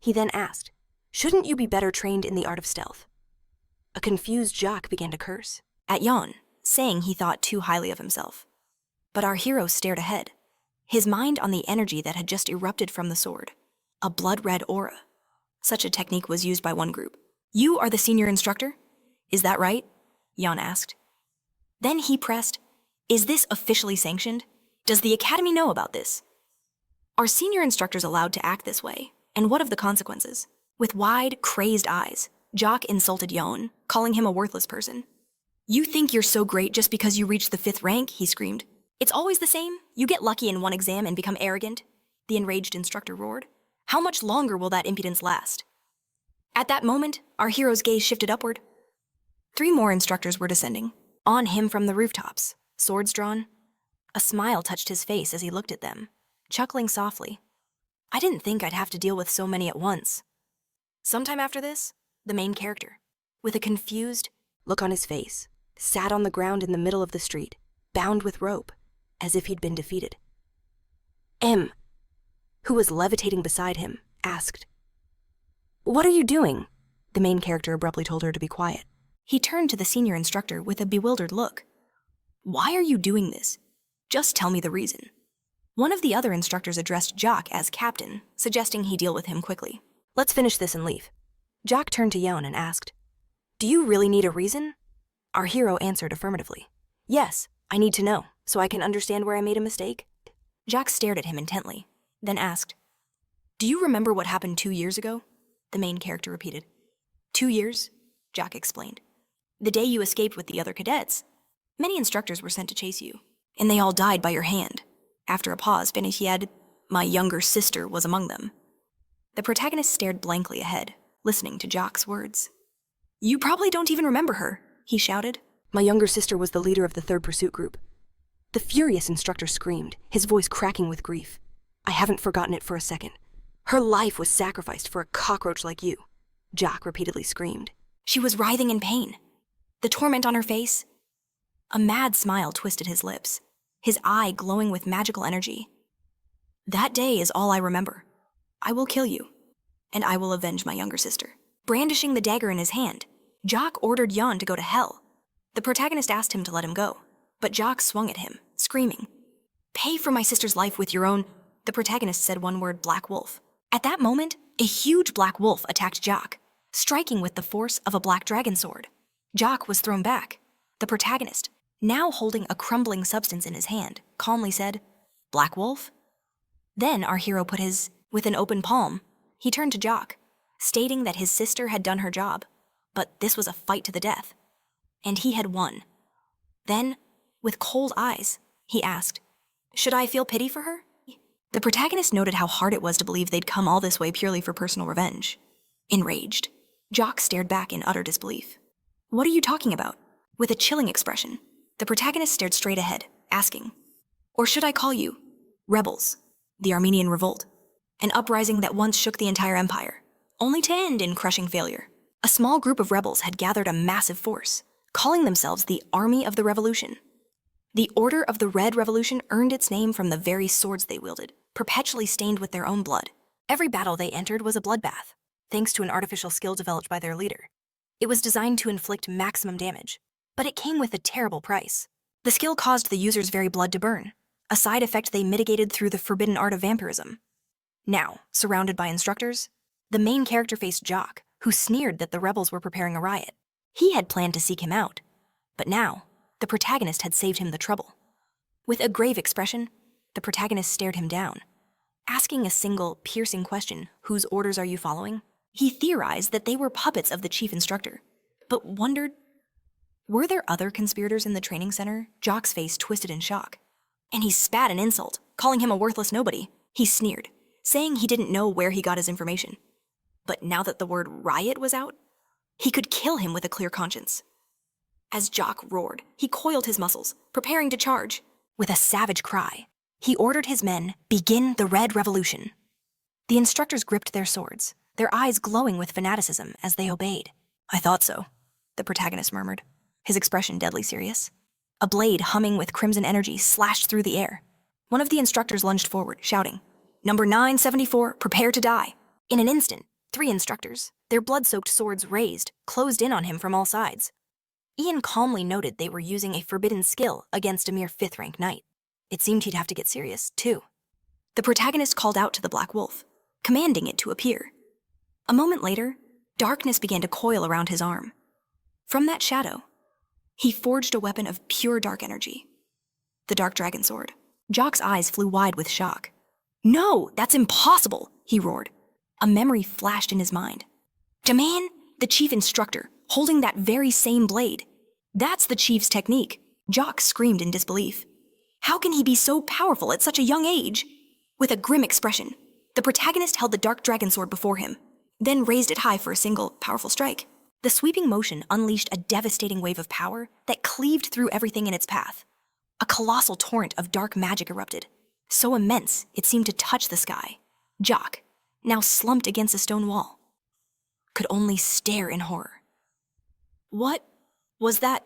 He then asked, "Shouldn't you be better trained in the art of stealth?" A confused Jack began to curse at Yon, saying he thought too highly of himself. But our hero stared ahead, his mind on the energy that had just erupted from the sword, a blood-red aura. Such a technique was used by one group. "You are the senior instructor? Is that right?" Yon asked. Then he pressed, "Is this officially sanctioned? Does the academy know about this? Are senior instructors allowed to act this way? And what of the consequences?" With wide, crazed eyes, Jock insulted Yon, calling him a worthless person. "You think you're so great just because you reached the 5th rank," he screamed. "It's always the same? You get lucky in one exam and become arrogant?" The enraged instructor roared. "How much longer will that impudence last?" At that moment, our hero's gaze shifted upward. 3 more instructors were descending, on him from the rooftops, swords drawn. A smile touched his face as he looked at them, chuckling softly. "I didn't think I'd have to deal with so many at once." Sometime after this, the main character, with a confused look on his face, sat on the ground in the middle of the street, bound with rope, as if he'd been defeated. M, who was levitating beside him, asked, "What are you doing?" The main character abruptly told her to be quiet. He turned to the senior instructor with a bewildered look. "Why are you doing this? Just tell me the reason." One of the other instructors addressed Jock as captain, suggesting he deal with him quickly. "Let's finish this and leave." Jock turned to Yon and asked, "Do you really need a reason?" Our hero answered affirmatively. "Yes, I need to know, so I can understand where I made a mistake." Jock stared at him intently, then asked, "Do you remember what happened 2 years ago?" The main character repeated. 2 years, Jock explained. "The day you escaped with the other cadets. Many instructors were sent to chase you, and they all died by your hand." After a pause, he added, "My younger sister was among them." The protagonist stared blankly ahead, listening to Jock's words. "You probably don't even remember her," he shouted. "My younger sister was the leader of the 3rd pursuit group." The furious instructor screamed, his voice cracking with grief. "I haven't forgotten it for a second. Her life was sacrificed for a cockroach like you," Jock repeatedly screamed. She was writhing in pain, the torment on her face. A mad smile twisted his lips, his eye glowing with magical energy. "That day is all I remember. I will kill you, and I will avenge my younger sister." Brandishing the dagger in his hand, Jock ordered Yon to go to hell. The protagonist asked him to let him go, but Jock swung at him, screaming, "Pay for my sister's life with your own." The protagonist said one word, "Black Wolf." At that moment, a huge black wolf attacked Jock, striking with the force of a black dragon sword. Jock was thrown back. The protagonist, now holding a crumbling substance in his hand, calmly said, "Black Wolf?" Then our hero put his, with an open palm, he turned to Jock, stating that his sister had done her job, but this was a fight to the death, and he had won. Then, with cold eyes, he asked, "Should I feel pity for her?" The protagonist noted how hard it was to believe they'd come all this way purely for personal revenge. Enraged, Jock stared back in utter disbelief. "What are you talking about?" With a chilling expression, the protagonist stared straight ahead, asking, "Or should I call you rebels, the Armenian Revolt, an uprising that once shook the entire empire, only to end in crushing failure. A small group of rebels had gathered a massive force, calling themselves the Army of the Revolution. The Order of the Red Revolution earned its name from the very swords they wielded, perpetually stained with their own blood. Every battle they entered was a bloodbath, thanks to an artificial skill developed by their leader. It was designed to inflict maximum damage, but it came with a terrible price. The skill caused the user's very blood to burn, a side effect they mitigated through the forbidden art of vampirism. Now, surrounded by instructors, the main character faced Jock, who sneered that the rebels were preparing a riot. He had planned to seek him out, but now, the protagonist had saved him the trouble. With a grave expression, the protagonist stared him down. Asking a single, piercing question, whose orders are you following? He theorized that they were puppets of the chief instructor, but wondered, were there other conspirators in the training center? Jock's face twisted in shock. And he spat an insult, calling him a worthless nobody. He sneered, saying he didn't know where he got his information. But now that the word riot was out, he could kill him with a clear conscience. As Jock roared, he coiled his muscles, preparing to charge. With a savage cry, he ordered his men, begin the Red Revolution. The instructors gripped their swords, their eyes glowing with fanaticism as they obeyed. I thought so, the protagonist murmured, his expression deadly serious. A blade humming with crimson energy slashed through the air. One of the instructors lunged forward, shouting, "Number 974, prepare to die." In an instant, 3 instructors, their blood-soaked swords raised, closed in on him from all sides. Ian calmly noted they were using a forbidden skill against a mere 5th-rank knight. It seemed he'd have to get serious, too. The protagonist called out to the Black Wolf, commanding it to appear. A moment later, darkness began to coil around his arm. From that shadow, he forged a weapon of pure dark energy. The Dark Dragon Sword. Jock's eyes flew wide with shock. "No, that's impossible," he roared. A memory flashed in his mind. Demand the chief instructor, holding that very same blade. That's the chief's technique. Jock screamed in disbelief. How can he be so powerful at such a young age? With a grim expression, the protagonist held the Dark Dragon Sword before him, then raised it high for a single, powerful strike. The sweeping motion unleashed a devastating wave of power that cleaved through everything in its path. A colossal torrent of dark magic erupted, so immense it seemed to touch the sky. Jock, now slumped against a stone wall, could only stare in horror. What was that?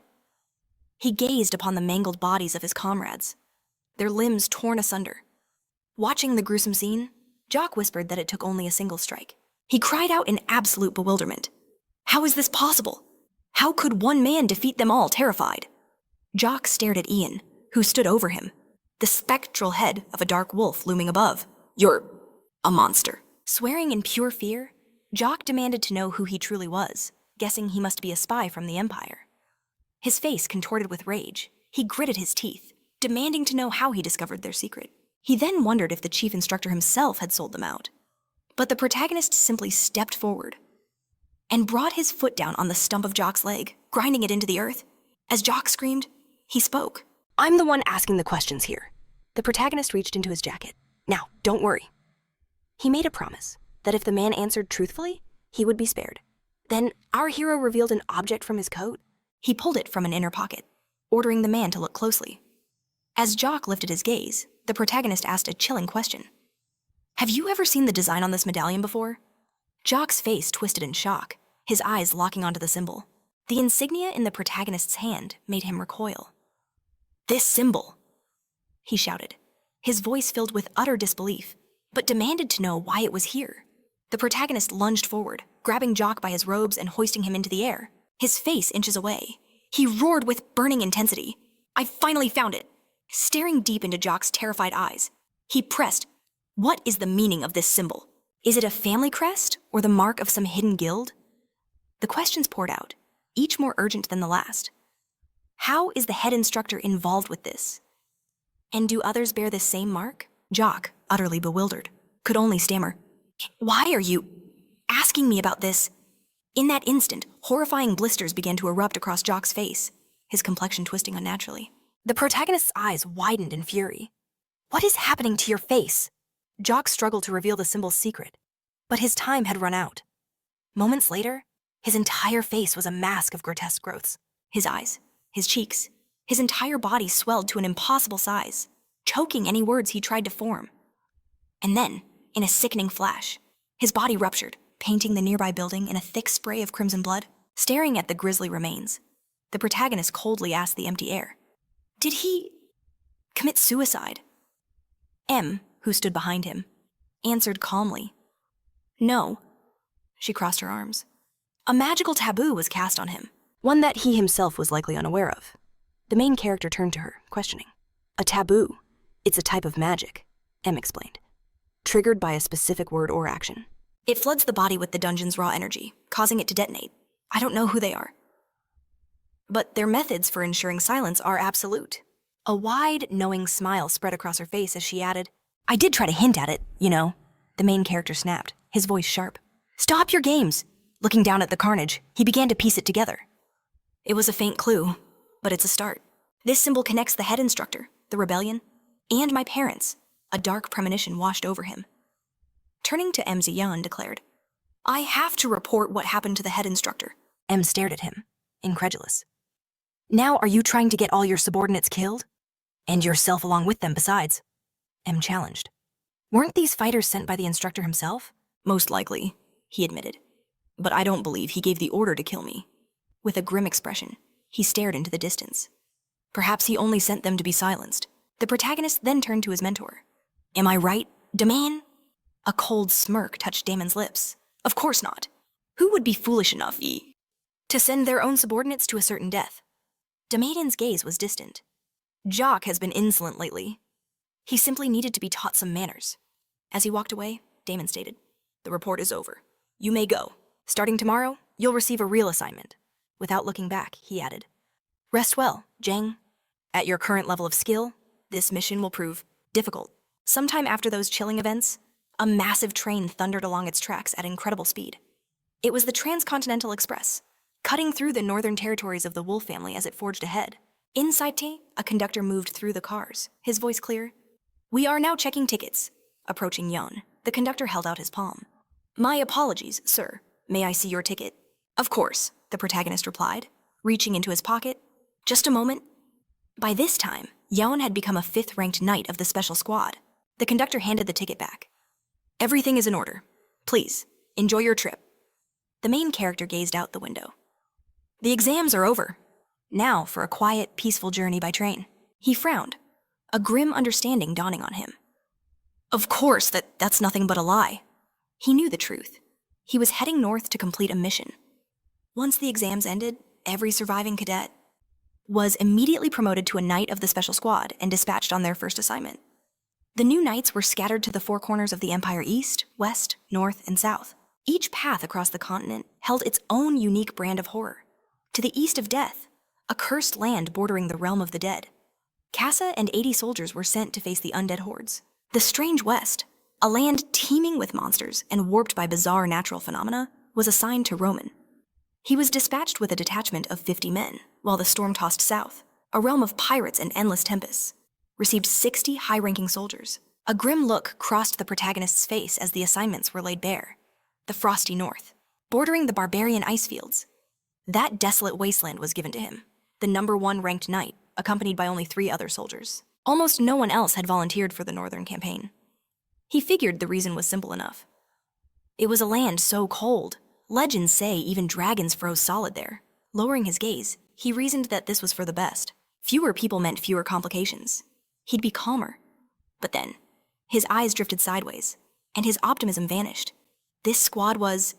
He gazed upon the mangled bodies of his comrades, their limbs torn asunder. Watching the gruesome scene, Jock whispered that it took only a single strike. He cried out in absolute bewilderment. How is this possible? How could one man defeat them all, terrified? Jock stared at Ian, who stood over him, the spectral head of a dark wolf looming above. "You're a monster." Swearing in pure fear, Jock demanded to know who he truly was, guessing he must be a spy from the Empire. His face contorted with rage, he gritted his teeth, demanding to know how he discovered their secret. He then wondered if the chief instructor himself had sold them out. But the protagonist simply stepped forward and brought his foot down on the stump of Jock's leg, grinding it into the earth. As Jock screamed, he spoke. "I'm the one asking the questions here." The protagonist reached into his jacket. "Now, don't worry." He made a promise that if the man answered truthfully, he would be spared. Then our hero revealed an object from his coat. He pulled it from an inner pocket, ordering the man to look closely. As Jock lifted his gaze, the protagonist asked a chilling question. "Have you ever seen the design on this medallion before?" Jock's face twisted in shock, his eyes locking onto the symbol. The insignia in the protagonist's hand made him recoil. "This symbol!" he shouted, his voice filled with utter disbelief, but demanded to know why it was here. The protagonist lunged forward, grabbing Jock by his robes and hoisting him into the air, his face inches away. He roared with burning intensity. "I finally found it!" Staring deep into Jock's terrified eyes, he pressed, "What is the meaning of this symbol? Is it a family crest or the mark of some hidden guild?" The questions poured out, each more urgent than the last. How is the head instructor involved with this? And do others bear this same mark? Jock, utterly bewildered, could only stammer, "Why are you asking me about this?" In that instant, horrifying blisters began to erupt across Jock's face, his complexion twisting unnaturally. The protagonist's eyes widened in fury. "What is happening to your face?" Jock struggled to reveal the symbol's secret, but his time had run out. Moments later, his entire face was a mask of grotesque growths. His eyes, his cheeks, his entire body swelled to an impossible size, choking any words he tried to form. And then, in a sickening flash, his body ruptured, painting the nearby building in a thick spray of crimson blood. Staring at the grisly remains, the protagonist coldly asked the empty air, "Did he commit suicide?" M, who stood behind him, answered calmly, "No." She crossed her arms. A magical taboo was cast on him, one that he himself was likely unaware of. The main character turned to her, questioning. "A taboo? It's a type of magic," M explained, "triggered by a specific word or action. It floods the body with the dungeon's raw energy, causing it to detonate. I don't know who they are, but their methods for ensuring silence are absolute." A wide, knowing smile spread across her face as she added, "I did try to hint at it, you know." The main character snapped, his voice sharp. "Stop your games!" Looking down at the carnage, he began to piece it together. It was a faint clue, but it's a start. This symbol connects the head instructor, the rebellion, and my parents. A dark premonition washed over him. Turning to M. Ziyan, declared, "I have to report what happened to the head instructor." M stared at him, incredulous. "Now are you trying to get all your subordinates killed? And yourself along with them besides?" M challenged. "Weren't these fighters sent by the instructor himself?" "Most likely," he admitted. "But I don't believe he gave the order to kill me." With a grim expression, he stared into the distance. Perhaps he only sent them to be silenced. The protagonist then turned to his mentor. "Am I right, Damon?" A cold smirk touched Damon's lips. "Of course not. Who would be foolish enough to send their own subordinates to a certain death?" Damon's gaze was distant. "Jock has been insolent lately. He simply needed to be taught some manners." As he walked away, Damon stated, "The report is over. You may go. Starting tomorrow, you'll receive a real assignment." Without looking back, he added, "Rest well, Jang. At your current level of skill, this mission will prove difficult." Sometime after those chilling events, a massive train thundered along its tracks at incredible speed. It was the Transcontinental Express, cutting through the northern territories of the Wolf family as it forged ahead. Inside T, a conductor moved through the cars, his voice clear. "We are now checking tickets." Approaching Yon, the conductor held out his palm. "My apologies, sir. May I see your ticket?" "Of course," the protagonist replied, reaching into his pocket. "Just a moment." By this time, Yon had become a 5th-ranked knight of the special squad. The conductor handed the ticket back. "Everything is in order. Please, enjoy your trip." The main character gazed out the window. The exams are over. Now for a quiet, peaceful journey by train. He frowned, a grim understanding dawning on him. Of course, that's nothing but a lie. He knew the truth. He was heading north to complete a mission. Once the exams ended, every surviving cadet was immediately promoted to a knight of the special squad and dispatched on their first assignment. The new knights were scattered to the 4 corners of the Empire east, west, north, and south. Each path across the continent held its own unique brand of horror. To the east of Death, a cursed land bordering the realm of the dead, Casa and 80 soldiers were sent to face the undead hordes. The strange west, a land teeming with monsters and warped by bizarre natural phenomena, was assigned to Roman. He was dispatched with a detachment of 50 men, while the storm-tossed south, a realm of pirates and endless tempests, received 60 high-ranking soldiers. A grim look crossed the protagonist's face as the assignments were laid bare. The frosty north, bordering the barbarian ice fields. That desolate wasteland was given to him, the number 1 ranked knight, accompanied by only 3 other soldiers. Almost no one else had volunteered for the northern campaign. He figured the reason was simple enough. It was a land so cold, legends say even dragons froze solid there. Lowering his gaze, he reasoned that this was for the best. Fewer people meant fewer complications. He'd be calmer. But then, his eyes drifted sideways, and his optimism vanished. This squad was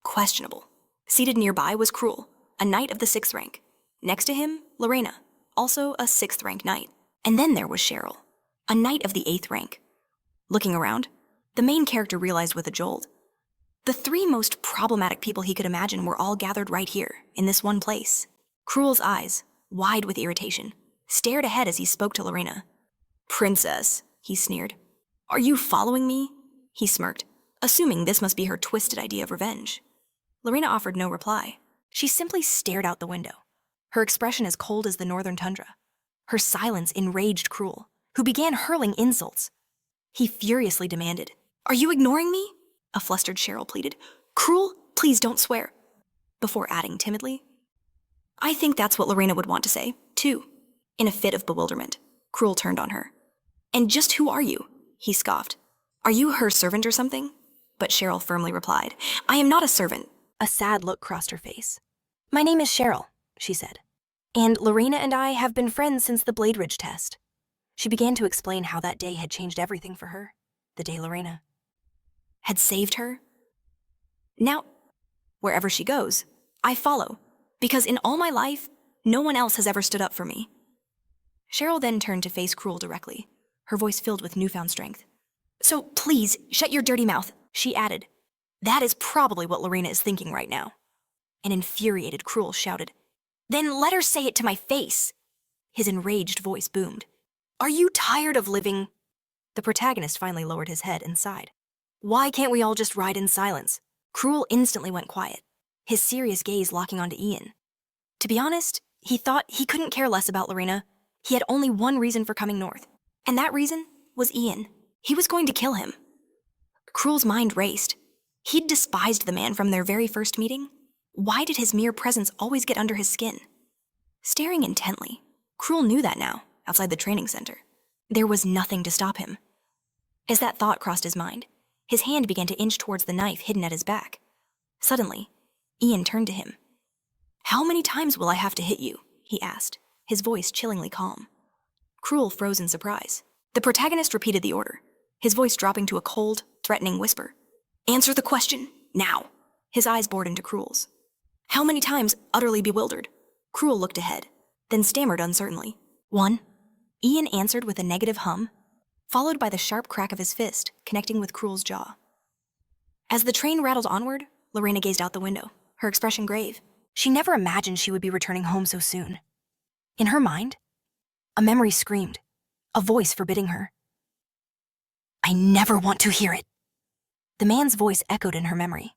questionable. Seated nearby was Cruel, a knight of the 6th rank. Next to him, Lorena, also a 6th rank knight. And then there was Cheryl, a knight of the 8th rank. Looking around, the main character realized with a jolt. The 3 most problematic people he could imagine were all gathered right here, in this one place. Cruel's eyes, wide with irritation, stared ahead as he spoke to Lorena. "Princess," he sneered. "Are you following me?" He smirked, assuming this must be her twisted idea of revenge. Lorena offered no reply. She simply stared out the window, her expression as cold as the northern tundra. Her silence enraged Cruel, who began hurling insults. He furiously demanded, "Are you ignoring me?" A flustered Cheryl pleaded, "Cruel, please don't swear." Before adding timidly, "I think that's what Lorena would want to say, too." In a fit of bewilderment, Cruel turned on her. "And just who are you?" he scoffed. "Are you her servant or something?" But Cheryl firmly replied, "I am not a servant." A sad look crossed her face. "My name is Cheryl," she said. "And Lorena and I have been friends since the Blade Ridge test." She began to explain how that day had changed everything for her, the day Lorena had saved her. "Now, wherever she goes, I follow, because in all my life, no one else has ever stood up for me." Cheryl then turned to face Cruel directly, her voice filled with newfound strength. "So please, shut your dirty mouth," she added. "That is probably what Lorena is thinking right now." An infuriated Cruel shouted, "Then let her say it to my face!" His enraged voice boomed. "Are you tired of living?" The protagonist finally lowered his head and sighed. "Why can't we all just ride in silence?" Cruel instantly went quiet, his serious gaze locking onto Ian. To be honest, he thought he couldn't care less about Lorena. He had only one reason for coming north, and that reason was Ian. He was going to kill him. Cruel's mind raced. He'd despised the man from their very first meeting. Why did his mere presence always get under his skin? Staring intently, Cruel knew that now, outside the training center. There was nothing to stop him. As that thought crossed his mind, his hand began to inch towards the knife hidden at his back. Suddenly, Ian turned to him. "How many times will I have to hit you?" he asked, his voice chillingly calm. Cruel froze in surprise. The protagonist repeated the order, his voice dropping to a cold, threatening whisper. "Answer the question, now." His eyes bored into Cruel's. "How many times?" Utterly bewildered, Cruel looked ahead, then stammered uncertainly. "One." Ian answered with a negative hum, followed by the sharp crack of his fist connecting with Cruel's jaw. As the train rattled onward, Lorena gazed out the window, her expression grave. She never imagined she would be returning home so soon. In her mind, a memory screamed, a voice forbidding her. "I never want to hear it." The man's voice echoed in her memory.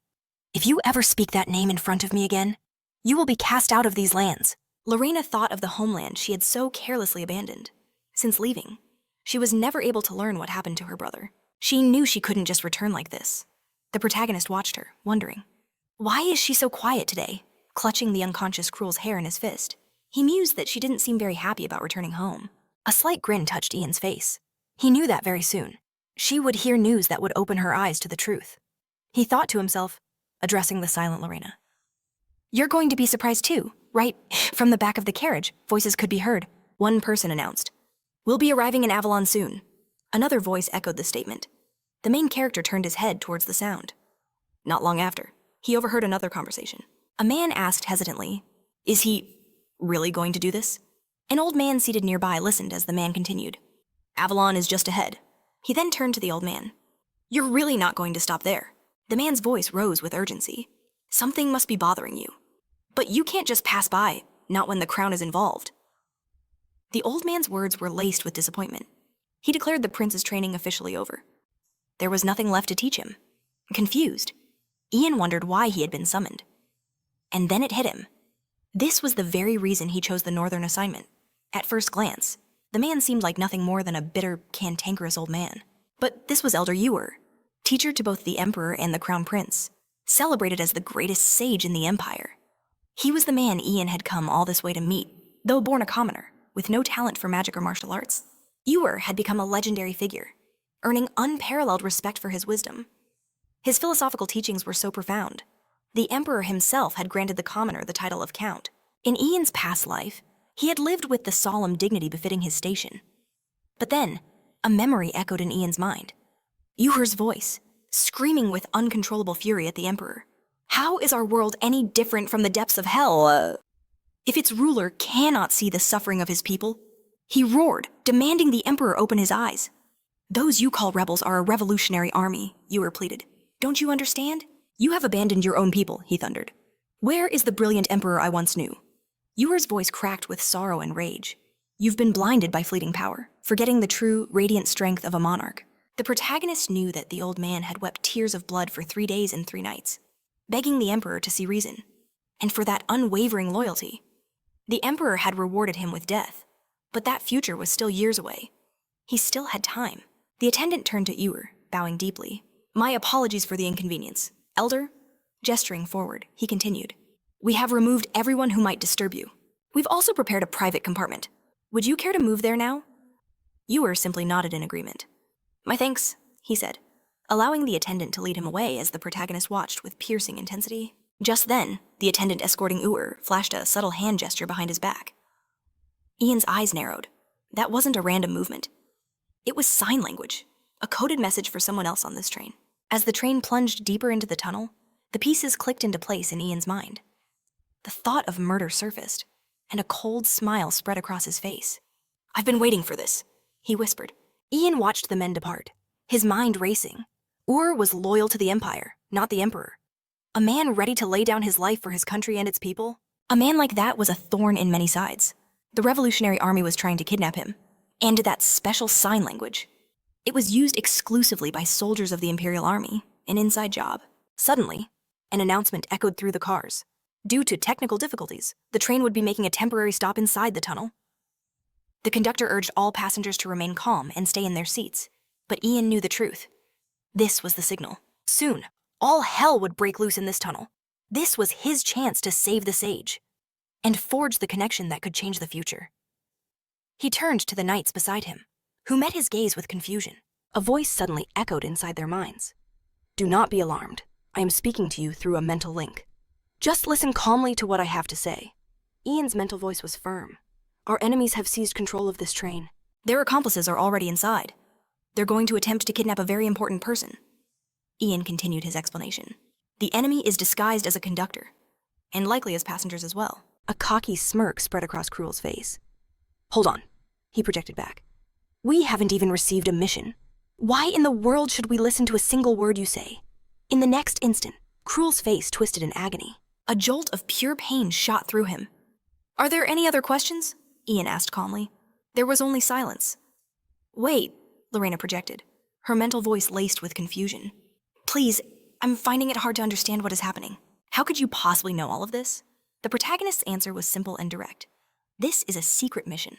"If you ever speak that name in front of me again, you will be cast out of these lands." Lorena thought of the homeland she had so carelessly abandoned. Since leaving, she was never able to learn what happened to her brother. She knew she couldn't just return like this. The protagonist watched her, wondering, why is she so quiet today, clutching the unconscious Cruel's hair in his fist? He mused that she didn't seem very happy about returning home. A slight grin touched Ian's face. He knew that very soon. She would hear news that would open her eyes to the truth. He thought to himself, addressing the silent Lorena. "You're going to be surprised too, right?" From the back of the carriage, voices could be heard. One person announced, "We'll be arriving in Avalon soon." Another voice echoed the statement. The main character turned his head towards the sound. Not long after, he overheard another conversation. A man asked hesitantly, "Is he really going to do this?" An old man seated nearby listened as the man continued. "Avalon is just ahead." He then turned to the old man. "You're really not going to stop there." The man's voice rose with urgency. "Something must be bothering you. But you can't just pass by, not when the crown is involved." The old man's words were laced with disappointment. He declared the prince's training officially over. There was nothing left to teach him. Confused, Ian wondered why he had been summoned. And then it hit him. This was the very reason he chose the northern assignment. At first glance, the man seemed like nothing more than a bitter, cantankerous old man. But this was Elder Ewer, teacher to both the Emperor and the Crown Prince, celebrated as the greatest sage in the Empire. He was the man Ian had come all this way to meet, though born a commoner, with no talent for magic or martial arts. Ewer had become a legendary figure, earning unparalleled respect for his wisdom. His philosophical teachings were so profound. The Emperor himself had granted the commoner the title of Count. In Ian's past life, he had lived with the solemn dignity befitting his station. But then, a memory echoed in Ian's mind. Ewer's voice, screaming with uncontrollable fury at the Emperor. "How is our world any different from the depths of hell? If its ruler cannot see the suffering of his people?" He roared, demanding the Emperor open his eyes. "Those you call rebels are a revolutionary army," Ewer pleaded. "Don't you understand? You have abandoned your own people," he thundered. "Where is the brilliant Emperor I once knew?" Ewer's voice cracked with sorrow and rage. "You've been blinded by fleeting power, forgetting the true, radiant strength of a monarch." The protagonist knew that the old man had wept tears of blood for 3 days and 3 nights, begging the Emperor to see reason. And for that unwavering loyalty, the Emperor had rewarded him with death. But that future was still years away. He still had time. The attendant turned to Ewer, bowing deeply. "My apologies for the inconvenience. Elder," gesturing forward, he continued, "we have removed everyone who might disturb you. We've also prepared a private compartment. Would you care to move there now?" Ewer simply nodded in agreement. "My thanks," he said. allowing the attendant to lead him away as the protagonist watched with piercing intensity. Just then, the attendant escorting Uer flashed a subtle hand gesture behind his back. Ian's eyes narrowed. That wasn't a random movement. It was sign language, a coded message for someone else on this train. As the train plunged deeper into the tunnel, the pieces clicked into place in Ian's mind. The thought of murder surfaced, and a cold smile spread across his face. "I've been waiting for this," he whispered. Ian watched the men depart, his mind racing. Uer was loyal to the Empire, not the Emperor. A man ready to lay down his life for his country and its people? A man like that was a thorn in many sides. The Revolutionary Army was trying to kidnap him, and that special sign language. It was used exclusively by soldiers of the Imperial Army, an inside job. Suddenly, an announcement echoed through the cars. Due to technical difficulties, the train would be making a temporary stop inside the tunnel. The conductor urged all passengers to remain calm and stay in their seats, but Ian knew the truth. This was the signal. Soon, all hell would break loose in this tunnel. This was his chance to save the sage and forge the connection that could change the future. He turned to the knights beside him, who met his gaze with confusion. A voice suddenly echoed inside their minds. "Do not be alarmed. I am speaking to you through a mental link. Just listen calmly to what I have to say." Ian's mental voice was firm. "Our enemies have seized control of this train. Their accomplices are already inside. They're going to attempt to kidnap a very important person." Ian continued his explanation. "The enemy is disguised as a conductor, and likely as passengers as well." A cocky smirk spread across Cruel's face. "Hold on," he projected back. "We haven't even received a mission. Why in the world should we listen to a single word you say?" In the next instant, Cruel's face twisted in agony. A jolt of pure pain shot through him. "Are there any other questions?" Ian asked calmly. There was only silence. "Wait," Lorena projected, her mental voice laced with confusion. "Please, I'm finding it hard to understand what is happening. How could you possibly know all of this?" The protagonist's answer was simple and direct. "This is a secret mission.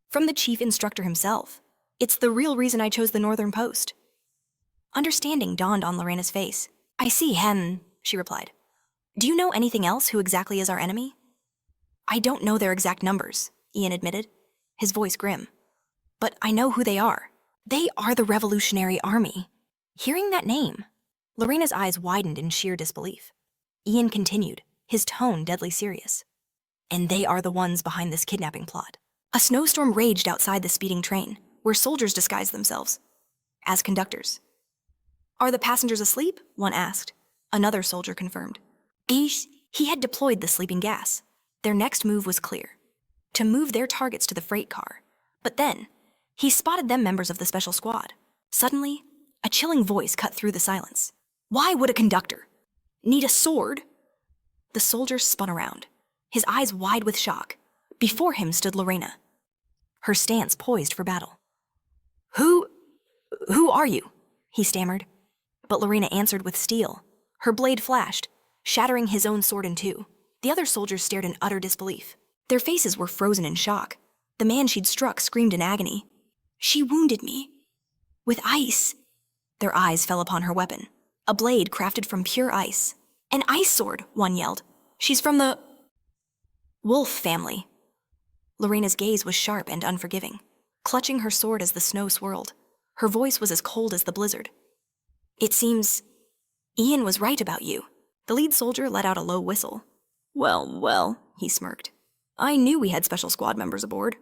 From the chief instructor himself. It's the real reason I chose the Northern Post." Understanding dawned on Lorena's face. "I see, she replied. "Do you know anything else who exactly is our enemy?" "I don't know their exact numbers," Ian admitted, his voice grim. "But I know who they are. They are the Revolutionary Army." Hearing that name, Lorena's eyes widened in sheer disbelief. Ian continued, his tone deadly serious. "And they are the ones behind this kidnapping plot." A snowstorm raged outside the speeding train, where soldiers disguised themselves as conductors. "Are the passengers asleep?" one asked. Another soldier confirmed. He had deployed the sleeping gas. Their next move was clear: to move their targets to the freight car. But then, he spotted them members of the special squad. Suddenly, a chilling voice cut through the silence. "Why would a conductor need a sword?" The soldier spun around, his eyes wide with shock. Before him stood Lorena, her stance poised for battle. Who are you?" he stammered. But Lorena answered with steel. Her blade flashed, shattering his own sword in two. The other soldiers stared in utter disbelief. Their faces were frozen in shock. The man she'd struck screamed in agony. "She wounded me. With ice." Their eyes fell upon her weapon, a blade crafted from pure ice. "An ice sword," one yelled. "She's from the Wolf family." Lorena's gaze was sharp and unforgiving, clutching her sword as the snow swirled. Her voice was as cold as the blizzard. "It seems Ian was right about you." The lead soldier let out a low whistle. Well, he smirked. "I knew we had special squad members aboard.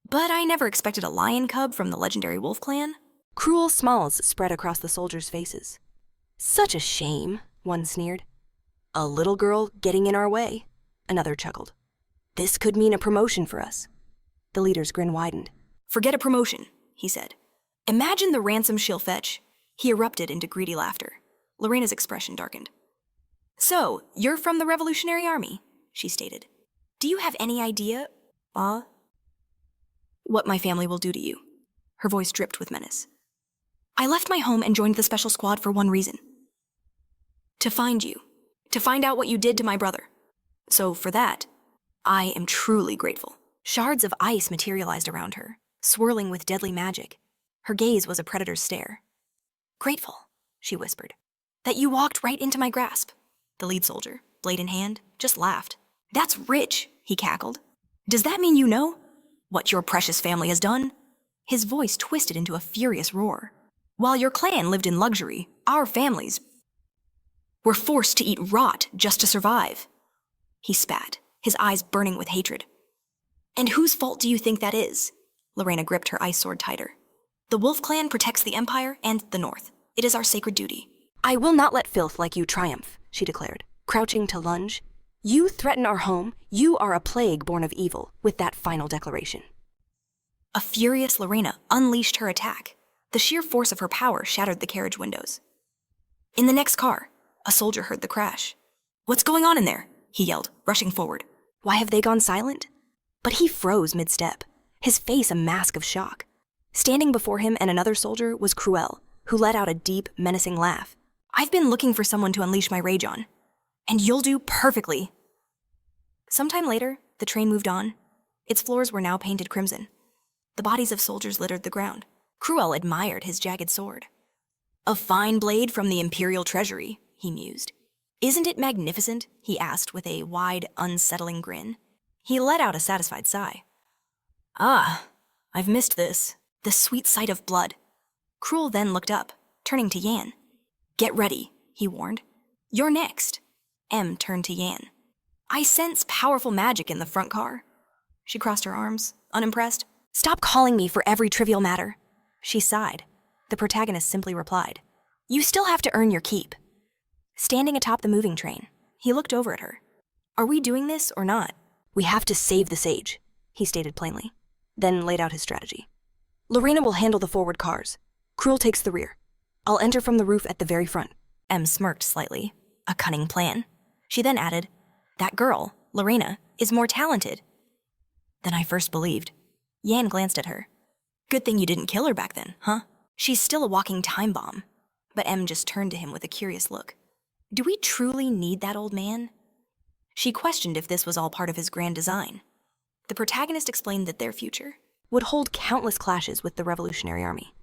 But I never expected a lion cub from the legendary wolf clan." Cruel smiles spread across the soldiers' faces. "Such a shame," one sneered. "A little girl getting in our way," another chuckled. "This could mean a promotion for us." The leader's grin widened. "Forget a promotion," he said. "Imagine the ransom she'll fetch." He erupted into greedy laughter. Lorena's expression darkened. "So, you're from the Revolutionary Army," she stated. "Do you have any idea, what my family will do to you?" Her voice dripped with menace. "I left my home and joined the special squad for one reason. To find you. To find out what you did to my brother. So for that, I am truly grateful." Shards of ice materialized around her, swirling with deadly magic. Her gaze was a predator's stare. "Grateful," she whispered, "that you walked right into my grasp." The lead soldier, blade in hand, just laughed. "That's rich," he cackled. "Does that mean you know what your precious family has done?" His voice twisted into a furious roar. While your clan lived in luxury, our families were forced to eat rot just to survive. He spat, his eyes burning with hatred. And whose fault do you think that is? Lorena gripped her ice sword tighter. The Wolf Clan protects the Empire and the North. It is our sacred duty. I will not let filth like you triumph, she declared, crouching to lunge. You threaten our home. You are a plague born of evil, with that final declaration. A furious Lorena unleashed her attack. The sheer force of her power shattered the carriage windows. In the next car, a soldier heard the crash. What's going on in there? He yelled, rushing forward. Why have they gone silent? But he froze mid-step, his face a mask of shock. Standing before him and another soldier was Cruel, who let out a deep, menacing laugh. I've been looking for someone to unleash my rage on. And you'll do perfectly. Sometime later, the train moved on. Its floors were now painted crimson. The bodies of soldiers littered the ground. Cruel admired his jagged sword. A fine blade from the Imperial Treasury, he mused. Isn't it magnificent? He asked with a wide, unsettling grin. He let out a satisfied sigh. Ah, I've missed this. The sweet sight of blood. Cruel then looked up, turning to Yan. Get ready, he warned. You're next. Em turned to Yan. I sense powerful magic in the front car. She crossed her arms, unimpressed. Stop calling me for every trivial matter. She sighed. The protagonist simply replied, You still have to earn your keep. Standing atop the moving train, he looked over at her. Are we doing this or not? We have to save the sage, he stated plainly, then laid out his strategy. Lorena will handle the forward cars. Cruel takes the rear. I'll enter from the roof at the very front. Em smirked slightly. A cunning plan. She then added, That girl, Lorena, is more talented than I first believed. Yan glanced at her. Good thing you didn't kill her back then, huh? She's still a walking time bomb. But Em just turned to him with a curious look. Do we truly need that old man? She questioned if this was all part of his grand design. The protagonist explained that their future would hold countless clashes with the Revolutionary Army,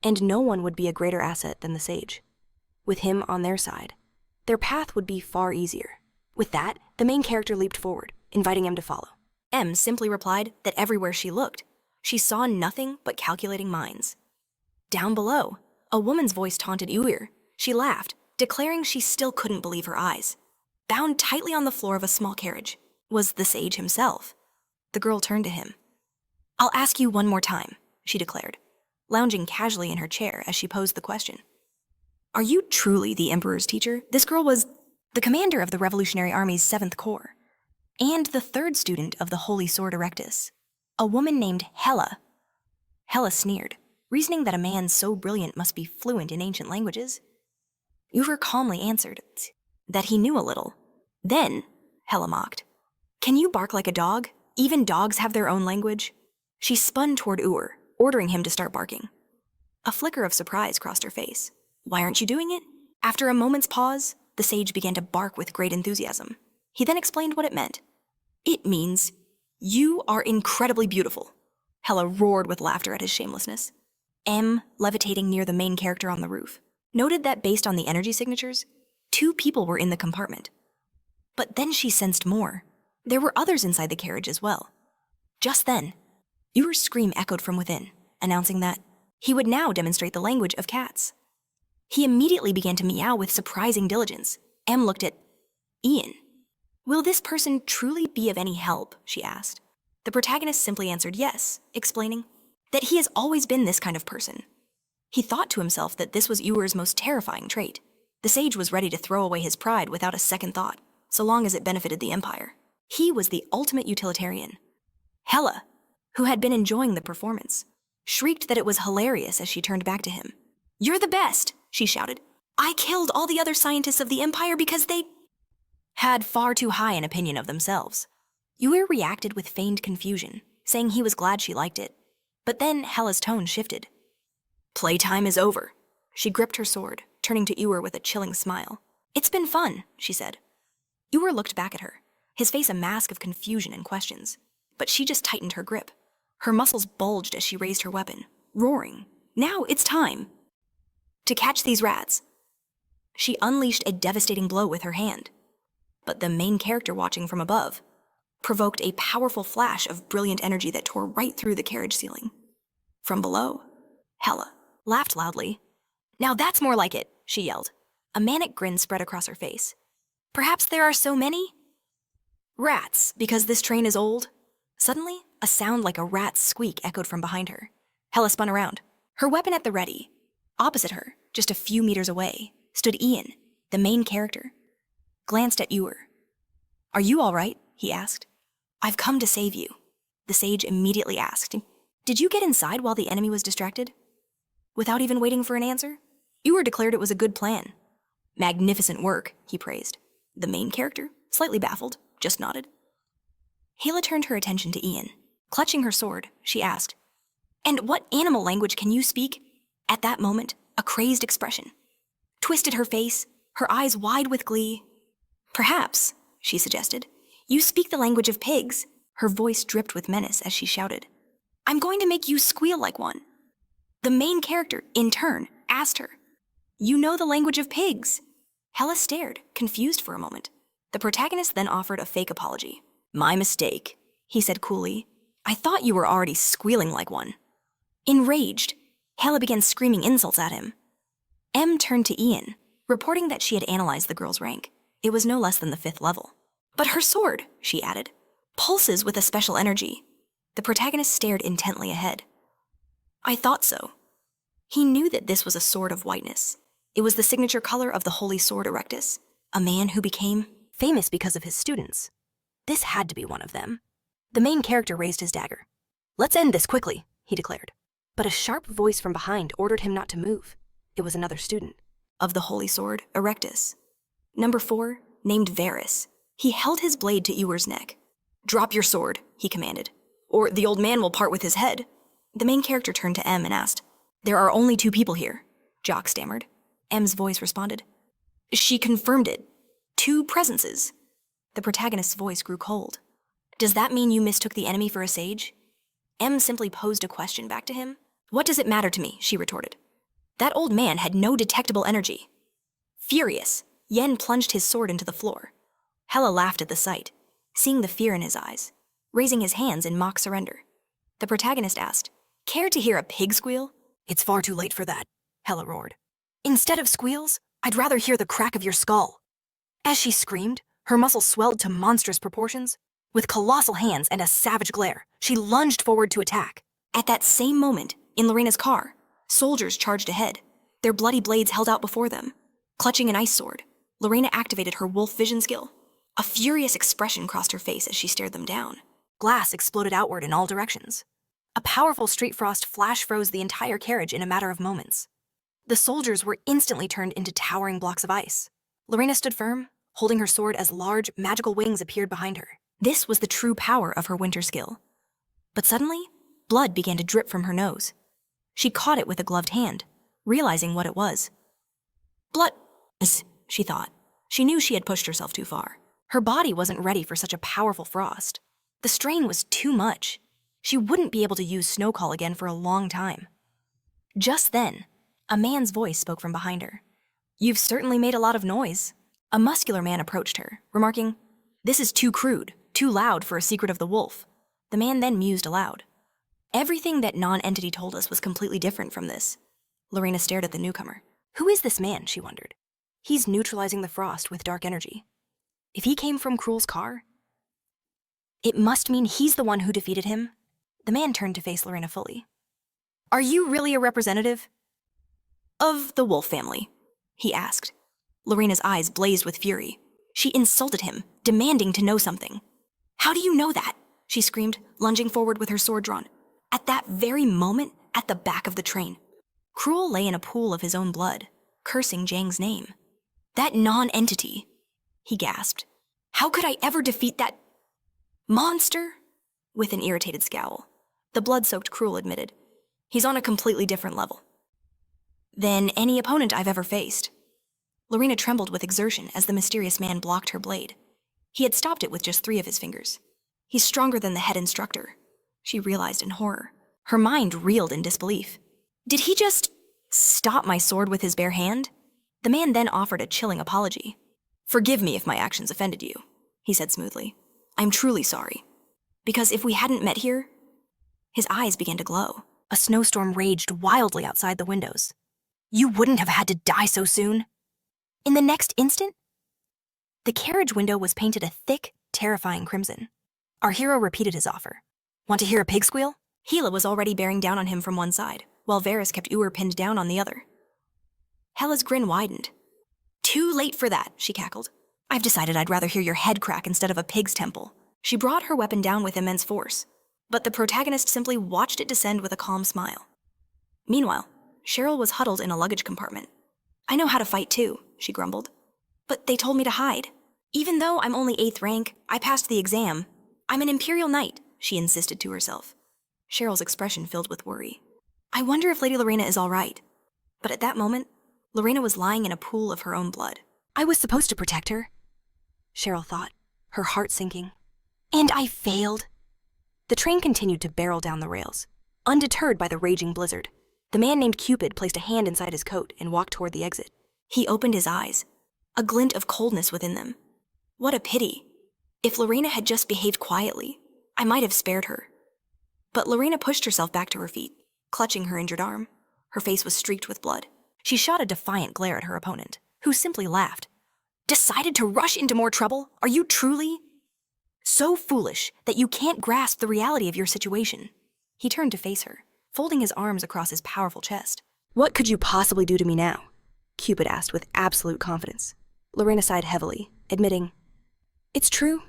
and no one would be a greater asset than the sage. With him on their side, their path would be far easier. With that, the main character leaped forward, inviting Em to follow. Em simply replied that everywhere she looked, she saw nothing but calculating minds. Down below, a woman's voice taunted Uir. She laughed, declaring she still couldn't believe her eyes. Bound tightly on the floor of a small carriage was the sage himself. The girl turned to him. I'll ask you one more time, she declared, lounging casually in her chair as she posed the question. Are you truly the Emperor's teacher? This girl was the commander of the Revolutionary Army's 7th Corps, and the 3rd student of the Holy Sword Erectus, a woman named Hela. Hela sneered, reasoning that a man so brilliant must be fluent in ancient languages. Uver calmly answered that he knew a little. Then, Hela mocked, Can you bark like a dog? Even dogs have their own language. She spun toward Uer, ordering him to start barking. A flicker of surprise crossed her face. Why aren't you doing it? After a moment's pause, the sage began to bark with great enthusiasm. He then explained what it meant. It means, you are incredibly beautiful. Hela roared with laughter at his shamelessness. Em, levitating near the main character on the roof, noted that based on the energy signatures, 2 people were in the compartment. But then she sensed more. There were others inside the carriage as well. Just then, Uer's scream echoed from within, announcing that he would now demonstrate the language of cats. He immediately began to meow with surprising diligence. Em looked at Ian. Will this person truly be of any help? She asked. The protagonist simply answered yes, explaining that he has always been this kind of person. He thought to himself that this was Uer's most terrifying trait. The sage was ready to throw away his pride without a second thought, so long as it benefited the Empire. He was the ultimate utilitarian. Hela, who had been enjoying the performance, shrieked that it was hilarious as she turned back to him. You're the best, she shouted. I killed all the other scientists of the Empire because they had far too high an opinion of themselves. Uer reacted with feigned confusion, saying he was glad she liked it. But then Hela's tone shifted. Playtime is over. She gripped her sword, turning to Uer with a chilling smile. It's been fun, she said. Uer looked back at her, his face a mask of confusion and questions. But she just tightened her grip. Her muscles bulged as she raised her weapon, roaring. Now it's time to catch these rats. She unleashed a devastating blow with her hand. But the main character watching from above provoked a powerful flash of brilliant energy that tore right through the carriage ceiling. From below, Hela laughed loudly. Now that's more like it, she yelled. A manic grin spread across her face. Perhaps there are so many? Rats, because this train is old? Suddenly, a sound like a rat's squeak echoed from behind her. Hella spun around, her weapon at the ready. Opposite her, just a few meters away, stood Ian, the main character. Glanced at Ewer. Are you all right? He asked. I've come to save you, the sage immediately asked. Did you get inside while the enemy was distracted? Without even waiting for an answer, Ewer declared it was a good plan. Magnificent work, he praised. The main character, slightly baffled, just nodded. Hela turned her attention to Ian. Clutching her sword, she asked, And what animal language can you speak? At that moment, a crazed expression twisted her face, her eyes wide with glee. Perhaps, she suggested, you speak the language of pigs. Her voice dripped with menace as she shouted, I'm going to make you squeal like one. The main character, in turn, asked her, You know the language of pigs? Hela stared, confused for a moment. The protagonist then offered a fake apology. My mistake, he said coolly. I thought you were already squealing like one. Enraged, Hela began screaming insults at him. M turned to Ian, reporting that she had analyzed the girl's rank. It was no less than the 5th level. But her sword, she added, pulses with a special energy. The protagonist stared intently ahead. I thought so. He knew that this was a sword of whiteness. It was the signature color of the Holy Sword Erectus, a man who became famous because of his students. This had to be one of them. The main character raised his dagger. Let's end this quickly, he declared. But a sharp voice from behind ordered him not to move. It was another student. Of the Holy Sword Erectus. Number 4, named Varys. He held his blade to Ewer's neck. Drop your sword, he commanded, or the old man will part with his head. The main character turned to M and asked, There are only 2 people here, Jock stammered. M's voice responded. She confirmed it. 2 presences. The protagonist's voice grew cold. Does that mean you mistook the enemy for a sage? M simply posed a question back to him. What does it matter to me, she retorted. That old man had no detectable energy. Furious, Yen plunged his sword into the floor. Hela laughed at the sight, seeing the fear in his eyes, raising his hands in mock surrender. The protagonist asked, Care to hear a pig squeal? It's far too late for that, Hela roared. Instead of squeals, I'd rather hear the crack of your skull. As she screamed, her muscles swelled to monstrous proportions. With colossal hands and a savage glare, she lunged forward to attack. At that same moment, in Lorena's car, soldiers charged ahead, their bloody blades held out before them. Clutching an ice sword, Lorena activated her wolf vision skill. A furious expression crossed her face as she stared them down. Glass exploded outward in all directions. A powerful street frost flash froze the entire carriage in a matter of moments. The soldiers were instantly turned into towering blocks of ice. Lorena stood firm, holding her sword as large, magical wings appeared behind her. This was the true power of her winter skill. But suddenly, blood began to drip from her nose. She caught it with a gloved hand, realizing what it was. Blood, she thought. She knew she had pushed herself too far. Her body wasn't ready for such a powerful frost. The strain was too much. She wouldn't be able to use Snow Call again for a long time. Just then, a man's voice spoke from behind her. You've certainly made a lot of noise. A muscular man approached her, remarking, This is too crude, too loud for a secret of the wolf. The man then mused aloud. Everything that non-entity told us was completely different from this. Lorena stared at the newcomer. Who is this man, she wondered. He's neutralizing the frost with dark energy. If he came from Cruel's car, it must mean he's the one who defeated him. The man turned to face Lorena fully. Are you really a representative of the wolf family? He asked. Lorena's eyes blazed with fury. She insulted him, demanding to know something. How do you know that? She screamed, lunging forward with her sword drawn. At that very moment, at the back of the train, Cruel lay in a pool of his own blood, cursing Jang's name. That non-entity, he gasped. How could I ever defeat that monster? With an irritated scowl, the blood-soaked Cruel admitted. He's on a completely different level than any opponent I've ever faced. Lorena trembled with exertion as the mysterious man blocked her blade. He had stopped it with just 3 of his fingers. He's stronger than the head instructor, she realized in horror. Her mind reeled in disbelief. Did he just stop my sword with his bare hand? The man then offered a chilling apology. Forgive me if my actions offended you, he said smoothly. I'm truly sorry. Because if we hadn't met here... His eyes began to glow. A snowstorm raged wildly outside the windows. You wouldn't have had to die so soon. In the next instant, the carriage window was painted a thick, terrifying crimson. Our hero repeated his offer. Want to hear a pig squeal? Gila was already bearing down on him from one side, while Varys kept Ur pinned down on the other. Hela's grin widened. Too late for that, she cackled. I've decided I'd rather hear your head crack instead of a pig's temple. She brought her weapon down with immense force, but the protagonist simply watched it descend with a calm smile. Meanwhile, Cheryl was huddled in a luggage compartment. I know how to fight too, she grumbled. But they told me to hide. Even though I'm only 8th rank, I passed the exam. I'm an Imperial Knight, she insisted to herself. Cheryl's expression filled with worry. I wonder if Lady Lorena is all right. But at that moment, Lorena was lying in a pool of her own blood. I was supposed to protect her, Cheryl thought, her heart sinking. And I failed. The train continued to barrel down the rails, undeterred by the raging blizzard. The man named Cupid placed a hand inside his coat and walked toward the exit. He opened his eyes, a glint of coldness within them. What a pity. If Lorena had just behaved quietly, I might have spared her. But Lorena pushed herself back to her feet, clutching her injured arm. Her face was streaked with blood. She shot a defiant glare at her opponent, who simply laughed. Decided to rush into more trouble? Are you truly so foolish that you can't grasp the reality of your situation? He turned to face her, folding his arms across his powerful chest. What could you possibly do to me now? Cupid asked with absolute confidence. Lorena sighed heavily, admitting, It's true.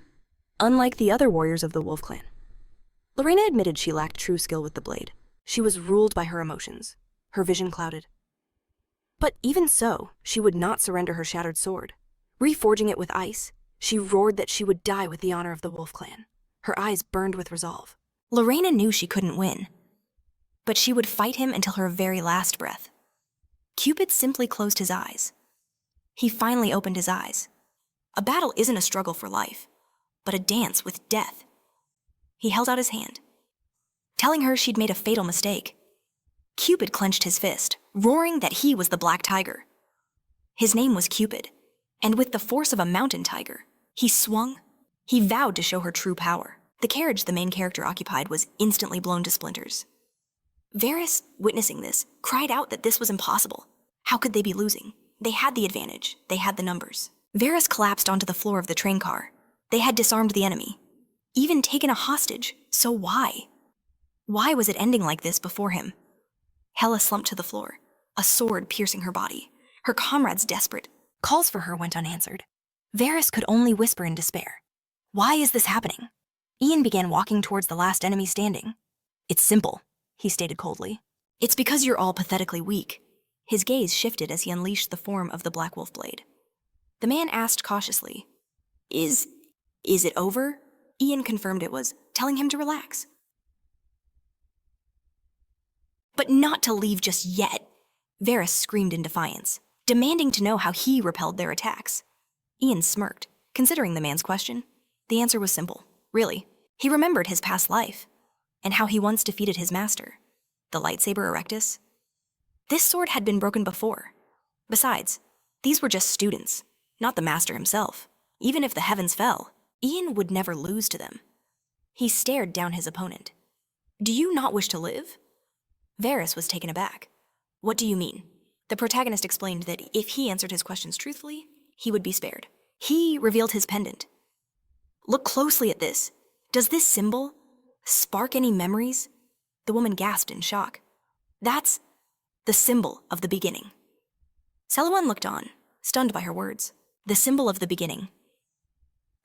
Unlike the other warriors of the Wolf Clan. Lorena admitted she lacked true skill with the blade. She was ruled by her emotions, her vision clouded. But even so, she would not surrender her shattered sword. Reforging it with ice, she roared that she would die with the honor of the Wolf Clan. Her eyes burned with resolve. Lorena knew she couldn't win, but she would fight him until her very last breath. Cupid simply closed his eyes. He finally opened his eyes. A battle isn't a struggle for life, but a dance with death. He held out his hand, telling her she'd made a fatal mistake. Cupid clenched his fist, roaring that he was the Black Tiger. His name was Cupid, and with the force of a mountain tiger, he swung. He vowed to show her true power. The carriage the main character occupied was instantly blown to splinters. Varys, witnessing this, cried out that this was impossible. How could they be losing? They had the advantage. They had the numbers. Varys collapsed onto the floor of the train car. They had disarmed the enemy, even taken a hostage. So why? Why was it ending like this before him? Hela slumped to the floor, a sword piercing her body. Her comrades desperate. Calls for her went unanswered. Varys could only whisper in despair. Why is this happening? Ian began walking towards the last enemy standing. It's simple, he stated coldly. It's because you're all pathetically weak. His gaze shifted as he unleashed the form of the Black Wolf blade. The man asked cautiously, Is it over? Ian confirmed it was, telling him to relax. But not to leave just yet, Varys screamed in defiance, demanding to know how he repelled their attacks. Ian smirked, considering the man's question. The answer was simple, really. He remembered his past life, and how he once defeated his master, the lightsaber Erectus. This sword had been broken before. Besides, these were just students, not the master himself. Even if the heavens fell, Ian would never lose to them. He stared down his opponent. Do you not wish to live? Varys was taken aback. What do you mean? The protagonist explained that if he answered his questions truthfully, he would be spared. He revealed his pendant. Look closely at this. Does this symbol spark any memories? The woman gasped in shock. That's the symbol of the beginning. Selwan looked on, stunned by her words. The symbol of the beginning.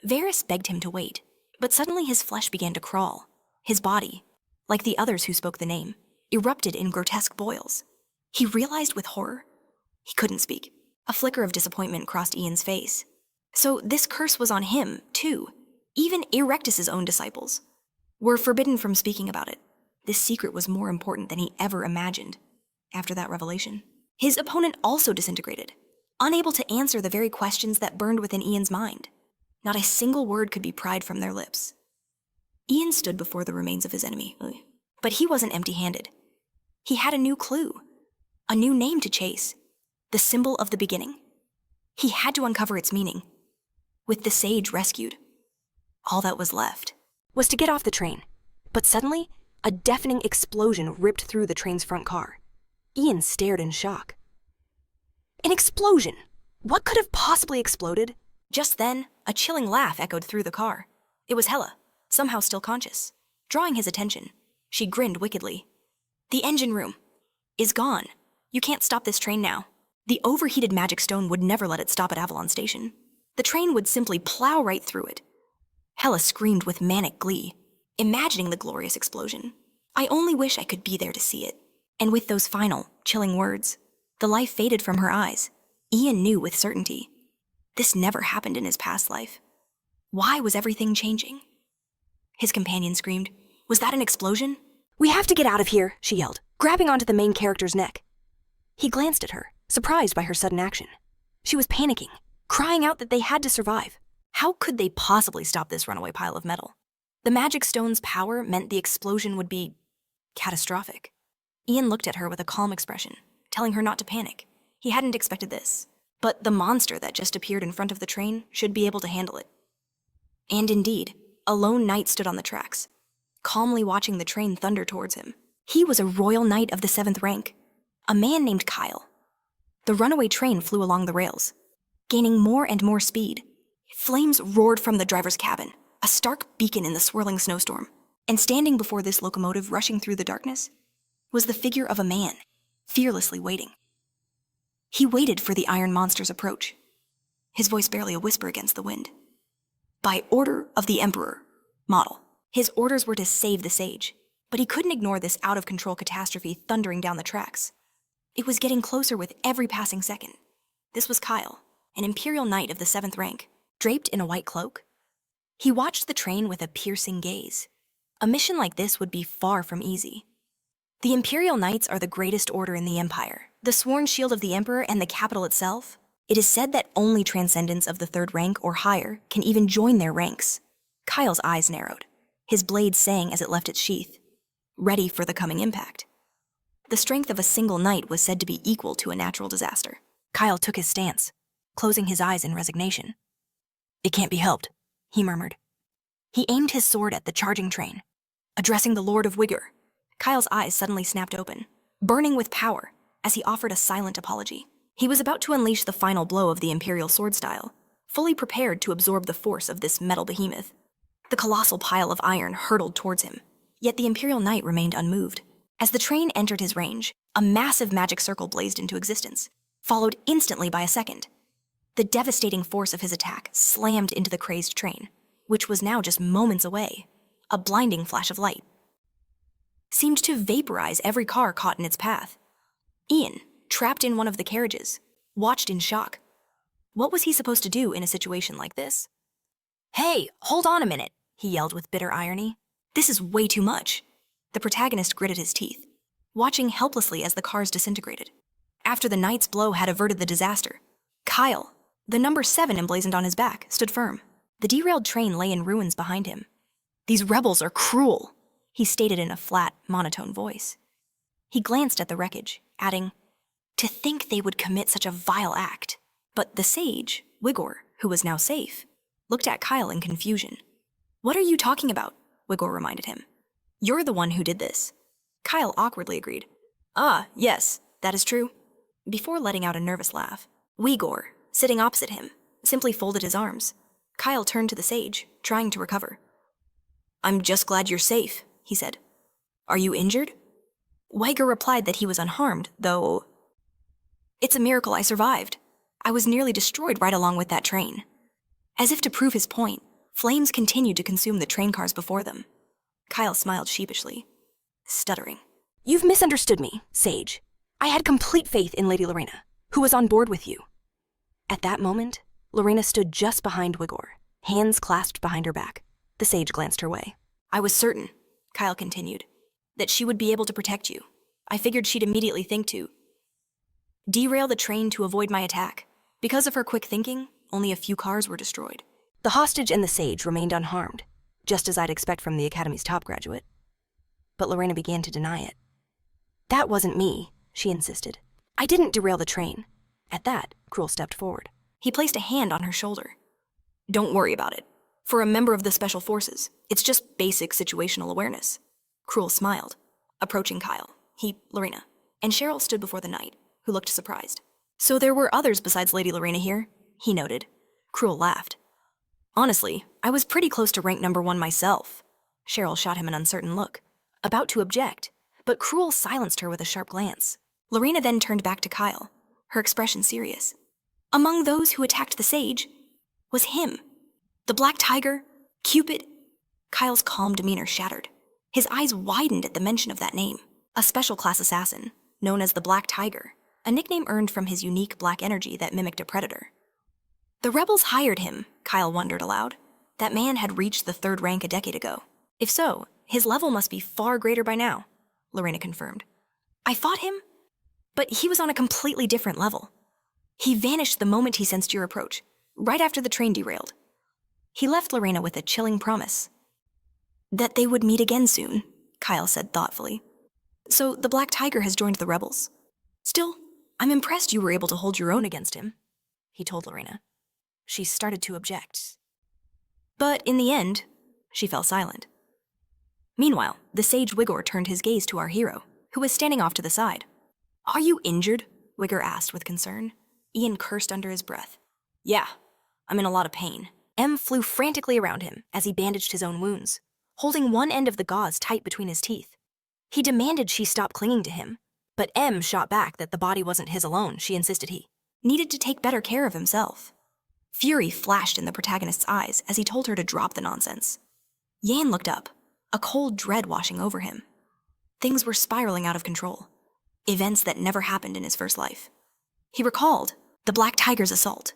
Varys begged him to wait, but suddenly his flesh began to crawl. His body, like the others who spoke the name, erupted in grotesque boils. He realized with horror. He couldn't speak. A flicker of disappointment crossed Ian's face. So this curse was on him, too. Even Erectus's own disciples were forbidden from speaking about it. This secret was more important than he ever imagined. After that revelation, his opponent also disintegrated, unable to answer the very questions that burned within Ian's mind. Not a single word could be pried from their lips. Ian stood before the remains of his enemy, but he wasn't empty-handed. He had a new clue, a new name to chase, the symbol of the beginning. He had to uncover its meaning. With the sage rescued, all that was left was to get off the train. But suddenly, a deafening explosion ripped through the train's front car. Ian stared in shock. An explosion! What could have possibly exploded? Just then, a chilling laugh echoed through the car. It was Hella, somehow still conscious. Drawing his attention, she grinned wickedly. The engine room is gone. You can't stop this train now. The overheated magic stone would never let it stop at Avalon Station. The train would simply plow right through it. Hella screamed with manic glee, imagining the glorious explosion. I only wish I could be there to see it. And with those final, chilling words, the life faded from her eyes. Ian knew with certainty. This never happened in his past life. Why was everything changing? His companion screamed, "Was that an explosion?" "We have to get out of here," she yelled, grabbing onto the main character's neck. He glanced at her, surprised by her sudden action. She was panicking, crying out that they had to survive. How could they possibly stop this runaway pile of metal? The magic stone's power meant the explosion would be catastrophic. Ian looked at her with a calm expression, telling her not to panic. He hadn't expected this, but the monster that just appeared in front of the train should be able to handle it. And indeed, a lone knight stood on the tracks, calmly watching the train thunder towards him. He was a royal knight of the 7th rank, a man named Kyle. The runaway train flew along the rails, gaining more and more speed. Flames roared from the driver's cabin, a stark beacon in the swirling snowstorm. And standing before this locomotive rushing through the darkness was the figure of a man, fearlessly waiting. He waited for the iron monster's approach, his voice barely a whisper against the wind. By order of the Emperor, model. His orders were to save the sage, but he couldn't ignore this out-of-control catastrophe thundering down the tracks. It was getting closer with every passing second. This was Kyle, an imperial knight of the 7th rank, draped in a white cloak. He watched the train with a piercing gaze. A mission like this would be far from easy. The Imperial Knights are the greatest order in the Empire, the sworn shield of the Emperor and the capital itself. It is said that only transcendents of the 3rd rank or higher can even join their ranks. Kyle's eyes narrowed, his blade sang as it left its sheath, ready for the coming impact. The strength of a single knight was said to be equal to a natural disaster. Kyle took his stance, closing his eyes in resignation. "It can't be helped," he murmured. He aimed his sword at the charging train, addressing the Lord of Wigor. Kyle's eyes suddenly snapped open, burning with power, as he offered a silent apology. He was about to unleash the final blow of the Imperial sword style, fully prepared to absorb the force of this metal behemoth. The colossal pile of iron hurtled towards him, yet the Imperial Knight remained unmoved. As the train entered his range, a massive magic circle blazed into existence, followed instantly by a second. The devastating force of his attack slammed into the crazed train, which was now just moments away. A blinding flash of light seemed to vaporize every car caught in its path. Ian, trapped in one of the carriages, watched in shock. What was he supposed to do in a situation like this? "Hey, hold on a minute," he yelled with bitter irony. "This is way too much." The protagonist gritted his teeth, watching helplessly as the cars disintegrated. After the knight's blow had averted the disaster, Kyle, the number 7 emblazoned on his back, stood firm. The derailed train lay in ruins behind him. "These rebels are cruel," he stated in a flat, monotone voice. He glanced at the wreckage, adding, "To think they would commit such a vile act." But the sage, Wigor, who was now safe, looked at Kyle in confusion. "What are you talking about?" Wigor reminded him. "You're the one who did this." Kyle awkwardly agreed. "Ah, yes, that is true." Before letting out a nervous laugh, Wigor, sitting opposite him, simply folded his arms. Kyle turned to the sage, trying to recover. "I'm just glad you're safe," he said. "Are you injured?" Wigor replied that he was unharmed, though... "It's a miracle I survived. I was nearly destroyed right along with that train." As if to prove his point, flames continued to consume the train cars before them. Kyle smiled sheepishly, stuttering. "You've misunderstood me, Sage. I had complete faith in Lady Lorena, who was on board with you." At that moment, Lorena stood just behind Wigor, hands clasped behind her back. The sage glanced her way. "I was certain," Kyle continued, "that she would be able to protect you. I figured she'd immediately think to derail the train to avoid my attack. Because of her quick thinking, only a few cars were destroyed." The hostage and the sage remained unharmed, just as I'd expect from the Academy's top graduate. But Lorena began to deny it. "That wasn't me," she insisted. "I didn't derail the train." At that, Cruel stepped forward. He placed a hand on her shoulder. "Don't worry about it. For a member of the Special Forces, it's just basic situational awareness." Cruel smiled, approaching Kyle, Lorena, and Cheryl stood before the knight, who looked surprised. So there were others besides Lady Lorena here, he noted. Cruel laughed. Honestly, I was pretty close to rank number 1 myself. Cheryl shot him an uncertain look, about to object, but Cruel silenced her with a sharp glance. Lorena then turned back to Kyle, her expression serious. Among those who attacked the sage was him. The Black Tiger, Cupid. Kyle's calm demeanor shattered. His eyes widened at the mention of that name. A special class assassin, known as the Black Tiger, a nickname earned from his unique black energy that mimicked a predator. The rebels hired him, Kyle wondered aloud. That man had reached the 3rd rank a decade ago. If so, his level must be far greater by now, Lorena confirmed. I fought him, but he was on a completely different level. He vanished the moment he sensed your approach, right after the train derailed. He left Lorena with a chilling promise. That they would meet again soon, Kyle said thoughtfully. So the Black Tiger has joined the rebels. Still, I'm impressed you were able to hold your own against him, he told Lorena. She started to object. But in the end, she fell silent. Meanwhile, the sage Wigor turned his gaze to our hero, who was standing off to the side. Are you injured? Wigor asked with concern. Ian cursed under his breath. Yeah, I'm in a lot of pain. M flew frantically around him as he bandaged his own wounds, holding one end of the gauze tight between his teeth. He demanded she stop clinging to him, but M shot back that the body wasn't his alone. She insisted he needed to take better care of himself. Fury flashed in the protagonist's eyes as he told her to drop the nonsense. Yan looked up, a cold dread washing over him. Things were spiraling out of control, events that never happened in his first life. He recalled the Black Tiger's assault,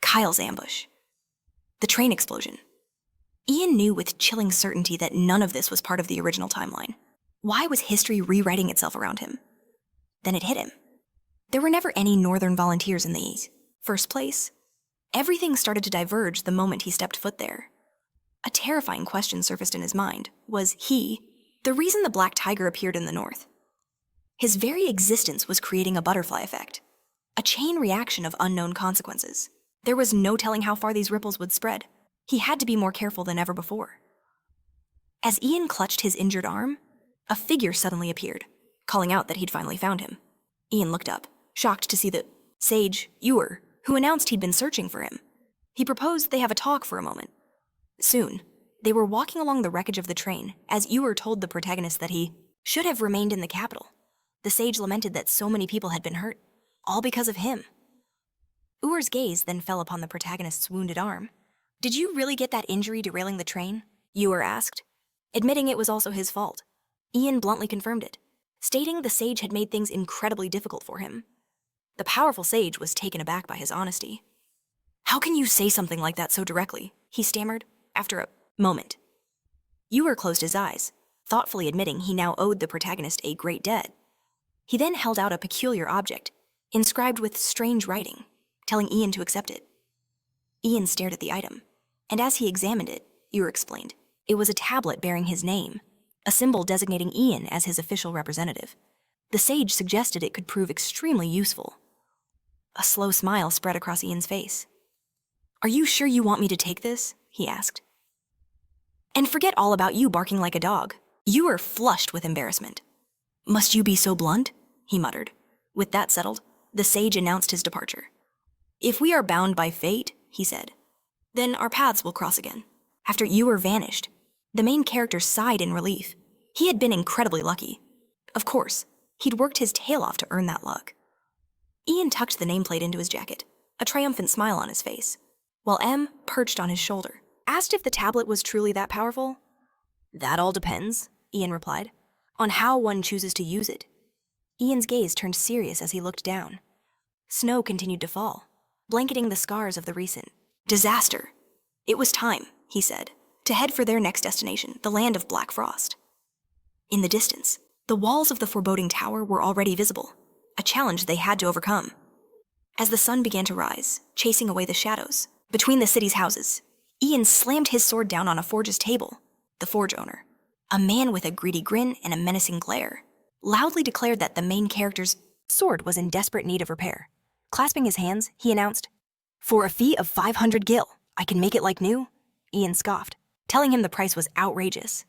Kyle's ambush, the train explosion. Ian knew with chilling certainty that none of this was part of the original timeline. Why was history rewriting itself around him? Then it hit him. There were never any Northern volunteers in the first place. Everything started to diverge the moment he stepped foot there. A terrifying question surfaced in his mind. Was he the reason the Black Tiger appeared in the North? His very existence was creating a butterfly effect, a chain reaction of unknown consequences. There was no telling how far these ripples would spread. He had to be more careful than ever before. As Ian clutched his injured arm, a figure suddenly appeared, calling out that he'd finally found him. Ian looked up, shocked to see the sage Ewer, who announced he'd been searching for him. He proposed they have a talk for a moment. Soon, they were walking along the wreckage of the train as Ewer told the protagonist that he should have remained in the capital. The sage lamented that so many people had been hurt, all because of him. Ewer's gaze then fell upon the protagonist's wounded arm. Did you really get that injury derailing the train? Ewer asked, admitting it was also his fault. Ian bluntly confirmed it, stating the sage had made things incredibly difficult for him. The powerful sage was taken aback by his honesty. How can you say something like that so directly? He stammered, after a moment. Ewer closed his eyes, thoughtfully admitting he now owed the protagonist a great debt. He then held out a peculiar object, inscribed with strange writing, telling Ian to accept it. Ian stared at the item, and as he examined it, Ewer explained, it was a tablet bearing his name, a symbol designating Ian as his official representative. The sage suggested it could prove extremely useful. A slow smile spread across Ian's face. Are you sure you want me to take this? He asked. And forget all about you barking like a dog. You are flushed with embarrassment. Must you be so blunt? He muttered. With that settled, the sage announced his departure. If we are bound by fate, he said, then our paths will cross again. After Ewer vanished, the main character sighed in relief. He had been incredibly lucky. Of course, he'd worked his tail off to earn that luck. Ian tucked the nameplate into his jacket, a triumphant smile on his face, while M, perched on his shoulder, asked if the tablet was truly that powerful. That all depends, Ian replied, on how one chooses to use it. Ian's gaze turned serious as he looked down. Snow continued to fall, blanketing the scars of the recent disaster. It was time, he said, to head for their next destination, the land of Black Frost. In the distance, the walls of the foreboding tower were already visible, a challenge they had to overcome. As the sun began to rise, chasing away the shadows between the city's houses, Ian slammed his sword down on a forge's table. The forge owner, a man with a greedy grin and a menacing glare, loudly declared that the main character's sword was in desperate need of repair. Clasping his hands, he announced, For a fee of 500 gil, I can make it like new? Ian scoffed, telling him the price was outrageous.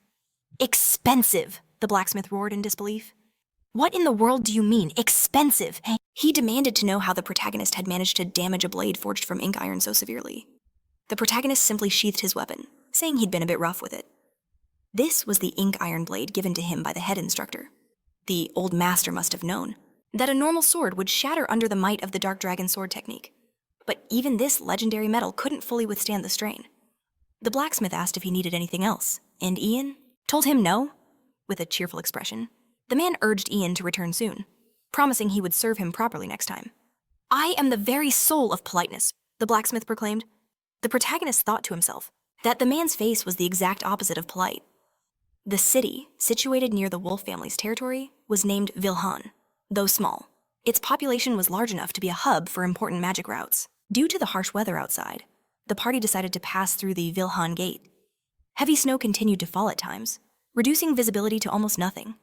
Expensive, the blacksmith roared in disbelief. What in the world do you mean, expensive? He demanded to know how the protagonist had managed to damage a blade forged from ink iron so severely. The protagonist simply sheathed his weapon, saying he'd been a bit rough with it. This was the ink iron blade given to him by the head instructor. The old master must have known that a normal sword would shatter under the might of the Dark Dragon sword technique. But even this legendary metal couldn't fully withstand the strain. The blacksmith asked if he needed anything else, and Ian told him no, with a cheerful expression. The man urged Ian to return soon, promising he would serve him properly next time. I am the very soul of politeness, the blacksmith proclaimed. The protagonist thought to himself that the man's face was the exact opposite of polite. The city, situated near the Wolf family's territory, was named Vilhan. Though small, its population was large enough to be a hub for important magic routes. Due to the harsh weather outside, the party decided to pass through the Vilhan Gate. Heavy snow continued to fall at times, reducing visibility to almost nothing.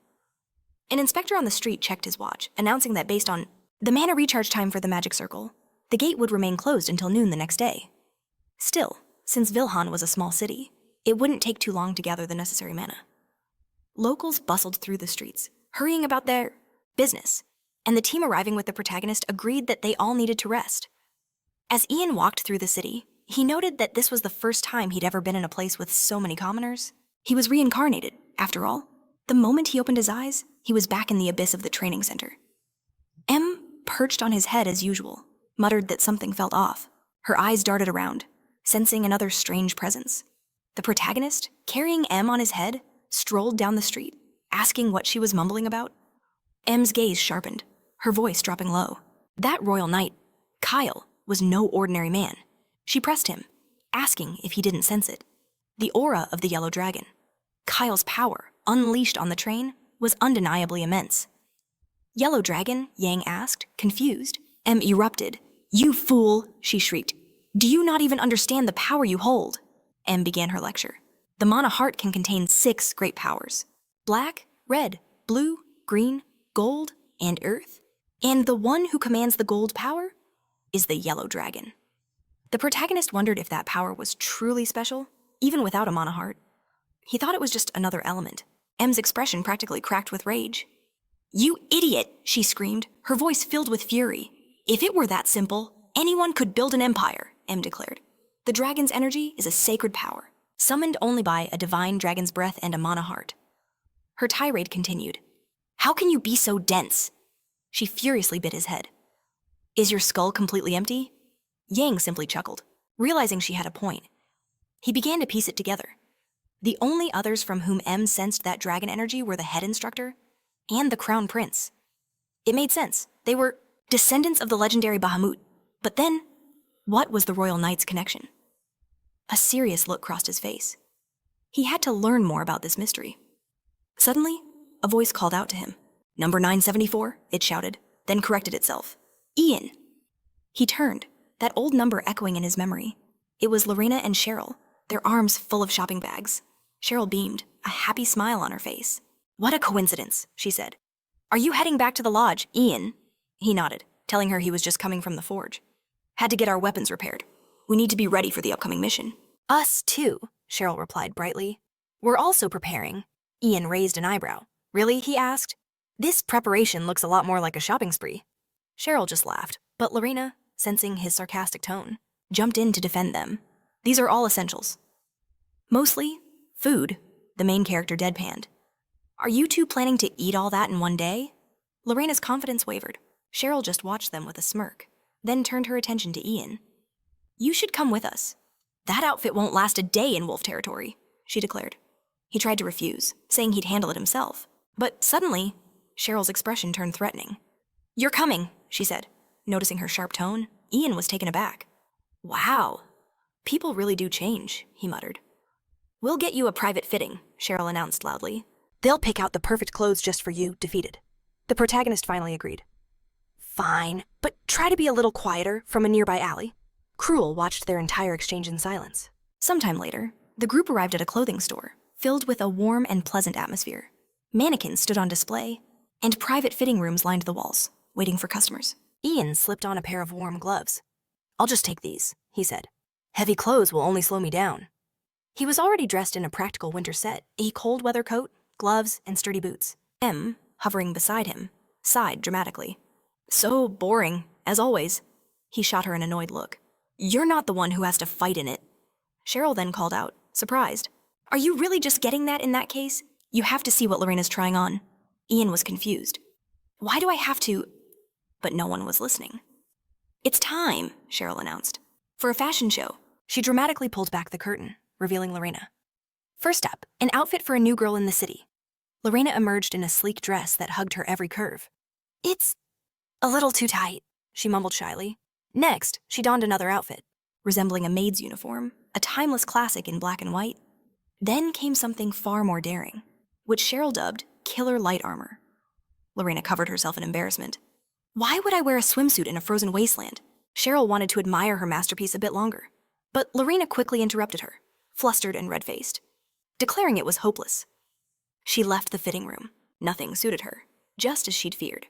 An inspector on the street checked his watch, announcing that based on the mana recharge time for the magic circle, the gate would remain closed until noon the next day. Still, since Vilhan was a small city, it wouldn't take too long to gather the necessary mana. Locals bustled through the streets, hurrying about their business, and the team arriving with the protagonist agreed that they all needed to rest. As Ian walked through the city, he noted that this was the first time he'd ever been in a place with so many commoners. He was reincarnated, after all. The moment he opened his eyes, he was back in the abyss of the training center. Em, perched on his head as usual, muttered that something felt off. Her eyes darted around, sensing another strange presence. The protagonist, carrying Em on his head, strolled down the street, asking what she was mumbling about. Em's gaze sharpened, her voice dropping low. That royal knight, Kyle, was no ordinary man. She pressed him, asking if he didn't sense it. The aura of the yellow dragon, Kyle's power, unleashed on the train, was undeniably immense. Yellow dragon, Yang asked, confused. Em erupted. You fool, she shrieked. Do you not even understand the power you hold? Em began her lecture. The mana heart can contain 6 great powers. Black, red, blue, green, gold, and earth. And the one who commands the gold power is the yellow dragon. The protagonist wondered if that power was truly special, even without a mana heart. He thought it was just another element. Em's expression practically cracked with rage. You idiot, she screamed, her voice filled with fury. If it were that simple, anyone could build an empire, Em declared. The dragon's energy is a sacred power, summoned only by a divine dragon's breath and a mana heart. Her tirade continued. How can you be so dense? She furiously bit his head. Is your skull completely empty? Yang simply chuckled, realizing she had a point. He began to piece it together. The only others from whom Em sensed that dragon energy were the head instructor and the crown prince. It made sense. They were descendants of the legendary Bahamut. But then, what was the royal knight's connection? A serious look crossed his face. He had to learn more about this mystery. Suddenly, a voice called out to him. Number 974, it shouted, then corrected itself. Ian. He turned, that old number echoing in his memory. It was Lorena and Cheryl, their arms full of shopping bags. Cheryl beamed, a happy smile on her face. What a coincidence, she said. Are you heading back to the lodge, Ian? He nodded, telling her he was just coming from the forge. Had to get our weapons repaired. We need to be ready for the upcoming mission. Us too, Cheryl replied brightly. We're also preparing. Ian raised an eyebrow. Really, he asked. This preparation looks a lot more like a shopping spree. Cheryl just laughed, but Lorena, sensing his sarcastic tone, jumped in to defend them. These are all essentials. Mostly, food, the main character deadpanned. Are you two planning to eat all that in one day? Lorena's confidence wavered. Cheryl just watched them with a smirk, then turned her attention to Ian. You should come with us. That outfit won't last a day in wolf territory, she declared. He tried to refuse, saying he'd handle it himself. But suddenly, Cheryl's expression turned threatening. You're coming, she said. Noticing her sharp tone, Ian was taken aback. Wow, people really do change, he muttered. We'll get you a private fitting, Cheryl announced loudly. They'll pick out the perfect clothes just for you, defeated. The protagonist finally agreed. Fine, but try to be a little quieter from a nearby alley. Cruel watched their entire exchange in silence. Sometime later, the group arrived at a clothing store, filled with a warm and pleasant atmosphere. Mannequins stood on display, and private fitting rooms lined the walls, waiting for customers. Ian slipped on a pair of warm gloves. I'll just take these, he said. Heavy clothes will only slow me down. He was already dressed in a practical winter set, a cold weather coat, gloves, and sturdy boots. Em, hovering beside him, sighed dramatically. So boring, as always. He shot her an annoyed look. You're not the one who has to fight in it. Cheryl then called out, surprised. Are you really just getting that in that case? You have to see what Lorena's trying on. Ian was confused. Why do I have to? But no one was listening. It's time, Cheryl announced. For a fashion show. She dramatically pulled back the curtain, revealing Lorena. First up, an outfit for a new girl in the city. Lorena emerged in a sleek dress that hugged her every curve. It's a little too tight, she mumbled shyly. Next, she donned another outfit, resembling a maid's uniform, a timeless classic in black and white. Then came something far more daring, which Cheryl dubbed killer light armor. Lorena covered herself in embarrassment. Why would I wear a swimsuit in a frozen wasteland? Cheryl wanted to admire her masterpiece a bit longer. But Lorena quickly interrupted her, flustered and red-faced, declaring it was hopeless. She left the fitting room. Nothing suited her, just as she'd feared.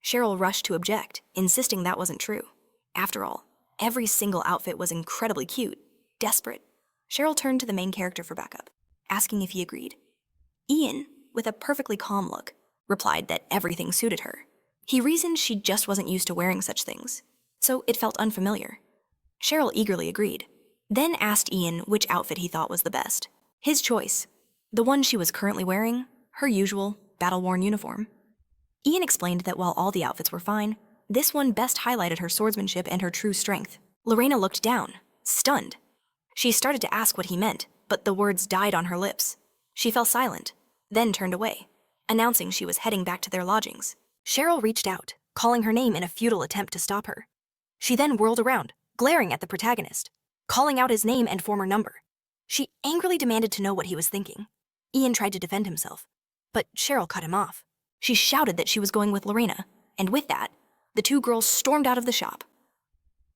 Cheryl rushed to object, insisting that wasn't true. After all, every single outfit was incredibly cute, desperate. Cheryl turned to the main character for backup, asking if he agreed. Ian, with a perfectly calm look, replied that everything suited her. He reasoned she just wasn't used to wearing such things, so it felt unfamiliar. Cheryl eagerly agreed, then asked Ian which outfit he thought was the best. His choice, the one she was currently wearing, her usual, battle-worn uniform. Ian explained that while all the outfits were fine, this one best highlighted her swordsmanship and her true strength. Lorena looked down, stunned. She started to ask what he meant, but the words died on her lips. She fell silent, then turned away, announcing she was heading back to their lodgings. Cheryl reached out, calling her name in a futile attempt to stop her. She then whirled around, glaring at the protagonist, calling out his name and former number. She angrily demanded to know what he was thinking. Ian tried to defend himself, but Cheryl cut him off. She shouted that she was going with Lorena, and with that, the two girls stormed out of the shop.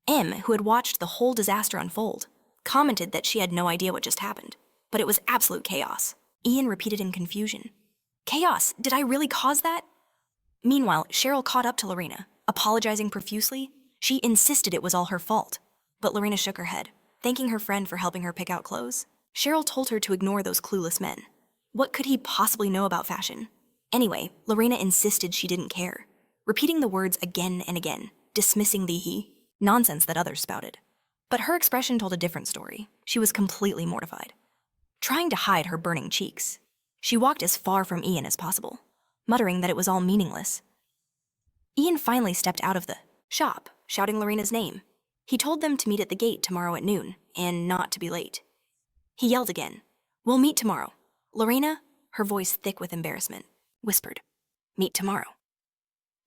Em, who had watched the whole disaster unfold, commented that she had no idea what just happened, but it was absolute chaos. Ian repeated in confusion. Chaos? Did I really cause that? Meanwhile, Cheryl caught up to Lorena, apologizing profusely. She insisted it was all her fault, but Lorena shook her head, thanking her friend for helping her pick out clothes. Cheryl told her to ignore those clueless men. What could he possibly know about fashion? Anyway, Lorena insisted she didn't care, repeating the words again and again, dismissing the nonsense that others spouted. But her expression told a different story. She was completely mortified, trying to hide her burning cheeks. She walked as far from Ian as possible, muttering that it was all meaningless. Ian finally stepped out of the shop, shouting Lorena's name. He told them to meet at the gate tomorrow at noon, and not to be late. He yelled again, "We'll meet tomorrow." Lorena, her voice thick with embarrassment, whispered, "Meet tomorrow."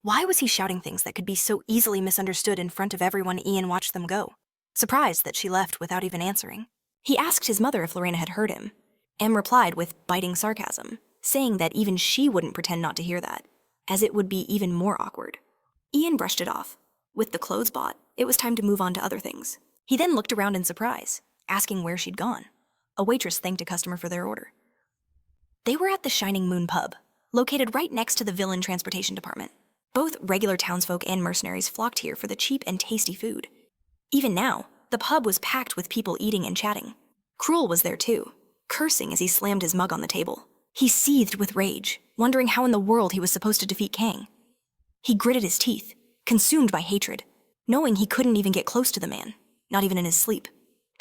Why was he shouting things that could be so easily misunderstood in front of everyone Ian watched them go? Surprised that she left without even answering. He asked his mother if Lorena had heard him. Em replied with biting sarcasm, saying that even she wouldn't pretend not to hear that, as it would be even more awkward. Ian brushed it off. With the clothes bought, it was time to move on to other things. He then looked around in surprise, asking where she'd gone. A waitress thanked a customer for their order. They were at the Shining Moon pub, located right next to the villain transportation department. Both regular townsfolk and mercenaries flocked here for the cheap and tasty food. Even now, the pub was packed with people eating and chatting. Cruel was there too, cursing as he slammed his mug on the table. He seethed with rage, wondering how in the world he was supposed to defeat Kang. He gritted his teeth, consumed by hatred, knowing he couldn't even get close to the man, not even in his sleep.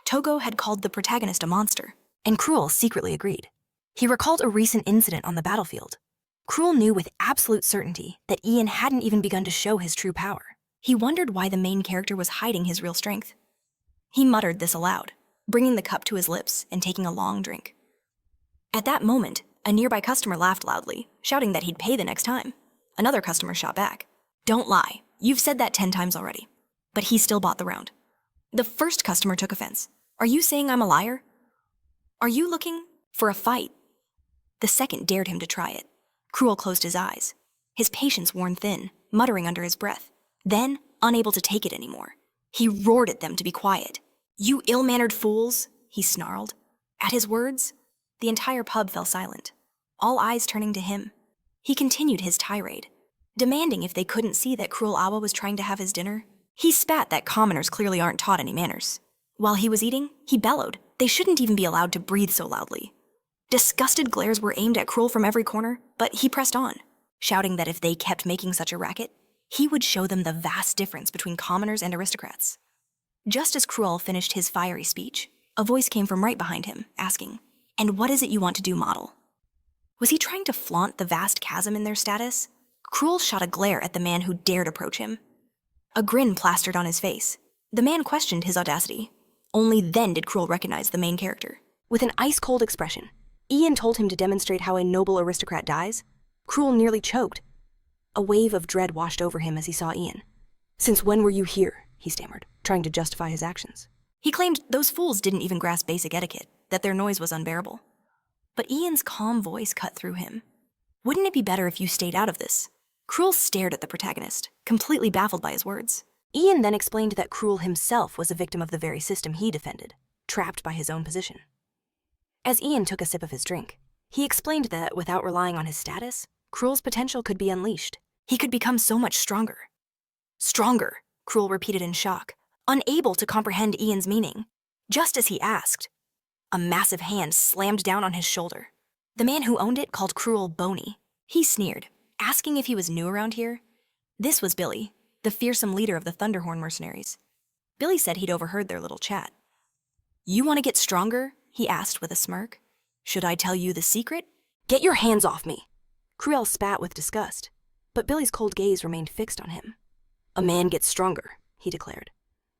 Togo had called the protagonist a monster, and Cruel secretly agreed. He recalled a recent incident on the battlefield. Cruel knew with absolute certainty that Ian hadn't even begun to show his true power. He wondered why the main character was hiding his real strength. He muttered this aloud, bringing the cup to his lips and taking a long drink. At that moment, a nearby customer laughed loudly, shouting that he'd pay the next time. Another customer shot back. "Don't lie, you've said that 10 times already." But he still bought the round. The first customer took offense. "Are you saying I'm a liar? Are you looking for a fight?" The second dared him to try it. Cruel closed his eyes, his patience worn thin, muttering under his breath. Then, unable to take it anymore, he roared at them to be quiet. "You ill-mannered fools," he snarled. At his words, the entire pub fell silent, all eyes turning to him. He continued his tirade, demanding if they couldn't see that Cruel Awa was trying to have his dinner. He spat that commoners clearly aren't taught any manners. While he was eating, he bellowed they shouldn't even be allowed to breathe so loudly. Disgusted glares were aimed at Cruel from every corner, but he pressed on, shouting that if they kept making such a racket, he would show them the vast difference between commoners and aristocrats. Just as Cruel finished his fiery speech, a voice came from right behind him, asking, "And what is it you want to do, model?" Was he trying to flaunt the vast chasm in their status? Cruel shot a glare at the man who dared approach him. A grin plastered on his face. The man questioned his audacity. Only then did Cruel recognize the main character. With an ice-cold expression, Ian told him to demonstrate how a noble aristocrat dies. Cruel nearly choked. A wave of dread washed over him as he saw Ian. "Since when were you here?" he stammered, trying to justify his actions. He claimed those fools didn't even grasp basic etiquette, that their noise was unbearable. But Ian's calm voice cut through him. "Wouldn't it be better if you stayed out of this?" Cruel stared at the protagonist, completely baffled by his words. Ian then explained that Cruel himself was a victim of the very system he defended, trapped by his own position. As Ian took a sip of his drink, he explained that without relying on his status, Cruel's potential could be unleashed. He could become so much stronger. "Stronger," Cruel repeated in shock, unable to comprehend Ian's meaning. Just as he asked, a massive hand slammed down on his shoulder. The man who owned it called Cruel bony. He sneered, asking if he was new around here. This was Billy, the fearsome leader of the Thunderhorn mercenaries. Billy said he'd overheard their little chat. "You want to get stronger?" he asked with a smirk. "Should I tell you the secret?" "Get your hands off me!" Cruel spat with disgust, but Billy's cold gaze remained fixed on him. "A man gets stronger," he declared,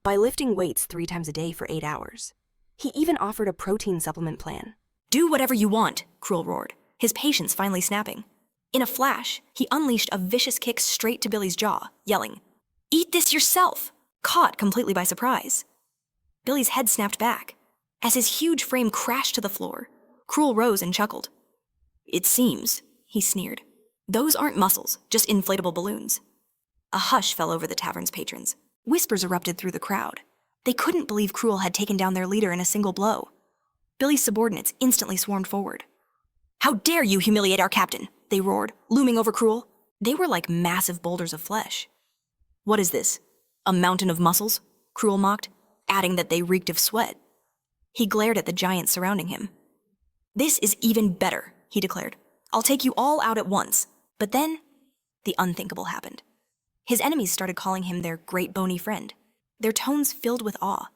"by lifting weights 3 times a day for 8 hours. He even offered a protein supplement plan. "Do whatever you want," Cruel roared, his patience finally snapping. In a flash, he unleashed a vicious kick straight to Billy's jaw, yelling, "Eat this yourself!" Caught completely by surprise. Billy's head snapped back. As his huge frame crashed to the floor, Cruel rose and chuckled. "It seems," he sneered, "those aren't muscles, just inflatable balloons." A hush fell over the tavern's patrons. Whispers erupted through the crowd. They couldn't believe Cruel had taken down their leader in a single blow. Billy's subordinates instantly swarmed forward. "How dare you humiliate our captain!" they roared, looming over Cruel. They were like massive boulders of flesh. "What is this? A mountain of muscles?" Cruel mocked, adding that they reeked of sweat. He glared at the giants surrounding him. "This is even better," he declared. "I'll take you all out at once." But then, the unthinkable happened. His enemies started calling him their great bony friend. Their tones filled with awe.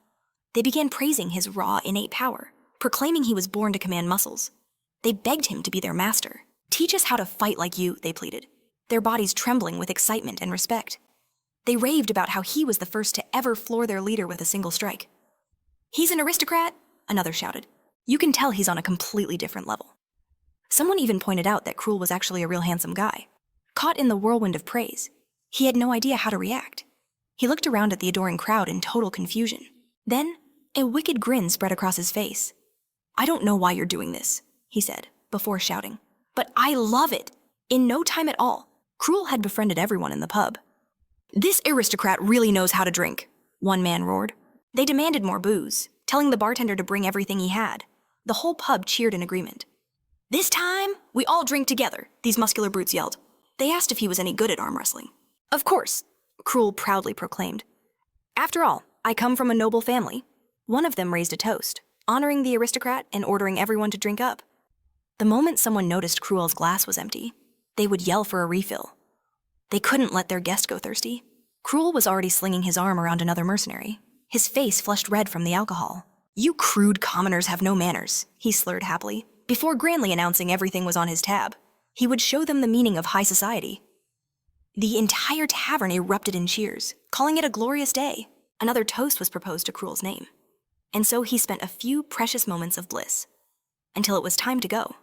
They began praising his raw, innate power, proclaiming he was born to command muscles. They begged him to be their master. "Teach us how to fight like you," they pleaded, their bodies trembling with excitement and respect. They raved about how he was the first to ever floor their leader with a single strike. "He's an aristocrat," another shouted. "You can tell he's on a completely different level." Someone even pointed out that Cruel was actually a real handsome guy. Caught in the whirlwind of praise, he had no idea how to react. He looked around at the adoring crowd in total confusion. Then, a wicked grin spread across his face. "I don't know why you're doing this," he said, before shouting, "but I love it." In no time at all, Cruel had befriended everyone in the pub. "This aristocrat really knows how to drink," one man roared. They demanded more booze, telling the bartender to bring everything he had. The whole pub cheered in agreement. "This time, we all drink together," these muscular brutes yelled. They asked if he was any good at arm wrestling. "Of course," Cruel proudly proclaimed. "After all, I come from a noble family." One of them raised a toast, honoring the aristocrat and ordering everyone to drink up. The moment someone noticed Cruel's glass was empty, they would yell for a refill. They couldn't let their guest go thirsty. Cruel was already slinging his arm around another mercenary, his face flushed red from the alcohol. "You crude commoners have no manners," he slurred happily, before grandly announcing everything was on his tab. He would show them the meaning of high society. The entire tavern erupted in cheers, calling it a glorious day. Another toast was proposed to Cruel's name. And so he spent a few precious moments of bliss, until it was time to go.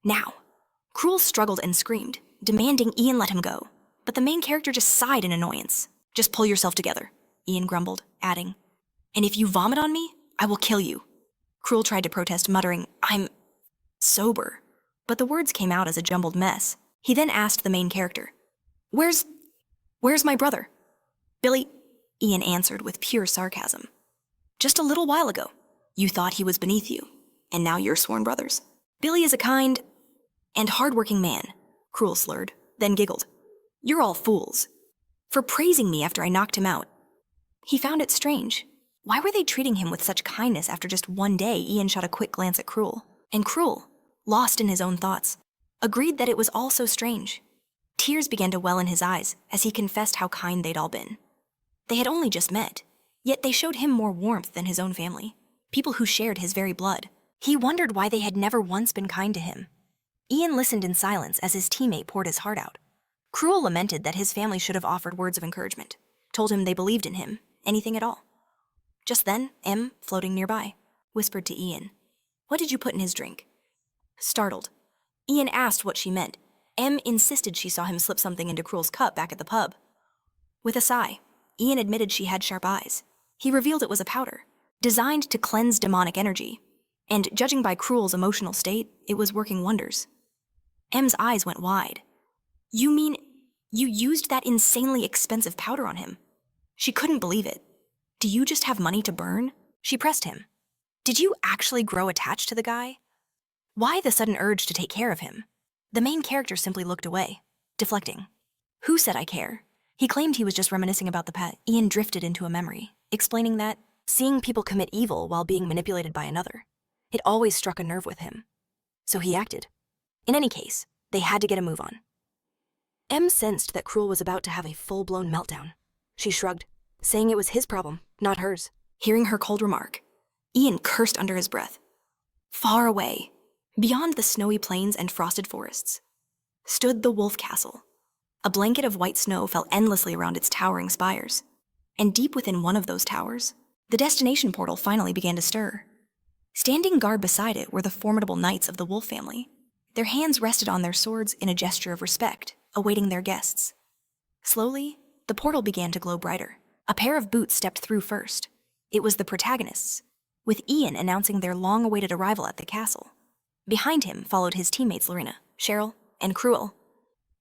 Now, Cruel struggled and screamed, demanding Ian let him go. But the main character just sighed in annoyance. "Just pull yourself together," Ian grumbled, adding, "And if you vomit on me, I will kill you." Cruel tried to protest, muttering, "I'm sober." But the words came out as a jumbled mess. He then asked the main character, Where's my brother?" "Billy," Ian answered with pure sarcasm. "Just a little while ago, you thought he was beneath you, and now you're sworn brothers. Billy is a kind and hard-working man," Cruel slurred, then giggled. "You're all fools for praising me after I knocked him out." He found it strange. Why were they treating him with such kindness after just one day? Ian shot a quick glance at Cruel, and Cruel, lost in his own thoughts, agreed that it was all so strange. Tears began to well in his eyes as he confessed how kind they'd all been. They had only just met, yet they showed him more warmth than his own family, people who shared his very blood. He wondered why they had never once been kind to him. Ian listened in silence as his teammate poured his heart out. Cruel lamented that his family should have offered words of encouragement, told him they believed in him, anything at all. Just then, Em, floating nearby, whispered to Ian, "What did you put in his drink?" Startled, Ian asked what she meant. Em insisted she saw him slip something into Cruel's cup back at the pub. With a sigh, Ian admitted she had sharp eyes. He revealed it was a powder, designed to cleanse demonic energy, and judging by Cruel's emotional state, it was working wonders. Em's eyes went wide. "You mean you used that insanely expensive powder on him?" She couldn't believe it. "Do you just have money to burn?" She pressed him. "Did you actually grow attached to the guy? Why the sudden urge to take care of him?" The main character simply looked away, deflecting. "Who said I care?" He claimed he was just reminiscing about the pet. Ian drifted into a memory, explaining that seeing people commit evil while being manipulated by another, it always struck a nerve with him. So he acted. In any case, they had to get a move on. Em sensed that Cruel was about to have a full-blown meltdown. She shrugged, saying it was his problem, not hers. Hearing her cold remark, Ian cursed under his breath. Far away, beyond the snowy plains and frosted forests, stood the Wolf Castle. A blanket of white snow fell endlessly around its towering spires, and deep within one of those towers, the destination portal finally began to stir. Standing guard beside it were the formidable knights of the Wolf family. Their hands rested on their swords in a gesture of respect, awaiting their guests. Slowly, the portal began to glow brighter. A pair of boots stepped through first. It was the protagonists, with Ian announcing their long-awaited arrival at the castle. Behind him followed his teammates Lorena, Cheryl, and Cruel.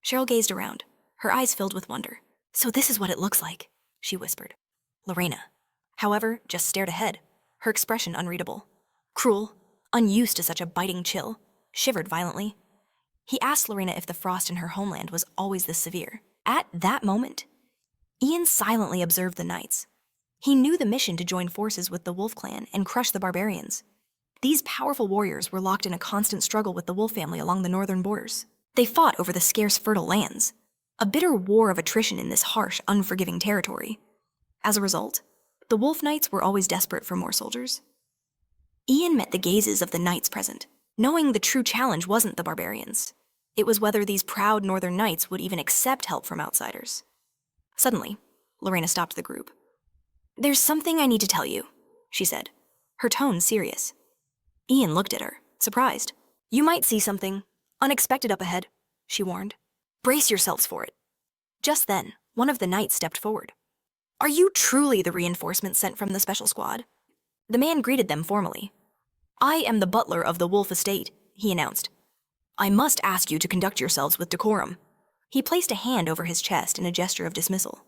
Cheryl gazed around, her eyes filled with wonder. "So this is what it looks like," she whispered. Lorena, however, just stared ahead, her expression unreadable. Cruel, unused to such a biting chill, shivered violently. He asked Lorena if the frost in her homeland was always this severe. At that moment, Ian silently observed the knights. He knew the mission to join forces with the Wolf clan and crush the barbarians. These powerful warriors were locked in a constant struggle with the Wolf family along the northern borders. They fought over the scarce fertile lands, a bitter war of attrition in this harsh, unforgiving territory. As a result, the Wolf Knights were always desperate for more soldiers. Ian met the gazes of the knights present, knowing the true challenge wasn't the barbarians. It was whether these proud northern knights would even accept help from outsiders. Suddenly, Lorena stopped the group. "There's something I need to tell you," she said, her tone serious. Ian looked at her, surprised. "You might see something unexpected up ahead," she warned. "Brace yourselves for it." Just then, one of the knights stepped forward. "Are you truly the reinforcement sent from the special squad?" The man greeted them formally. "I am the butler of the Wolf estate," he announced. "I must ask you to conduct yourselves with decorum." He placed a hand over his chest in a gesture of dismissal.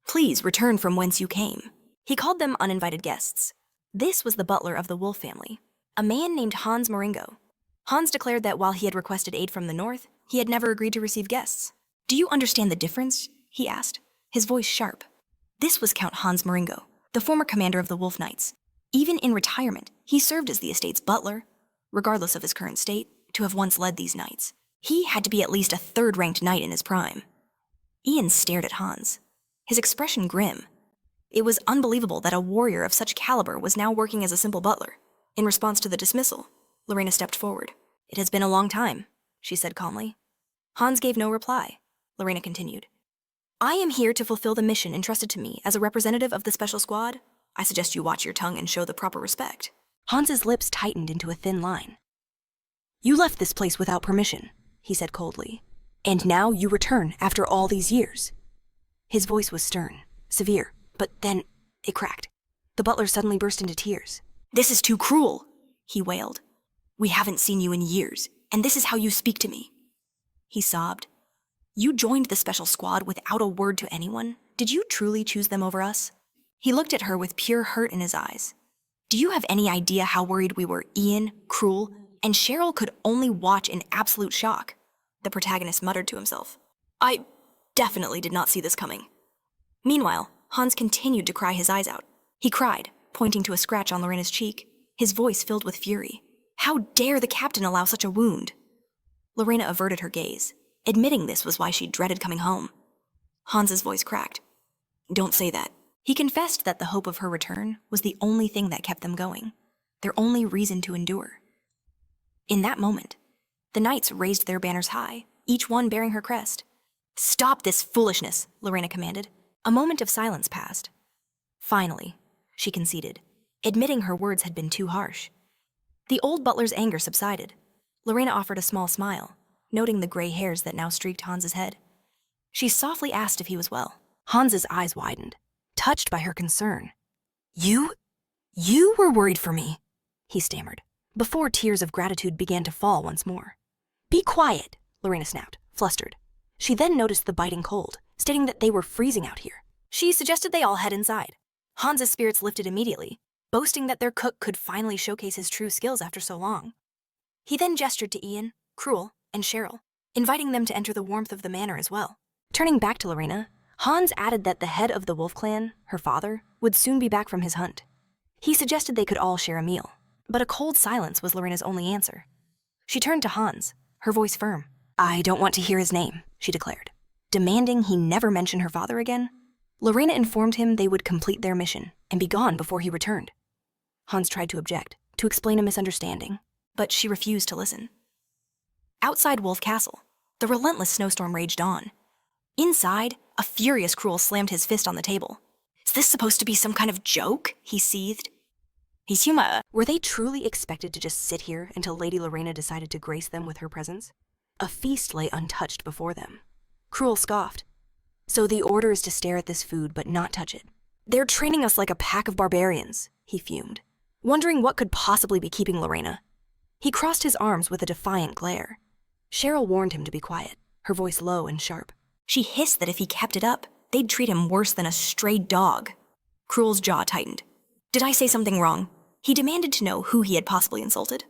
"Please return from whence you came." He called them uninvited guests. This was the butler of the Wolf family, a man named Hans Moringo. Hans declared that while he had requested aid from the north, he had never agreed to receive guests. "Do you understand the difference?" he asked, his voice sharp. This was Count Hans Moringo, the former commander of the Wolf Knights. Even in retirement, he served as the estate's butler. Regardless of his current state, to have once led these knights, he had to be at least a third-ranked knight in his prime. Ian stared at Hans, his expression grim. It was unbelievable that a warrior of such caliber was now working as a simple butler. In response to the dismissal, Lorena stepped forward. "It has been a long time," she said calmly. Hans gave no reply. Lorena continued. "I am here to fulfill the mission entrusted to me as a representative of the special squad. I suggest you watch your tongue and show the proper respect." Hans's lips tightened into a thin line. "You left this place without permission," he said coldly. "And now you return after all these years." His voice was stern, severe, but then it cracked. The butler suddenly burst into tears. "This is too cruel," he wailed. "We haven't seen you in years, and this is how you speak to me." He sobbed. "You joined the special squad without a word to anyone? Did you truly choose them over us?" He looked at her with pure hurt in his eyes. "Do you have any idea how worried we were? Ian, Cruel, and Cheryl could only watch in absolute shock." The protagonist muttered to himself. "I definitely did not see this coming." Meanwhile, Hans continued to cry his eyes out. He cried, pointing to a scratch on Lorena's cheek, his voice filled with fury. How dare the captain allow such a wound? Lorena averted her gaze, Admitting this was why she dreaded coming home. Hans's voice cracked. Don't say that. He confessed that the hope of her return was the only thing that kept them going, their only reason to endure. In that moment, the knights raised their banners high, each one bearing her crest. Stop this foolishness, Lorena commanded. A moment of silence passed. Finally, she conceded, admitting her words had been too harsh. The old butler's anger subsided. Lorena offered a small smile, noting the gray hairs that now streaked Hans's head. She softly asked if he was well. Hans's eyes widened, touched by her concern. You were worried for me, he stammered, before tears of gratitude began to fall once more. Be quiet, Lorena snapped, flustered. She then noticed the biting cold, stating that they were freezing out here. She suggested they all head inside. Hans's spirits lifted immediately, boasting that their cook could finally showcase his true skills after so long. He then gestured to Ian, Cruel, and Cheryl, inviting them to enter the warmth of the manor as well. Turning back to Lorena, Hans added that the head of the wolf clan, her father, would soon be back from his hunt. He suggested they could all share a meal, but a cold silence was Lorena's only answer. She turned to Hans, her voice firm. I don't want to hear his name, she declared, demanding he never mention her father again. Lorena informed him they would complete their mission and be gone before he returned. Hans tried to object, to explain a misunderstanding, but she refused to listen. Outside Wolf Castle, the relentless snowstorm raged on. Inside, a furious Cruel slammed his fist on the table. Is this supposed to be some kind of joke? He seethed. Were they truly expected to just sit here until Lady Lorena decided to grace them with her presence? A feast lay untouched before them. Cruel scoffed. So the order is to stare at this food but not touch it. They're training us like a pack of barbarians, he fumed, wondering what could possibly be keeping Lorena. He crossed his arms with a defiant glare. Cheryl warned him to be quiet, her voice low and sharp. She hissed that if he kept it up, they'd treat him worse than a stray dog. Cruel's jaw tightened. Did I say something wrong? He demanded to know who he had possibly insulted.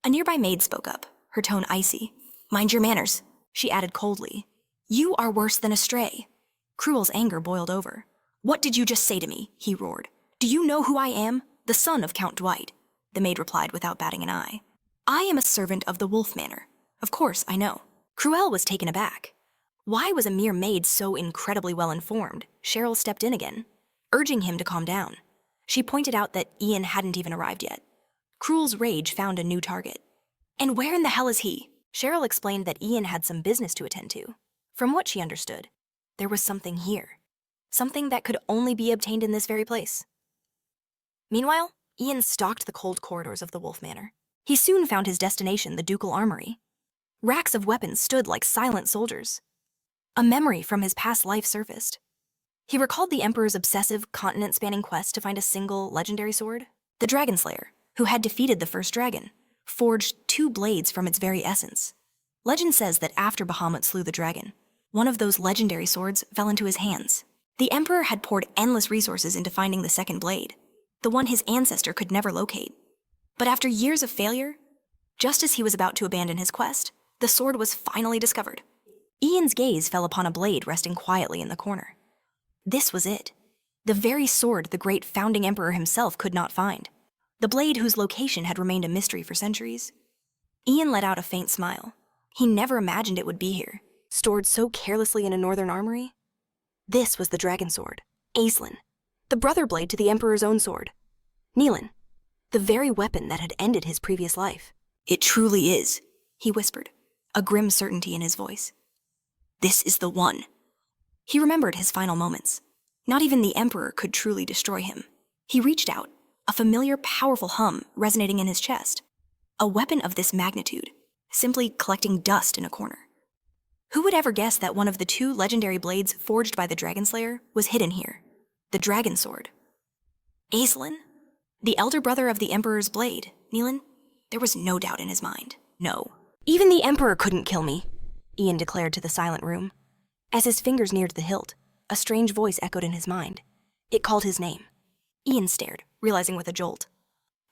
A nearby maid spoke up, her tone icy. Mind your manners, she added coldly. You are worse than a stray. Cruel's anger boiled over. What did you just say to me? He roared. Do you know who I am? The son of Count Dwight, the maid replied without batting an eye. I am a servant of the Wolf Manor. Of course, I know. Cruel was taken aback. Why was a mere maid so incredibly well informed? Cheryl stepped in again, urging him to calm down. She pointed out that Ian hadn't even arrived yet. Cruel's rage found a new target. And where in the hell is he? Cheryl explained that Ian had some business to attend to. From what she understood, there was something here. Something that could only be obtained in this very place. Meanwhile, Ian stalked the cold corridors of the Wolf Manor. He soon found his destination, the ducal armory. Racks of weapons stood like silent soldiers. A memory from his past life surfaced. He recalled the Emperor's obsessive, continent-spanning quest to find a single, legendary sword. The Dragon Slayer, who had defeated the first dragon, forged 2 blades from its very essence. Legend says that after Bahamut slew the dragon, one of those legendary swords fell into his hands. The Emperor had poured endless resources into finding the second blade, the one his ancestor could never locate. But after years of failure, just as he was about to abandon his quest, the sword was finally discovered. Ian's gaze fell upon a blade resting quietly in the corner. This was it, the very sword the great founding emperor himself could not find, the blade whose location had remained a mystery for centuries. Ian let out a faint smile. He never imagined it would be here, stored so carelessly in a northern armory. This was the dragon sword, Aislinn, the brother blade to the emperor's own sword. Nealon, the very weapon that had ended his previous life. It truly is, he whispered, a grim certainty in his voice. This is the one. He remembered his final moments. Not even the Emperor could truly destroy him. He reached out, a familiar, powerful hum resonating in his chest. A weapon of this magnitude, simply collecting dust in a corner. Who would ever guess that one of the 2 legendary blades forged by the Dragon Slayer was hidden here? The Dragon Sword. Aislinn? The elder brother of the Emperor's blade, Nealon? There was no doubt in his mind. No. Even the Emperor couldn't kill me, Ian declared to the silent room. As his fingers neared the hilt, a strange voice echoed in his mind. It called his name. Ian stared, realizing with a jolt.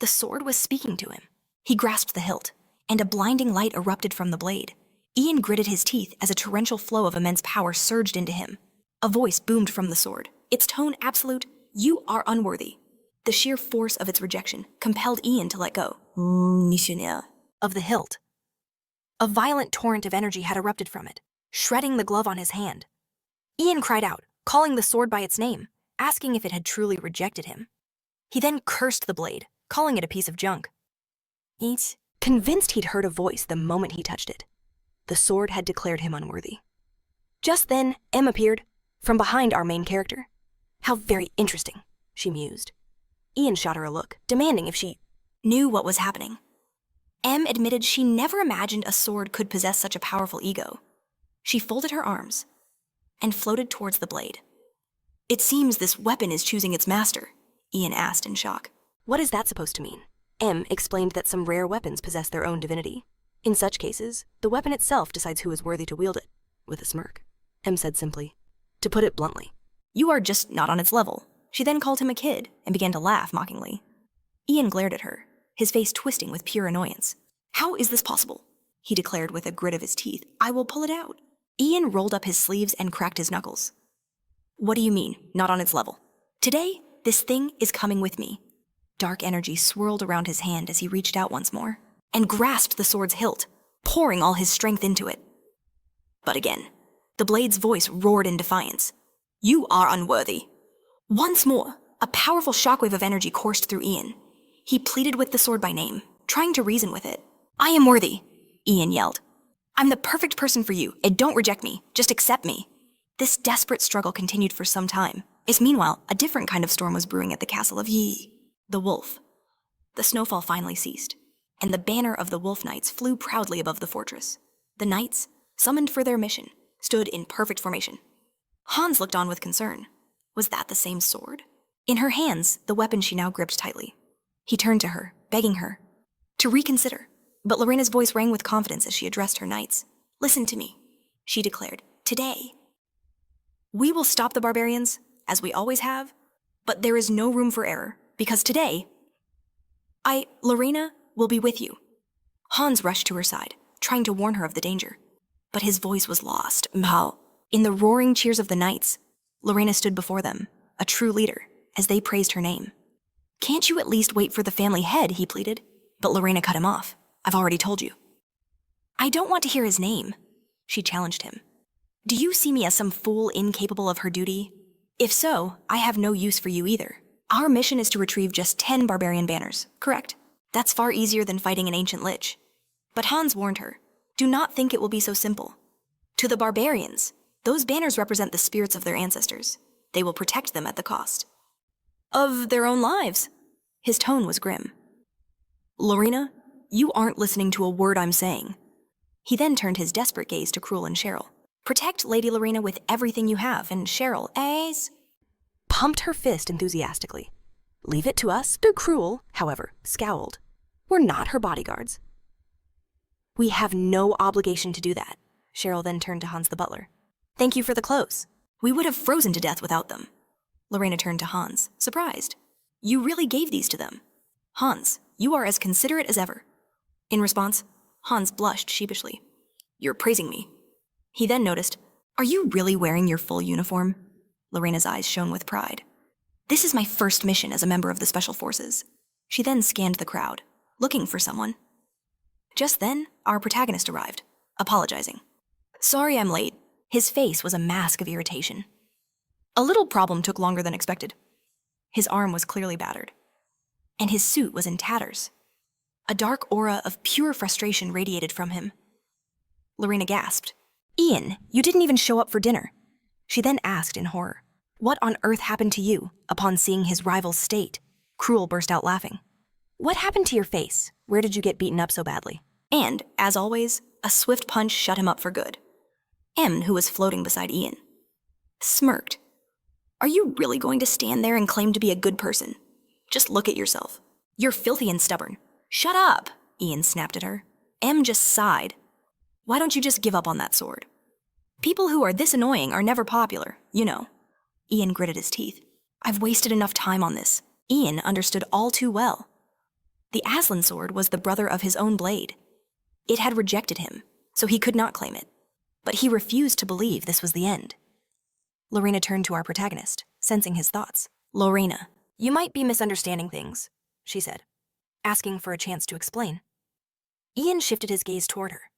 The sword was speaking to him. He grasped the hilt, and a blinding light erupted from the blade. Ian gritted his teeth as a torrential flow of immense power surged into him. A voice boomed from the sword, its tone absolute, "You are unworthy." The sheer force of its rejection compelled Ian to let go of the hilt. A violent torrent of energy had erupted from it, shredding the glove on his hand. Ian cried out, calling the sword by its name, asking if it had truly rejected him. He then cursed the blade, calling it a piece of junk. Eat, convinced he'd heard a voice the moment he touched it. The sword had declared him unworthy. Just then, Em appeared, from behind our main character. How very interesting, she mused. Ian shot her a look, demanding if she knew what was happening. Em admitted she never imagined a sword could possess such a powerful ego. She folded her arms and floated towards the blade. It seems this weapon is choosing its master, Ian asked in shock. What is that supposed to mean? Em explained that some rare weapons possess their own divinity. In such cases, the weapon itself decides who is worthy to wield it, with a smirk. Em said simply, to put it bluntly, "You are just not on its level." She then called him a kid and began to laugh mockingly. Ian glared at her, his face twisting with pure annoyance. "How is this possible?" he declared with a grit of his teeth. "I will pull it out." Ian rolled up his sleeves and cracked his knuckles. "What do you mean, not on its level? Today, this thing is coming with me." Dark energy swirled around his hand as he reached out once more and grasped the sword's hilt, pouring all his strength into it. But again, the blade's voice roared in defiance. "You are unworthy." Once more, a powerful shockwave of energy coursed through Ian. He pleaded with the sword by name, trying to reason with it. "I am worthy," Ian yelled. "I'm the perfect person for you, and don't reject me, just accept me." This desperate struggle continued for some time, as meanwhile, a different kind of storm was brewing at the castle of the Wolf. The snowfall finally ceased, and the banner of the Wolf Knights flew proudly above the fortress. The knights, summoned for their mission, stood in perfect formation. Hans looked on with concern. Was that the same sword? In her hands, the weapon she now gripped tightly. He turned to her, begging her to reconsider, but Lorena's voice rang with confidence as she addressed her knights. "Listen to me," she declared. "Today, we will stop the barbarians, as we always have, but there is no room for error, because today, Lorena, will be with you." Hans rushed to her side, trying to warn her of the danger, but his voice was lost. In the roaring cheers of the knights, Lorena stood before them, a true leader, as they praised her name. "Can't you at least wait for the family head?" he pleaded, but Lorena cut him off. "I've already told you." "I don't want to hear his name," she challenged him. "Do you see me as some fool incapable of her duty? If so, I have no use for you either. Our mission is to retrieve just 10 barbarian banners, correct? That's far easier than fighting an ancient lich." But Hans warned her, "Do not think it will be so simple. To the barbarians, those banners represent the spirits of their ancestors. They will protect them at the cost of their own lives." His tone was grim. "Lorena, you aren't listening to a word I'm saying." He then turned his desperate gaze to Cruel and Cheryl. "Protect Lady Lorena with everything you have, and Cheryl, pumped her fist enthusiastically. "Leave it to us." The Cruel, however, scowled. "We're not her bodyguards." "We have no obligation to do that." Cheryl then turned to Hans the butler. "Thank you for the clothes. We would have frozen to death without them." Lorena turned to Hans, surprised. "You really gave these to them? Hans, you are as considerate as ever." In response, Hans blushed sheepishly. "You're praising me." He then noticed, "Are you really wearing your full uniform?" Lorena's eyes shone with pride. "This is my first mission as a member of the Special Forces." She then scanned the crowd, looking for someone. Just then, our protagonist arrived, apologizing. "Sorry I'm late." His face was a mask of irritation. A little problem took longer than expected. His arm was clearly battered, and his suit was in tatters. A dark aura of pure frustration radiated from him. Lorena gasped. "Ian, you didn't even show up for dinner." She then asked in horror, "What on earth happened to you?" Upon seeing his rival's state, Cruel burst out laughing. "What happened to your face? Where did you get beaten up so badly?" And, as always, a swift punch shut him up for good. Em, who was floating beside Ian, smirked. "Are you really going to stand there and claim to be a good person? Just look at yourself. You're filthy and stubborn." "Shut up," Ian snapped at her. Em just sighed. "Why don't you just give up on that sword? People who are this annoying are never popular, you know." Ian gritted his teeth. "I've wasted enough time on this." Ian understood all too well. The Aslan sword was the brother of his own blade. It had rejected him, so he could not claim it. But he refused to believe this was the end. Lorena turned to our protagonist, sensing his thoughts. "Lorena, you might be misunderstanding things," she said, asking for a chance to explain. Ian shifted his gaze toward her.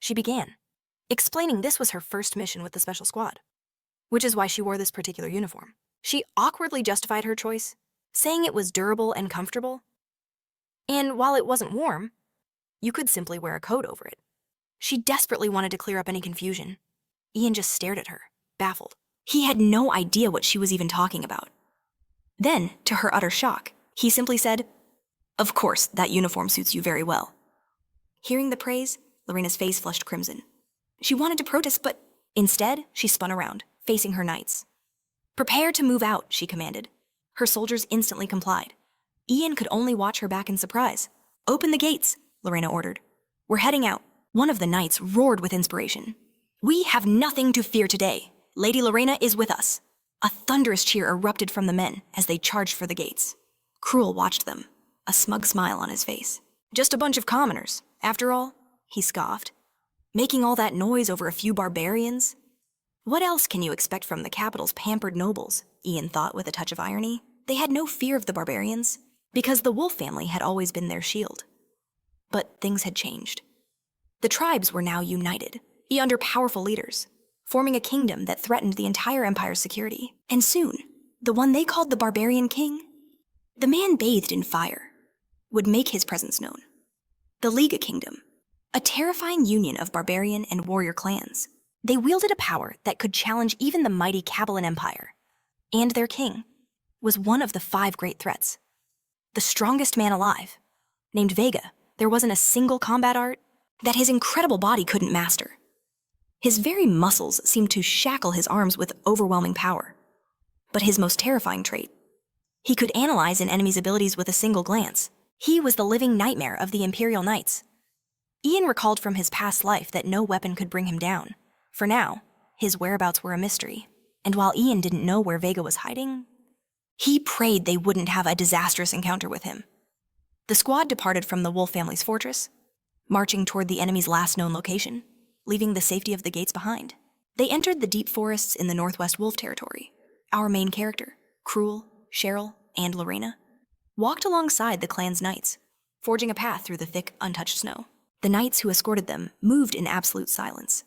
She began, explaining this was her first mission with the special squad, which is why she wore this particular uniform. She awkwardly justified her choice, saying it was durable and comfortable. And while it wasn't warm, you could simply wear a coat over it. She desperately wanted to clear up any confusion. Ian just stared at her, baffled. He had no idea what she was even talking about. Then, to her utter shock, he simply said, "Of course, that uniform suits you very well." Hearing the praise, Lorena's face flushed crimson. She wanted to protest, but instead, she spun around, facing her knights. "Prepare to move out," she commanded. Her soldiers instantly complied. Ian could only watch her back in surprise. "Open the gates," Lorena ordered. "We're heading out." One of the knights roared with inspiration. "We have nothing to fear today. Lady Lorena is with us." A thunderous cheer erupted from the men as they charged for the gates. Cruel watched them, a smug smile on his face. "Just a bunch of commoners, after all," he scoffed. "Making all that noise over a few barbarians?" What else can you expect from the capital's pampered nobles, Ian thought with a touch of irony. They had no fear of the barbarians, because the Wolf family had always been their shield. But things had changed. The tribes were now united, under powerful leaders, forming a kingdom that threatened the entire empire's security. And soon, the one they called the Barbarian King, the man bathed in fire, would make his presence known. The Liga Kingdom, a terrifying union of barbarian and warrior clans. They wielded a power that could challenge even the mighty Cabalan Empire. And their king was one of the 5 great threats. The strongest man alive, named Vega. There wasn't a single combat art that his incredible body couldn't master. His very muscles seemed to shackle his arms with overwhelming power. But his most terrifying trait, he could analyze an enemy's abilities with a single glance. He was the living nightmare of the Imperial Knights. Ian recalled from his past life that no weapon could bring him down. For now, his whereabouts were a mystery. And while Ian didn't know where Vega was hiding, he prayed they wouldn't have a disastrous encounter with him. The squad departed from the Wolf family's fortress, marching toward the enemy's last known location, leaving the safety of the gates behind. They entered the deep forests in the Northwest Wolf territory. Our main character, Cruel, Cheryl, and Lorena, walked alongside the clan's knights, forging a path through the thick, untouched snow. The knights who escorted them moved in absolute silence.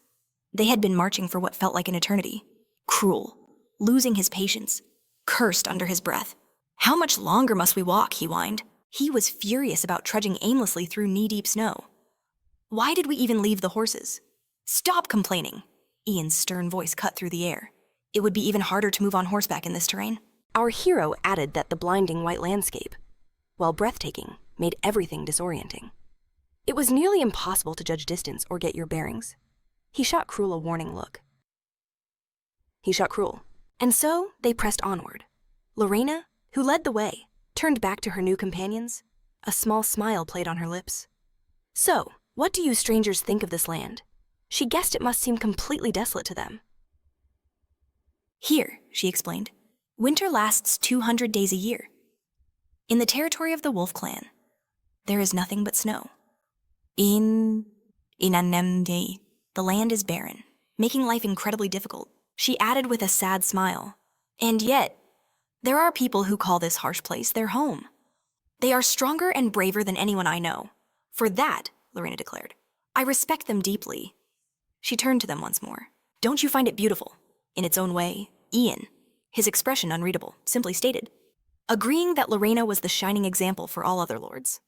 They had been marching for what felt like an eternity. Cruel, losing his patience, cursed under his breath. "How much longer must we walk?" he whined. He was furious about trudging aimlessly through knee-deep snow. "Why did we even leave the horses?" "Stop complaining!" Ian's stern voice cut through the air. "It would be even harder to move on horseback in this terrain." Our hero added that the blinding white landscape, while breathtaking, made everything disorienting. It was nearly impossible to judge distance or get your bearings. He shot Cruel a warning look. And so they pressed onward. Lorena, who led the way, turned back to her new companions. A small smile played on her lips. "So, what do you strangers think of this land?" She guessed it must seem completely desolate to them. "Here," she explained, "winter lasts 200 days a year. In the territory of the Wolf clan, there is nothing but snow. In Inanemde, the land is barren, making life incredibly difficult." She added with a sad smile, "And yet, there are people who call this harsh place their home. They are stronger and braver than anyone I know. For that," Lorena declared, "I respect them deeply." She turned to them once more. "Don't you find it beautiful?" In its own way, Ian, his expression unreadable, simply stated, agreeing that Lorena was the shining example for all other lords.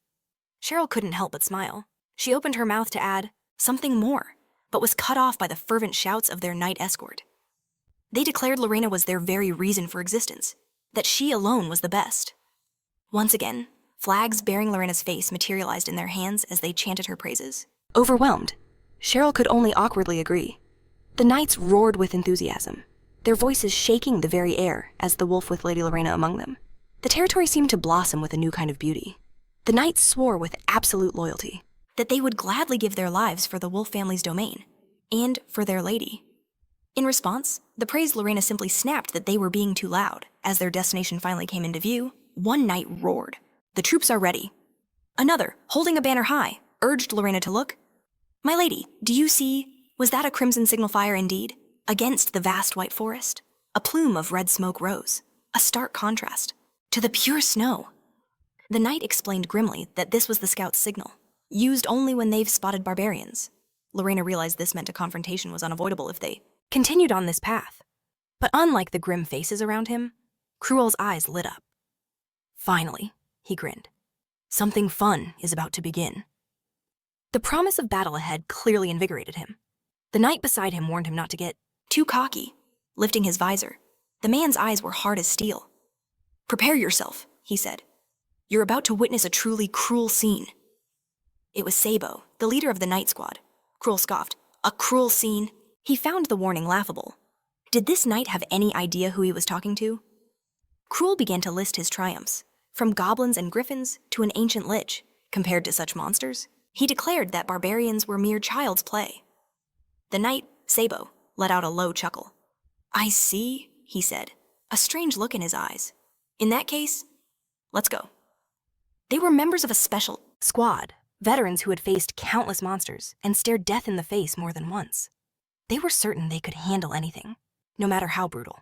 Cheryl couldn't help but smile. She opened her mouth to add something more, but was cut off by the fervent shouts of their knight escort. They declared Lorena was their very reason for existence, that she alone was the best. Once again, flags bearing Lorena's face materialized in their hands as they chanted her praises. Overwhelmed, Cheryl could only awkwardly agree. The knights roared with enthusiasm, their voices shaking the very air as the wolf with Lady Lorena among them. The territory seemed to blossom with a new kind of beauty. The knights swore with absolute loyalty that they would gladly give their lives for the Wolf family's domain, and for their lady. In response, the praised Lorena simply snapped that they were being too loud. As their destination finally came into view, one knight roared, "The troops are ready." Another, holding a banner high, urged Lorena to look. "My lady, do you see? Was that a crimson signal fire indeed? Against the vast white forest, a plume of red smoke rose, a stark contrast to the pure snow." The knight explained grimly that this was the scout's signal, used only when they've spotted barbarians. Lorena realized this meant a confrontation was unavoidable if they continued on this path. But unlike the grim faces around him, Cruel's eyes lit up. Finally, he grinned. Something fun is about to begin. The promise of battle ahead clearly invigorated him. The knight beside him warned him not to get too cocky, lifting his visor. The man's eyes were hard as steel. "Prepare yourself," he said. "You're about to witness a truly cruel scene." It was Sabo, the leader of the night squad. Cruel scoffed. "A cruel scene?" He found the warning laughable. Did this knight have any idea who he was talking to? Cruel began to list his triumphs, from goblins and griffins to an ancient lich. Compared to such monsters, he declared that barbarians were mere child's play. The knight, Sabo, let out a low chuckle. "I see," he said, a strange look in his eyes. "In that case, let's go." They were members of a special squad, veterans who had faced countless monsters and stared death in the face more than once. They were certain they could handle anything, no matter how brutal.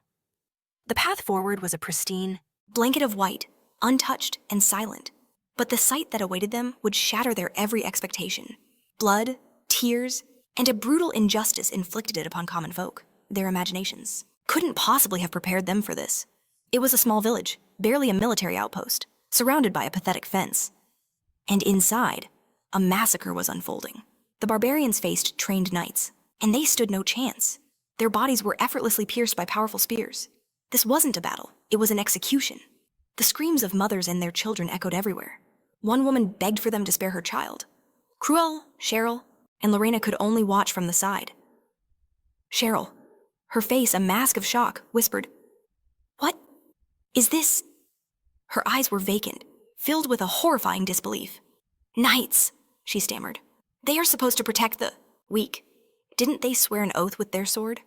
The path forward was a pristine blanket of white, untouched and silent. But the sight that awaited them would shatter their every expectation. Blood, tears, and a brutal injustice inflicted upon common folk. Their imaginations couldn't possibly have prepared them for this. It was a small village, barely a military outpost, surrounded by a pathetic fence. And inside, a massacre was unfolding. The barbarians faced trained knights, and they stood no chance. Their bodies were effortlessly pierced by powerful spears. This wasn't a battle, it was an execution. The screams of mothers and their children echoed everywhere. One woman begged for them to spare her child. Cruel, Cheryl, and Lorena could only watch from the side. Cheryl, her face a mask of shock, whispered, "What is this?" Her eyes were vacant, filled with a horrifying disbelief. "Knights," she stammered. "They are supposed to protect the weak. Didn't they swear an oath with their sword?"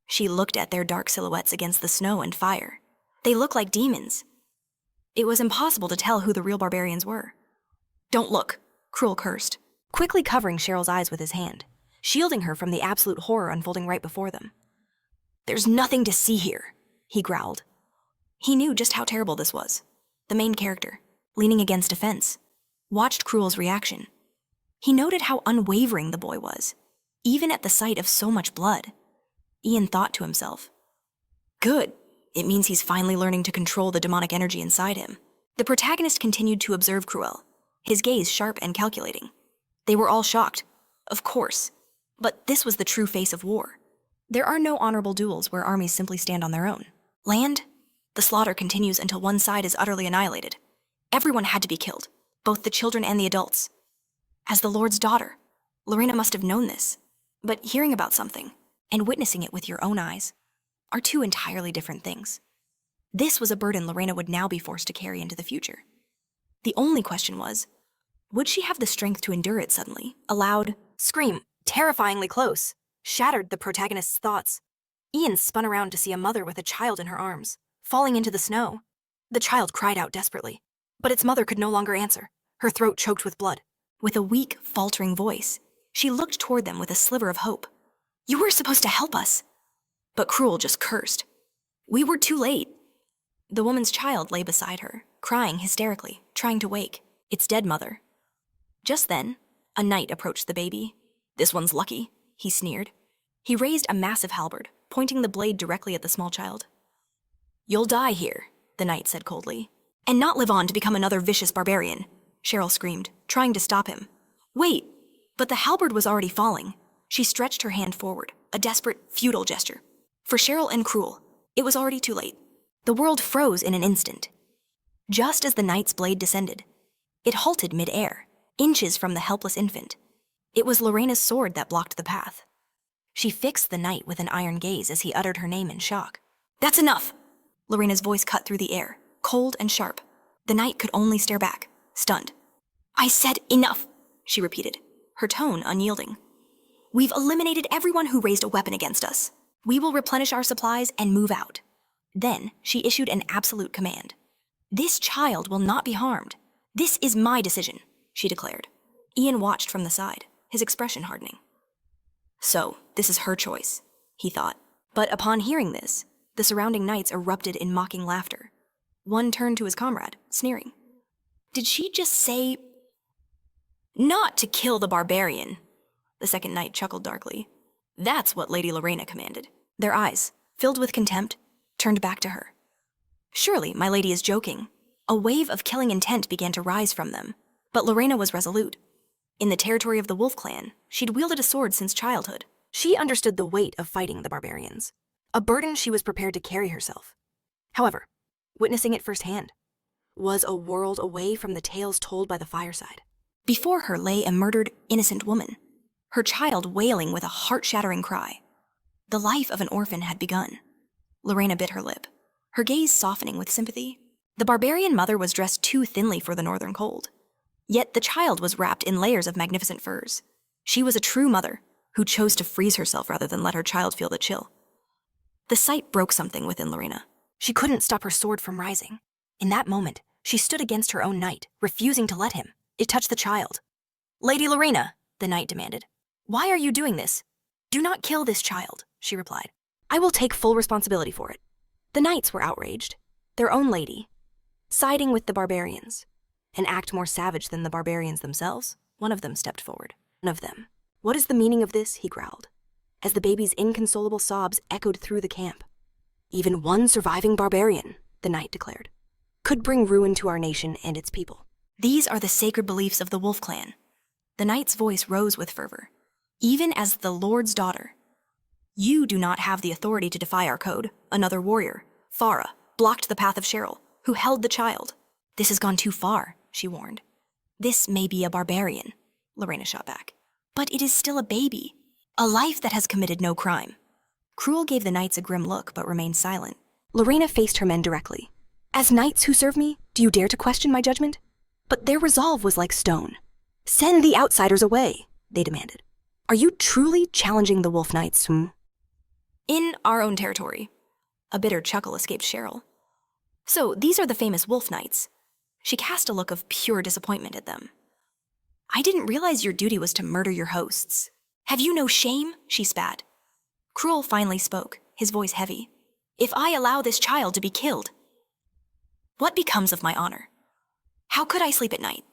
She looked at their dark silhouettes against the snow and fire. They looked like demons. It was impossible to tell who the real barbarians were. "Don't look," Cruel cursed, quickly covering Cheryl's eyes with his hand, shielding her from the absolute horror unfolding right before them. "There's nothing to see here," he growled. He knew just how terrible this was. The main character, leaning against a fence, watched Cruel's reaction. He noted how unwavering the boy was, even at the sight of so much blood. Ian thought to himself, "Good. It means he's finally learning to control the demonic energy inside him." The protagonist continued to observe Cruel, his gaze sharp and calculating. They were all shocked, of course, but this was the true face of war. There are no honorable duels where armies simply stand on their own. Land? The slaughter continues until one side is utterly annihilated. Everyone had to be killed, both the children and the adults. As the Lord's daughter, Lorena must have known this, but hearing about something and witnessing it with your own eyes are two entirely different things. This was a burden Lorena would now be forced to carry into the future. The only question was, would she have the strength to endure it suddenly? A loud scream, terrifyingly close, shattered the protagonist's thoughts. Ian spun around to see a mother with a child in her arms, falling into the snow. The child cried out desperately, but its mother could no longer answer, her throat choked with blood. With a weak, faltering voice, she looked toward them with a sliver of hope. "You were supposed to help us." But Cruel just cursed. "We were too late." The woman's child lay beside her, crying hysterically, trying to wake its dead mother. Just then, a knight approached the baby. "This one's lucky," he sneered. He raised a massive halberd, pointing the blade directly at the small child. "You'll die here," the knight said coldly. "And not live on to become another vicious barbarian," Cheryl screamed, trying to stop him. "Wait!" But the halberd was already falling. She stretched her hand forward, a desperate, futile gesture. For Cheryl and Cruel, it was already too late. The world froze in an instant. Just as the knight's blade descended, it halted mid-air, inches from the helpless infant. It was Lorena's sword that blocked the path. She fixed the knight with an iron gaze as he uttered her name in shock. "That's enough!" Lorena's voice cut through the air, cold and sharp. The knight could only stare back, stunned. "I said enough," she repeated, her tone unyielding. "We've eliminated everyone who raised a weapon against us. We will replenish our supplies and move out." Then she issued an absolute command. "This child will not be harmed. This is my decision," she declared. Ian watched from the side, his expression hardening. So, this is her choice, he thought. But upon hearing this, the surrounding knights erupted in mocking laughter. One turned to his comrade, sneering. "Did she just say not to kill the barbarian?" The second knight chuckled darkly. That's what Lady Lorena commanded. Their eyes, filled with contempt, turned back to her. Surely, my lady is joking. A wave of killing intent began to rise from them, but Lorena was resolute. In the territory of the Wolf Clan, she'd wielded a sword since childhood. She understood the weight of fighting the barbarians, a burden she was prepared to carry herself. However, witnessing it firsthand was a world away from the tales told by the fireside. Before her lay a murdered, innocent woman, her child wailing with a heart-shattering cry. The life of an orphan had begun. Lorena bit her lip, her gaze softening with sympathy. The barbarian mother was dressed too thinly for the northern cold. Yet the child was wrapped in layers of magnificent furs. She was a true mother who chose to freeze herself rather than let her child feel the chill. The sight broke something within Lorena. She couldn't stop her sword from rising. In that moment, she stood against her own knight, refusing to let him. It touched the child. "Lady Lorena," the knight demanded, "why are you doing this?" "Do not kill this child," she replied. "I will take full responsibility for it." The knights were outraged. Their own lady, siding with the barbarians. An act more savage than the barbarians themselves. One of them stepped forward. One of them. "What is the meaning of this?" he growled, as the baby's inconsolable sobs echoed through the camp. "Even one surviving barbarian," the knight declared, "could bring ruin to our nation and its people." "These are the sacred beliefs of the Wolf Clan." The knight's voice rose with fervor. "Even as the Lord's daughter, you do not have the authority to defy our code." Another warrior, Farah, blocked the path of Cheryl, who held the child. "This has gone too far," she warned. "This may be a barbarian," Lorena shot back, "but it is still a baby, a life that has committed no crime." Cruel gave the knights a grim look but remained silent. Lorena faced her men directly. "As knights who serve me, do you dare to question my judgment?" But their resolve was like stone. "Send the outsiders away," they demanded. "Are you truly challenging the Wolf Knights, "In our own territory." A bitter chuckle escaped Cheryl. "So these are the famous Wolf Knights." She cast a look of pure disappointment at them. "I didn't realize your duty was to murder your hosts. Have you no shame?" she spat. Cruel finally spoke, his voice heavy. "If I allow this child to be killed, what becomes of my honor? How could I sleep at night?"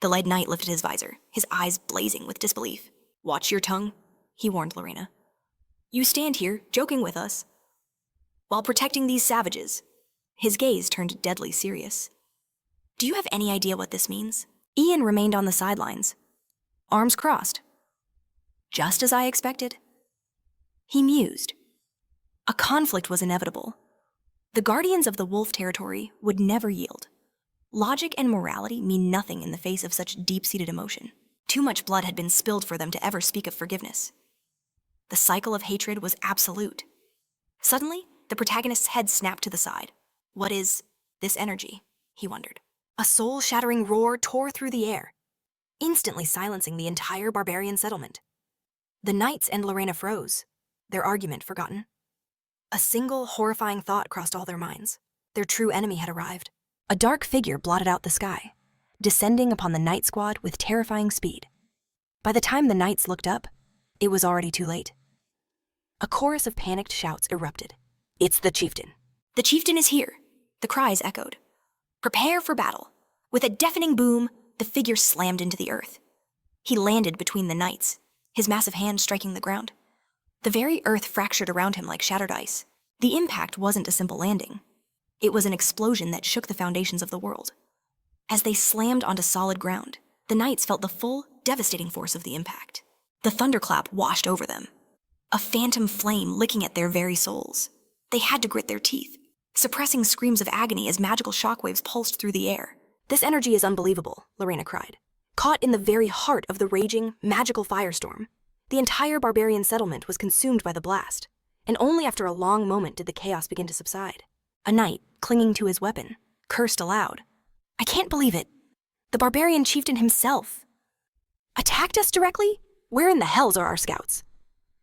The lead knight lifted his visor, his eyes blazing with disbelief. "Watch your tongue," he warned Lorena. "You stand here, joking with us, while protecting these savages." His gaze turned deadly serious. "Do you have any idea what this means?" Ian remained on the sidelines, arms crossed. "Just as I expected." He mused. A conflict was inevitable. The guardians of the wolf territory would never yield. Logic and morality mean nothing in the face of such deep-seated emotion. Too much blood had been spilled for them to ever speak of forgiveness. The cycle of hatred was absolute. Suddenly, the protagonist's head snapped to the side. What is this energy? He wondered. A soul-shattering roar tore through the air, instantly silencing the entire barbarian settlement. The knights and Lorena froze, their argument forgotten. A single horrifying thought crossed all their minds. Their true enemy had arrived. A dark figure blotted out the sky, descending upon the night squad with terrifying speed. By the time the knights looked up, it was already too late. A chorus of panicked shouts erupted. "It's the chieftain." "The chieftain is here," the cries echoed. "Prepare for battle." With a deafening boom, the figure slammed into the earth. He landed between the knights, his massive hand striking the ground. The very earth fractured around him like shattered ice. The impact wasn't a simple landing. It was an explosion that shook the foundations of the world. As they slammed onto solid ground, the knights felt the full, devastating force of the impact. The thunderclap washed over them, a phantom flame licking at their very souls. They had to grit their teeth, suppressing screams of agony as magical shockwaves pulsed through the air. "This energy is unbelievable," Lorena cried. Caught in the very heart of the raging, magical firestorm, the entire barbarian settlement was consumed by the blast, and only after a long moment did the chaos begin to subside. A knight, clinging to his weapon, cursed aloud. "I can't believe it. The barbarian chieftain himself attacked us directly? Where in the hells are our scouts?"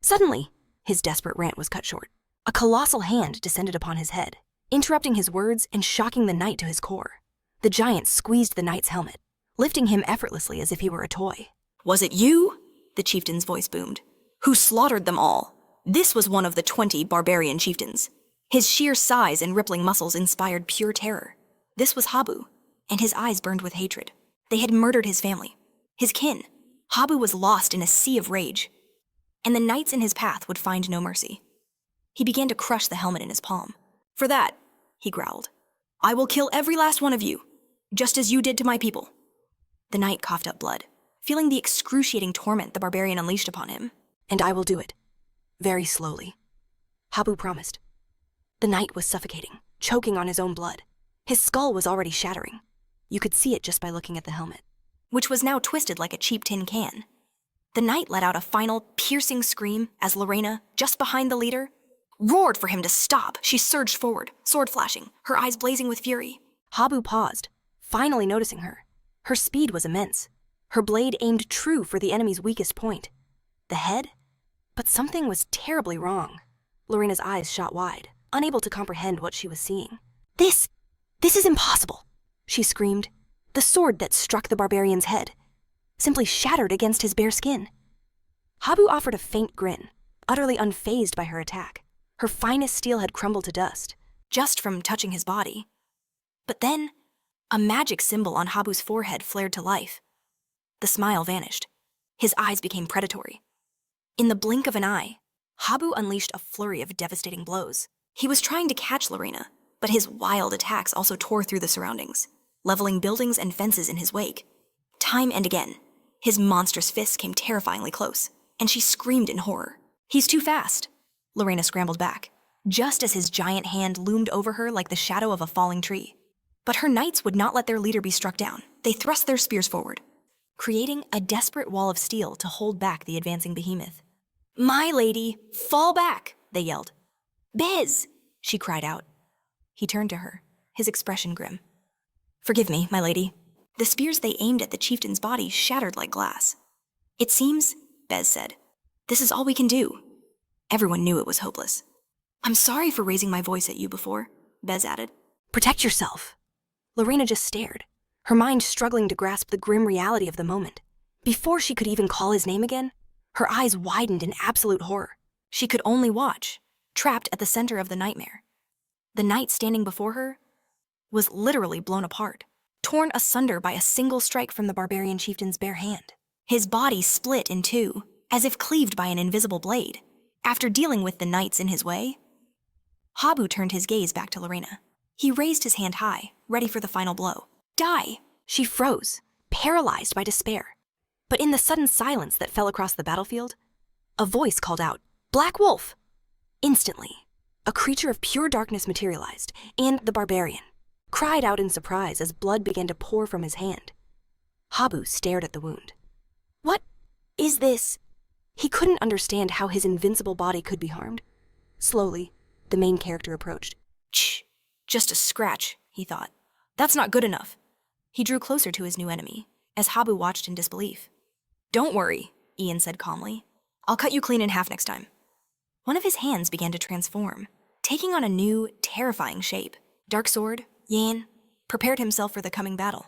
Suddenly, his desperate rant was cut short. A colossal hand descended upon his head, interrupting his words and shocking the knight to his core. The giant squeezed the knight's helmet, lifting him effortlessly as if he were a toy. "Was it you?" the chieftain's voice boomed. "Who slaughtered them all?" This was one of the 20 barbarian chieftains. His sheer size and rippling muscles inspired pure terror. This was Habu, and his eyes burned with hatred. They had murdered his family, his kin, Habu was lost in a sea of rage, and the knights in his path would find no mercy. He began to crush the helmet in his palm. "For that," he growled, "I will kill every last one of you, just as you did to my people." The knight coughed up blood, feeling the excruciating torment the barbarian unleashed upon him. "And I will do it, very slowly," Habu promised. The knight was suffocating, choking on his own blood. His skull was already shattering. You could see it just by looking at the helmet, which was now twisted like a cheap tin can. The knight let out a final, piercing scream as Lorena, just behind the leader, roared for him to stop. She surged forward, sword flashing, her eyes blazing with fury. Habu paused, finally noticing her. Her speed was immense. Her blade aimed true for the enemy's weakest point, the head. But something was terribly wrong. Lorena's eyes shot wide, unable to comprehend what she was seeing. This is impossible," she screamed. The sword that struck the barbarian's head simply shattered against his bare skin. Habu offered a faint grin, utterly unfazed by her attack. Her finest steel had crumbled to dust, just from touching his body. But then, a magic symbol on Habu's forehead flared to life. The smile vanished. His eyes became predatory. In the blink of an eye, Habu unleashed a flurry of devastating blows. He was trying to catch Lorena, but his wild attacks also tore through the surroundings, leveling buildings and fences in his wake. Time and again, his monstrous fists came terrifyingly close, and she screamed in horror. "He's too fast," Lorena scrambled back, just as his giant hand loomed over her like the shadow of a falling tree. But her knights would not let their leader be struck down. They thrust their spears forward, creating a desperate wall of steel to hold back the advancing behemoth. "My lady, fall back," they yelled. "Bez," she cried out. He turned to her, his expression grim. "Forgive me, my lady." The spears they aimed at the chieftain's body shattered like glass. "It seems," Bez said, "this is all we can do." Everyone knew it was hopeless. "I'm sorry for raising my voice at you before," Bez added. "Protect yourself." Lorena just stared, her mind struggling to grasp the grim reality of the moment. Before she could even call his name again, her eyes widened in absolute horror. She could only watch, trapped at the center of the nightmare. The knight standing before her was literally blown apart, torn asunder by a single strike from the barbarian chieftain's bare hand. His body split in two, as if cleaved by an invisible blade. After dealing with the knights in his way, Habu turned his gaze back to Lorena. He raised his hand high, ready for the final blow. "Die!" She froze, paralyzed by despair. But in the sudden silence that fell across the battlefield, a voice called out, "Black Wolf!" Instantly, a creature of pure darkness materialized, and the barbarian cried out in surprise as blood began to pour from his hand. Habu stared at the wound. "What is this?" He couldn't understand how his invincible body could be harmed. Slowly, the main character approached. "Shh, just a scratch," he thought. "That's not good enough." He drew closer to his new enemy, as Habu watched in disbelief. "Don't worry," Ian said calmly. "I'll cut you clean in half next time." One of his hands began to transform, taking on a new, terrifying shape. Dark Sword, Yan, prepared himself for the coming battle.